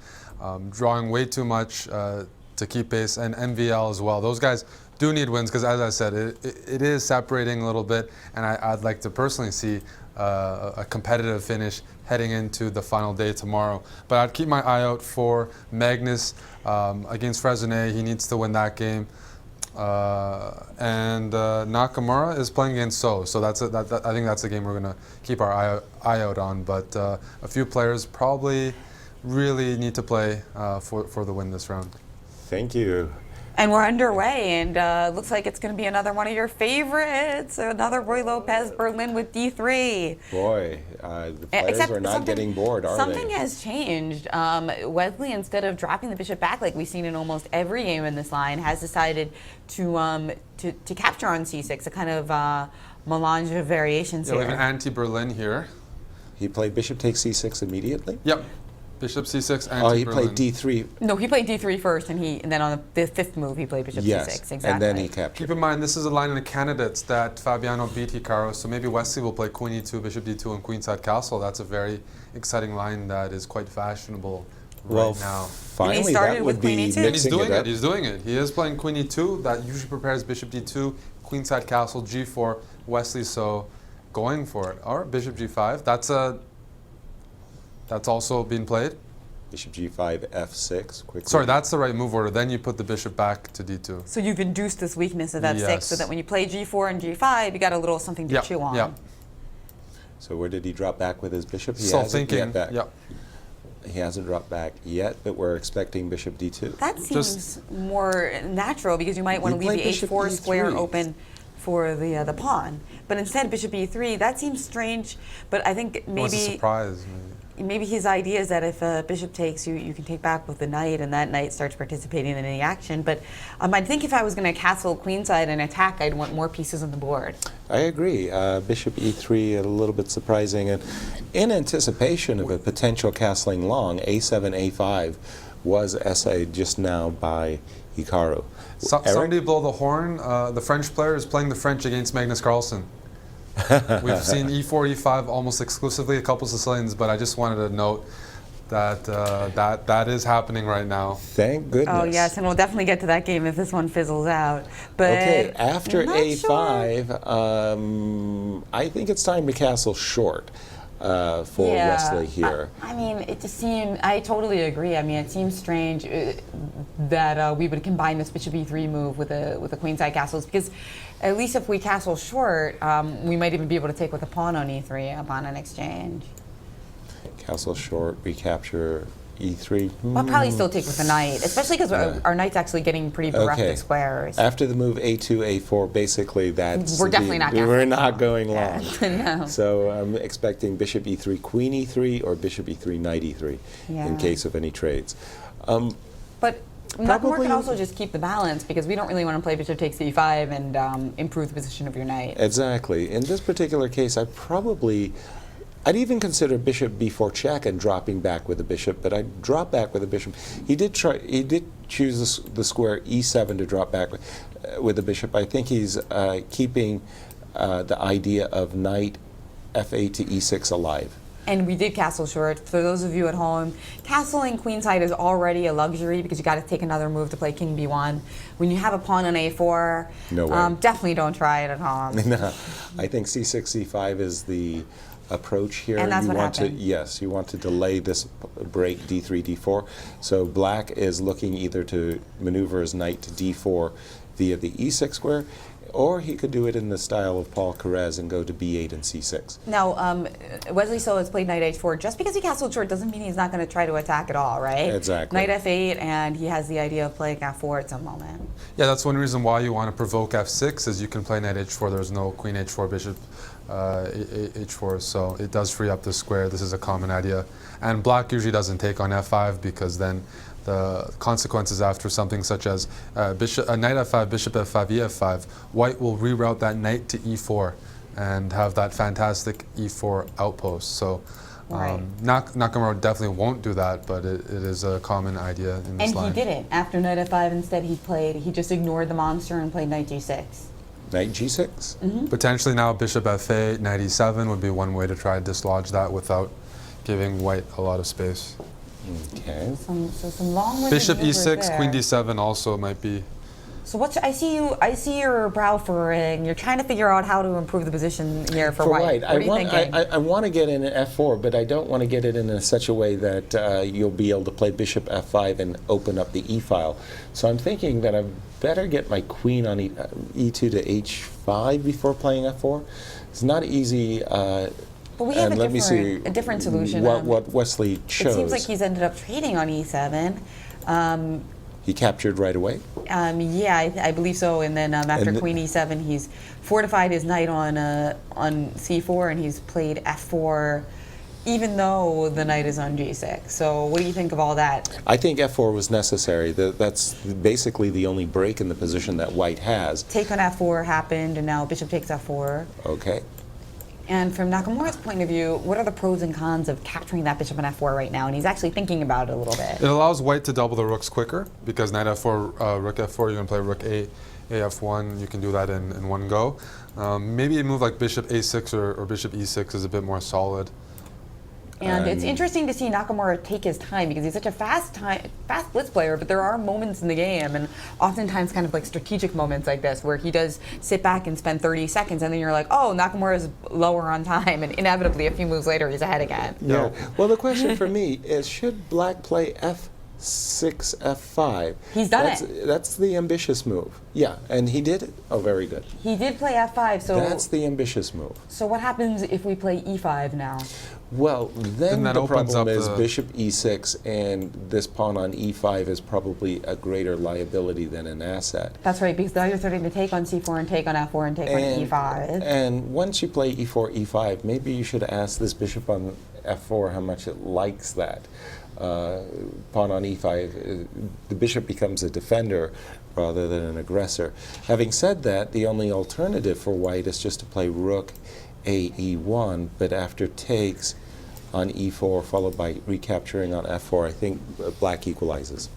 drawing way too much to keep pace, and MVL as well. Those guys do need wins because, as I said, it is separating a little bit, and I'd like to personally see a competitive finish heading into the final day tomorrow. But I'd keep my eye out for Magnus against Fresnay. He needs to win that game. And Nakamura is playing against So I think that's a game we're going to keep our eye out on. But a few players probably really need to play for the win this round. Thank you. And we're underway, and looks like it's going to be another one of your favorites, another Roy Lopez Berlin with D3. Boy, the players are not getting bored, are they? Something has changed. Wesley, instead of dropping the bishop back like we've seen in almost every game in this line, has decided to capture on C6, a kind of melange of variations here. We have an anti-Berlin here. He played bishop takes C6 immediately? Yep. Bishop C6, anti-Berlin. Oh, he played D3. No, he played D3 first, and then on the 5th move, he played bishop C6. Exactly. And then he captured. Keep in mind, this is a line in the candidates that Fabiano beat Hikaru, so maybe Wesley will play Queen E2, Bishop D2, and Queenside Castle. That's a very exciting line that is quite fashionable right now. Finally, that would be mixing and he's doing it up. He's doing it. He is playing Queen E2. That usually prepares Bishop D2, Queenside Castle, G4, Wesley So going for it. Or Bishop G5. That's also being played. Bishop G5, F6, quickly. Sorry, that's the right move order. Then you put the bishop back to D2. So you've induced this weakness of F6, Yes. so that when you play G4 and G5, you got a little something to chew on. Yeah. So where did he drop back with his bishop? He Still hasn't thinking. yet back. Yep. He hasn't dropped back yet, but we're expecting Bishop D2. That seems more natural because you might want to leave played the Bishop H4 E3. square open for the pawn. But instead, Bishop E3, that seems strange, but I think It was a maybe surprise. maybe his idea is that if a bishop takes, you can take back with the knight, and that knight starts participating in the action. But I think if I was going to castle queenside and attack, I'd want more pieces on the board. I agree. Bishop E3, a little bit surprising. And in anticipation of a potential castling long, A7, A5 was essayed just now by Hikaru. Somebody blow the horn. The French player is playing the French against Magnus Carlsen. We've seen E4, E5 almost exclusively, a couple Sicilians, but I just wanted to note that that is happening right now. Thank goodness. Oh yes, and we'll definitely get to that game if this one fizzles out. But okay, after not A5, sure. I think it's time to castle short for Wesley here. I mean, it just seemed, I totally agree. I mean, it seems strange that we would combine this Bishop E3 move with the queenside castles, because at least if we castle short, we might even be able to take with a pawn on E3 upon an exchange. Castle short, recapture E3. We'll probably still take with the knight, especially because our knight's actually getting pretty bereft of squares. After the move A2, A4, basically that's We're definitely not we're not going long. No. So I'm expecting Bishop E3, Queen E3, or Bishop E3, Knight E3 in case of any trades. But Nakamura can also just keep the balance, because we don't really want to play Bishop takes E5 and improve the position of your knight. Exactly. In this particular case, I'd even consider Bishop B4 check and dropping back with the bishop, but I'd drop back with the bishop. He did choose the square E7 to drop back with the bishop. I think he's keeping the idea of knight F8 to E6 alive. And we did castle short. For those of you at home, castling queenside is already a luxury because you got to take another move to play King B1. When you have a pawn on A4, no way. Definitely don't try it at home. No, I think C6, C5 is the approach here. And that's you what want happened. Yes, you want to delay this break d3, d4. So black is looking either to maneuver his knight to d4 via the e6 square, or he could do it in the style of Paul Carrez and go to b8 and c6. Now, Wesley So has played knight h4. Just because he castled short doesn't mean he's not going to try to attack at all, right? Exactly. Knight f8, and he has the idea of playing f4 at some moment. Yeah, that's one reason why you want to provoke f6 is you can play knight h4. There's no queen h4, bishop h4, so it does free up the square. This is a common idea. And black usually doesn't take on f5 because then the consequences after something such as knight f5, bishop f5, ef5, white will reroute that knight to e4 and have that fantastic e4 outpost. So Nakamura definitely won't do that, but it is a common idea in this line. And he didn't. After knight f5, instead he just ignored the monster and played knight g6. Knight g6? Mm-hmm. Potentially now bishop f8, knight e7 would be one way to try to dislodge that without giving white a lot of space. Okay. Some long Bishop maneuvers e6, there. queen d7 also might be. So I see your brow furrowing. You're trying to figure out how to improve the position here for white. What are you thinking? I want to get in at f4, but I don't want to get it in such a way that you'll be able to play bishop f5 and open up the e file. So I'm thinking that I better get my queen on e2 to h5 before playing f4. It's not easy. But we have a different solution. What Wesley chose. It seems like he's ended up trading on e7. He captured right away? Yeah, I believe so. And then after queen e7, he's fortified his knight on c4, and he's played f4, even though the knight is on g6. So what do you think of all that? I think f4 was necessary. That's basically the only break in the position that white has. Take on f4 happened, and now bishop takes f4. Okay. And from Nakamura's point of view, what are the pros and cons of capturing that bishop on f4 right now? And he's actually thinking about it a little bit. It allows white to double the rooks quicker because knight f4, rook f4, you're going to play rook a f1. You can do that in one go. Maybe a move like bishop a6 or bishop e6 is a bit more solid. And it's interesting to see Nakamura take his time because he's such a fast blitz player, but there are moments in the game, and oftentimes kind of like strategic moments like this, where he does sit back and spend 30 seconds, and then you're like, oh, Nakamura's lower on time, and inevitably a few moves later he's ahead again. Yeah. Well, the question for me is, should black play f6, f5? He's done it. That's the ambitious move. Yeah, and he did it. Oh, very good. He did play f5, so... That's the ambitious move. So what happens if we play e5 now? Well, then that the opens problem up is the bishop e6, and this pawn on e5 is probably a greater liability than an asset. That's right, because now you're starting to take on c4 and take on f4 and take on e5. And once you play e4, e5, maybe you should ask this bishop on f4 how much it likes that. Pawn on e5, the bishop becomes a defender rather than an aggressor. Having said that, the only alternative for white is just to play rook a e1, but after takes on e4 followed by recapturing on f4, I think black equalizes.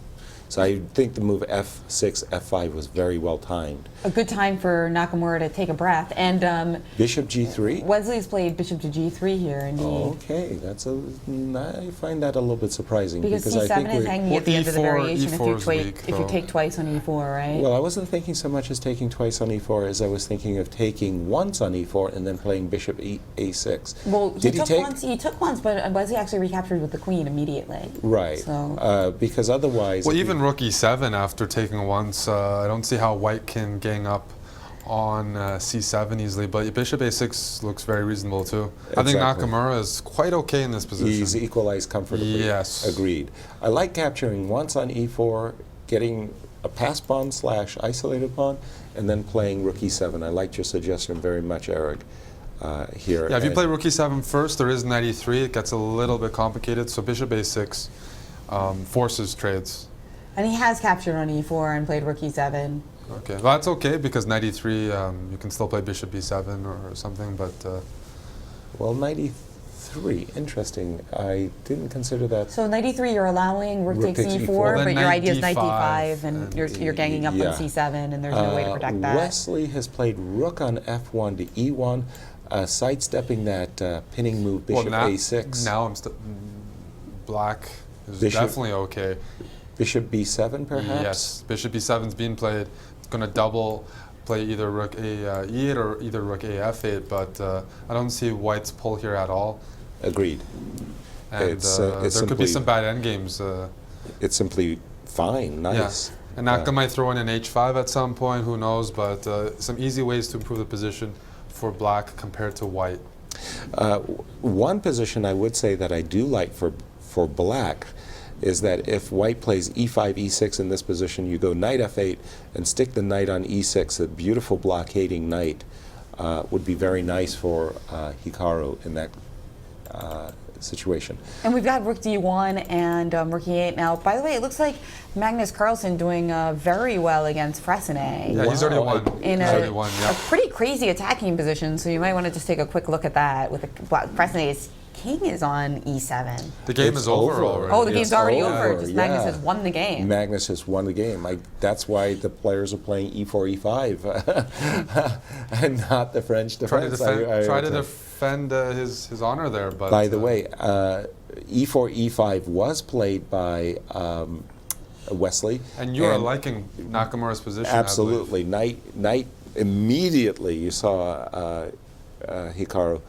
So I think the move f6, f5 was very well timed. A good time for Nakamura to take a breath. And bishop g3? Wesley's played bishop to g3 here, indeed. Okay, I find that a little bit surprising. Because c7 I think is hanging at the end of the variation if you take Oh. twice on e4, right? Well, I wasn't thinking so much as taking twice on e4 as I was thinking of taking once on e4 and then playing bishop a6. Well, Did he take? He took once, but Wesley actually recaptured with the queen immediately. Right, So. because otherwise... Well, even rook e7 after taking once, I don't see how white can gang up on c7 easily, but bishop a6 looks very reasonable too. I think Nakamura is quite okay in this position. He's equalized comfortably. Yes. Agreed. I like capturing once on e4, getting a pass pawn / isolated pawn, and then playing rook e7. I liked your suggestion very much, Eric, here. Yeah, if you play rook e7 first, there is knight e3. It gets a little bit complicated, so bishop a6 forces trades. And he has captured on e4 and played rook e7. Okay, well, that's okay because knight e3, you can still play bishop b7 or something, but... Well, knight e3, interesting. I didn't consider that. So knight e3, you're allowing rook takes e4, but your idea is knight d5, and you're ganging up on c7, and there's no way to protect that. Wesley has played rook on f1 to e1, sidestepping that pinning move bishop a6. Now I'm black is definitely okay. Bishop b7, perhaps? Yes, bishop b7 is being played. It's going to double play either rook a e8 or either rook a f8, but I don't see white's pull here at all. Agreed. And there could be some bad endgames. It's simply fine, nice. Yeah. And Naka might throw in an h5 at some point, who knows, but some easy ways to improve the position for black compared to white. One position I would say that I do like for black is that if white plays e5, e6 in this position, you go knight f8 and stick the knight on e6, a beautiful blockading knight would be very nice for Hikaru in that situation. And we've got rook d1 and rook e8 now. By the way, it looks like Magnus Carlsen doing very well against Fressinet. Yeah, he's already won. In a pretty crazy attacking position, so you might want to just take a quick look at that. With Fressinet's king is on e7. The game is over already. Oh, the game's already over. Just Magnus has won the game. Magnus has won the game. That's why the players are playing e4, e5, and not the French defense. Try to defend his honor there. But by the way, e4, e5 was played by Wesley. And you are liking Nakamura's position. Absolutely. Knight immediately you saw Hikaru.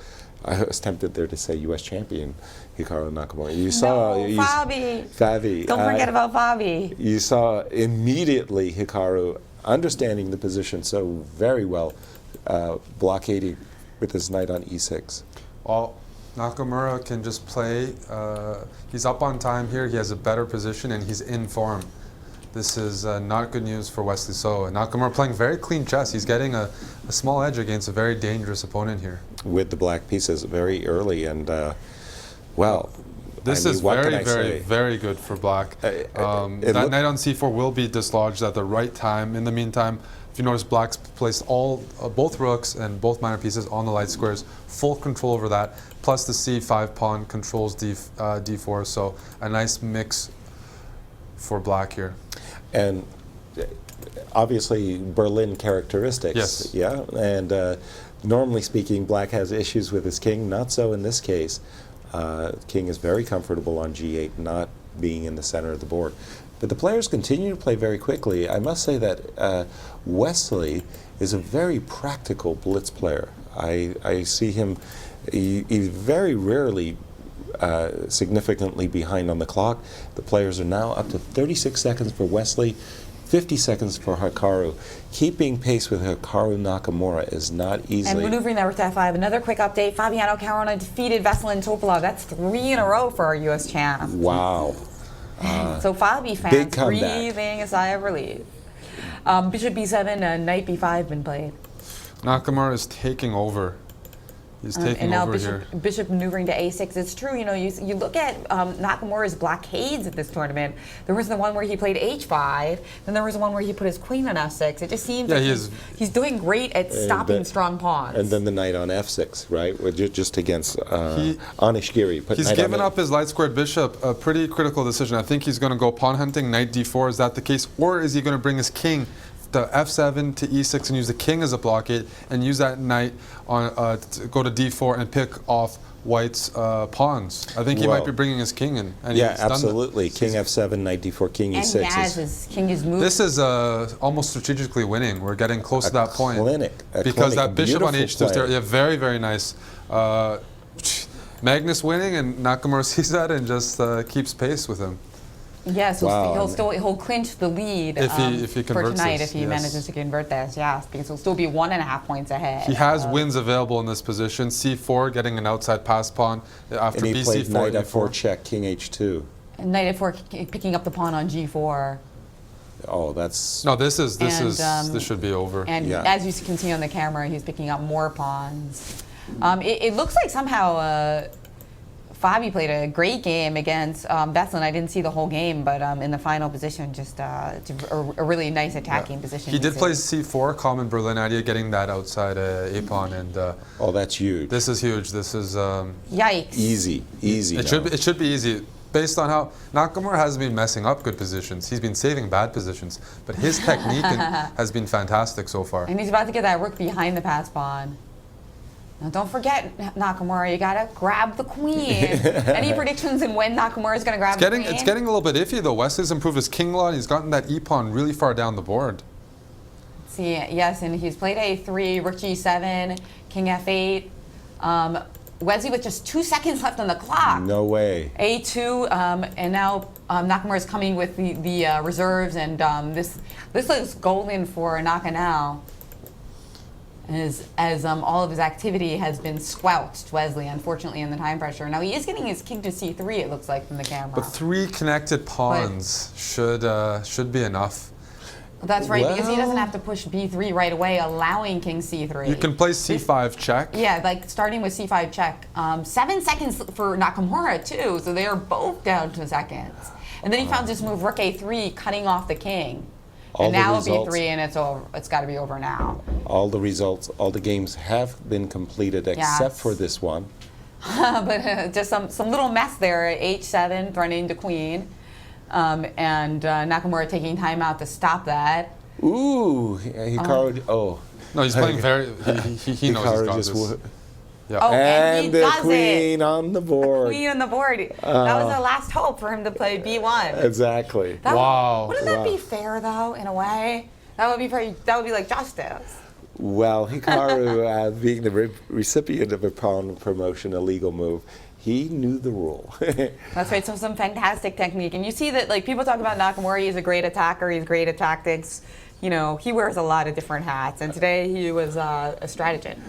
I was tempted there to say U.S. champion Hikaru Nakamura. You saw Fabi. Don't forget about Fabi. You saw immediately Hikaru understanding the position so very well, blockading with his knight on e6. Well, Nakamura can just play. He's up on time here. He has a better position and he's in form. This is not good news for Wesley So. Nakamura playing very clean chess. He's getting a small edge against a very dangerous opponent here. With the black pieces very early, and well, this is very good for black. That knight on c4 will be dislodged at the right time. In the meantime, if you notice, black's placed both rooks and both minor pieces on the light squares, full control over that. Plus the c5 pawn controls d4, so a nice mix for black here. And obviously Berlin characteristics. Yes. Yeah. And normally speaking, black has issues with his king. Not so in this case. King is very comfortable on g8, not being in the center of the board. But the players continue to play very quickly. I must say that Wesley is a very practical blitz player. I see him, he's very rarely significantly behind on the clock. The players are now up to 36 seconds for Wesley, 50 seconds for Hikaru. Keeping pace with Hikaru Nakamura is not easy. And maneuvering that rook to f5. Another quick update. Fabiano Caruana defeated Veselin Topalov. That's 3 in a row for our U.S. champ. Wow. So Fabi fans breathing a sigh of relief. Bishop b7, knight b5 been played. Nakamura is taking over. He's taking over here. Bishop maneuvering to a6. It's true, you know, you look at Nakamura's blockades at this tournament. There was the one where he played h5, then there was the one where he put his queen on f6. It just seems like he's doing great at stopping strong pawns. And then the knight on f6, right? Just against Anish Giri. He's given up his light squared bishop, a pretty critical decision. I think he's going to go pawn hunting, knight d4. Is that the case? Or is he going to bring his king to f7 to e6 and use the king as a blockade and use that knight on to go to d4 and pick off white's pawns? I think he might be bringing his king in. And yeah, absolutely. King f7, knight d4, king e6. And his king is moved. This is almost strategically winning. We're getting close to that point. Because that bishop on h2 is there. Yeah, very, very nice. Magnus winning, and Nakamura sees that and just keeps pace with him. Yes, he'll clinch the lead if he for tonight this, if he manages to convert this. Yes, because he'll still be 1.5 points ahead. He has wins available in this position. c4, getting an outside pass pawn after and he bc4. Played knight f4 check, king h2. And knight f4 picking up the pawn on g4. Oh, that's this should be over. And as you can see on the camera, he's picking up more pawns. It looks like somehow. Fabi played a great game against Veselin. I didn't see the whole game, but in the final position, just a really nice attacking position. He did play c4, common Berlin idea, getting that outside a-pawn. And oh, that's huge. This is huge. This is yikes. Easy. It should be easy. Based on how Nakamura hasn't been messing up good positions. He's been saving bad positions. But his technique has been fantastic so far. And he's about to get that rook behind the pass pawn. Now don't forget, Nakamura, you gotta grab the queen. Any predictions in when Nakamura is gonna grab the queen? It's getting a little bit iffy though. Wesley's improved his king a lot. He's gotten that e-pawn really far down the board. See, yes, and he's played A3, Rook G7, King F8. Wesley with just 2 seconds left on the clock. No way. A2, and now Nakamura is coming with the reserves, and this looks golden for Nakano. As all of his activity has been squelched, Wesley, unfortunately, in the time pressure. Now he is getting his king to C3, it looks like, from the camera. But 3 connected pawns should be enough. That's right, because he doesn't have to push B3 right away, allowing king C3. You can play C5 check. Yeah, like starting with C5 check. 7 seconds for Nakamura, too, so they are both down to seconds. And then he found this move, Rook A3, cutting off the king. And now B3, and it's over. It's got to be over now. All the results, all the games have been completed except for this one. But just some little mess there. H7 threatening to queen, and Nakamura taking time out to stop that. Ooh, Hikaru. No, he's playing very. He knows he's got this. Yeah. Oh, and he the does queen it. On the board. Queen on the board. That was the last hope for him to play B1. Exactly. Wouldn't that be fair, though, in a way? That would be like justice. Well, Hikaru, being the recipient of a pawn promotion, a legal move, he knew the rule. That's right. So some fantastic technique, and you see that like people talk about Nakamura. He's a great attacker. He's great at tactics. You know, he wears a lot of different hats, and today he was a strategist.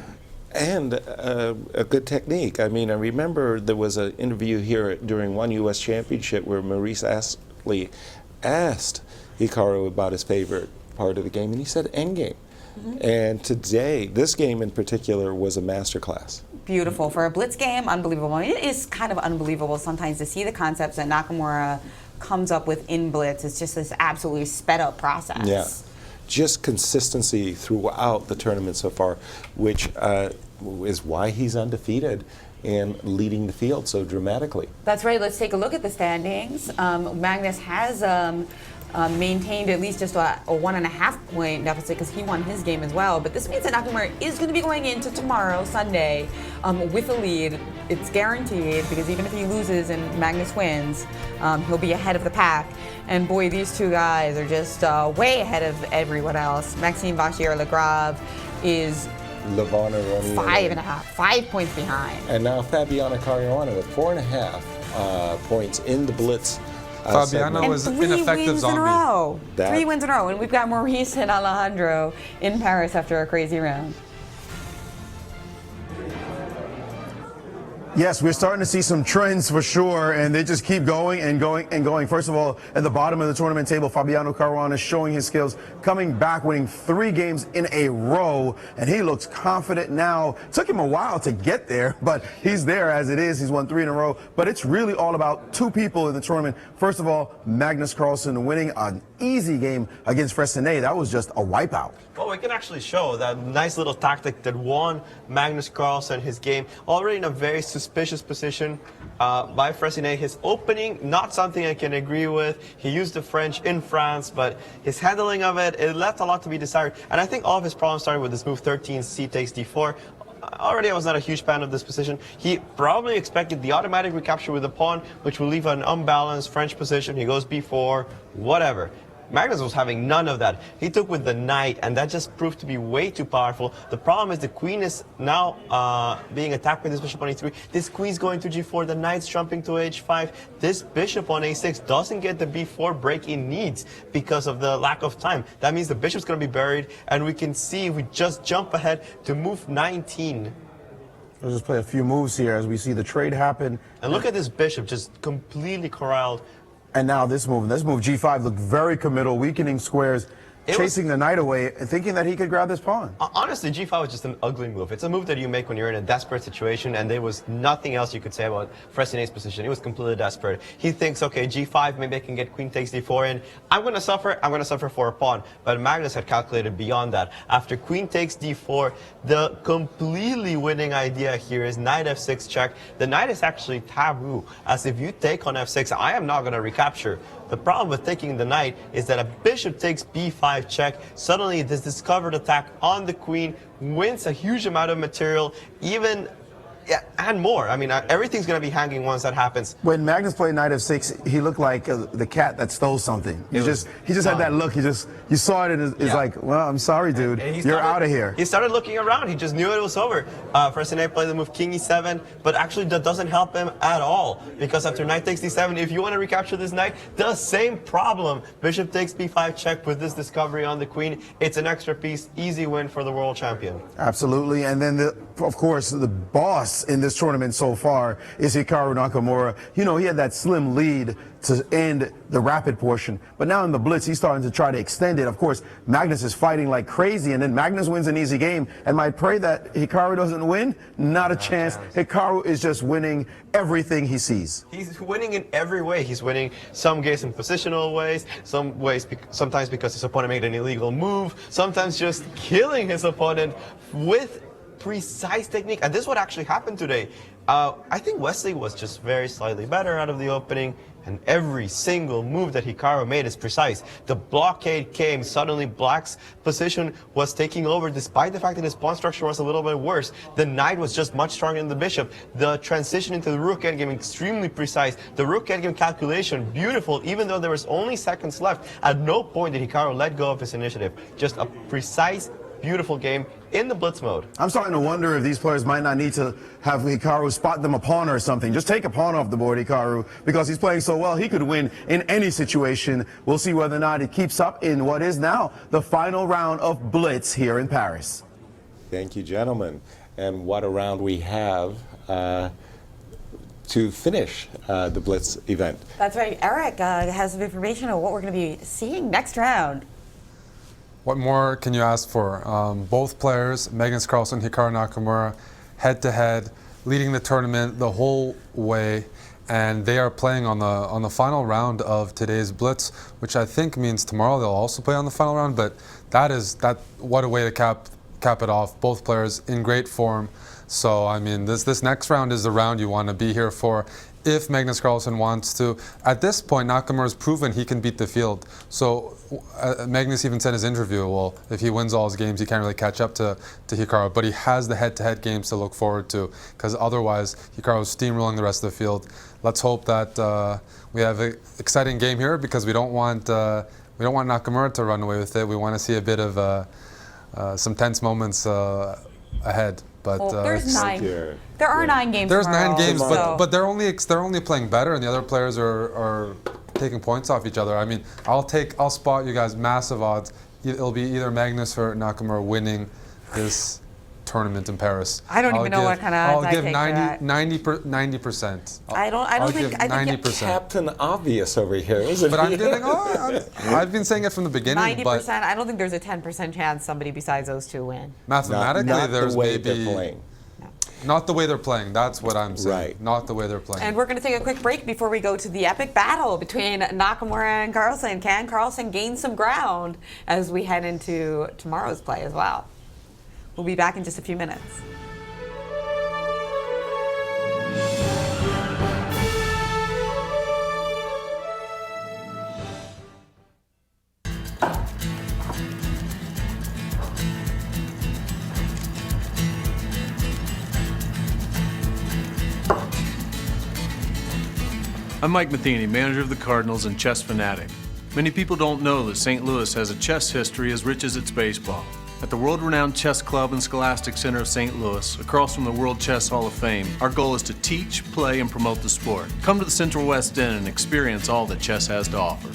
And a good technique. I mean, I remember there was an interview here during one U.S. championship where Maurice Ashley asked Hikaru about his favorite part of the game, and he said endgame. And today, this game in particular was a masterclass. Beautiful. For a Blitz game, unbelievable. I mean, it is kind of unbelievable sometimes to see the concepts that Nakamura comes up with in Blitz. It's just this absolutely sped up process. Yeah. Just consistency throughout the tournament so far, which is why he's undefeated and leading the field so dramatically. That's right. Let's take a look at the standings. Magnus has maintained at least just a 1.5 point deficit because he won his game as well. But this means that Nakamura is going to be going into tomorrow, Sunday, with a lead. It's guaranteed because even if he loses and Magnus wins, he'll be ahead of the pack. And boy, these two guys are just way ahead of everyone else. Maxime Vachier-Lagrave is 5 points behind. And now Fabiana Caruana with 4.5 points in the Blitz. Fabiana was an effective zombie. 3 wins in a row. And we've got Maurice and Alejandro in Paris after a crazy round. Yes, we're starting to see some trends for sure, and they just keep going and going and going. First of all, at the bottom of the tournament table, Fabiano Caruana showing his skills, coming back, winning 3 games in a row, and he looks confident now. Took him a while to get there, but he's there as it is. He's won 3 in a row, but it's really all about 2 people in the tournament. First of all, Magnus Carlsen winning an easy game against Fressinet. That was just a wipeout. Well, we can actually show that nice little tactic that won Magnus Carlsen his game, already in a very suspicious position by Fressinet. His opening, not something I can agree with. He used the French in France, but his handling of it left a lot to be desired. And I think all of his problems started with this move 13, C takes D4. Already I was not a huge fan of this position. He probably expected the automatic recapture with the pawn, which will leave an unbalanced French position. He goes B4, whatever. Magnus was having none of that. He took with the knight, and that just proved to be way too powerful. The problem is the queen is now being attacked by this bishop on E3. This queen's going to G4, the knight's jumping to H5. This bishop on A6 doesn't get the B4 break it needs because of the lack of time. That means the bishop's going to be buried, and we can see we just jump ahead to move 19. Let's just play a few moves here as we see the trade happen. And look at this bishop just completely corralled. And now this move G5 looked very committal, weakening squares, chasing the knight away, and thinking that he could grab this pawn. Honestly, G5 was just an ugly move. It's a move that you make when you're in a desperate situation, and there was nothing else you could say about Fressinet's position. He was completely desperate. He thinks, okay, G5, maybe I can get queen takes D4 in. I'm going to suffer for a pawn. But Magnus had calculated beyond that. After queen takes D4, the completely winning idea here is knight F6 check. The knight is actually taboo, as if you take on F6, I am not going to recapture. The problem with taking the knight is that a bishop takes B5 check. Suddenly, this discovered attack on the queen wins a huge amount of material. Even Yeah, and more. I mean, everything's going to be hanging once that happens. When Magnus played Knight of 6, he looked like the cat that stole something. He just had that look. You saw it, and it's like, well, I'm sorry, dude. You're out of here. He started looking around. He just knew it was over. First Knight played the move King E7, but actually that doesn't help him at all, because after Knight takes D7, if you want to recapture this knight, the same problem. Bishop takes B5 check with this discovery on the queen. It's an extra piece. Easy win for the world champion. Absolutely. And then, of course, the boss in this tournament so far is Hikaru Nakamura. You know, he had that slim lead to end the rapid portion, but now in the Blitz, he's starting to try to extend it. Of course, Magnus is fighting like crazy, and then Magnus wins an easy game, and might pray that Hikaru doesn't win. Not a chance. Hikaru is just winning everything he sees. He's winning in every way. He's winning some games in positional ways, some ways sometimes because his opponent made an illegal move, sometimes just killing his opponent with precise technique. And this is what actually happened today. I think Wesley was just very slightly better out of the opening, and every single move that Hikaru made is precise. The blockade came, suddenly Black's position was taking over despite the fact that his pawn structure was a little bit worse. The knight was just much stronger than the bishop. The transition into the rook endgame extremely precise. The rook endgame calculation beautiful, even though there was only seconds left. At no point did Hikaru let go of his initiative. Just a precise, beautiful game in the Blitz mode. I'm starting to wonder if these players might not need to have Hikaru spot them a pawn or something. Just take a pawn off the board, Hikaru, because he's playing so well. He could win in any situation. We'll see whether or not it keeps up in what is now the final round of Blitz here in Paris. Thank you, gentlemen. And what a round we have to finish the Blitz event. That's right. Eric has some information on what we're going to be seeing next round. What more can you ask for? Both players, Magnus Carlsen, Hikaru Nakamura, head-to-head, leading the tournament the whole way, and they are playing on the final round of today's Blitz, which I think means tomorrow they'll also play on the final round. But what a way to cap it off. Both players in great form. So I mean, this next round is the round you want to be here for. If Magnus Carlsen wants to. At this point, Nakamura's proven he can beat the field. So Magnus even said in his interview, well, if he wins all his games, he can't really catch up to Hikaru. But he has the head-to-head games to look forward to, because otherwise, Hikaru's steamrolling the rest of the field. Let's hope that we have an exciting game here, because we don't want Nakamura to run away with it. We want to see a bit of some tense moments ahead. But there are 9 games. There's tomorrow, 9 games, so. but they're only playing better, and the other players are taking points off each other. I mean, I'll spot you guys massive odds. It'll be either Magnus or Nakamura winning this tournament in Paris. I don't even know what kind of odds I'll give I take 90%. I don't think 90%. Captain Obvious over here, isn't But he? I'm giving. I've been saying it from the beginning. 90%. But I don't think there's a 10% chance somebody besides those two win. mathematically, not there's the way maybe they're playing. Not the way they're playing. That's what I'm saying. Right. Not the way they're playing. And we're going to take a quick break before we go to the epic battle between Nakamura and Carlsen. Can Carlsen gain some ground as we head into tomorrow's play as well? We'll be back in just a few minutes. I'm Mike Matheny, manager of the Cardinals and chess fanatic. Many people don't know that St. Louis has a chess history as rich as its baseball. At the world-renowned Chess Club and Scholastic Center of St. Louis, across from the World Chess Hall of Fame, our goal is to teach, play, and promote the sport. Come to the Central West End and experience all that chess has to offer.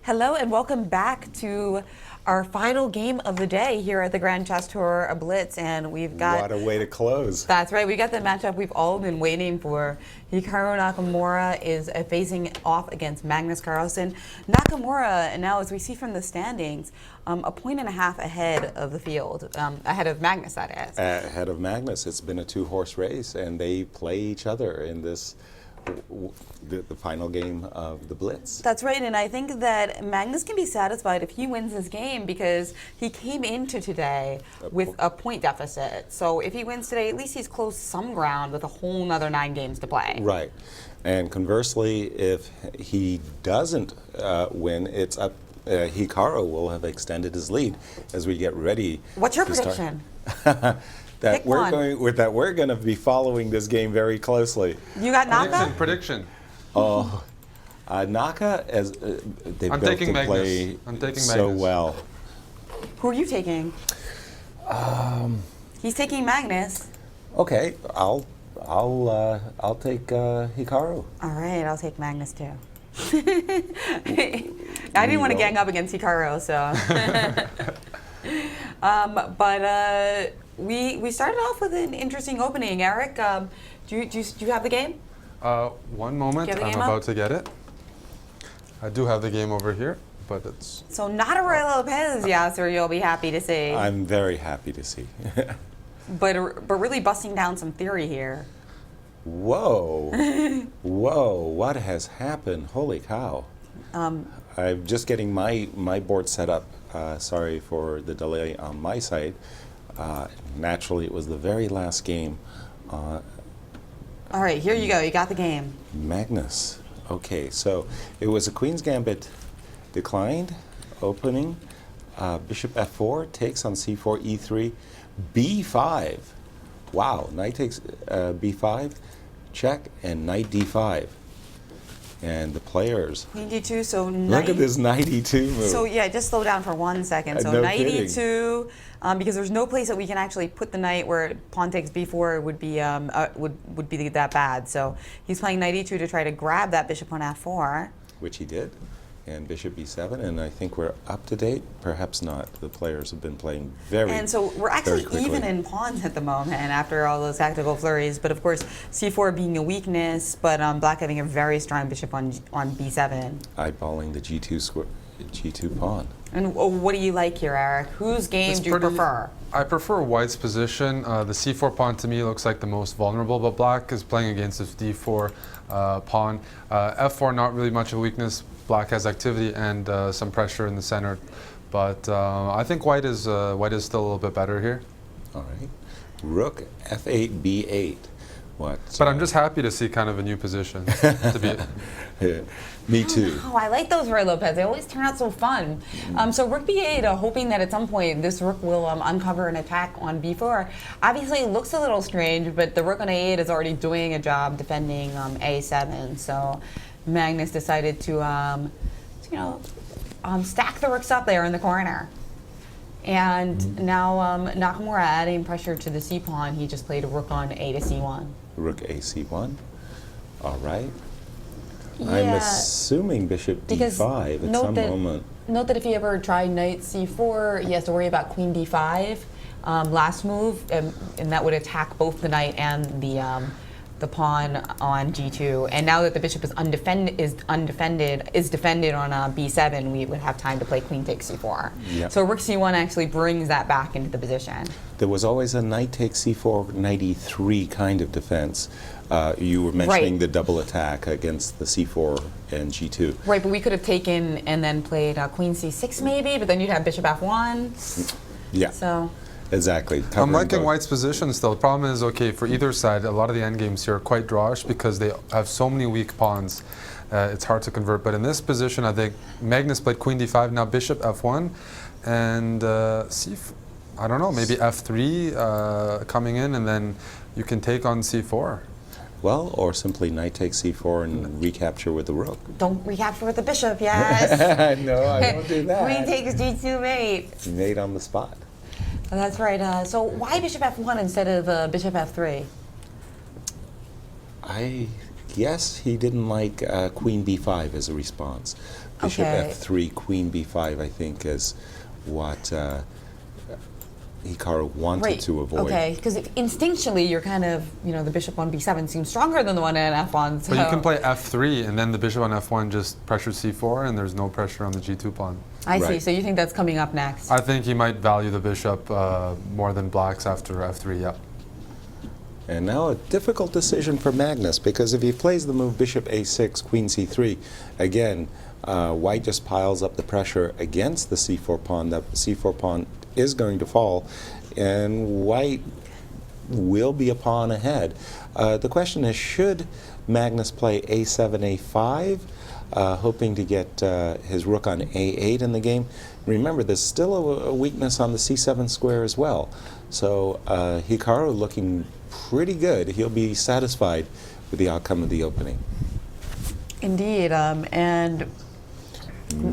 Hello and welcome back to our final game of the day here at the Grand Chess Tour Blitz, and we've got... What a way to close. That's right, we got the matchup we've all been waiting for. Hikaru Nakamura is facing off against Magnus Carlsen. Nakamura, now as we see from the standings, a point and a half ahead of the field, ahead of Magnus, that is. Ahead of Magnus. It's been a two-horse race, and they play each other in this the final game of the Blitz. That's right, and I think that Magnus can be satisfied if he wins this game because he came into today with a point deficit. So if he wins today, at least he's closed some ground with a whole nother 9 games to play. Right. And conversely, if he doesn't win, it's up. Hikaru will have extended his lead as we get ready. What's your prediction? That we're going to be following this game very closely. You got Naka? Prediction. Oh, Naka, as they've I'm built taking to Magnus. play I'm taking so Magnus. well. Who are you taking? He's taking Magnus. Okay, I'll take Hikaru. All right, I'll take Magnus too. I didn't want to gang up against Hikaru, so. We started off with an interesting opening. Eric, do you have the game? One moment, I'm about to get it. I do have the game over here, but it's... So not a Roy Lopez, Yasser, you'll be happy to see. I'm very happy to see. but really busting down some theory here. Whoa. Whoa, what has happened? Holy cow. I'm just getting my board set up. Sorry for the delay on my side. Naturally, it was the very last game. All right, here you go. You got the game. Magnus. Okay, so it was a Queen's Gambit declined, opening. Bishop f4 takes on c4, e3, b5. Wow, knight takes b5, check, and knight d5. And the players. Queen d2, so knight. Look at this knight e2 move. So yeah, just slow down for 1 second. So no knight kidding. e2, because there's no place that we can actually put the knight where pawn takes b4 would be that bad. So he's playing knight e2 to try to grab that bishop on f4. Which he did. And bishop b7, and I think we're up to date. Perhaps not. The players have been playing very And so we're actually very even in pawns at the moment after all those tactical flurries. But of course, c4 being a weakness, but black having a very strong bishop on b7. Eyeballing the g2 pawn. And what do you like here, Eric? Whose game do you prefer? I prefer white's position. The c4 pawn to me looks like the most vulnerable, but black is playing against this d4 pawn. f4 not really much of a weakness. Black has activity and some pressure in the center, but I think white is still a little bit better here. All right, rook f8 b8. What? But I'm just happy to see kind of a new position. To be. Yeah, me too. Oh, I like those Roy Lopez. They always turn out so fun. So rook b8, hoping that at some point this rook will uncover an attack on b4. Obviously, it looks a little strange, but the rook on a8 is already doing a job defending a7. So Magnus decided to, stack the rooks up there in the corner. And now Nakamura adding pressure to the c pawn. He just played a rook on a to c1. Rook a c1. All right. Yeah, I'm assuming bishop d5 at some moment. Note that if he ever tried knight c4, he has to worry about queen d5 last move, and that would attack both the knight and the pawn on g2. And now that the bishop is defended on b7, we would have time to play queen takes c4. Yep. So rook c1 actually brings that back into the position. There was always a knight takes c4, knight e3 kind of defense. You were mentioning the double attack against the c4 and g2. Right, but we could have taken and then played queen c6 maybe, but then you'd have bishop f1. Yeah. So. Exactly. I'm liking white's position still. The problem is, okay, for either side, a lot of the endgames here are quite drawish because they have so many weak pawns. It's hard to convert. But in this position, I think Magnus played queen d5, now bishop f1, and I don't know, maybe f3 coming in, and then you can take on c4. Well, or simply knight takes c4 and recapture with the rook. Don't recapture with the bishop, yes. No, I won't do that. Queen takes g2 mate. Mate on the spot. Oh, that's right. So why bishop f1 instead of bishop f3? I guess he didn't like queen b5 as a response. Bishop Okay. f3, queen b5, I think, is what Hikaru wanted to avoid. Okay, because instinctually you're kind of, the bishop on b7 seems stronger than the one in f1. So. But you can play f3 and then the bishop on f1 just pressures c4 and there's no pressure on the g2 pawn. I see. So you think that's coming up next? I think he might value the bishop more than black's after f3, yeah. And now a difficult decision for Magnus, because if he plays the move bishop a6, queen c3, again, white just piles up the pressure against the c4 pawn. That c4 pawn is going to fall, and white will be a pawn ahead. The question is, should Magnus play a7, a5, hoping to get his rook on a8 in the game? Remember, there's still a weakness on the c7 square as well. So Hikaru looking pretty good. He'll be satisfied with the outcome of the opening. Indeed, and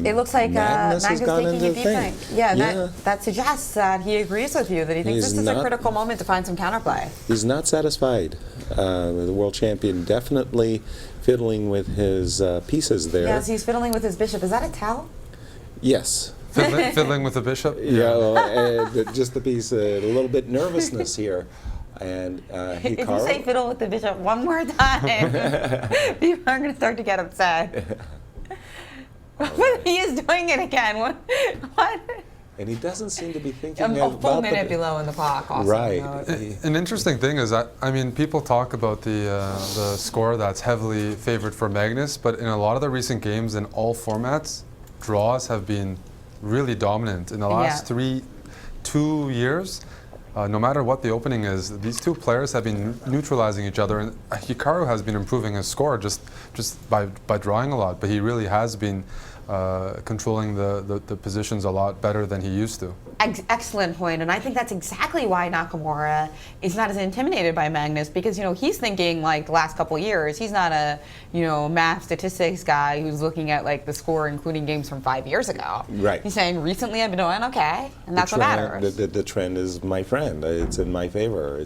it looks like Magnus Magnus has gone taking into a the deep thing. think. Yeah, that suggests that he agrees with you, that he thinks He's this is a not- critical moment to find some counterplay. He's not satisfied. The world champion definitely fiddling with his pieces there. Yes, he's fiddling with his bishop. Is that a tell? Yes. Fiddling with the bishop? Yeah, well, just the piece, a little bit nervousness here. And If you Hikaru, say fiddle with the bishop one more time, people are going to start to get upset. But he is doing it again. What? and he doesn't seem to be thinking A about full minute below in the clock. Also, Right. An interesting thing is that, I mean, people talk about the score that's heavily favored for Magnus, but in a lot of the recent games in all formats, draws have been really dominant. In the last 2 years, no matter what the opening is, these two players have been neutralizing each other, and Hikaru has been improving his score just by drawing a lot, but he really has been controlling the positions a lot better than he used to. Excellent point, and I think that's exactly why Nakamura is not as intimidated by Magnus, because he's thinking like the last couple of years. He's not a math statistics guy who's looking at like the score, including games from 5 years ago. Right. He's saying recently I've been doing okay, and that's what matters. The trend is my friend. It's in my favor.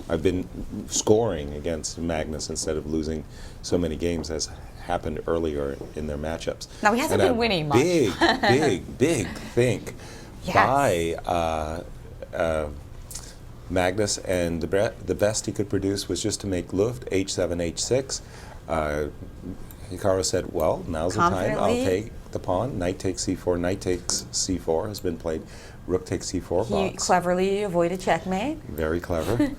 I've been scoring against Magnus instead of losing so many games as happened earlier in their matchups. Now he hasn't been winning much. Big think by Magnus, and the best he could produce was just to make Luft h7, h6. Hikaru said, well, now's the time. I'll take the pawn. Knight takes c4, knight takes c4 has been played. Rook takes c4 He box. cleverly avoided checkmate. Very clever.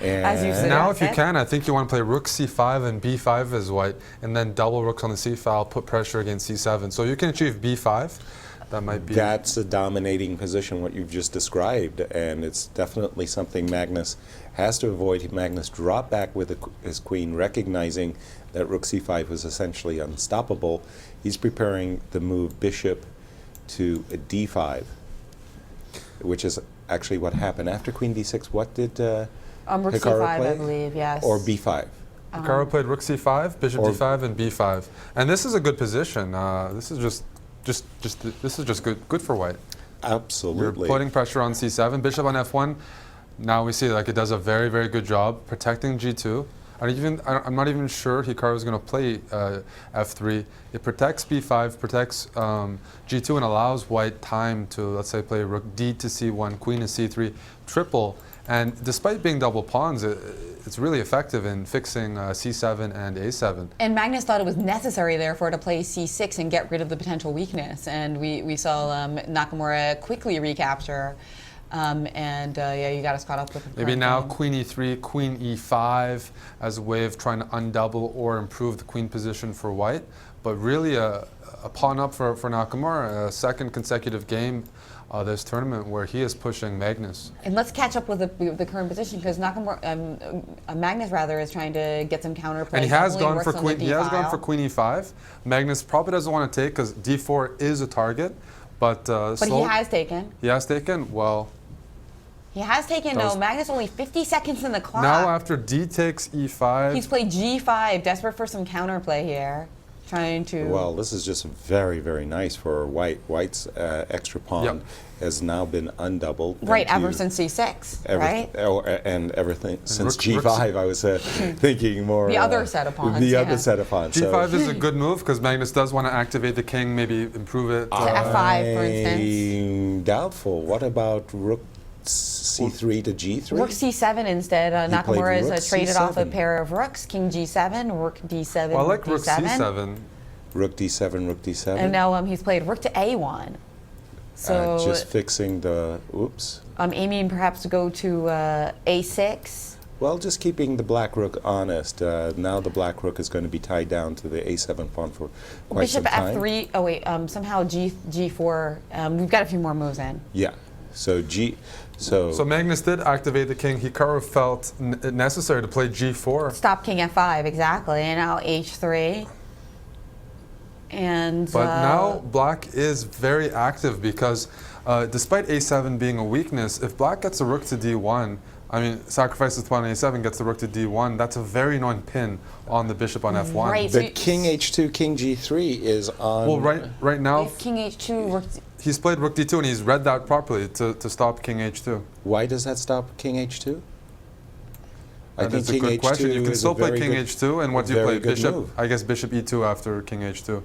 As you said. Now if you can, I think you want to play rook c5 and b5 as white, and then double rooks on the c file, put pressure against c7. So you can achieve b5. That might be... That's a dominating position, what you've just described, and it's definitely something Magnus has to avoid. Magnus dropped back with his queen, recognizing that rook c5 was essentially unstoppable. He's preparing the move bishop to a d5, which is actually what happened. After queen d6, what did Rook Hikaru c5, play? I believe, yes. Or b5? Hikaru played rook c5, bishop d5, and b5. And this is a good position. This is just good for white. Absolutely. You're putting pressure on c7, bishop on f1. Now we see like it does a very, very good job protecting g2. I'm not even sure Hikaru is going to play f3. It protects b5, protects g2, and allows white time to, let's say, play rook d to c1, queen to c3, triple. And despite being double pawns, it's really effective in fixing c7 and a7. And Magnus thought it was necessary, therefore, to play c6 and get rid of the potential weakness. And we saw Nakamura quickly recapture. Yeah, you got us caught up with the Maybe now game. queen e3, queen e5 as a way of trying to undouble or improve the queen position for white. But really a pawn up for Nakamura, a second consecutive game this tournament where he is pushing Magnus. And let's catch up with the current position, because Magnus rather is trying to get some counterplay. And he has gone for queen. He has gone for queen e5. Magnus probably doesn't want to take because d4 is a target, but he has taken. He has taken. Well, he has taken. No, Magnus only 50 seconds in the clock. Now after d takes e5, he's played g5, desperate for some counterplay here. trying to. Well, this is just very, very nice for white. White's extra pawn has now been undoubled. Right, ever since c6, right? And everything since Rook- g5, I was thinking more. The other set of pawns. The other set of pawns. g5 is a good move because Magnus does want to activate the king, maybe improve it. To f5, for instance. I'm doubtful. What about rook c3 to g3? Rook c7 instead. He played Nakamura rook has traded off a c7. pair of rooks. King g7, rook d7, Well, I like rook rook c7. Rook d7, rook d7. And now he's played rook to a1. So just fixing the, oops. aiming perhaps to go to a6. Well, just keeping the black rook honest. Now the black rook is going to be tied down to the a7 pawn for quite Bishop some time. f3. Oh wait, somehow g4. We've got a few more moves in. Yeah. So So Magnus did activate the king. Hikaru felt it necessary to play g4. Stop king f5, exactly. And now h3. And But now black is very active because despite a7 being a weakness, if black gets a rook to d1, I mean, sacrifices the pawn on a7, gets the rook to d1, that's a very annoying pin on the bishop on f1. Right, but king h2, king g3 is on... Well, right now... If king h2, rook... He's played rook d2 and he's read that properly to stop king h2. Why does that stop king h2? That is a good question. You can still play king h2, and what do you play? Bishop, move. I guess bishop e2 after king h2.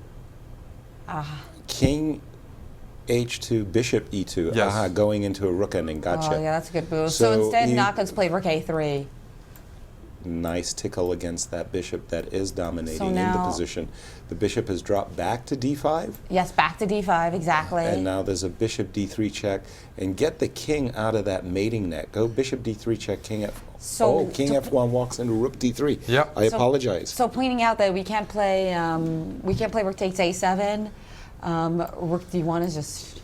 King h2, bishop e2. Yes. Going into a rook ending. Gotcha. Oh, yeah, that's a good move. So instead, Naka's played rook a3. Nice tickle against that bishop that is dominating in the position. The bishop has dropped back to d5. Yes, back to d5, exactly. And now there's a bishop d3 check. And get the king out of that mating net. Go bishop d3 check, king f. So king f1 walks into rook d3. Yeah. I apologize. So pointing out that we can't play rook takes a7. Rook d1 is just...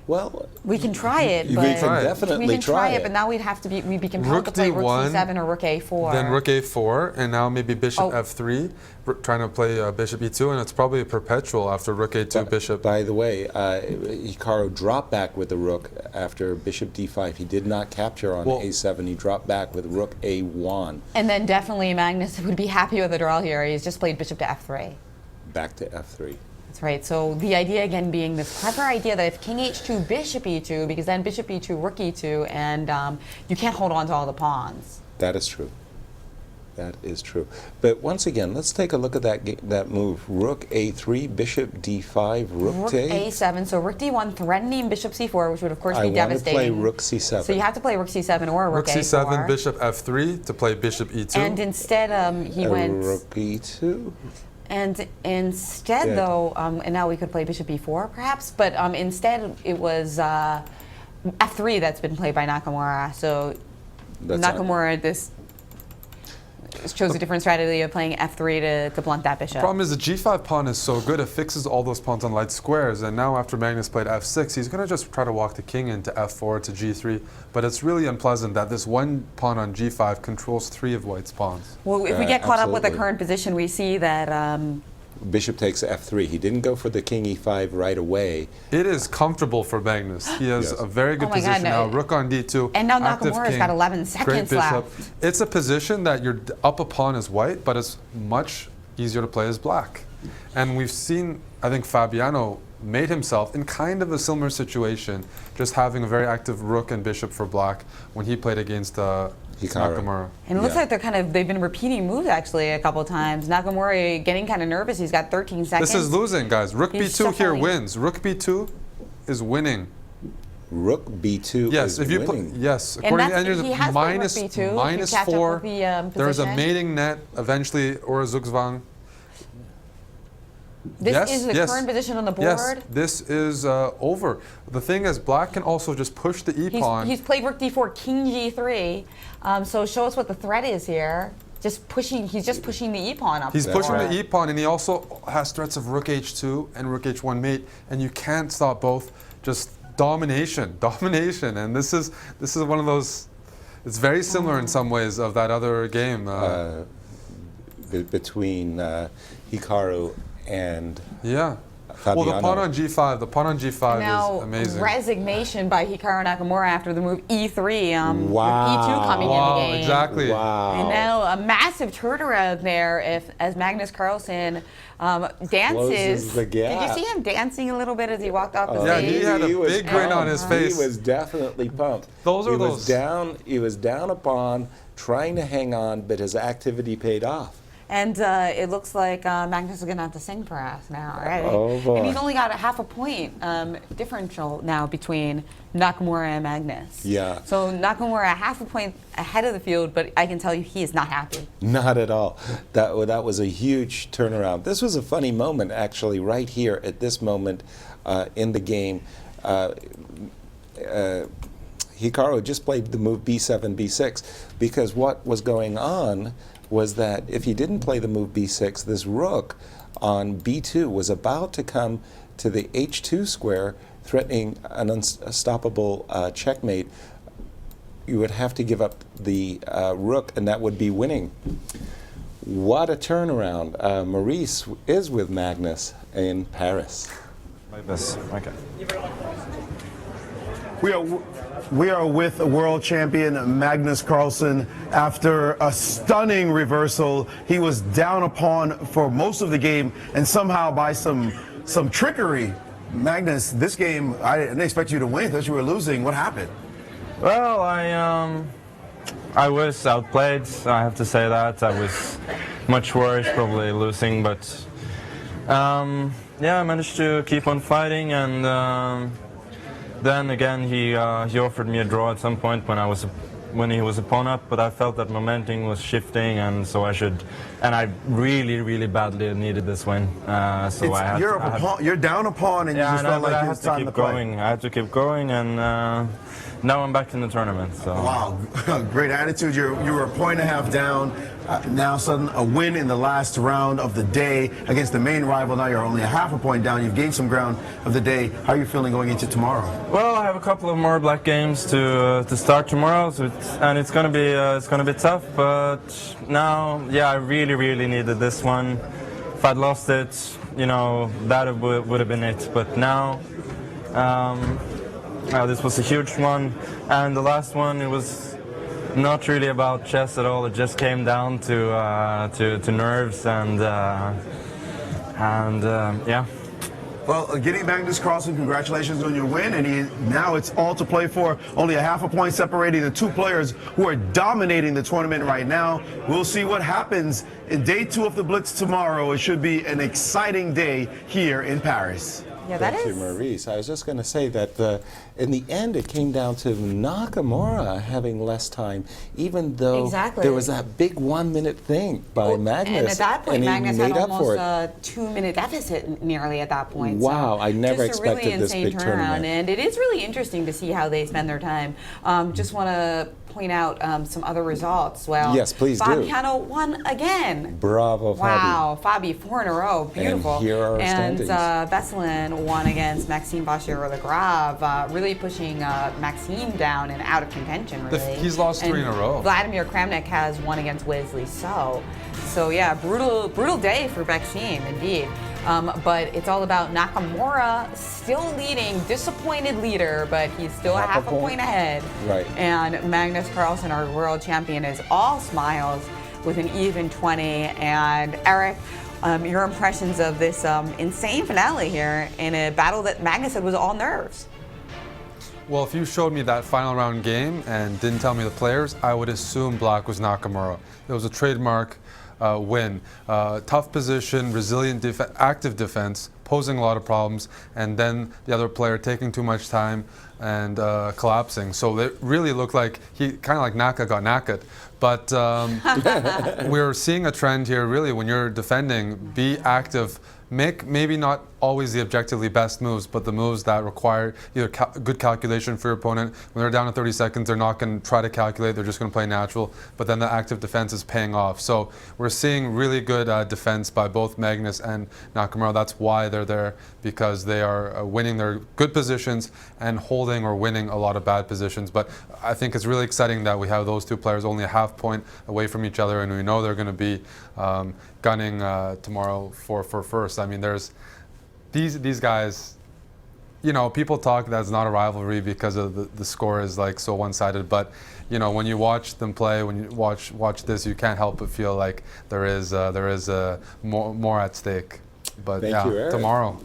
Well, we can try it, but we can definitely try it. But now we'd have to be compelled to play rook c7 or rook a4. Then rook a4, and now maybe bishop f3, trying to play bishop e2, and it's probably a perpetual after rook a2 bishop. By the way, Hikaru dropped back with the rook after bishop d5. He did not capture on a7. He dropped back with rook a1. And then definitely Magnus would be happy with the draw here. He's just played bishop to f3. Back to f3. That's right. So the idea again being this clever idea that if king h2, bishop e2, because then bishop e2, rook e2, and you can't hold on to all the pawns. That is true. That is true. But once again, let's take a look at that move. Rook a3, bishop d5, rook to a7. So rook d1 threatening bishop c4, which would of course be devastating. I want to play rook c7. So you have to play rook c7 or rook a4. Rook c7, bishop f3 to play bishop e2. And instead he went... rook e2. And instead, though, and now we could play bishop e4, perhaps, but instead it was f3 that's been played by Nakamura. So Nakamura chose a different strategy of playing f3 to blunt that bishop. The problem is the g5 pawn is so good, it fixes all those pawns on light squares, and now after Magnus played f6, he's going to just try to walk the king into f4 to g3, but it's really unpleasant that this one pawn on g5 controls 3 of white's pawns. Well, if we get caught up with the current position, we see that... Bishop takes f3. He didn't go for the king e5 right away. It is comfortable for Magnus. He has a very good position now. Rook on d2. And now Nakamura's got 11 seconds left. It's a position that you're up a pawn as white, but it's much easier to play as black. And we've seen, I think Fabiano made himself in kind of a similar situation, just having a very active rook and bishop for black when he played against Nakamura. And it looks like they've been repeating moves actually a couple times. Nakamura getting kind of nervous. He's got 13 seconds. This is losing, guys. Rook b2 here wins. Rook b2 is winning. Rook b2 is if you winning. Yes, according to Andrews, minus 4. There's a mating net eventually, or a Zugzwang. This is the current position on the board? Yes, this is over. The thing is, black can also just push the e-pawn. He's played rook d4, king g3. So show us what the threat is here. He's just pushing the e-pawn up. He's pushing the e-pawn, and he also has threats of rook h2 and rook h1 mate, and you can't stop both. Just domination. And this is one of those. It's very similar in some ways of that other game between Hikaru and Well, the Fabiano. pawn on G5 Now, is amazing. resignation by Hikaru Nakamura after the move E3, with Wow. E2 coming in the game. Exactly. Wow. And now a massive turnaround there as Magnus Carlsen dances. Closes the gap. Did you see him dancing a little bit as he walked off the Yeah, stage? he had a was big grin on his pumped. face. He was definitely pumped. He was down a pawn, trying to hang on, but his activity paid off. And it looks like Magnus is going to have to sing for us now, right? Oh, boy. And he's only got a half a point differential now between Nakamura and Magnus. Yeah. So Nakamura half a point ahead of the field, but I can tell you he is not happy. Not at all. That was a huge turnaround. This was a funny moment, actually, right here at this moment in the game. Hikaru just played the move B7, B6, because what was going on was that if he didn't play the move B6, this rook on B2 was about to come to the H2 square, threatening an unstoppable checkmate. You would have to give up the rook, and that would be winning. What a turnaround. Maurice is with Magnus in Paris. Like this. Okay. We are with world champion Magnus Carlsen after a stunning reversal. He was down a pawn for most of the game, and somehow by some trickery, Magnus, this game, I didn't expect you to win. I thought you were losing. What happened? Well, I was outplayed. I have to say that. I was much worse, probably losing, but yeah, I managed to keep on fighting, and then again he offered me a draw at some point when he was a pawn up, but I felt that momentum was shifting, and so I really badly needed this win. So you're down a pawn, and you just felt like it was time to play. I had to keep going, and now I'm back in the tournament. So. Wow, great attitude. You were a point and a half down. Now sudden a win in the last round of the day against the main rival. Now you're only a half a point down. You've gained some ground of the day. How are you feeling going into tomorrow? Well, I have a couple of more black games to start tomorrow, and it's gonna be tough. But now, yeah, I really needed this one. If I'd lost it, that would have been it. But now, this was a huge one, and the last one, it was not really about chess at all. It just came down to nerves and yeah. Well, getting Magnus Carlsen, congratulations on your win, and now it's all to play for. Only a half a point separating the two players who are dominating the tournament right now. We'll see what happens in day 2 of the Blitz tomorrow. It should be an exciting day here in Paris. Yeah, that Thank you, Maurice. I was just going to say that in the end, it came down to Nakamura having less time, even though there was that big 1-minute thing by Magnus. And at that point, Magnus had made up for almost a 2-minute deficit nearly at that point. Wow, so I never just a really expected this insane big tournament. And it is really interesting to see how they spend their time. Just want to point out some other results. Well, yes, please do. Fabiano won again. Bravo, Fabi. Wow, Fabi, 4 in a row. Beautiful. And here are our standings. Veselin won against Maxime Bachir-Legrave, really pushing Maxime down and out of contention, really. He's lost 3 in a row. Vladimir Kramnik has won against Wesley So. So yeah, brutal day for Maxime, indeed. But it's all about Nakamura still leading, disappointed leader, but he's still half a point ahead. Right. And Magnus Carlsen, our world champion, is all smiles with an even 20. And Eric, your impressions of this insane finale here in a battle that Magnus said was all nerves. Well, if you showed me that final round game and didn't tell me the players, I would assume black was Nakamura. It was a trademark win. Tough position, resilient, active defense, posing a lot of problems, and then the other player taking too much time and collapsing. So it really looked like he kind of like Naka got knackered. But we're seeing a trend here, really, when you're defending, be active. Make maybe not always the objectively best moves, but the moves that require either good calculation for your opponent. When they're down to 30 seconds, they're not going to try to calculate, they're just going to play natural, but then the active defense is paying off. So we're seeing really good defense by both Magnus and Nakamura. That's why they're there, because they are winning their good positions and holding or winning a lot of bad positions. But I think it's really exciting that we have those two players only a half point away from each other, and we know they're going to be gunning tomorrow for first. I mean, there's these guys, you know, people talk that's not a rivalry because of the score is like so one-sided, but you know, when you watch them play, when you watch this, you can't help but feel like there is more at stake. But Thank yeah, you, Eric. tomorrow.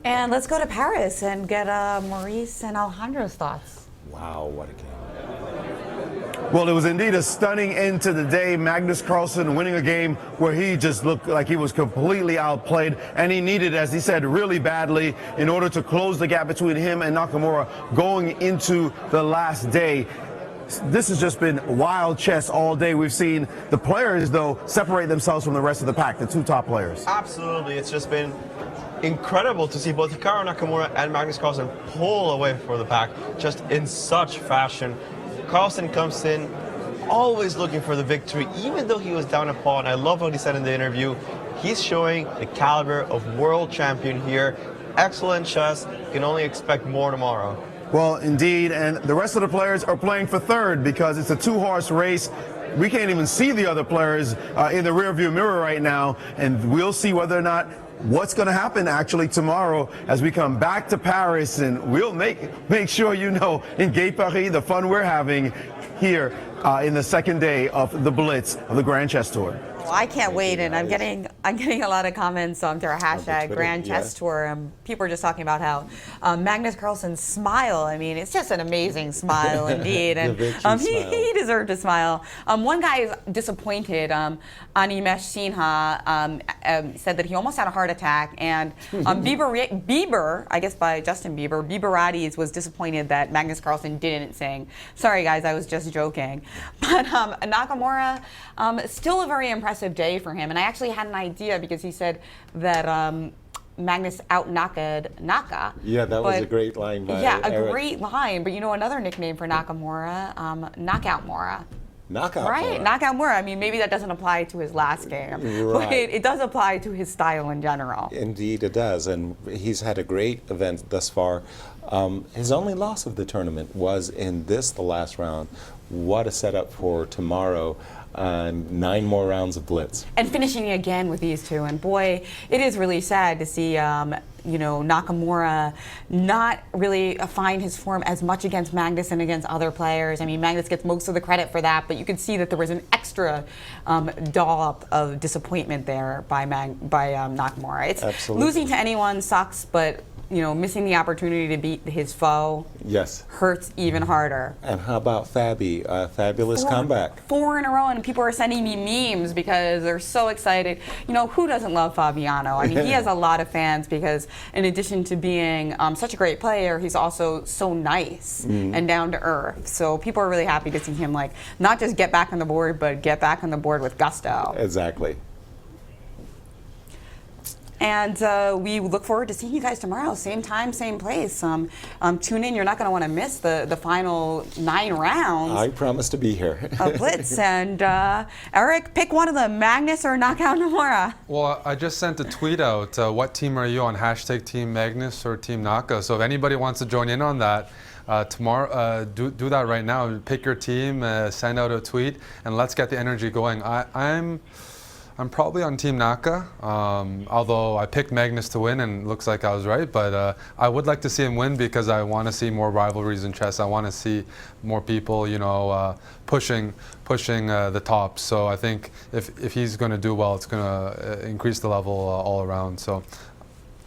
And let's go to Paris and get Maurice and Alejandro's thoughts. Wow, what a game. Well, it was indeed a stunning end to the day. Magnus Carlsen winning a game where he just looked like he was completely outplayed, and he needed, as he said, really badly in order to close the gap between him and Nakamura going into the last day. This has just been wild chess all day. We've seen the players, though, separate themselves from the rest of the pack, the two top players. Absolutely. It's just been incredible to see both Hikaru Nakamura and Magnus Carlsen pull away from the pack just in such fashion. Carlsen comes in always looking for the victory, even though he was down a pawn. I love what he said in the interview. He's showing the caliber of world champion here. Excellent chess. Can only expect more tomorrow. Well, indeed, and the rest of the players are playing for third because it's a two-horse race. We can't even see the other players in the rearview mirror right now, and we'll see whether or not what's going to happen actually tomorrow as we come back to Paris, and we'll make sure you know in Gay Paris the fun we're having here in the second day of the Blitz of the Grand Chess Tour. Well, I can't wait, and I'm getting a lot of comments through our hashtag Grand Chess Tour, and people are just talking about how Magnus Carlsen's smile. I mean, it's just an amazing smile indeed, and he deserved a smile. One guy is disappointed. Animesh Sinha said that he almost had a heart attack, and Bieber, I guess by Justin Bieber, Bieberades was disappointed that Magnus Carlsen didn't sing. Sorry guys, I was just joking. But Nakamura, still a very impressive day for him, and I actually had an idea because he said that Magnus out-knocked Naka. Yeah, that was a great line by Yeah, Eric. a great line, but you know another nickname for Nakamura, Knockout Mora. Knockout Right, Mora. Knockout Mora. I mean, maybe that doesn't apply to his last game, Right. but it does apply to his style in general. Indeed it does, and he's had a great event thus far. His only loss of the tournament was in the last round. What a setup for tomorrow. 9 more rounds of Blitz. And finishing again with these two, and boy, it is really sad to see you know, Nakamura not really find his form as much against Magnus and against other players. I mean, Magnus gets most of the credit for that, but you could see that there was an extra dollop of disappointment there by Nakamura. It's Absolutely. Losing to anyone sucks, but you know, missing the opportunity to beat his foe hurts even harder. And how about Fabi? Fabulous comeback. 4 in a row, and people are sending me memes because they're so excited. You know, who doesn't love Fabiano? I mean, he has a lot of fans because in addition to being such a great player, he's also so nice and down to earth. So people are really happy to see him, like, not just get back on the board, but get back on the board with gusto. Exactly. And we look forward to seeing you guys tomorrow, same time, same place. Tune in. You're not going to want to miss the final 9 rounds. I promise to be here. Of Blitz. And Eric, pick one of them, Magnus or Knockout Nakamura. Well, I just sent a tweet out. What team are you on? Hashtag Team Magnus or Team Naka. So if anybody wants to join in on that, tomorrow, do that right now. Pick your team, send out a tweet, and let's get the energy going. I'm probably on Team Naka, although I picked Magnus to win and it looks like I was right, but I would like to see him win because I want to see more rivalries in chess. I want to see more people, you know, pushing the top. So I think if he's going to do well, it's going to increase the level all around. So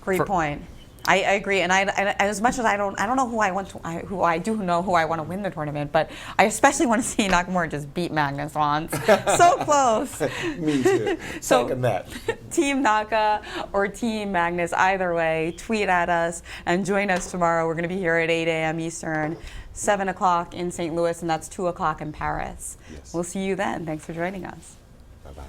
Great point. I agree, and as much as I don't know who I want to, who I do know who I want to win the tournament, but I especially want to see Nakamura just beat Magnus once. So close. Me too. So Second that. Team Naka or Team Magnus, either way, tweet at us and join us tomorrow. We're going to be here at 8 a.m. Eastern, 7 o'clock in St. Louis, and that's 2 o'clock in Paris. Yes. We'll see you then. Thanks for joining us. Bye-bye.